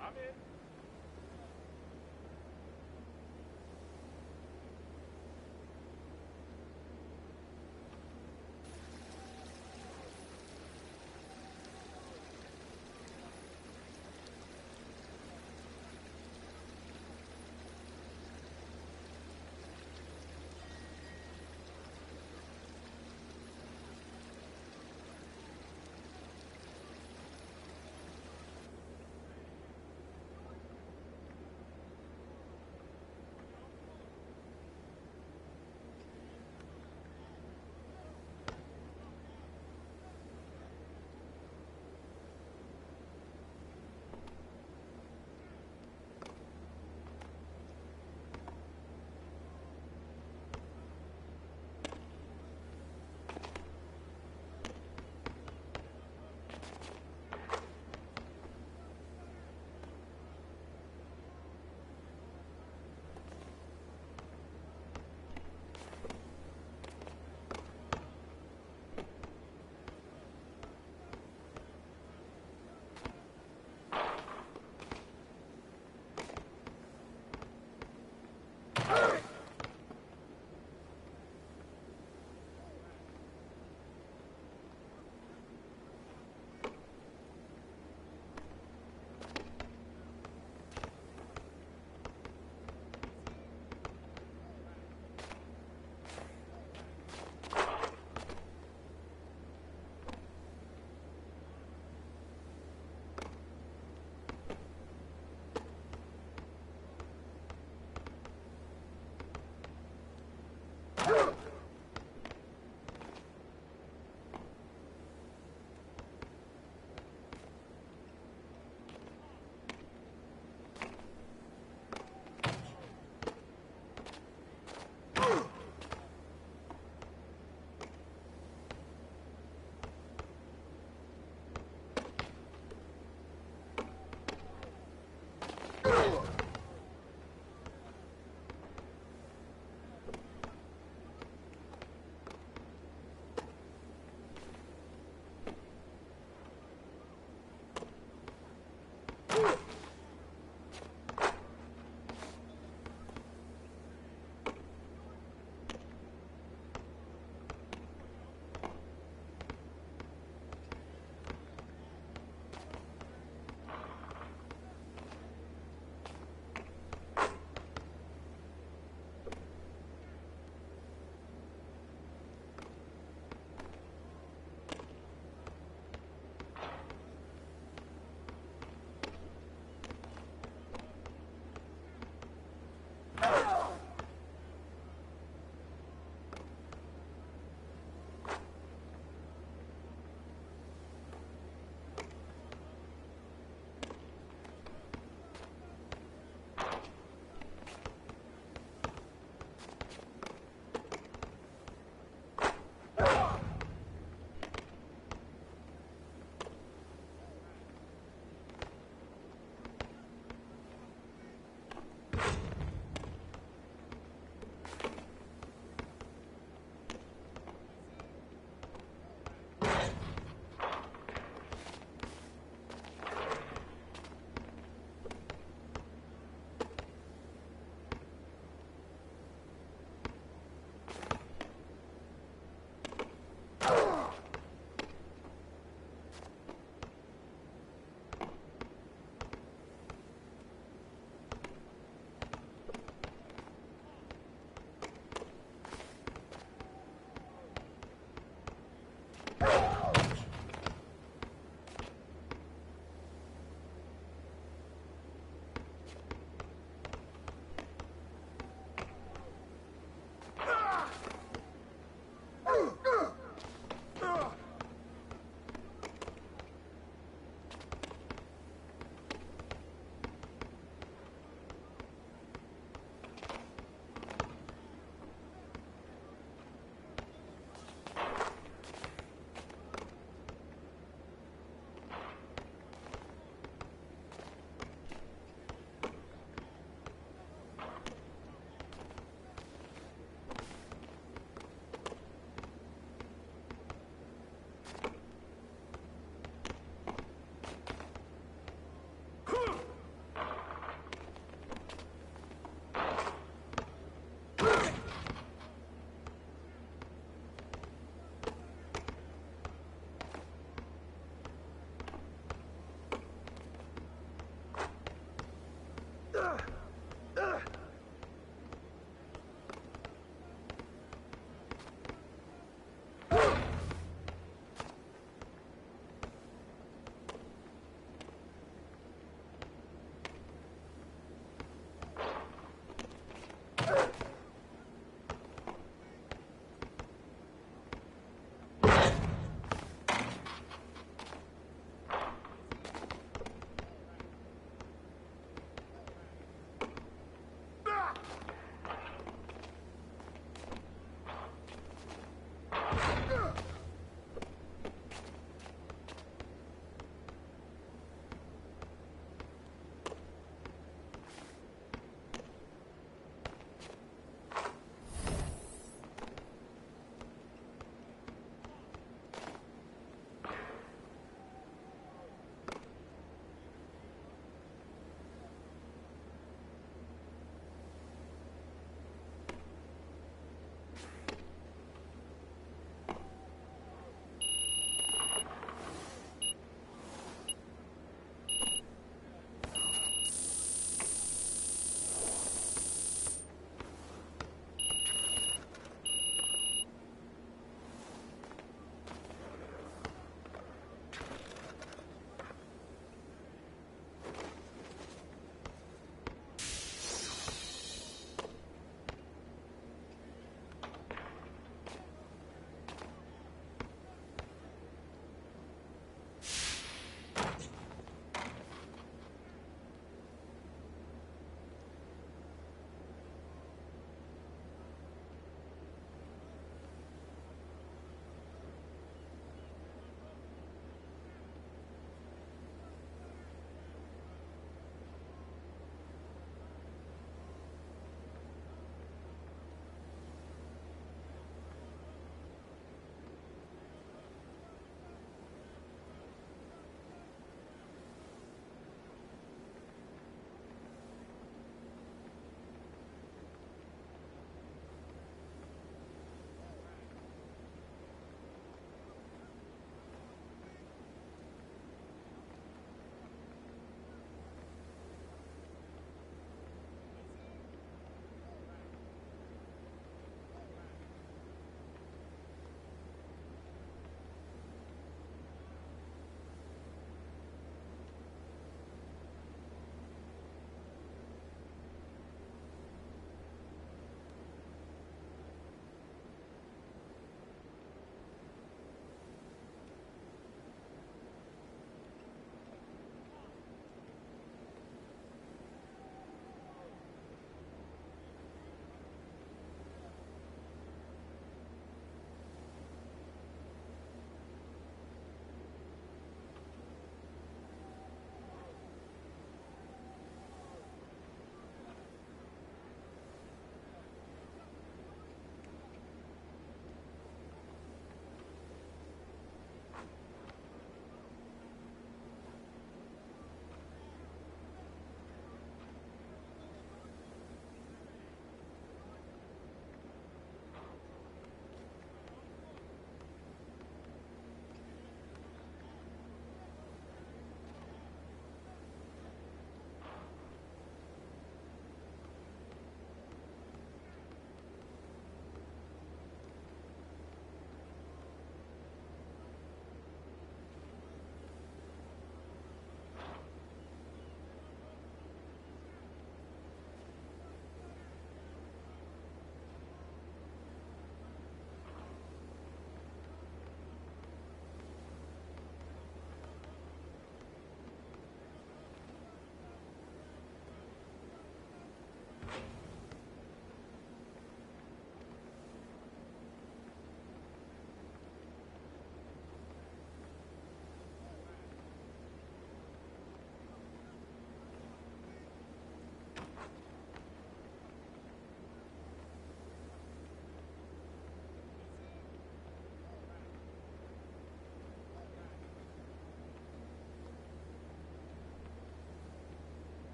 I'm in.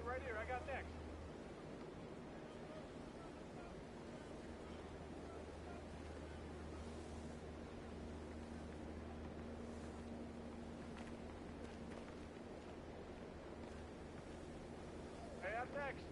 Right here, I got next. Hey, I'm next.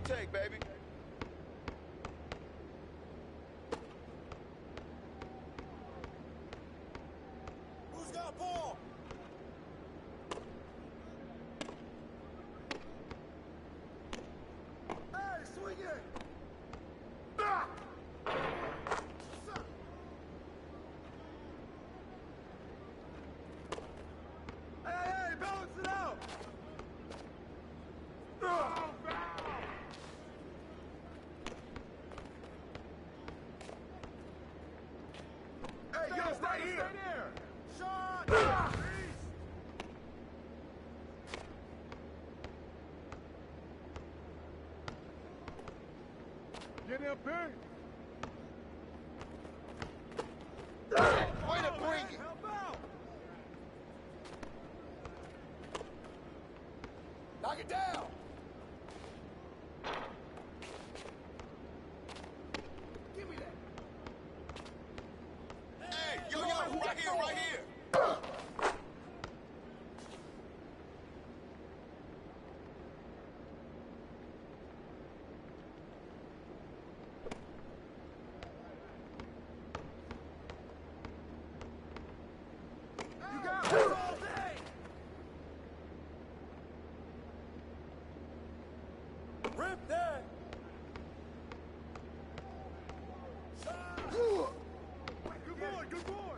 take, baby? Who's got ball? Hey, swing it! Ah! Hey, balance it out! Oh, hey, yo, stay here! Shot! Get in, Pink! Way to bring it! Help out! Knock it down! Give me that! Hey, yo, right here, right here! You got this all day! Rip that! Good boy, good boy!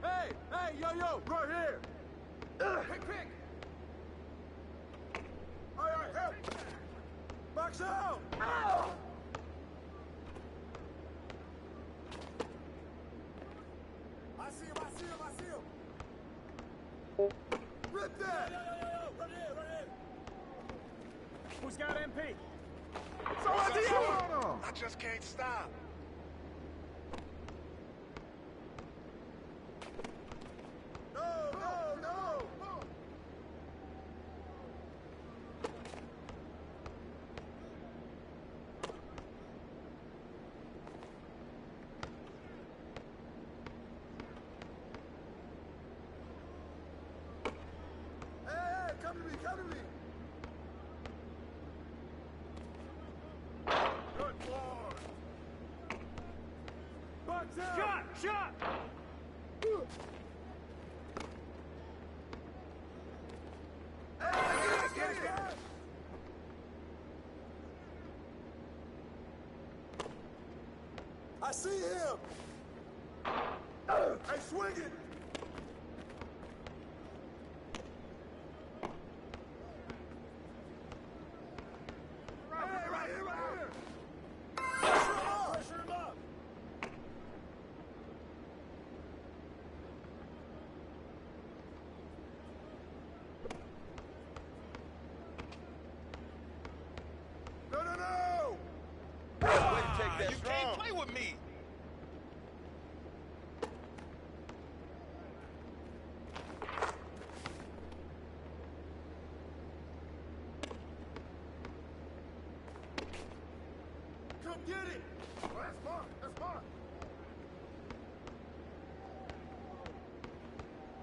Hey, yo, right here! Pick! All right, help! Box out! Ow! I see him! Rip that! Yo, right here! Who's got MP? I just can't stop. No! Hey, come to me! Good boy! Box out! Shot! Hey, get it! I see him! Hey, swing it! Right here! Pressure him up! No! Way to take that strong. Can't play with me! Come get it! Oh, that's mine!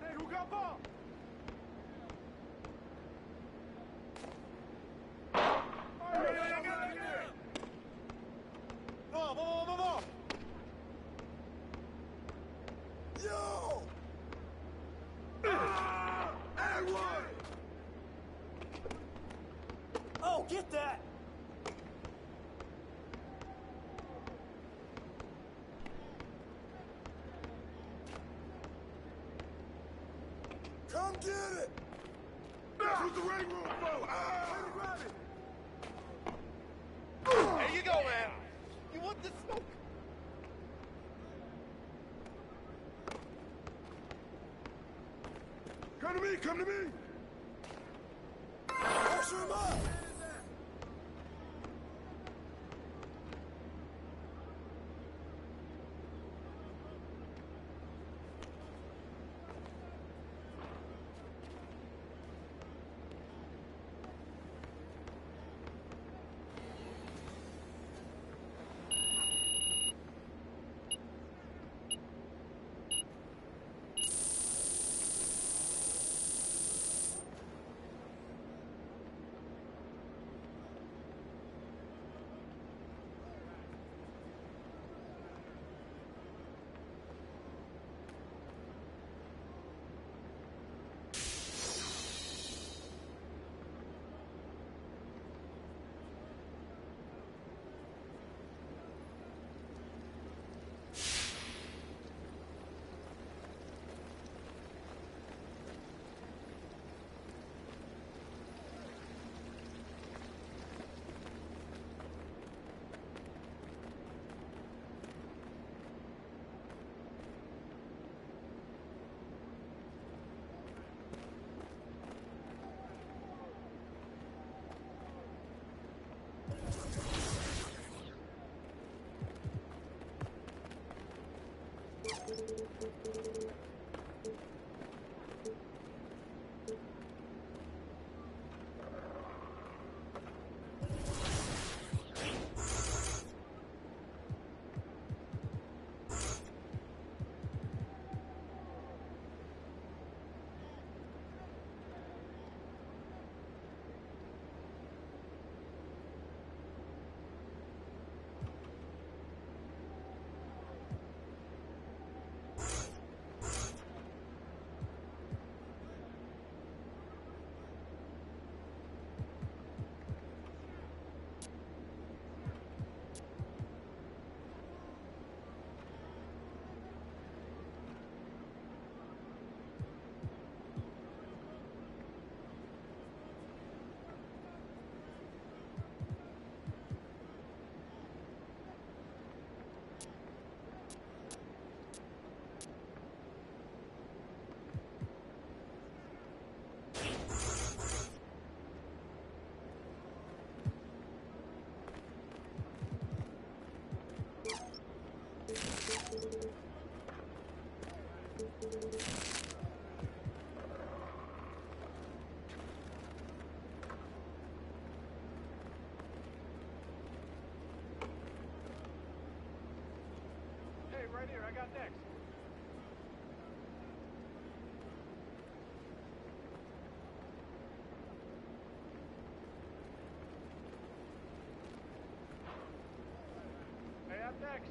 Hey, who got ball? Ball! Yo! And one! Oh, get that! Come get it! That's what the ring room for! Grab it! There you go, man! You want the smoke? Come to me! Pressure him up! Hey, right here, I got next. Hey, I'm next.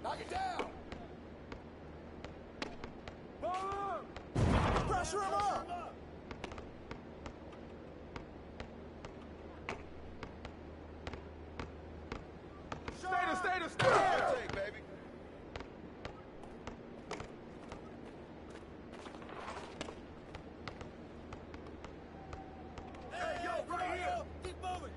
Knock it down! Ball up! Pressure him up! Stay there! Take, baby. Hey, yo, right here! Keep moving!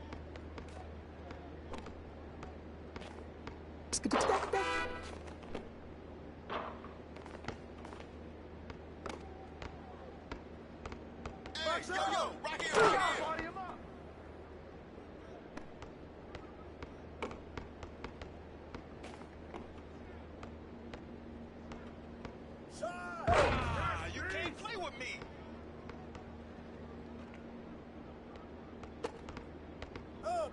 Hey, yo, right here, right here! Party him up! You can't play with me!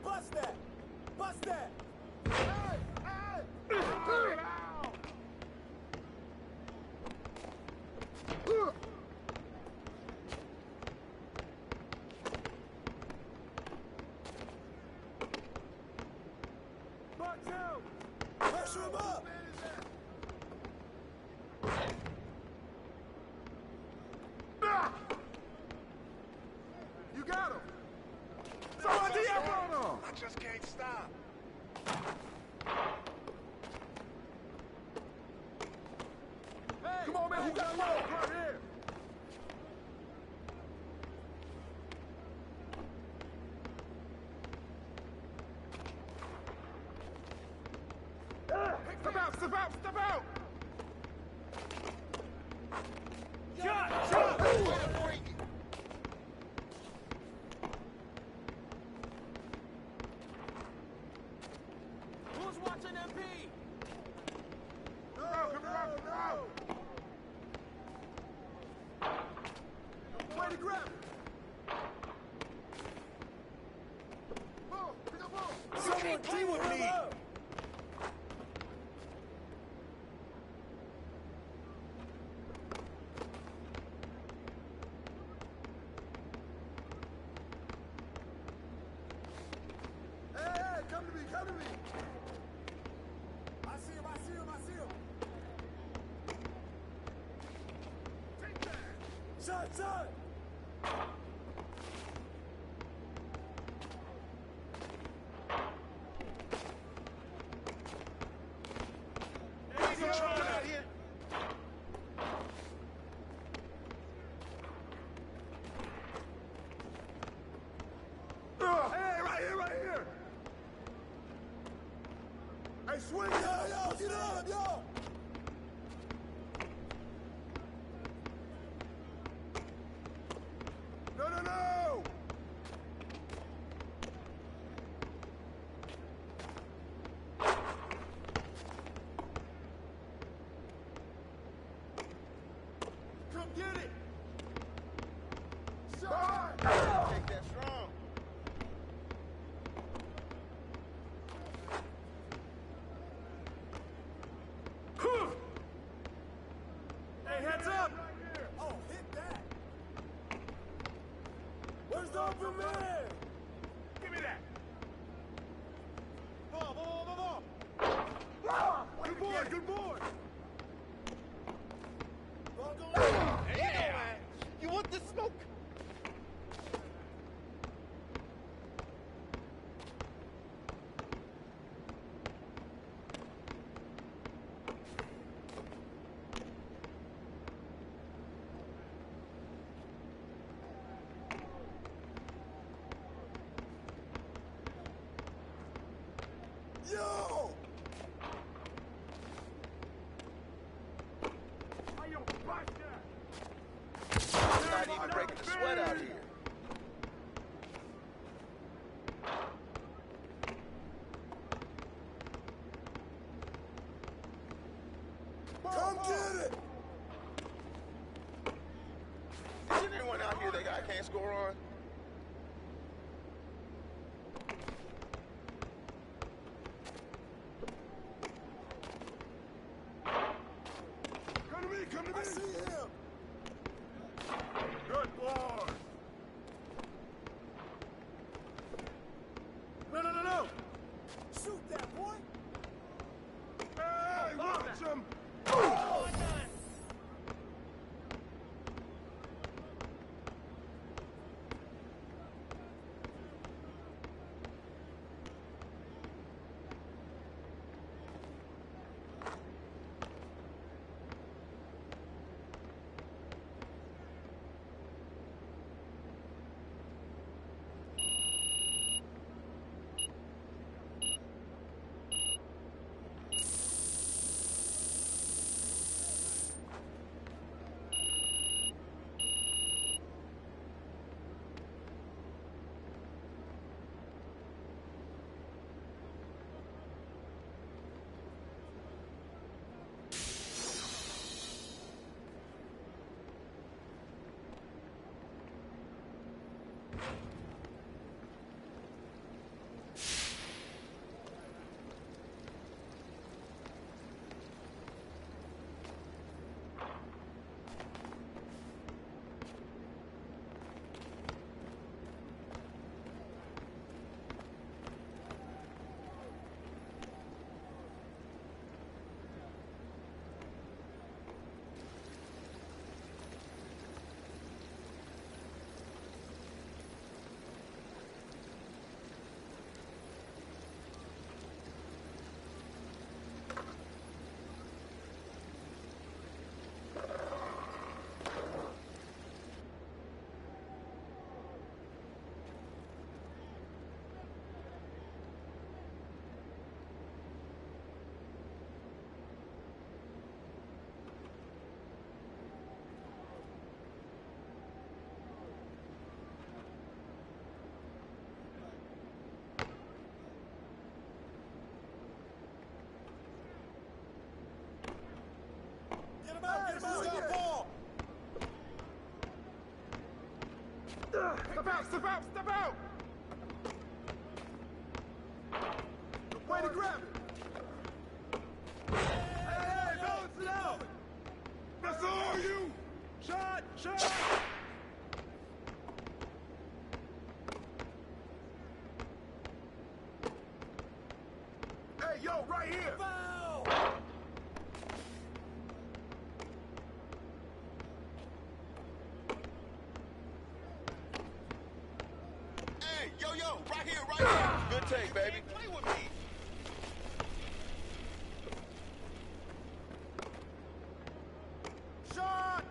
bust that! Bust that! Hey! Hey! Box out! Pressure him up! You got him! Somebody up on him! I just can't stop. Hey, come on, man, who got love right here? Step out, step out, step out! Shot, shot! Who's watching MP? No, no. Way to grab it. Ball, pick up ball. Someone team with me. Hey, come to me, come to me. I see him, I see him, I see him. Take that. Shot, shot. Hey, get out here. Hey, right here, right here. Hey, swing, yo, get up, yo. No, no, no. Come get it. Shot. Take that strong. Hey, heads up! Oh, hit that! Where's the open man? Give me that! Ball! Good boy, good boy! Ball go in. Yeah! You want the smoke? Yo! Not even breaking the sweat out here. Come get it! Is there anyone out here that I can't score on? Come to me! I see him! Good boy! No! Shoot that boy! Hey, watch him! Step out, step out, step out! Way to grab it! Hey, balance it out! That's all you! Shot, shot! Hey, yo, right here! Foul! Hey, yo, right here, right here. Good take, baby. Play with me. Shot!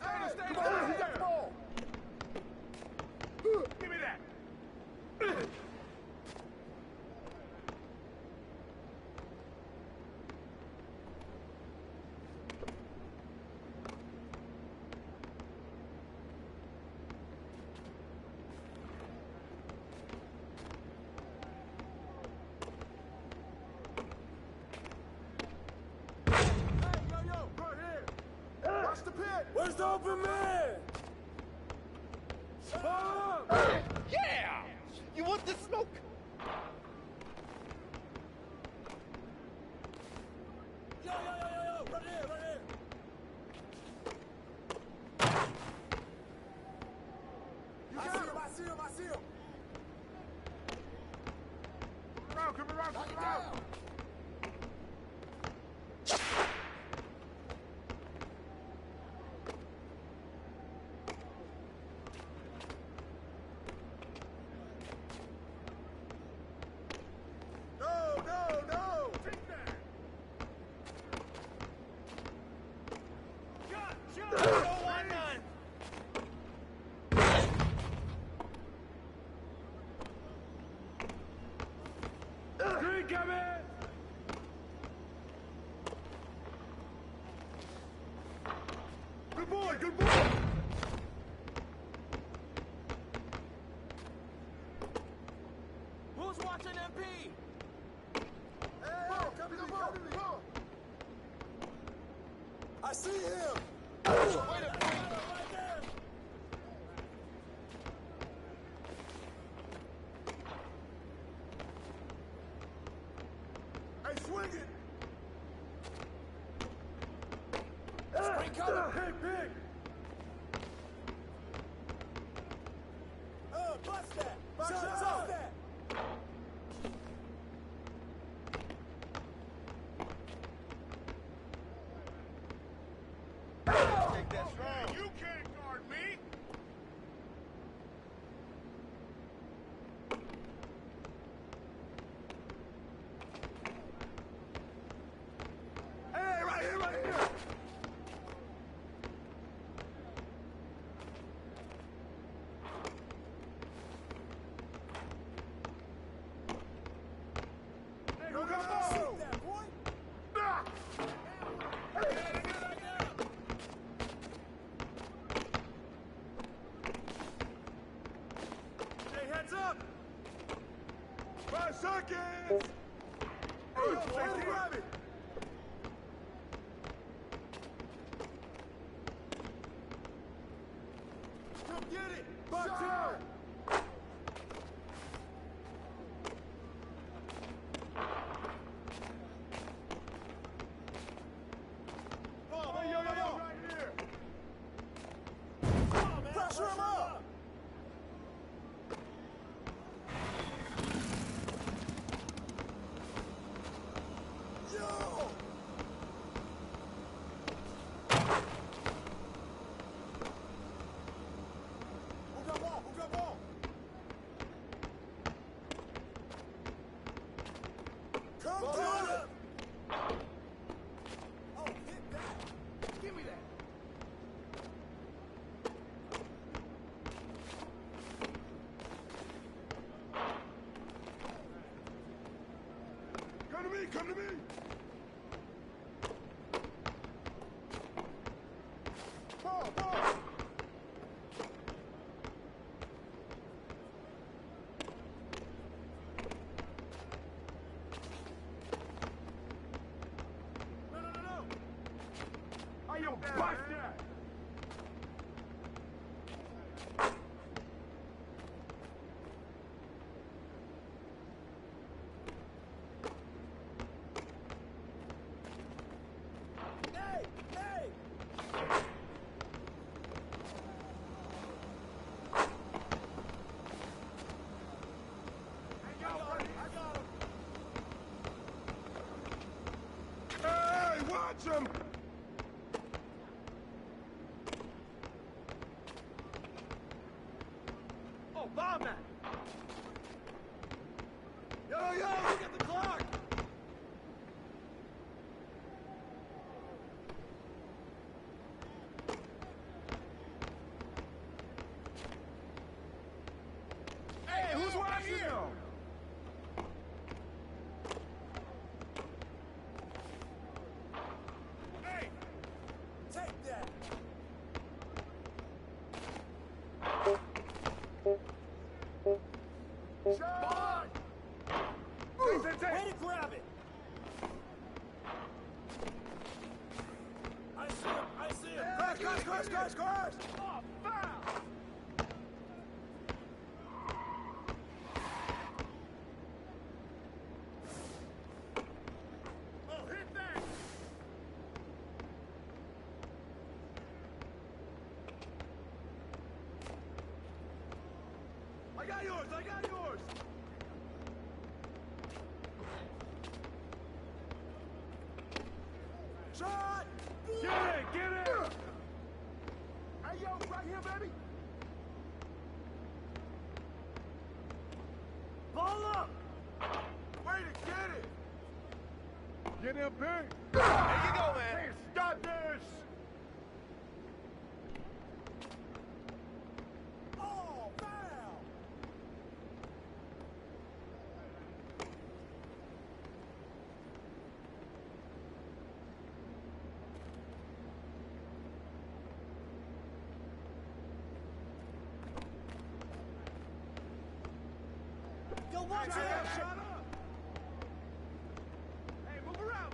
Hey, stay down here! Ball. Give me that. Watch the pit! Where's the open man? Follow up! Yeah! You want the smoke? Yo, right here, right here! I see him! Come around! No! Take that! Shot! No one none! Three coming! Good boy! Who's watching MP? Come to me. I see him. Wait a minute. Right there. Hey, swing it. Screen cover. Big. Bust that. Bust that. That's wrong. You can't guard me. Hey, right here. Hey, go! Shoot that, boy. Heads up! 5 seconds! Hey, yo, grab it! Come get it! Back down! Hey, yo! Right here! Come on, man! Pressure him up! Who got ball? Watch that. Watch him! Oh, bomb that! Yo, look at the clock! Hey, who's watching him? Take that! Sean! Way to grab it! I see him! Crash! Oh, foul! Oh, hit that! I got yours! Shot! Get it! Hey, yo, right here, baby! Ball up! Way to get it! Get him big! There you go, man! Hey, stop this! Oh, foul! Yo, watch it! Shut up! Hey, move around!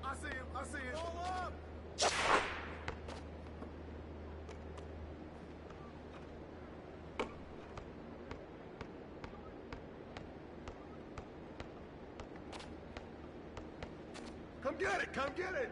I see him! Roll up! Come get it!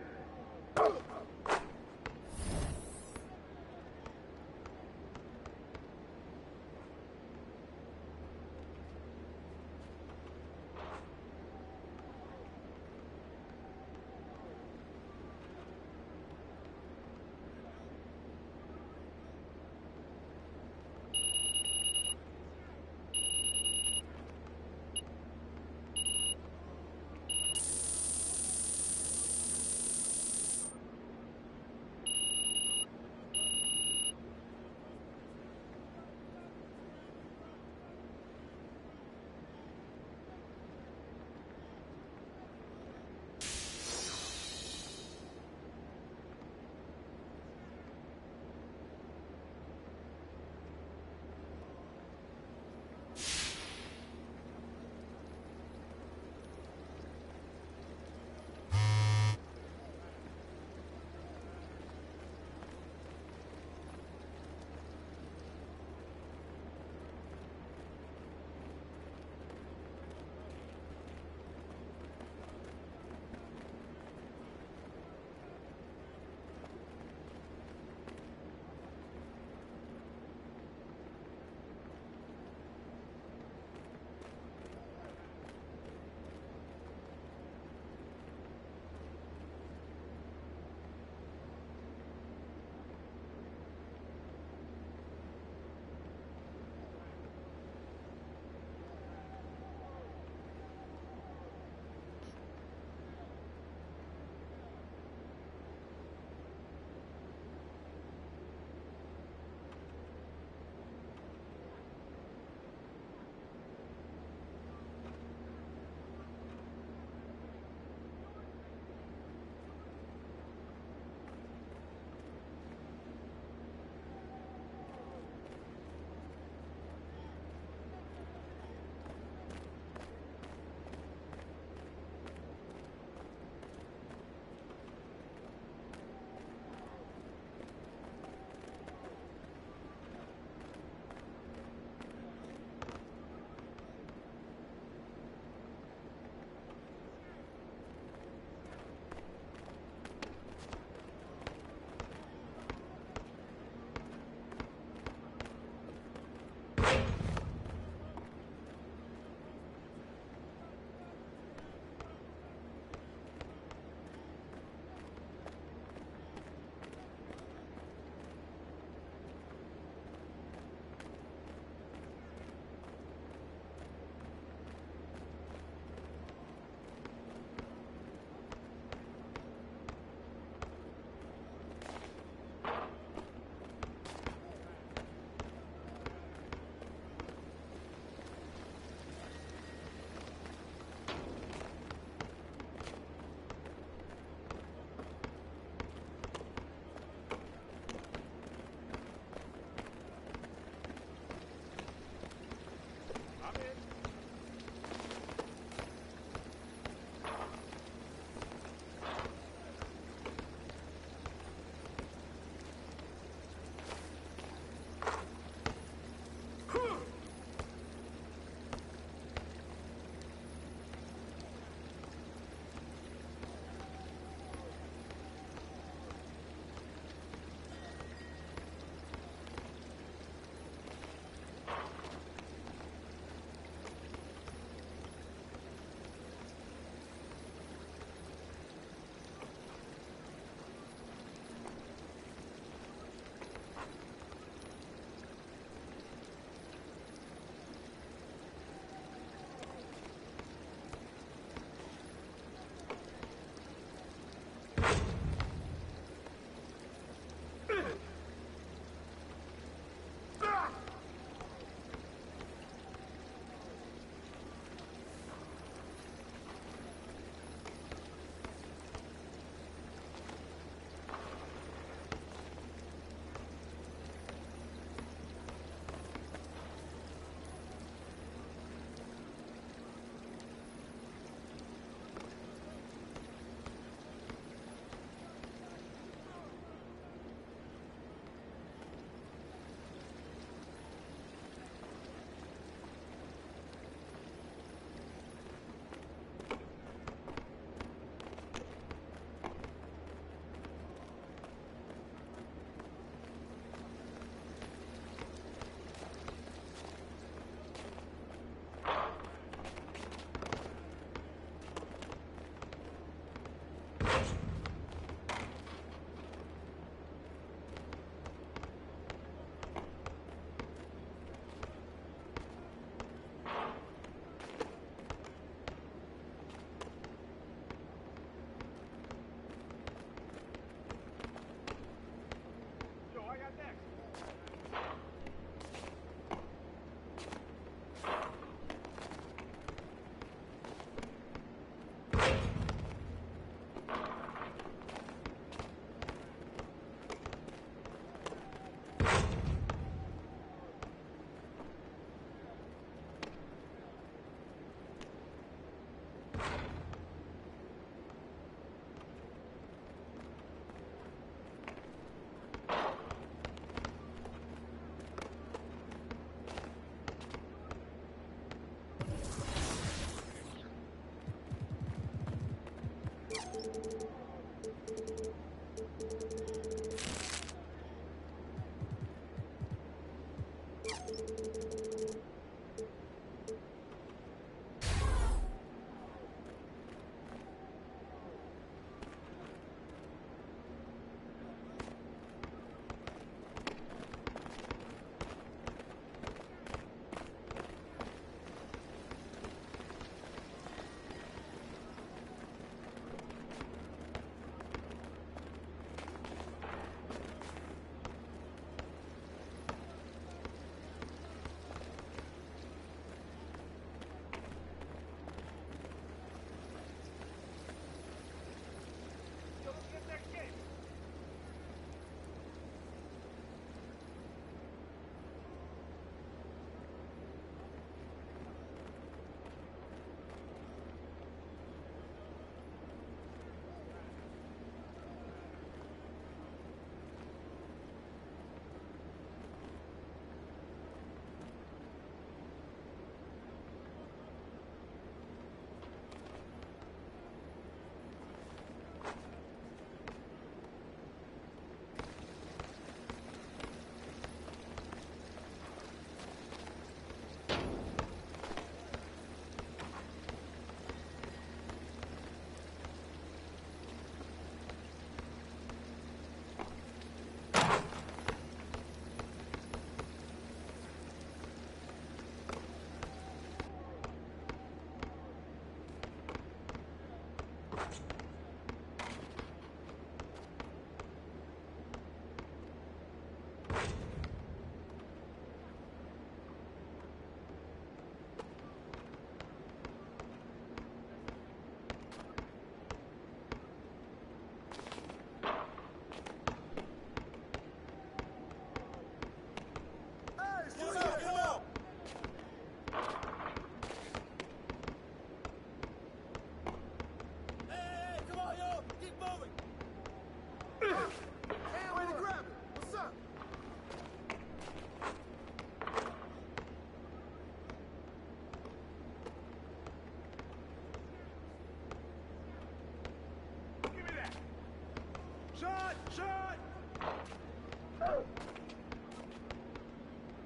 Shot! Shot!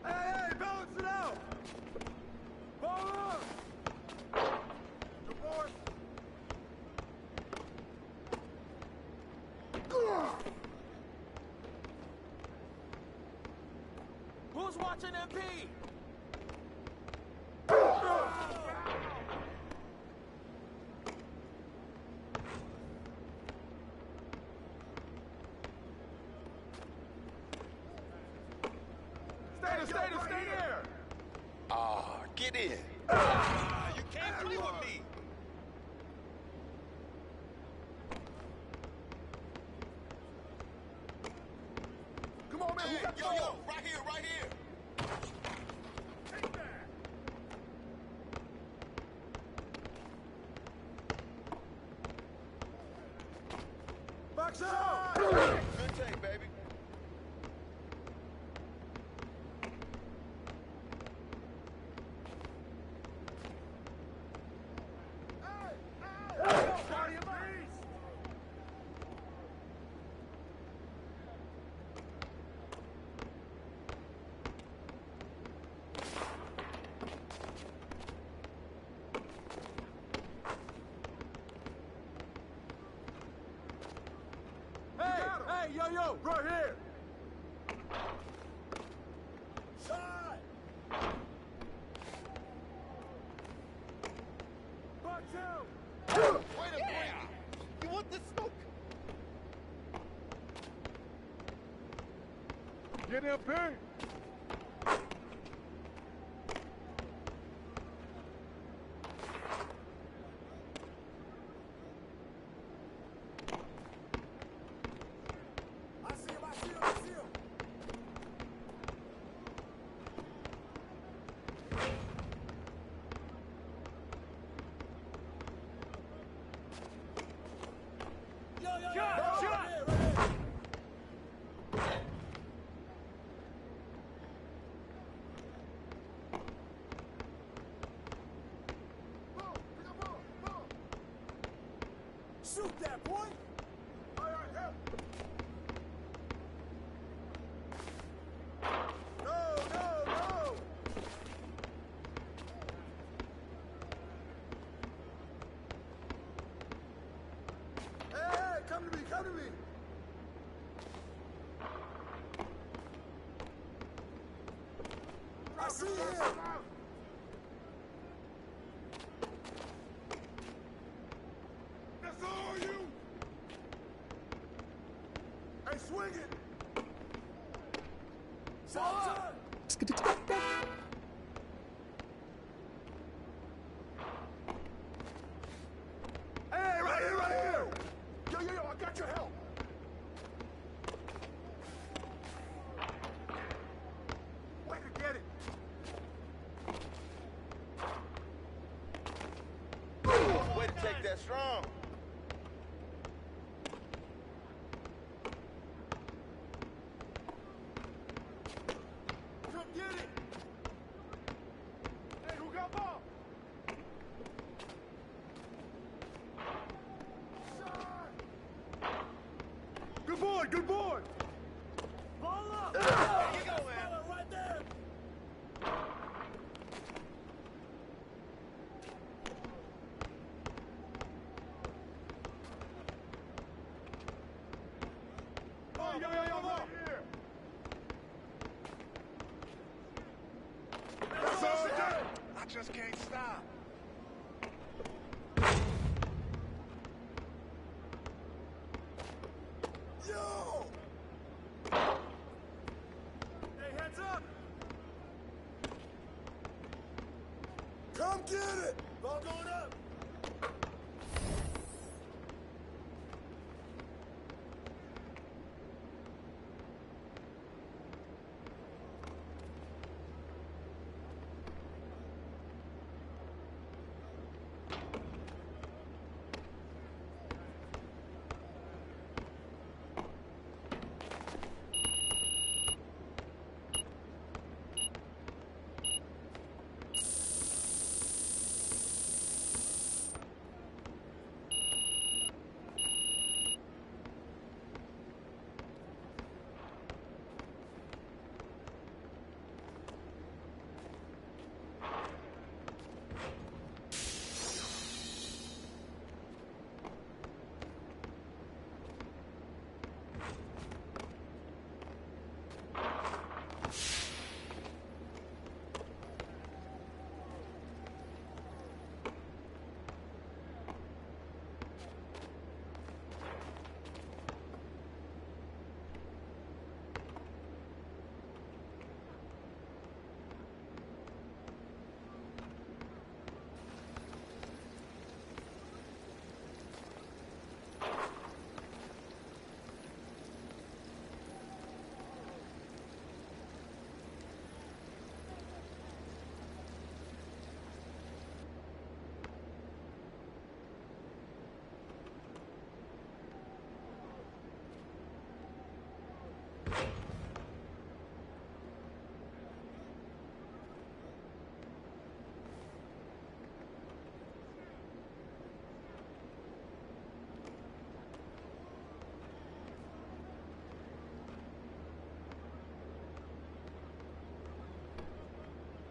Hey, hey, balance it out! Ball up! Support! Who's watching MP? Stay there! Ah, get in. You can't play with me. Come on, man. Hey, yo, right here, right here. Take that. Box out! Good take, baby. Party of beast! Hey, yo, right here. Shot. Watch out. Wait a minute. You want this smoke? Get in, Pink. Shoot that, boy! All right, help! No! Hey, come to me! I see him! That's all you! Hey, swing it! Hey, right here! Yo, I got your help! Way to get it! Way to take that strong. Come get it! Hey, who got ball? Good boy! Ball up! There you go, man. Right there! Oh, yo, right here! That's all day! I just can't stop. Yo! Hey, heads up! Come get it! Ball going up!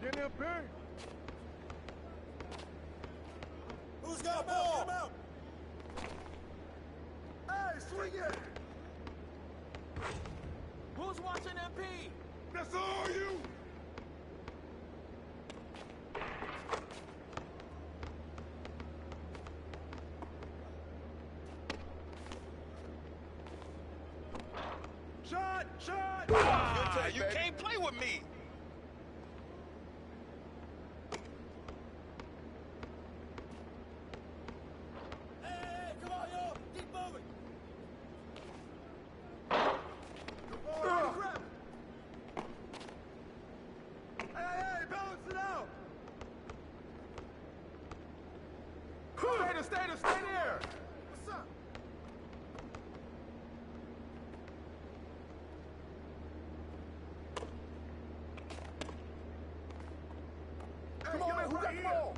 Get him, Pink! Who's got the ball? Hey, swing it! That's all you. Shot! Shot! Ah, you can't play with me. Hey, come on, yo! Keep moving! Grab it! Hey, balance it out! Stay there! What's up? Come on, man, who got the ball?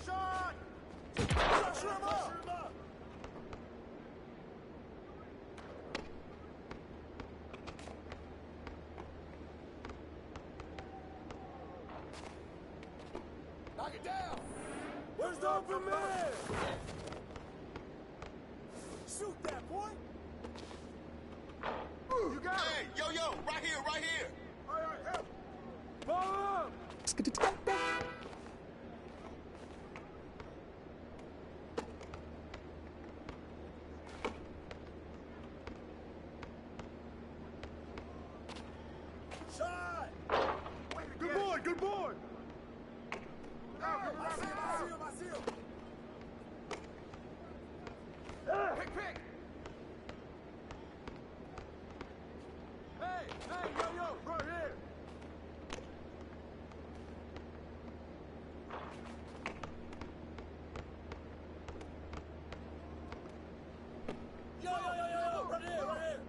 Shot! Pressure him up! Knock it down! Where's the open man? Shoot that, boy! You got Hey, it! yo, right here, right here. All right, help! Ball up! Shot! Good boy, good boy! I see him! Pick! Hey, yo, right here! Yo, right here!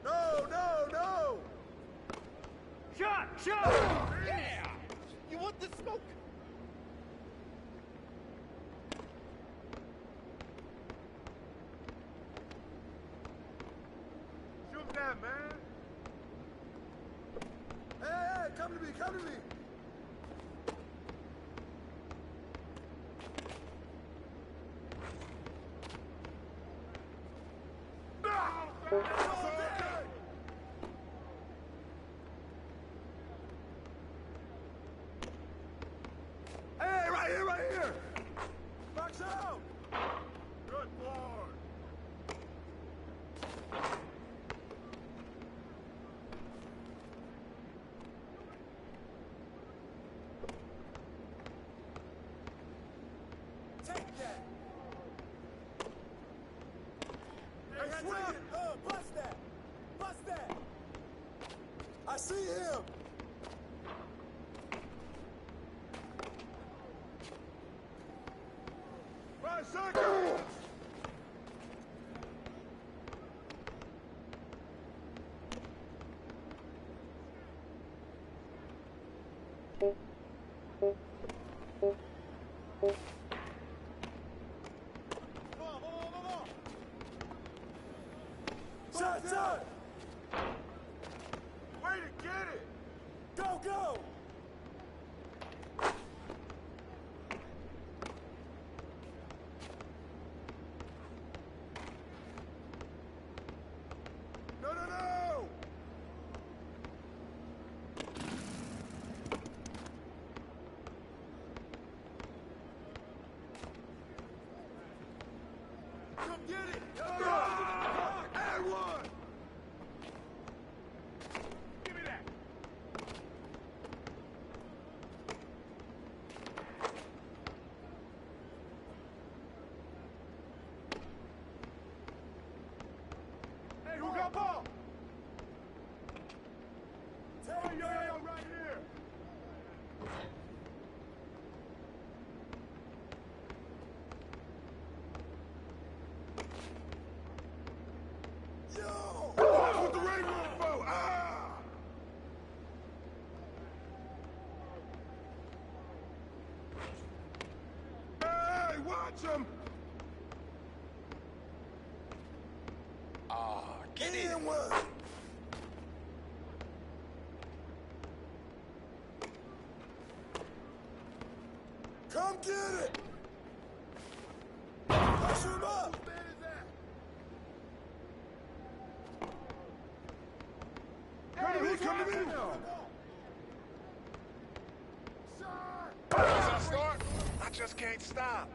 No! Shot! Yeah! You want the smoke? Shoot that, man! Hey, come to me! Hey, right here! Box out! Good boy! Take that! Hey, swing it! Bust that! I see him! Five seconds! Come on! Shot! Way to get it! Go! No! Come get it! And one! Give me that! Hey, who got ball? Hey, yo, right here! Then what? Come get it! Push him up! Hey, who's coming in? Once I start, I just can't stop.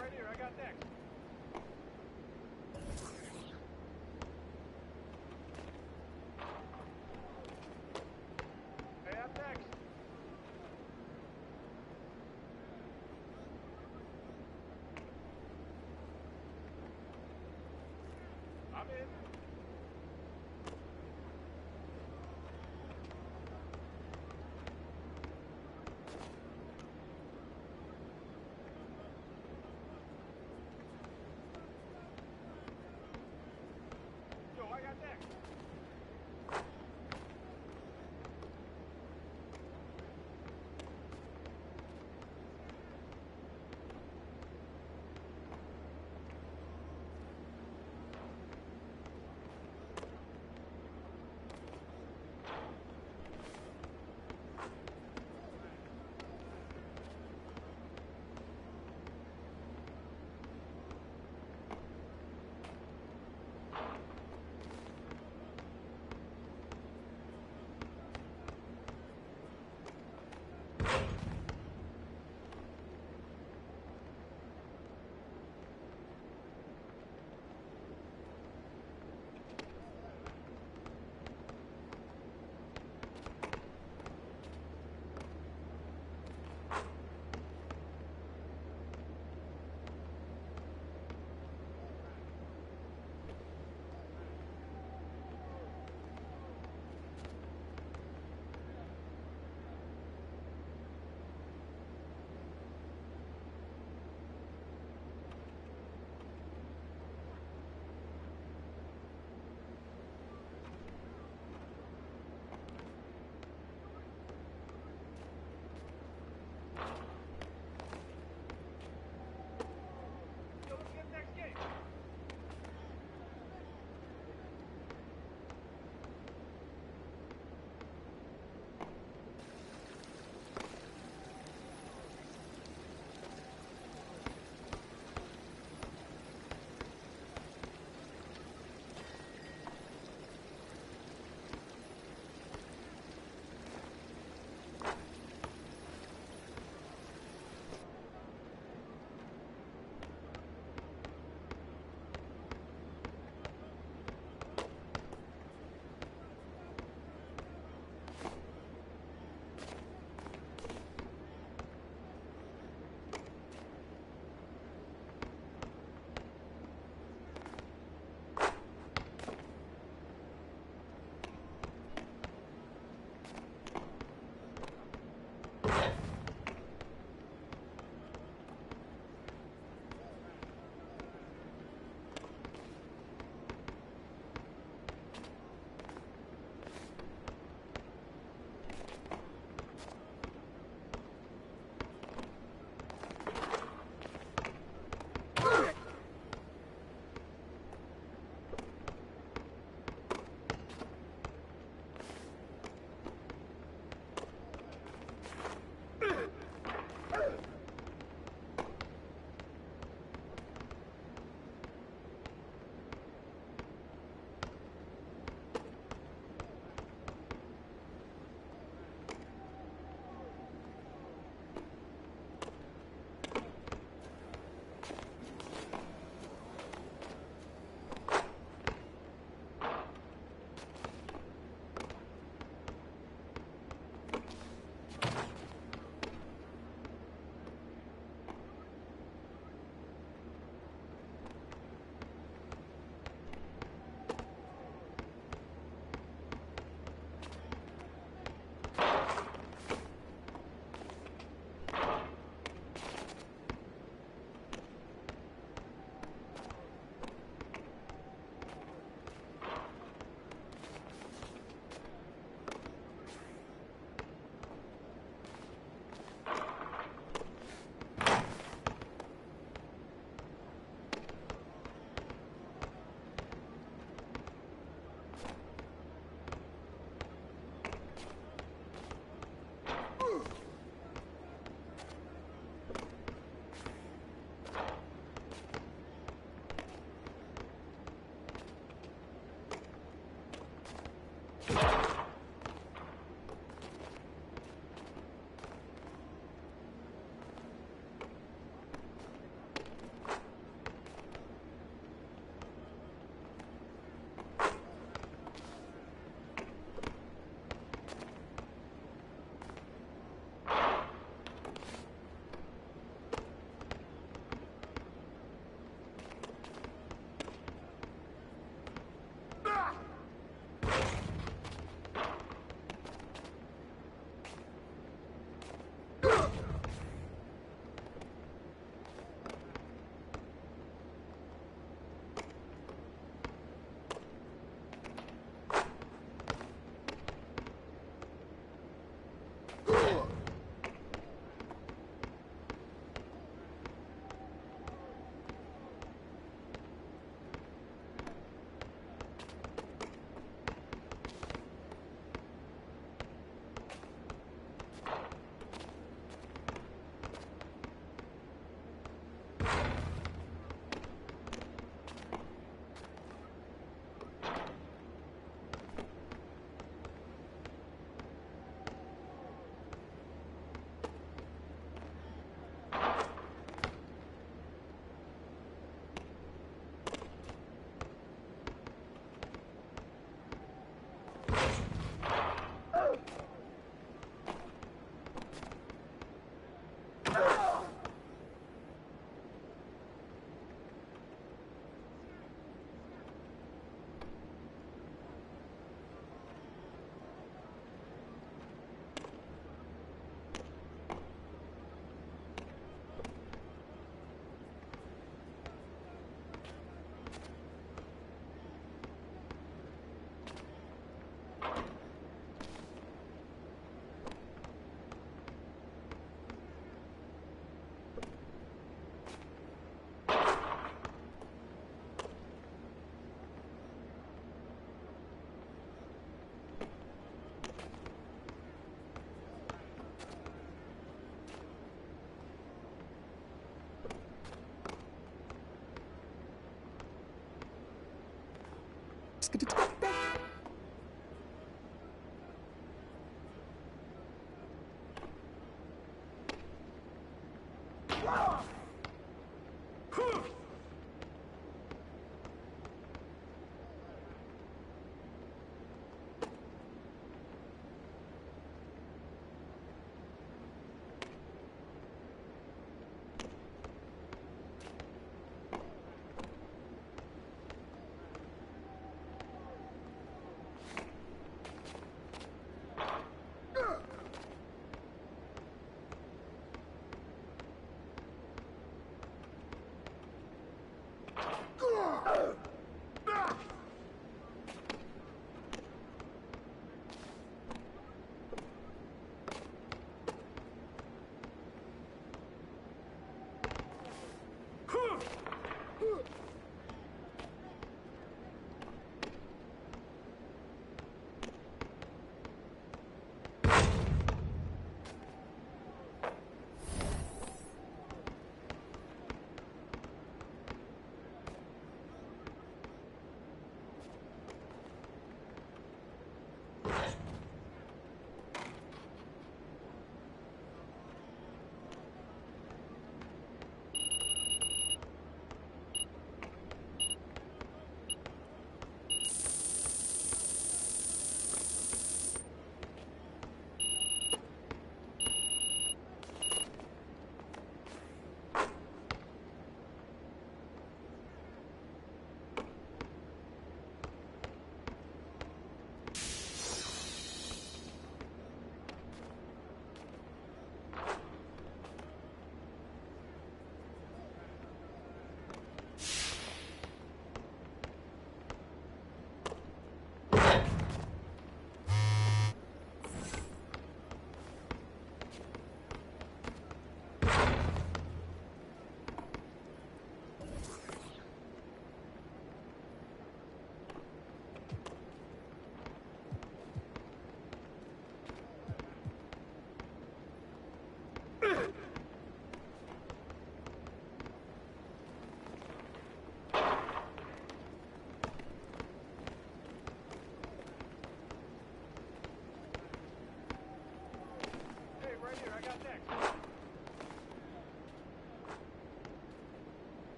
right here. I got next. Hey, I'm next. I'm in.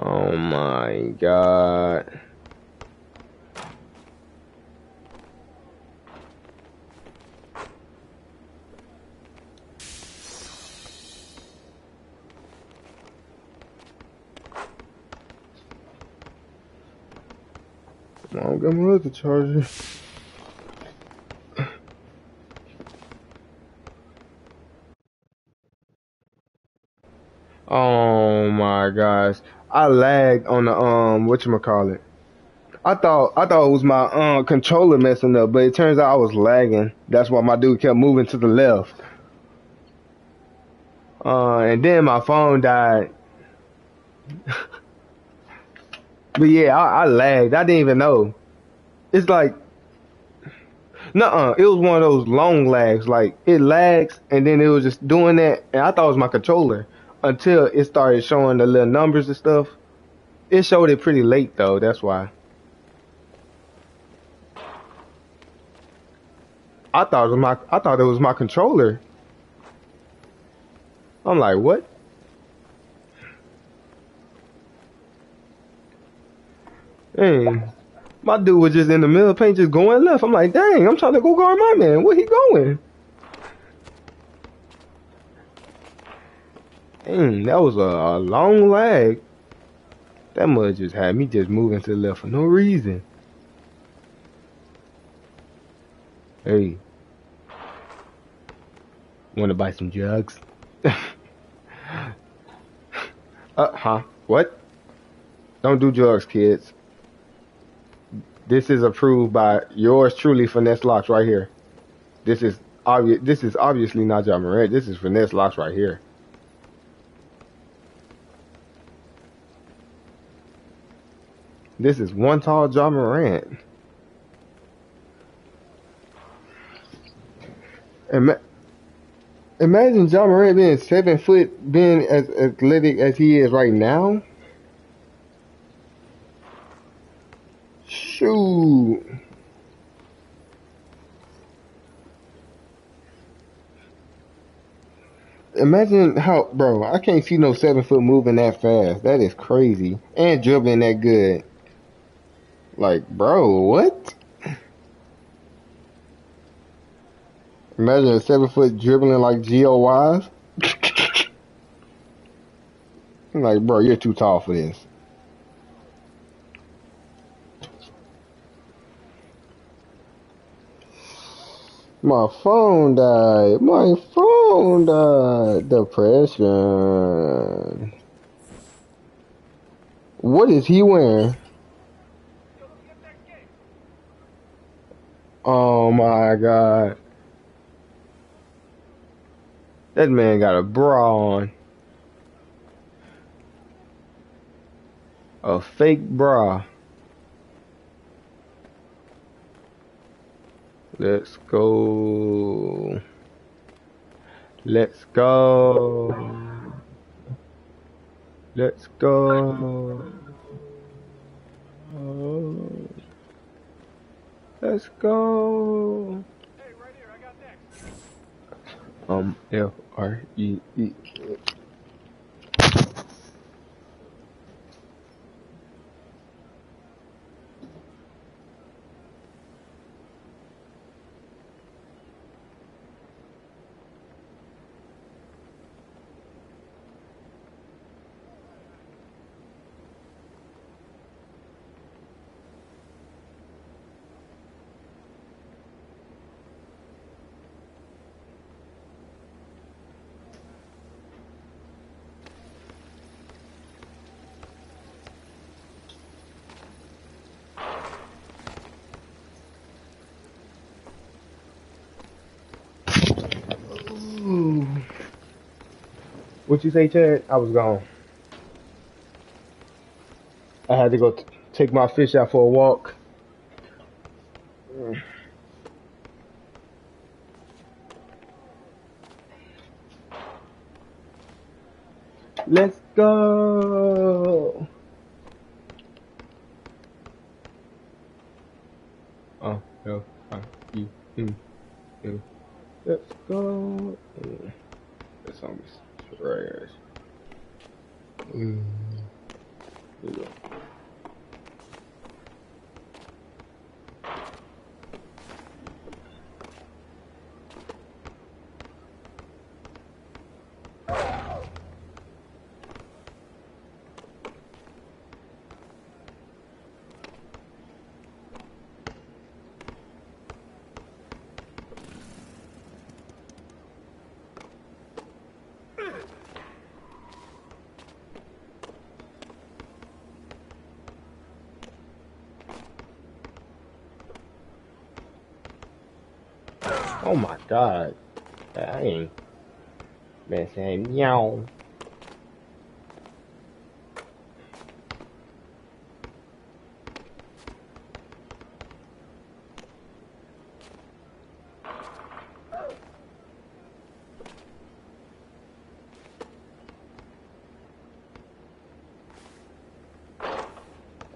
Oh my God. I'm gonna let the charger. Oh my gosh. I lagged on the whatchamacallit. I thought it was my controller messing up, but it turns out I was lagging. That's why my dude kept moving to the left. And then my phone died. But yeah, I lagged. I didn't even know. It's like, nuh-uh, it was one of those long lags. Like, it lags, and then it was just doing that, and I thought it was my controller until it started showing the little numbers and stuff. It showed it pretty late, though. That's why. I thought it was my controller. I'm like, what? Dang. My dude was just in the middle of the paint just going left. I'm like, dang, I'm trying to go guard my man. Where he going? Dang, that was a long lag. That mud just had me just moving to the left for no reason. Hey. Want to buy some drugs? What? Don't do drugs, kids. This is approved by yours truly, Finesse Locks, right here. This is obvious. This is obviously not Ja Morant. This is Finesse Locks right here. This is one tall Ja Morant. Imagine Ja Morant being 7 foot, being as athletic as he is right now. Shoot. Imagine how, bro, I can't see no 7 foot moving that fast. That is crazy. And dribbling that good. Like, bro, what? Imagine a 7 foot dribbling like Gio Wise. I'm like, bro, you're too tall for this. My phone died. My phone died. Depression. What is he wearing? Oh my God. That man got a bra on. A fake bra. Let's go. Let's go. Let's go. Let's go. F-R-E-E. What you say, Chad? I was gone. I had to go take my fish out for a walk. Let's go. Oh, no. Let's go. That song is trash. Here we go. Oh my God. Dang. Man saying meow.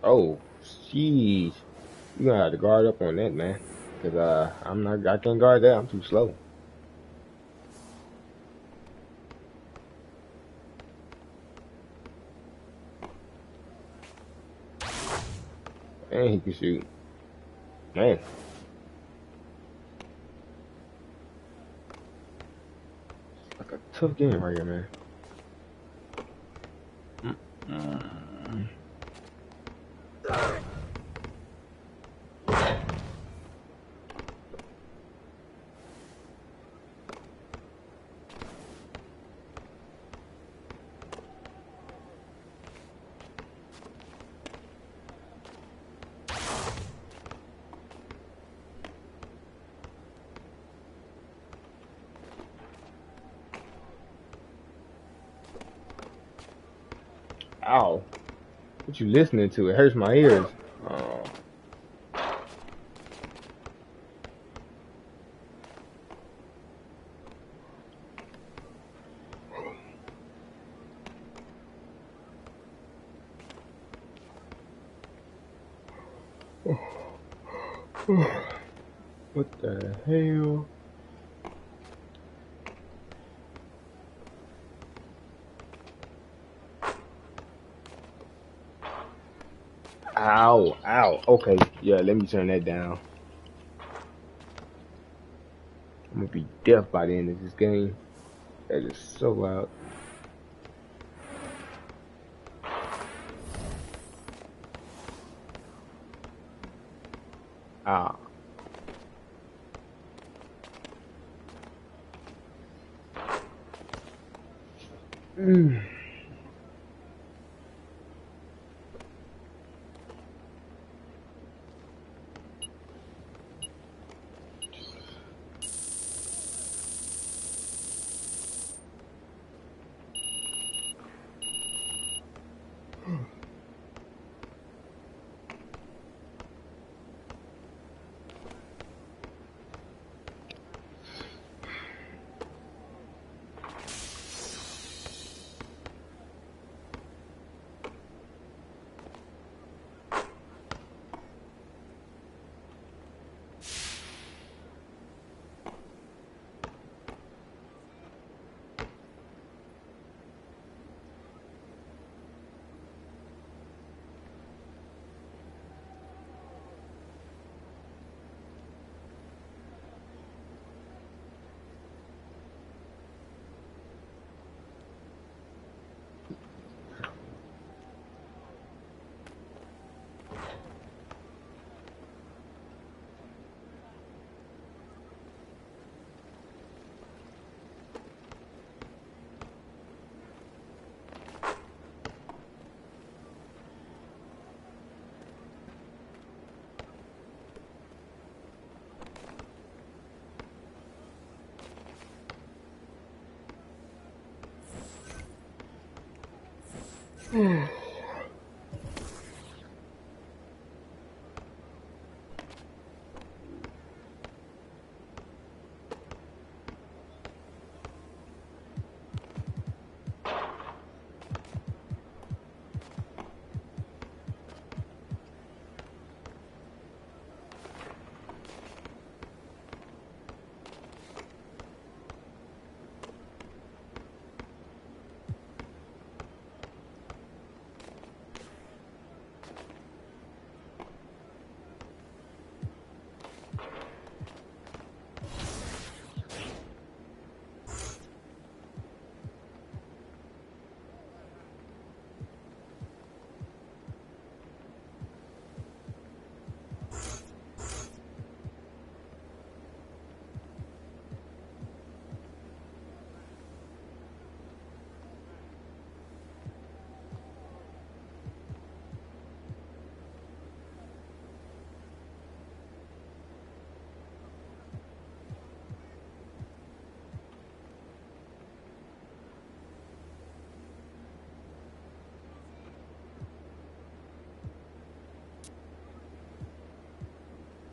Oh, jeez. You gonna have to guard up on that, man. Cause I can't guard that. I'm too slow. And he can shoot. Man. It's like a tough game right here, man. Ow. What you listening to? It hurts my ears. Oh. What the hell? Ow, ow. Okay, yeah, let me turn that down. I'm gonna be deaf by the end of this game. That is so loud. Ah.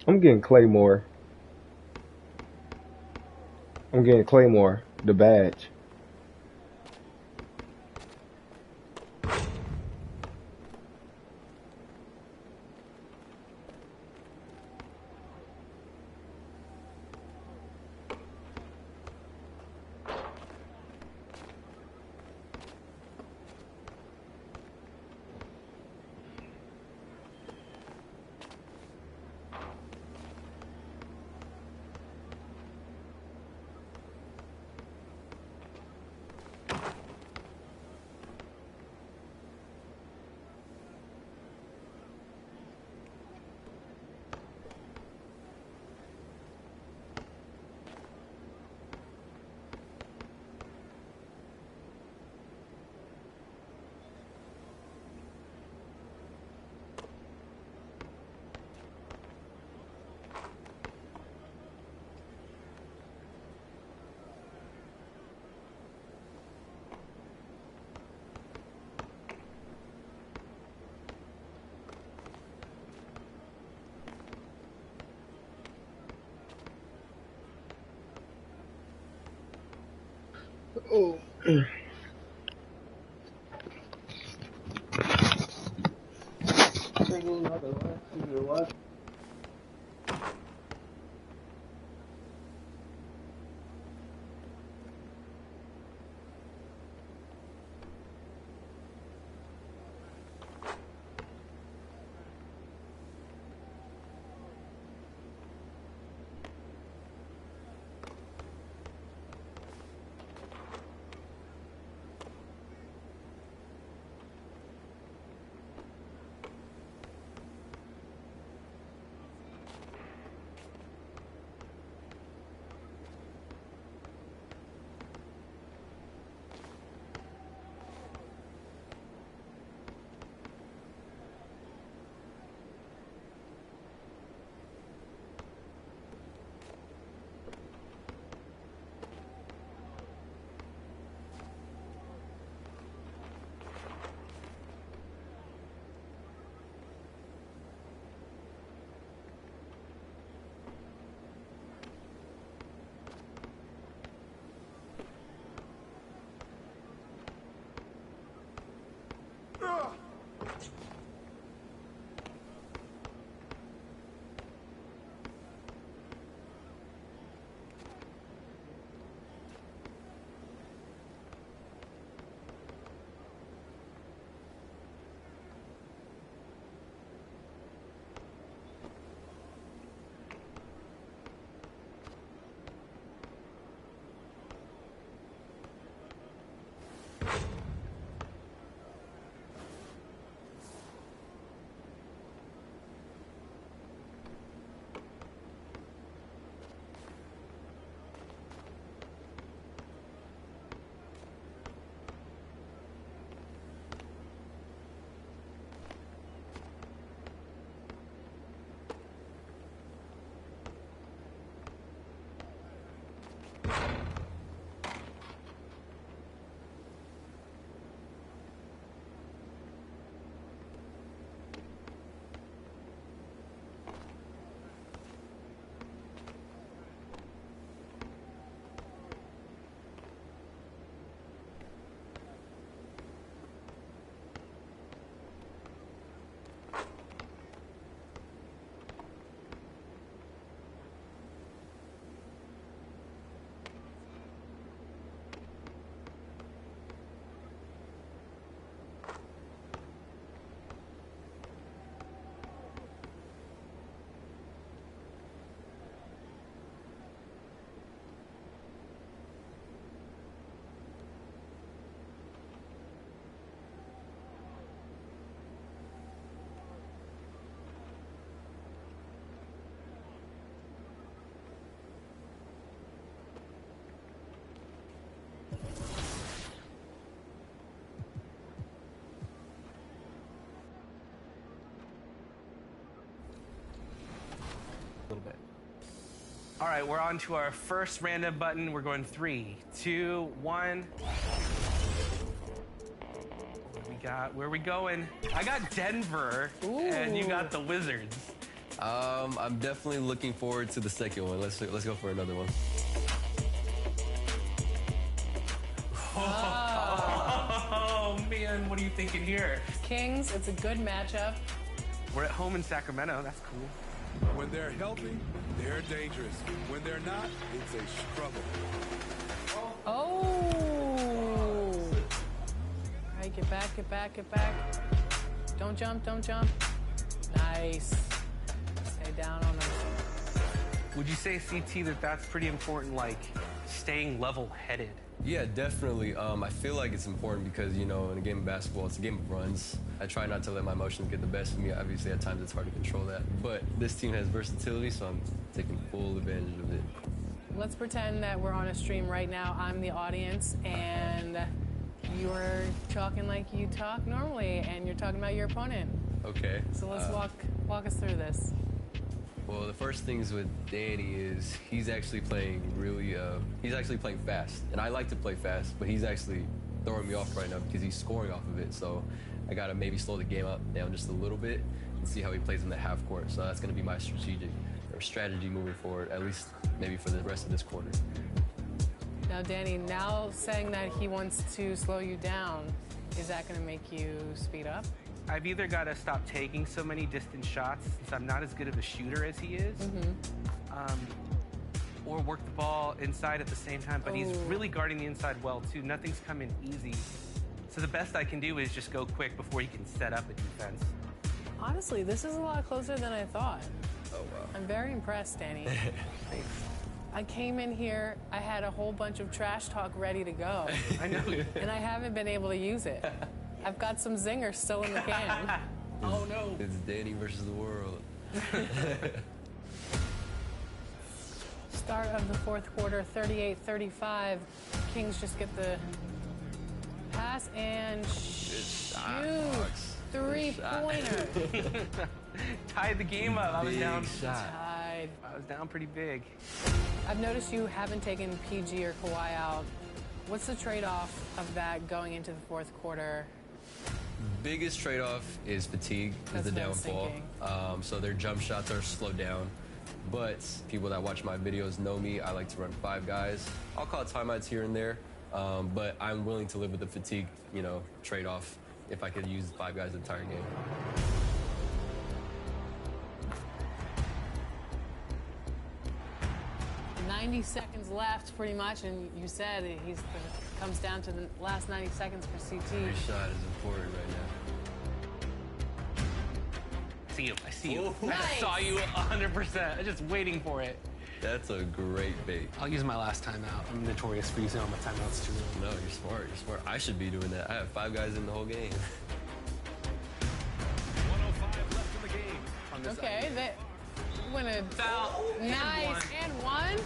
I'm getting Claymore. I'm getting Claymore, the badge. All right, we're on to our first random button. We're going 3, 2, 1. Where are we going? I got Denver, and you got the Wizards. I'm definitely looking forward to the second one. Let's go for another one. Oh man, what are you thinking here? Kings, it's a good matchup. We're at home in Sacramento. That's cool. When they're healthy, they're dangerous. When they're not, it's a struggle. Oh! All right, get back, get back, get back. Don't jump, don't jump. Nice. Stay down on them. Would you say, CT, that that's pretty important, like staying level-headed? Yeah, definitely. I feel like it's important because, you know, in a game of basketball, it's a game of runs. I try not to let my emotions get the best of me. Obviously, at times it's hard to control that. But this team has versatility, so I'm taking full advantage of it. Let's pretend that we're on a stream right now. I'm the audience, and you're talking like you talk normally, and you're talking about your opponent. Okay. So let's walk us through this. Well, the first things with Danny is he's actually playing fast. And I like to play fast, but he's actually throwing me off right now because he's scoring off of it. So I got to maybe slow the game down just a little bit and see how he plays in the half court. So that's going to be my strategy moving forward, at least maybe for the rest of this quarter. Now, Danny, now saying that he wants to slow you down, is that going to make you speed up? I've either got to stop taking so many distant shots since I'm not as good of a shooter as he is, or work the ball inside at the same time. But he's really guarding the inside well, too. Nothing's coming easy. So the best I can do is just go quick before he can set up a defense. Honestly, this is a lot closer than I thought. Oh, wow. I'm very impressed, Danny. Thanks. I came in here, I had a whole bunch of trash talk ready to go. I know. And I haven't been able to use it. I've got some zingers still in the can. Oh, no. It's Danny versus the world. Start of the fourth quarter, 38-35. Kings just get the pass and shoot. Three-pointer. Tied the game up. I was down. Tied. I was down pretty big. I've noticed you haven't taken PG or Kawhi out. What's the trade-off of that going into the fourth quarter? Biggest trade-off is fatigue, is the downfall. So their jump shots are slowed down. But people that watch my videos know me. I like to run 5 guys. I'll call timeouts here and there, but I'm willing to live with the fatigue, trade-off if I could use 5 guys the entire game. "90 seconds left, pretty much, and you said it comes down to the last 90 seconds for CT. Every shot is important right now. I see you. Nice. I saw you 100%. I'm just waiting for it. That's a great bait. I'll use my last timeout. I'm notorious for using all my timeouts too. No, you're smart. You're smart. I should be doing that. I have 5 guys in the whole game. 105 left in the game. On this Okay, they win a foul. Nice and one.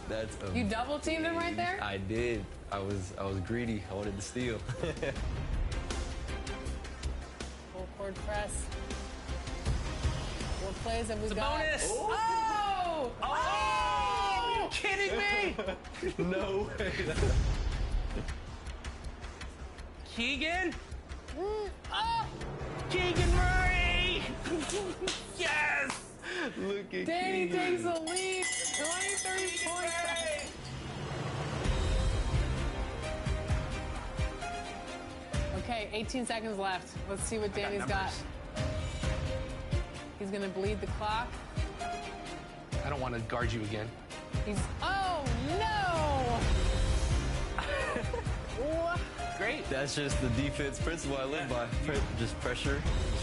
That's You double teamed him right there? I did. I was greedy. I wanted to steal. Full court press. What plays have we It's a got? bonus. Oh! Oh! Are you kidding me? No way. Keegan? Oh! Keegan Murray! Yes! Look at Danny Keegan. takes the lead. 23 points. Okay, 18 seconds left. Let's see what Danny's got. He's gonna bleed the clock. I don't want to guard you again. Oh no! Great. That's just the defense principle I live by. Just pressure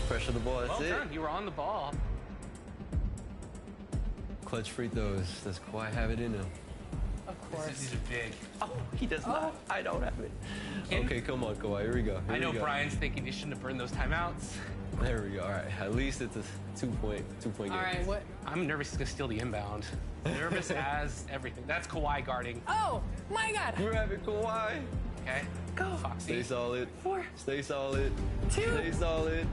the ball. That's Well it. done. You were on the ball. Clutch free throws. Does Kawhi have it in him? Of course. These are big. Oh, he does not. I don't have it. Ken? Okay, come on, Kawhi. Here we go. I know Brian's thinking you shouldn't have burned those timeouts. There we go. All right. At least it's a two-point game. All right, what? I'm nervous he's going to steal the inbound. Nervous as everything. That's Kawhi guarding. Oh, my God. Grab it, Kawhi. Okay. Go. Foxy. Stay solid. 4. Stay solid. 2. Stay solid.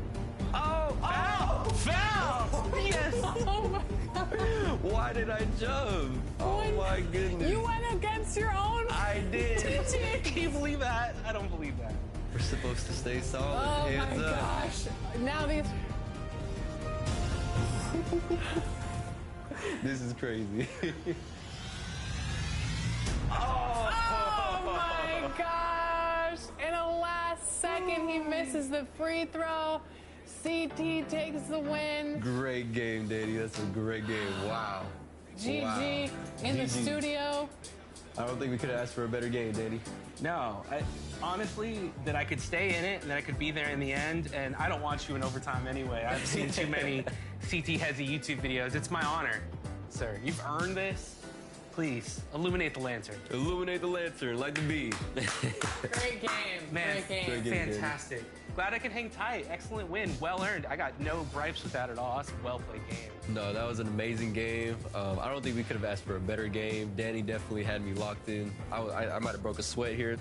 Oh, foul! Foul! Yes! Oh, my God. Why did I jump? Oh, my goodness. You went against your own. I did. Can you believe that? I don't believe that. We're supposed to stay solid. Oh, Hands my up. gosh. Now these... This is crazy. Oh, my gosh. In the last second, he misses the free throw. CT takes the win. Great game, Danny. That's a great game. Wow. GG Wow. in the GG. studio. I don't think we could have asked for a better game, Danny. No, honestly, that I could stay in it and that I could be there in the end, and I don't want you in overtime anyway. I've seen too many CT Hezzy YouTube videos. It's my honor, sir. You've earned this. Please, illuminate the lantern. Illuminate the lantern, like the bee. Great game. Man, Great game. Great game, fantastic. Glad I could hang tight. Excellent win. Well earned. I got no gripes with that at all. That's a well-played game. No, that was an amazing game. I don't think we could have asked for a better game. Danny definitely had me locked in. I might have broke a sweat here.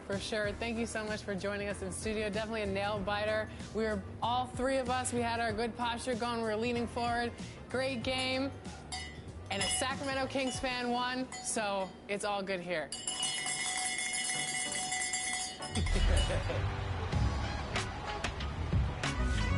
For sure. Thank you so much for joining us in studio. Definitely a nail biter. We were all 3 of us. We had our good posture going. We were leaning forward. Great game. And a Sacramento Kings fan won, so it's all good here.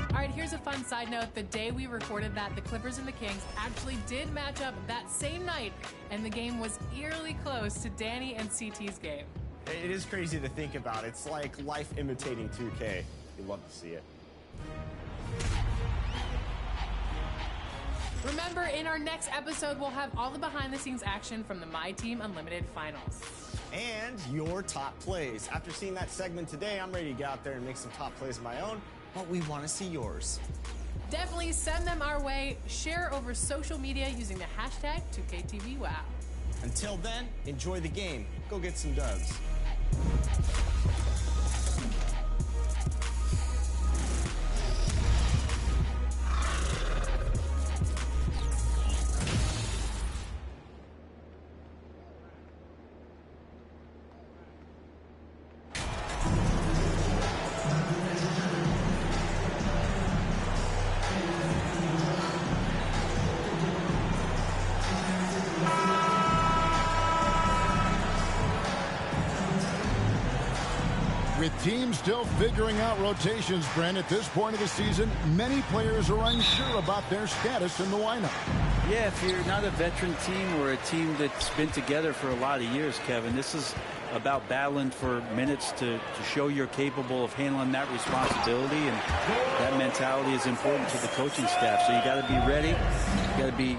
All right, here's here's a fun side note. The day we recorded that, the Clippers and the Kings actually did match up that same night, and the game was eerily close to Danny and CT's game. It is crazy to think about. It's like life imitating 2K. You'd love to see it. Remember, in our next episode, we'll have all the behind-the-scenes action from the My Team Unlimited finals. And your top plays. After seeing that segment today, I'm ready to get out there and make some top plays of my own, but we want to see yours. Definitely send them our way. Share over social media using the hashtag 2KTVWow. Until then, enjoy the game. Go get some dubs. With teams still figuring out rotations, Brent, at this point of the season, many players are unsure about their status in the lineup. Yeah, if you're not a veteran team or a team that's been together for a lot of years, Kevin, this is about battling for minutes to show you're capable of handling that responsibility, and that mentality is important to the coaching staff. So you got to be ready. You got to be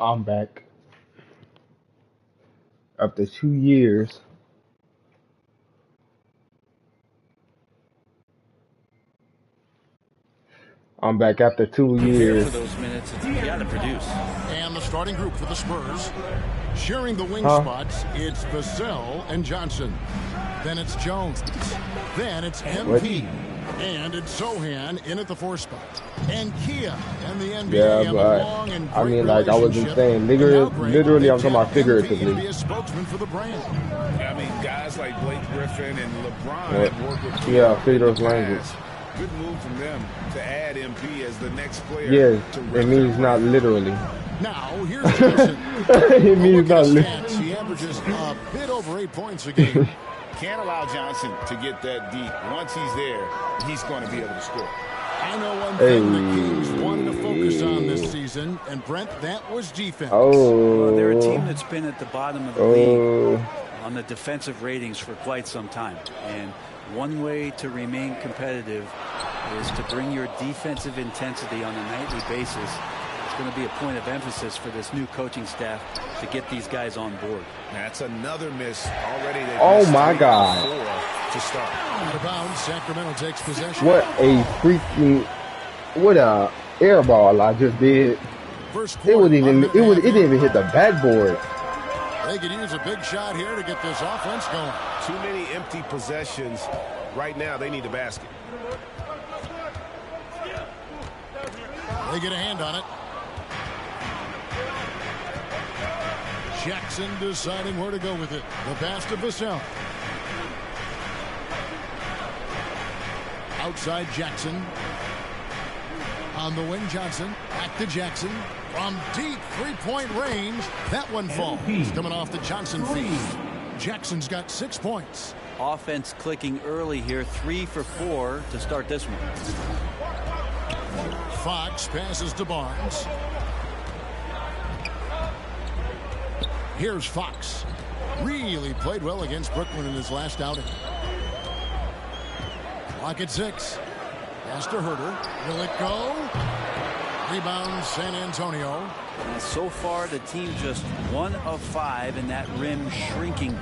I'm back. After 2 years. I'm back after 2 years. For those minutes, you got to produce. And the starting group for the Spurs. Sharing the wing Huh? spots, it's Vassell and Johnson. Then it's Jones. Then it's What? MP. And it's Sohan in at the 4 spot. And Kia and the NBA Yeah, have a but long and I great mean, like I wasn't relationship. saying, literally, I'm talking about MP to figuratively. be a spokesman for the brand. I mean, guys like Blake Griffin and LeBron What? have worked with Yeah, Kia figurative in the language. past. Good move from them to add MP as the next player. Yes, to it means not literally. Now, here's Johnson. It means not Stats, literally. he averages a bit over 8 points a game. Can't allow Johnson to get that deep. Once he's there, he's going to be able to score. I know one thing the Kings wanted to focus on this season, and Brent, that was defense. Well, they're a team that's been at the bottom of the league Oh, on the defensive ratings for quite some time. And one way to remain competitive is to bring your defensive intensity on a nightly basis. It's going to be a point of emphasis for this new coaching staff to get these guys on board. That's another miss already. Oh my God. To start. Out of bounds, Sacramento takes possession. what a freaking, what a air ball I just did. First It quarter, it didn't even hit the backboard. They could use a big shot here to get this offense going. Too many empty possessions. Right now, they need a basket. They get a hand on it. Jackson deciding where to go with it. The pass to Vassell. Outside Jackson. On the wing, Johnson. Back to Jackson. From deep three-point range. That one falls. Coming off the Johnson feed. Jackson's got 6 points. Offense clicking early here, 3 for 4 to start this one. Fox passes to Barnes. Here's Fox. Really played well against Brooklyn in his last outing. Clock at 6. Pass to Herter. Will it go? Rebound San Antonio. And so far, the team just 1 of 5 in that rim shrinking.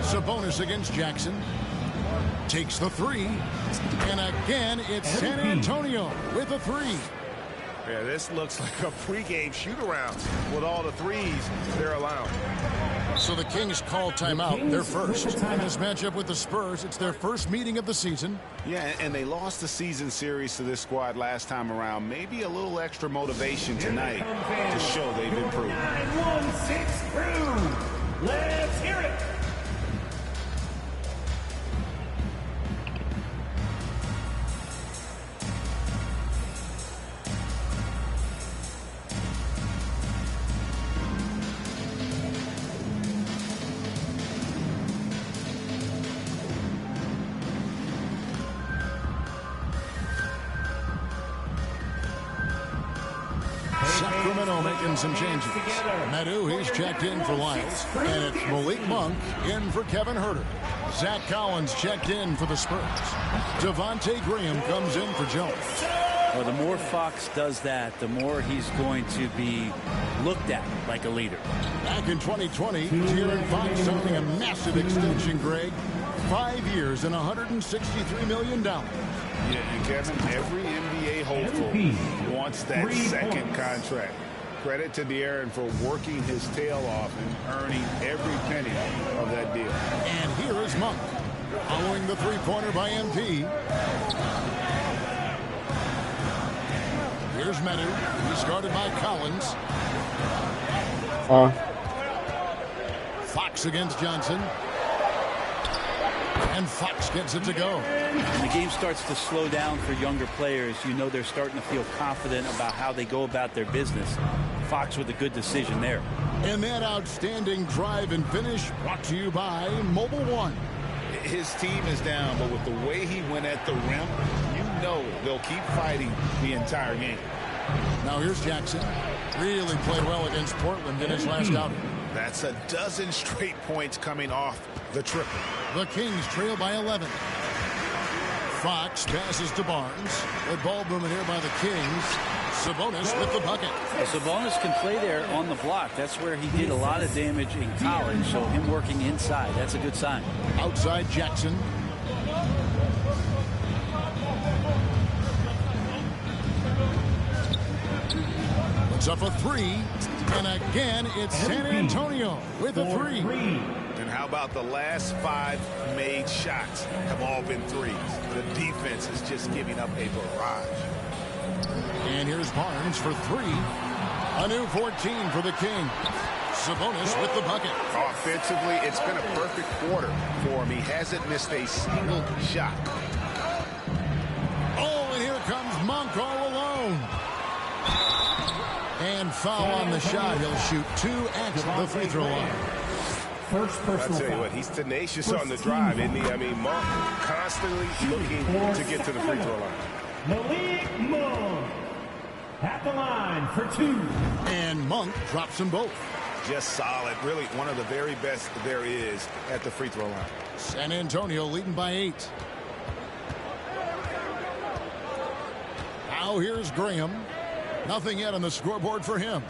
Sabonis against Jackson. Takes the 3. And again, it's San Antonio with a 3. Yeah, this looks like a pregame shoot-around with all the threes they're allowing. So the Kings call timeout. They're first. In this matchup with the Spurs, it's their first meeting of the season. Yeah, and they lost the season series to this squad last time around. Maybe a little extra motivation tonight to show they've improved. 916 crew. Let's hear it. Sacramento making some changes. Medu, he's checked in for Lyles. And it's Malik Monk in for Kevin Herter. Zach Collins checked in for the Spurs. Devontae Graham comes in for Jones. Well, the more Fox does that, the more he's going to be looked at like a leader. Back in 2020, De'Aaron Fox signing a massive extension, Greg. 5 years and $163 million. Yeah, and Kevin, every NBA hopeful wants that second contract. Credit to De'Aaron for working his tail off and earning every penny of that deal. And here is Monk. Following the three-pointer by MP. Here's Medu. He's guarded by Collins. Fox against Johnson. And Fox gets it to go. When the game starts to slow down for younger players, you know they're starting to feel confident about how they go about their business. Fox with a good decision there. And that outstanding drive and finish brought to you by Mobile One. His team is down, but with the way he went at the rim, you know they'll keep fighting the entire game. Now here's Jackson. Really played well against Portland in his last outing. That's a dozen straight points coming off the triple. The Kings trail by 11. Fox passes to Barnes. Good ball movement here by the Kings. Sabonis with the bucket. Well, Sabonis can play there on the block. That's where he did a lot of damage in college, so him working inside, that's a good sign. Outside Jackson. Puts up a three. And again, it's San Antonio with a three. And how about the last 5 made shots have all been threes? The defense is just giving up a barrage. And here's Barnes for 3. A new 14 for the King. Sabonis with the bucket. Offensively, it's been a perfect quarter for him. He hasn't missed a single shot. Oh, and here comes Monk all alone. And foul on the shot. He'll shoot 2 at the free throw line. First personal I tell you what, he's tenacious on the drive, isn't he? I mean, Monk constantly looking to get to the free throw line. Malik Monk at the line for 2. And Monk drops them both. Just solid. Really one of the very best there is at the free throw line. San Antonio leading by 8. Now here's Graham. Nothing yet on the scoreboard for him.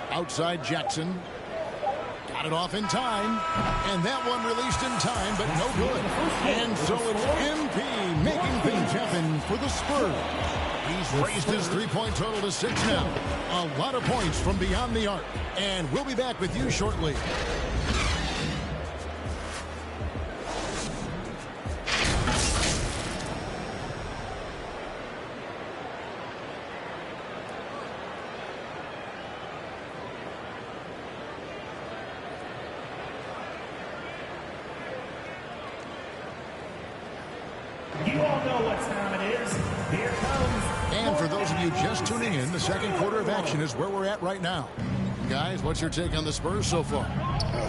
Outside Jackson. Got it off in time. And that one released in time, but no good. And so it's MP making things happen for the Spurs. He's raised his three-point total to 6 now. A lot of points from beyond the arc. And we'll be back with you shortly. You all know what time it is. Here comes. And for those of you just tuning in, the second quarter of action is where we're at right now. Guys, what's your take on the Spurs so far?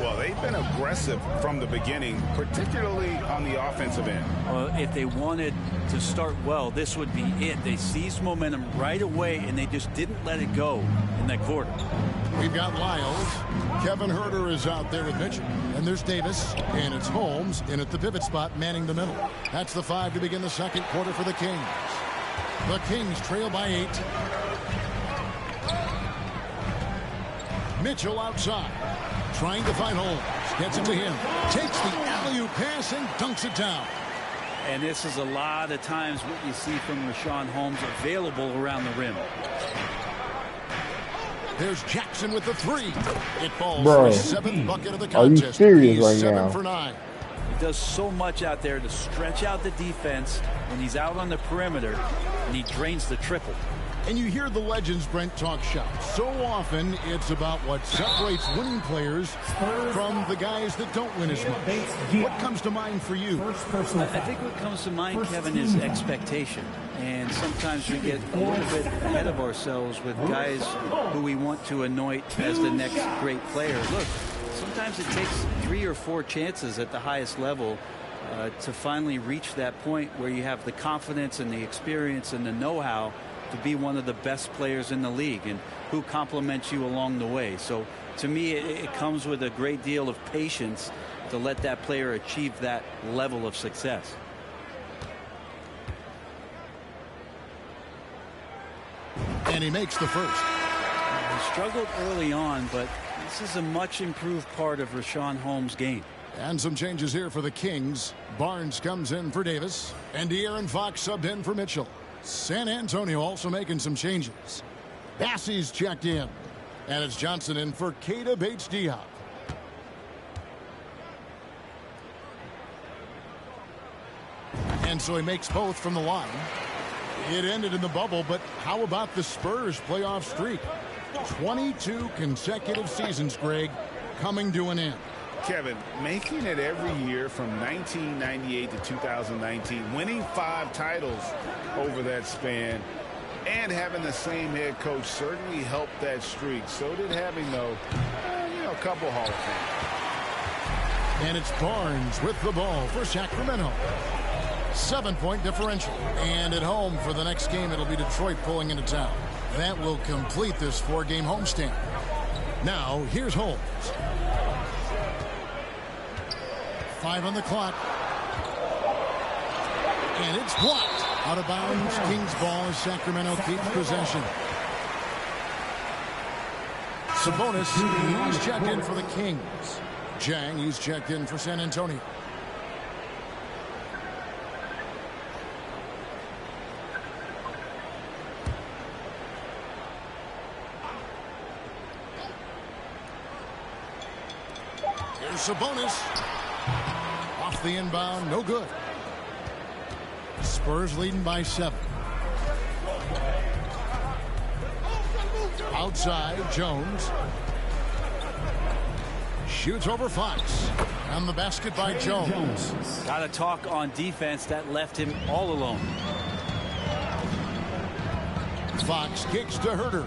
Well, they've been aggressive from the beginning, particularly on the offensive end. Well, if they wanted to start well, this would be it. They seized momentum right away, and they just didn't let it go in that quarter. We've got Lyles. Kevin Huerter is out there with Mitchell. And there's Davis. And it's Holmes in at the pivot spot, manning the middle. That's the 5 to begin the second quarter for the Kings. The Kings trail by 8. Mitchell outside. Trying to find Holmes. Gets it to him. Takes the alley-oop pass and dunks it down. And this is a lot of times what you see from Richaun Holmes available around the rim. There's Jackson with the 3. It falls Bro, for his 7th bucket of the are you contest. serious He's right 7 now? for 9. He does so much out there to stretch out the defense when he's out on the perimeter, and he drains the triple. And you hear the legends, Brent, talk shop. So often, it's about what separates winning players from the guys that don't win as much. What comes to mind for you? I think what comes to mind, Kevin, is expectation. And sometimes we get a little bit ahead of ourselves with guys who we want to anoint as the next great player. Look, sometimes it takes 3 or 4 chances at the highest level to finally reach that point where you have the confidence and the experience and the know-how to be one of the best players in the league, and who compliments you along the way. So to me, it comes with a great deal of patience to let that player achieve that level of success. And he makes the first. He struggled early on, but this is a much improved part of Richaun Holmes' game. And some changes here for the Kings. Barnes comes in for Davis, and De'Aaron Fox subbed in for Mitchell. San Antonio also making some changes. Bassey's checked in. And it's Johnson in for Keita Bates-Diop. And so he makes both from the line. It ended in the bubble, but how about the Spurs playoff streak? 22 consecutive seasons, Greg, coming to an end. Kevin, making it every year from 1998 to 2019, winning 5 titles over that span, and having the same head coach certainly helped that streak. So did having, though, a couple Hall of Fame. And it's Barnes with the ball for Sacramento. 7-point differential. And at home for the next game, it'll be Detroit pulling into town. That will complete this 4-game homestand. Now, here's Holmes. 5 on the clock. And it's blocked. Out of bounds. Kings ball as Sacramento keeps possession. Sabonis, he's checked in for the Kings. Jang, he's checked in for San Antonio. Here's Sabonis. Off the inbound, no good. Spurs leading by 7. Outside, Jones. Shoots over Fox. And the basket by Jones. Got to talk on defense that left him all alone. Fox kicks to Herter.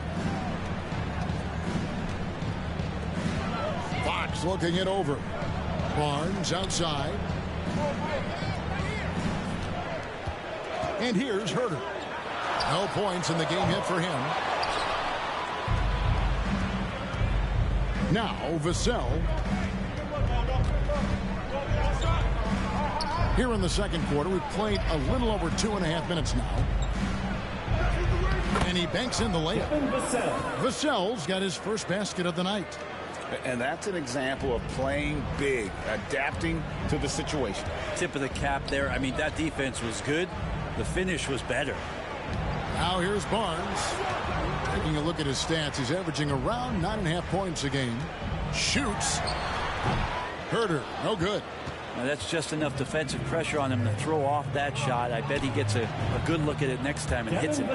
Fox looking it over. Barnes outside. And here's Herter. No points in the game hit for him. Now Vassell. Here in the second quarter, we've played a little over 2.5 minutes now. And he banks in the layup. Vassell's got his first basket of the night. And that's an example of playing big, adapting to the situation. Tip of the cap there. I mean, that defense was good. The finish was better. Now here's Barnes. Taking a look at his stats, he's averaging around 9.5 points a game. Shoots. Herter, no good. Now that's just enough defensive pressure on him to throw off that shot. I bet he gets a good look at it next time and hits it.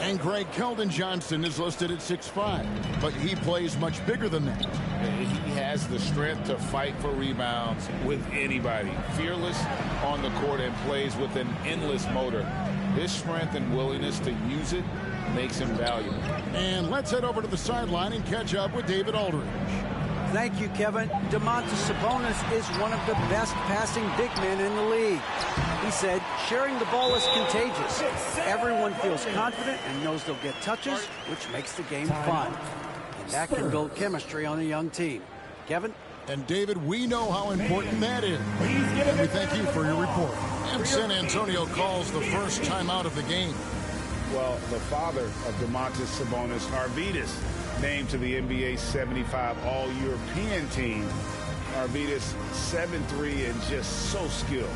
And Greg Keldon Johnson is listed at 6'5", but he plays much bigger than that. He has the strength to fight for rebounds with anybody. Fearless on the court and plays with an endless motor. His strength and willingness to use it makes him valuable. And let's head over to the sideline and catch up with David Aldridge. Thank you, Kevin. Domantas Sabonis is one of the best passing big men in the league. He said, sharing the ball is contagious. Everyone feels confident and knows they'll get touches, which makes the game fun. And that can build chemistry on a young team. Kevin? And David, we know how important that is. And we thank you for your report. And San Antonio calls the first timeout of the game. Well, the father of Domantas Sabonis, Arvydas, named to the NBA 75 All-European team. Arvydas 7'3" and just so skilled.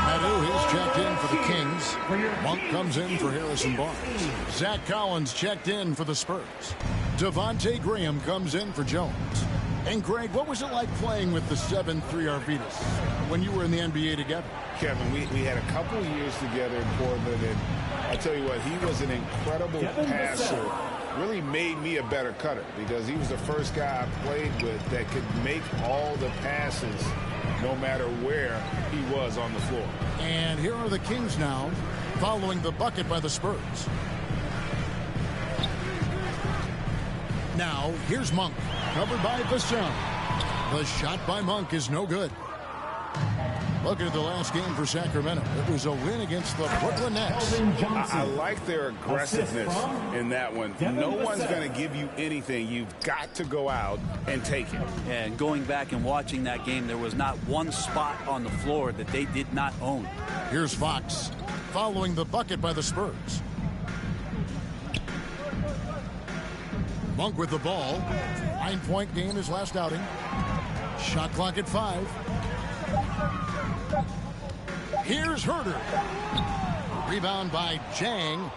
Madu, he's checked in for the Kings. Monk comes in for Harrison Barnes. Zach Collins checked in for the Spurs. Devontae Graham comes in for Jones. And Greg, what was it like playing with the 7'3" Arvydas when you were in the NBA together? Kevin, we had a couple years together in Portland, and I tell you what, he was an incredible passer. Really made me a better cutter because he was the first guy I played with that could make all the passes no matter where he was on the floor. And here are the Kings now, following the bucket by the Spurs. Now, here's Monk, covered by Vassell. The shot by Monk is no good. Look at the last game for Sacramento. It was a win against the Brooklyn Nets. I like their aggressiveness in that one. No one's going to give you anything. You've got to go out and take it. And going back and watching that game, there was not one spot on the floor that they did not own. Here's Fox, following the bucket by the Spurs. Monk with the ball. 9-point game his last outing. Shot clock at 5. Here's Herter. Rebound by Jang.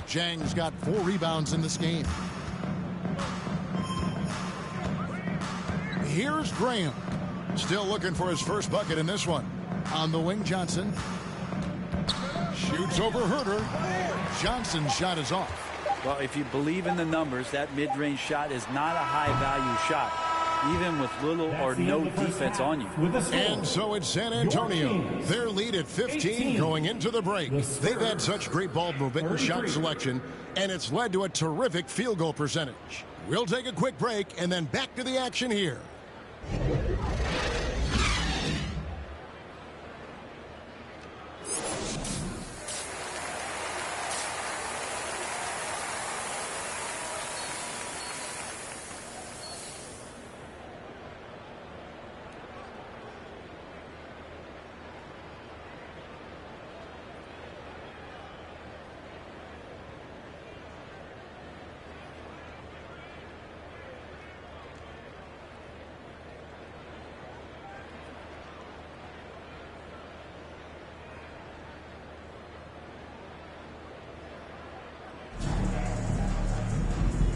Jang's got 4 rebounds in this game. Here's Graham. Still looking for his first bucket in this one. On the wing, Johnson. Shoots over Herter. Johnson's shot is off. Well, if you believe in the numbers, that mid-range shot is not a high-value shot, even with little or no defense on you. And so it's San Antonio. Their lead at 15 going into the break. They've had such great ball movement and shot selection, and it's led to a terrific field goal percentage. We'll take a quick break and then back to the action here.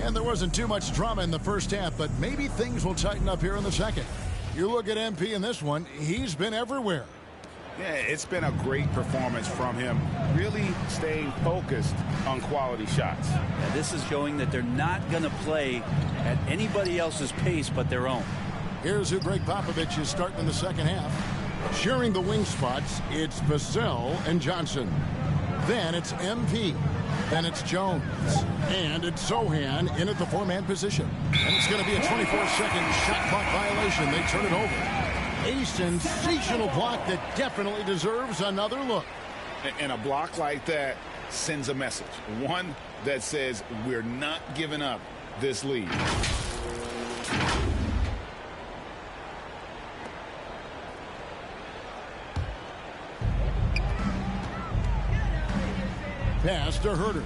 And there wasn't too much drama in the first half, but maybe things will tighten up here in the second. You look at MP in this one, he's been everywhere. Yeah, it's been a great performance from him, really staying focused on quality shots. Yeah, this is showing that they're not going to play at anybody else's pace but their own. Here's who Greg Popovich is starting in the second half. Sharing the wing spots, it's Vassell and Johnson. Then it's MP. Then it's Jones. And it's Sohan in at the 4-man position. And it's going to be a 24-second shot clock violation. They turn it over. A sensational block that definitely deserves another look. And a block like that sends a message. One that says we're not giving up this lead. Pass to Herter.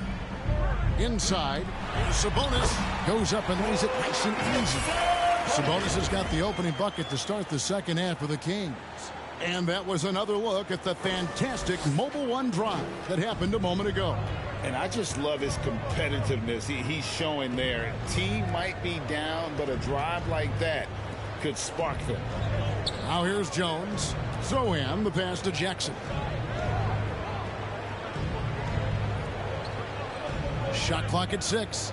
Inside. Sabonis goes up and lays it nice and easy. Sabonis has got the opening bucket to start the second half for the Kings. And that was another look at the fantastic Mobile One drive that happened a moment ago. And I just love his competitiveness he's showing there. Team might be down, but a drive like that could spark them. Now here's Jones. Sohan, the pass to Jackson. Shot clock at 6.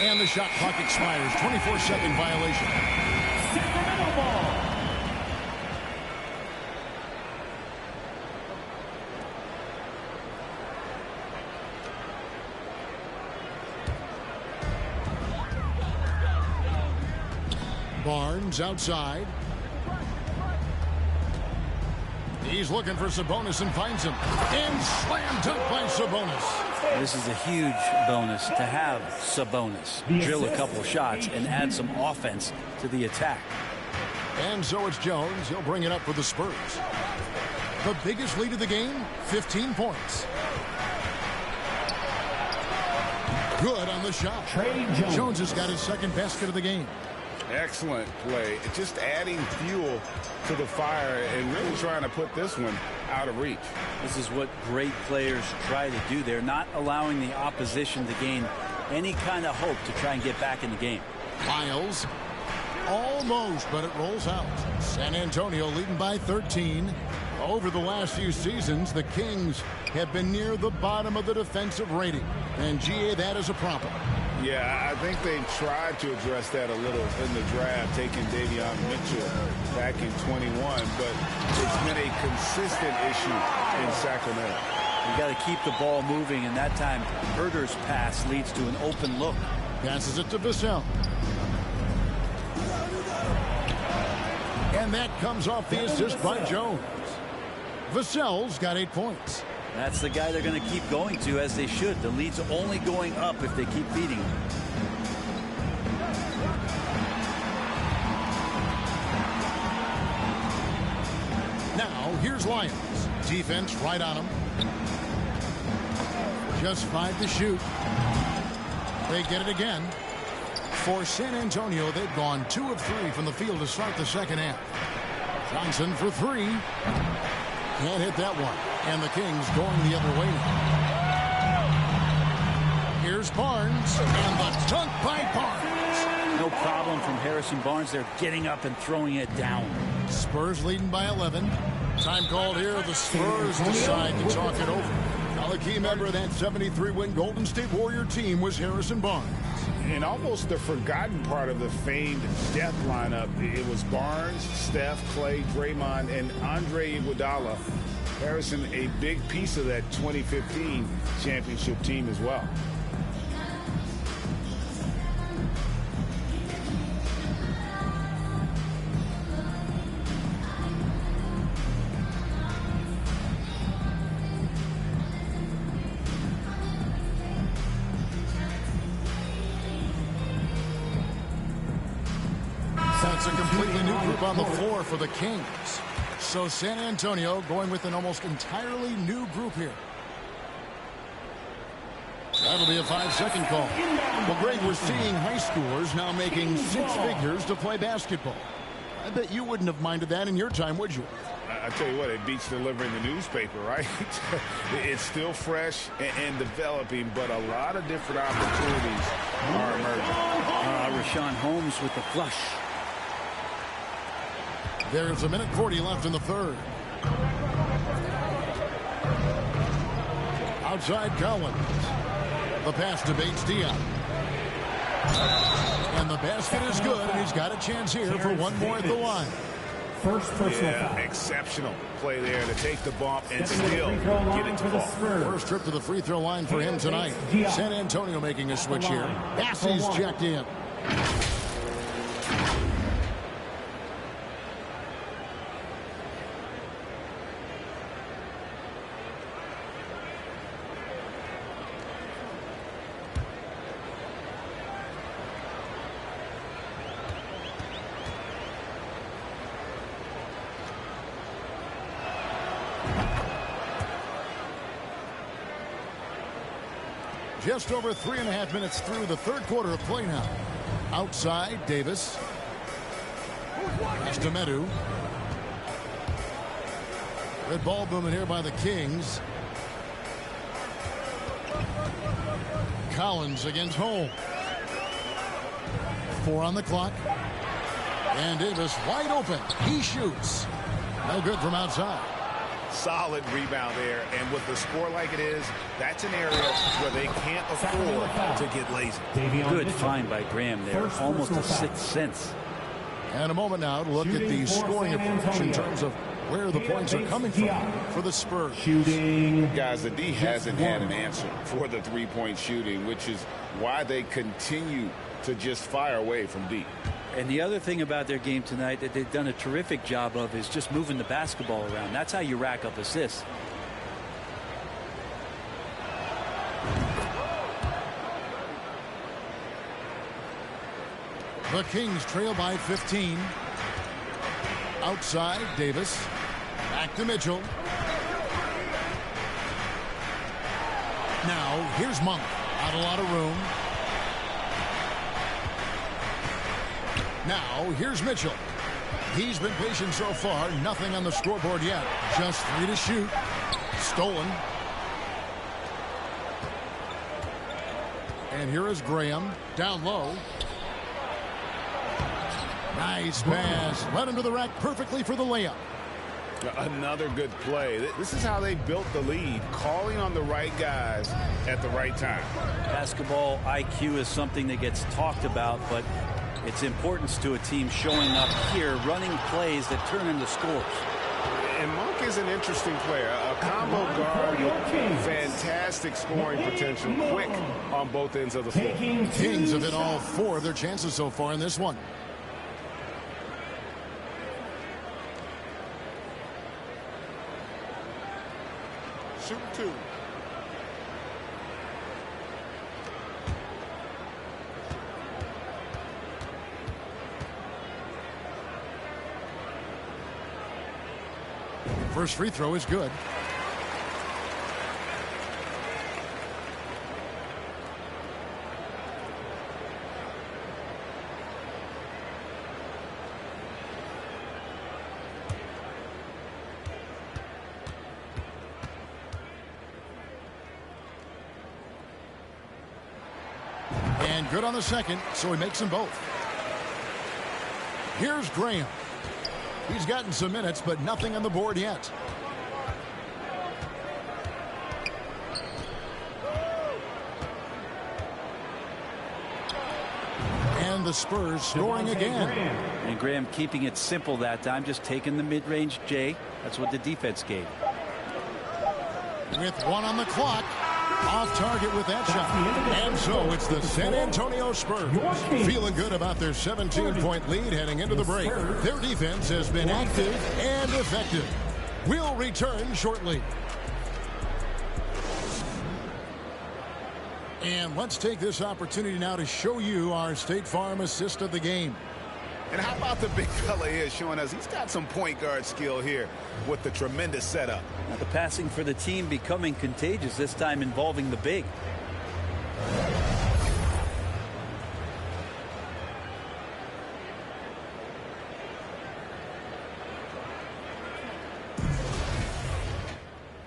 And the shot clock expires. 24-second violation. Sacramento ball. Barnes outside. He's looking for Sabonis and finds him. And slam dunk by Sabonis. This is a huge bonus to have Sabonis drill a couple shots and add some offense to the attack. And so it's Jones. He'll bring it up for the Spurs. The biggest lead of the game, 15 points. Good on the shot. Jones has got his second basket of the game. Excellent play. Just adding fuel to the fire and really trying to put this one out of reach. This is what great players try to do. They're not allowing the opposition to gain any kind of hope to try and get back in the game. Miles, almost, but it rolls out. San Antonio leading by 13. Over the last few seasons, the Kings have been near the bottom of the defensive rating. And GA, that is a problem. Yeah, I think they tried to address that a little in the draft, taking Davion Mitchell back in 21, but it's been a consistent issue in Sacramento. You got to keep the ball moving, and that time Herter's pass leads to an open look. Passes it to Vassell. And that comes off the assist by Jones. Vassell's got 8 points. That's the guy they're going to keep going to, as they should. The lead's only going up if they keep feeding him. Now, here's Lyons. Defense right on him. Just 5 to shoot. They get it again. For San Antonio, they've gone 2 of 3 from the field to start the second half. Johnson for 3. Can't hit that one. And the Kings going the other way. Here's Barnes. And the dunk by Barnes. No problem from Harrison Barnes. They're getting up and throwing it down. Spurs leading by 11. Time called here. The Spurs decide to talk it over. Now a key member of that 73-win Golden State Warrior team was Harrison Barnes. And almost the forgotten part of the famed death lineup, it was Barnes, Steph, Clay, Draymond, and Andre Iguodala. Harrison, a big piece of that 2015 championship team as well. That's a completely new group on the floor for the Kings. So San Antonio going with an almost entirely new group here. That'll be a 5-second call. Well, Greg, we're seeing high schoolers now making 6 figures to play basketball. I bet you wouldn't have minded that in your time, would you? I tell you what, it beats delivering the newspaper, right? It's still fresh and developing, but a lot of different opportunities are emerging. Rashawn Holmes with the flush. There's 1:40 left in the third. Outside Collins. The pass to Bates Diop. And the basket is good, and he's got a chance here for one more at the line. First personal foul. Exceptional play there to take the bump and still get it to fall. First trip to the free throw line for him tonight. San Antonio making a switch here. Bassey's checked in. Just over 3.5 minutes through the third quarter of play now. Outside, Davis. Pass to Medu. Red ball movement here by the Kings. Collins against Holmes. 4 on the clock. And Davis wide open. He shoots. No good from outside. Solid rebound there, and with the score like it is, that's an area where they can't afford to get lazy. Good find by Graham there, almost a sixth sense. And a moment now to look at the scoring approach in terms of where the points are coming from for the Spurs. Guys, the D hasn't had an answer for the three-point shooting, which is why they continue to just fire away from deep. And the other thing about their game tonight that they've done a terrific job of is just moving the basketball around. That's how you rack up assists. The Kings trail by 15. Outside, Davis. Back to Mitchell. Now, here's Monk. Not a lot of room. Now, here's Mitchell. He's been patient so far. Nothing on the scoreboard yet. Just 3 to shoot. Stolen. And here is Graham. Down low. Nice pass. Led into the rack perfectly for the layup. Another good play. This is how they built the lead, calling on the right guys at the right time. Basketball IQ is something that gets talked about, but its importance to a team showing up here, running plays that turn into scores. And Monk is an interesting player, a combo guard with fantastic scoring potential, quick on both ends of the floor. Kings have hit all 4 of their chances so far in this one. Shoot 2. First free throw is good. And good on the second, so he makes them both. Here's Graham. He's gotten some minutes, but nothing on the board yet. And the Spurs scoring again. And Graham keeping it simple that time, just taking the mid-range J. That's what the defense gave. With 1 on the clock. Off target with that shot. And so it's the San Antonio Spurs feeling good about their 17-point lead heading into the break. Their defense has been active and effective. We'll return shortly. And let's take this opportunity now to show you our State Farm assist of the game. And how about the big fella here showing us he's got some point guard skill here with the tremendous setup. Now the passing for the team becoming contagious, this time involving the big.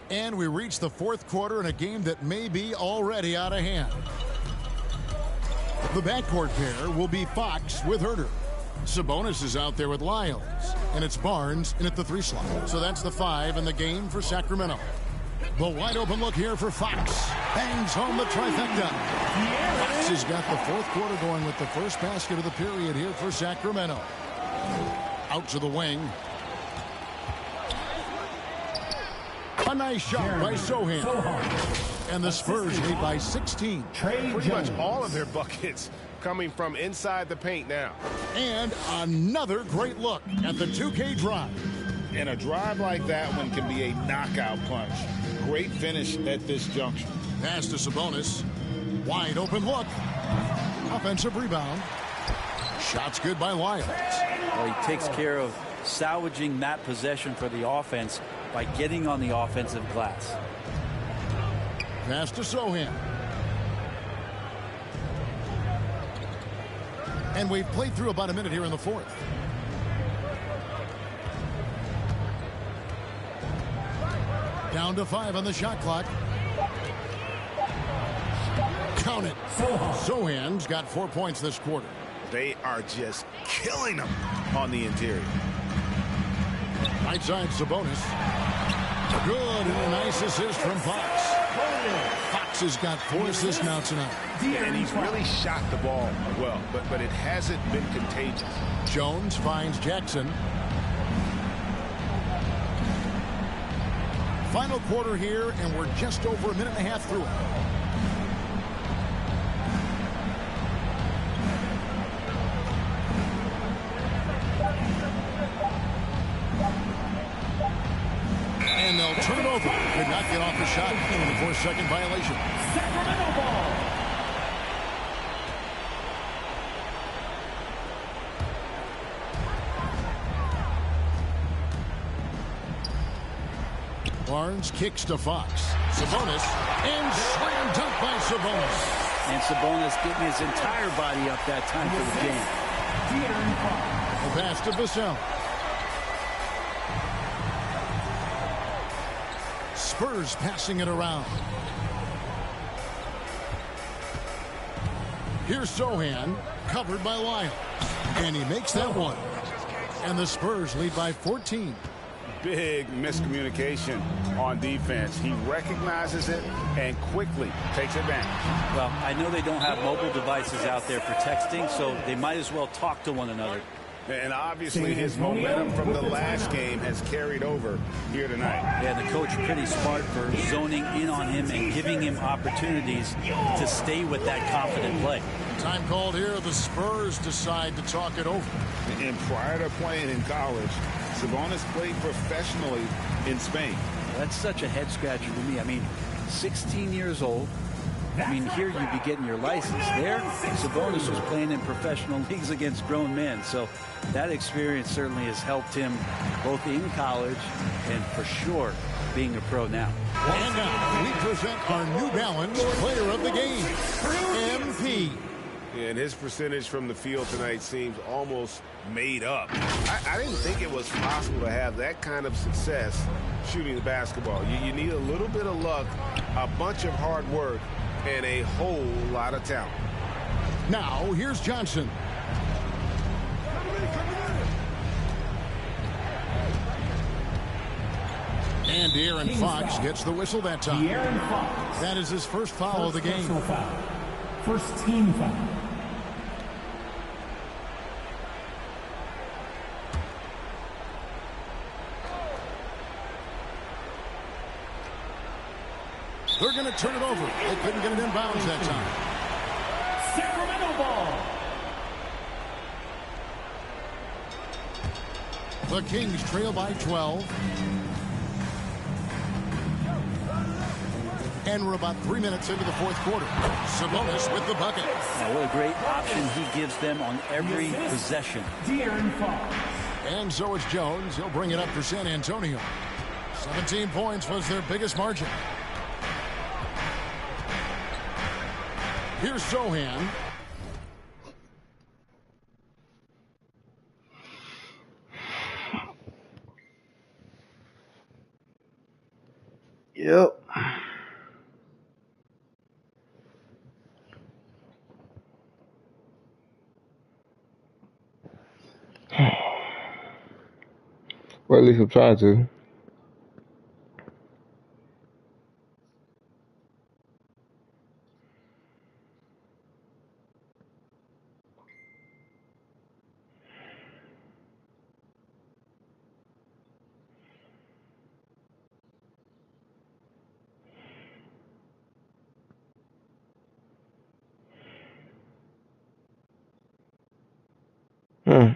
And we reach the fourth quarter in a game that may be already out of hand. The backcourt pair will be Fox with Herter. Sabonis is out there with Lyles. And it's Barnes in at the 3 slot. So that's the 5 in the game for Sacramento. The wide open look here for Fox. Bangs home the trifecta. Fox has got the fourth quarter going with the first basket of the period here for Sacramento. Out to the wing. A nice shot by Sohan. And the Spurs lead by 16. Pretty much all of their buckets coming from inside the paint now. And another great look at the 2K drive. And a drive like that one can be a knockout punch. Great finish at this junction. Pass to Sabonis. Wide open look. Offensive rebound. Shots good by Lyles. Well, he takes care of salvaging that possession for the offense by getting on the offensive glass. Pass to Sohan. And we've played through about a minute here in the fourth. Down to 5 on the shot clock. Count it. Sohan's got 4 points this quarter. They are just killing them on the interior. Right side, Sabonis. Good, and a nice assist from Fox. Fox has got 4 assists now tonight. And he's really shot the ball well, but it hasn't been contagious. Jones finds Jackson. Final quarter here, and we're just over a minute and a half through it. And they'll turn it over. Could not get off the shot. 4-second violation. Sacramento ball. Barnes kicks to Fox. Sabonis, and slam dunk by Sabonis. And Sabonis getting his entire body up that time for the game. The pass to Vassell. Spurs passing it around. Here's Sohan, covered by Lyles. And he makes that one. And the Spurs lead by 14. Big miscommunication on defense. He recognizes it and quickly takes advantage. Well, I know they don't have mobile devices out there for texting, so they might as well talk to one another. And obviously his momentum from the last game has carried over here tonight. Yeah, the coach pretty smart for zoning in on him and giving him opportunities to stay with that confident play. Time called here. The Spurs decide to talk it over. And prior to playing in college, Sabonis played professionally in Spain. That's such a head scratcher to me. I mean, 16 years old. I mean, here you'd be getting your license. There, Sabonis was playing in professional leagues against grown men. So that experience certainly has helped him both in college and for sure being a pro now. And now we present our New Balance player of the game, MP. And his percentage from the field tonight seems almost made up. I didn't think it was possible to have that kind of success shooting the basketball. You need a little bit of luck, a bunch of hard work, and a whole lot of talent. Now, here's Johnson. And De'Aaron Fox gets the whistle that time. De'Aaron Fox. That is his first foul of the game. Foul. First team foul. They're going to turn it over. They couldn't get it in bounds that time. Sacramento ball. The Kings trail by 12. And we're about 3 minutes into the fourth quarter. Sabonis with the bucket. Now, what a great option he gives them on every possession. De'Aaron Fox. And so it's Jones. He'll bring it up for San Antonio. 17 points was their biggest margin. Here's Sohan. Yep. Well, at least I'm trying to. Hmm.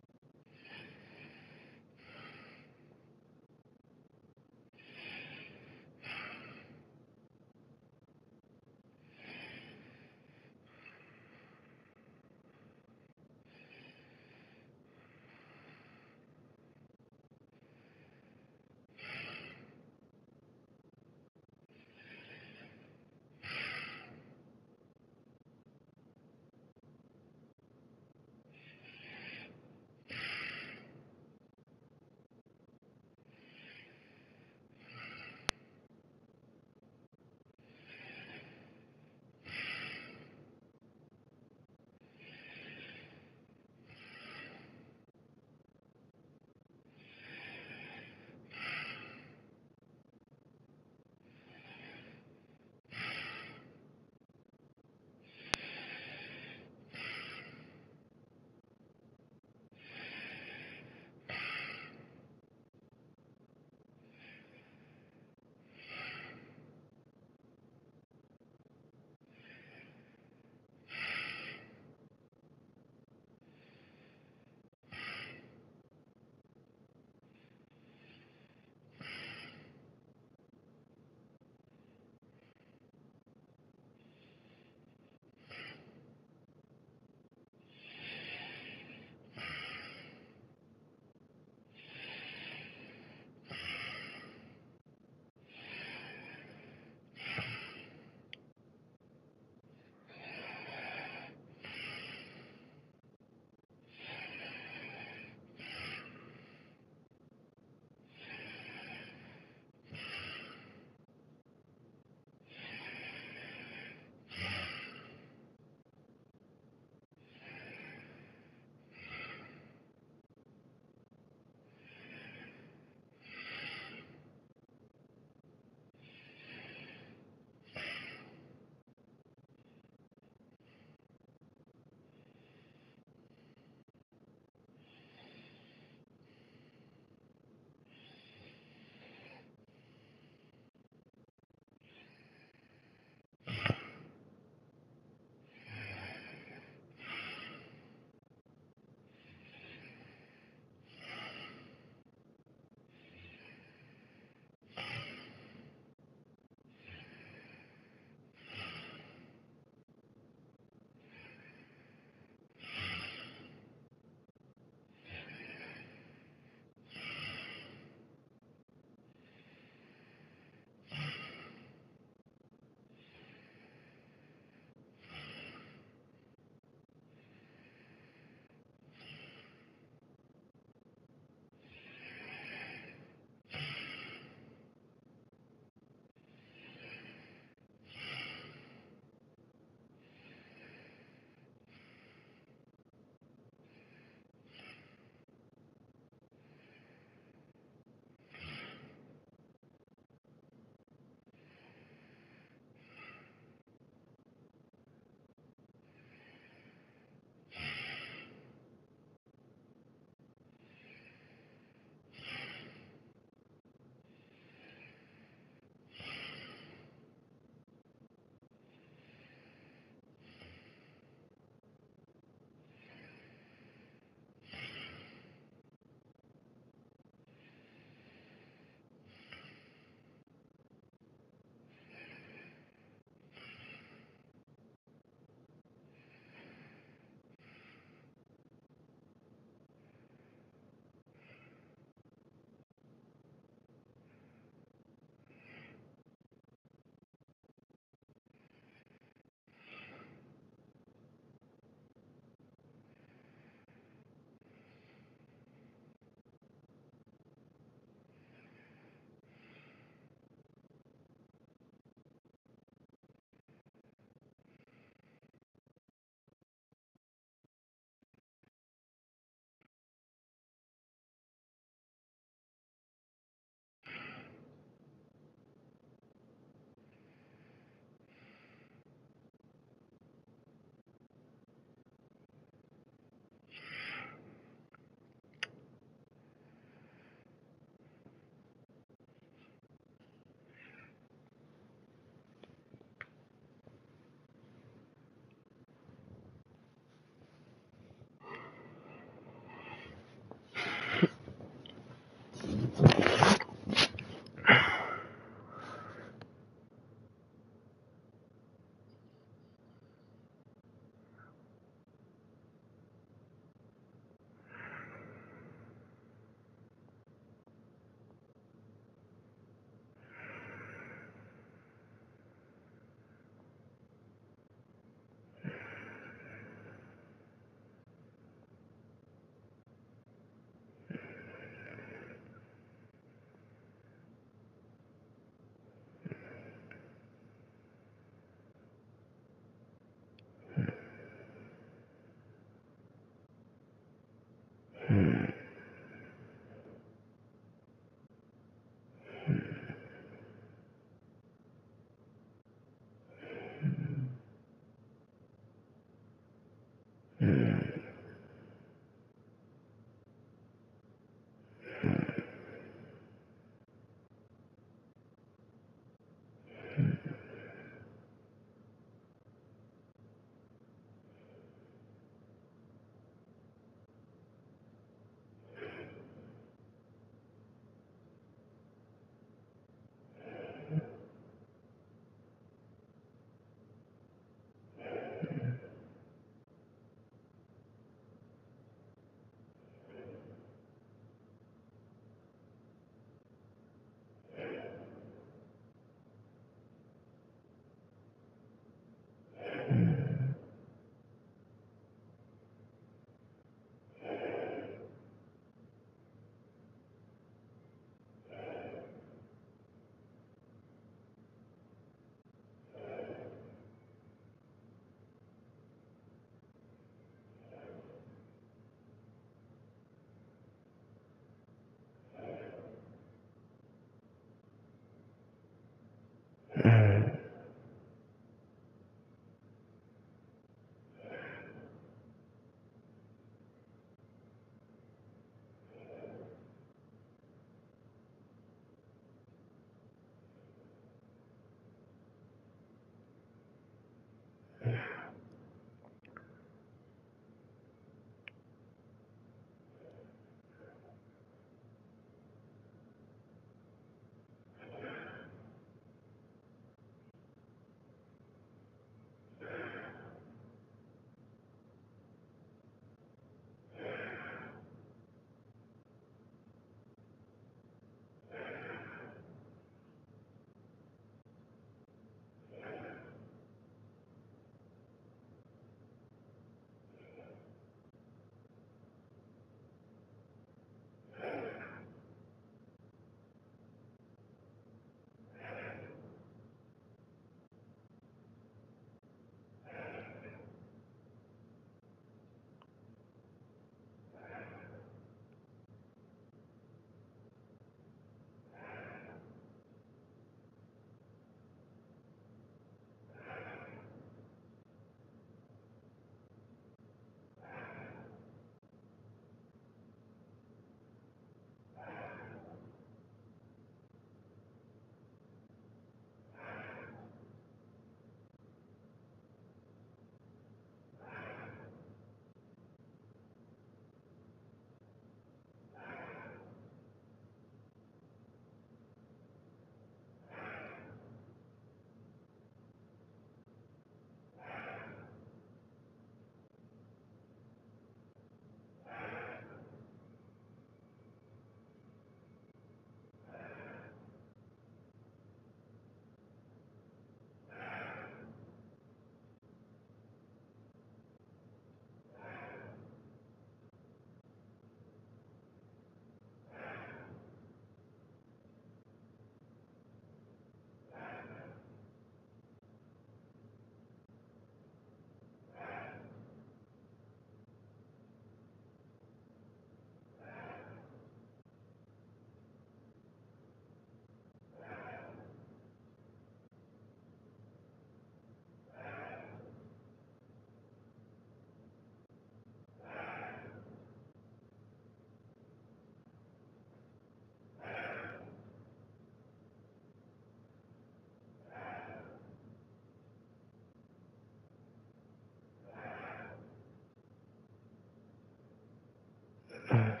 it.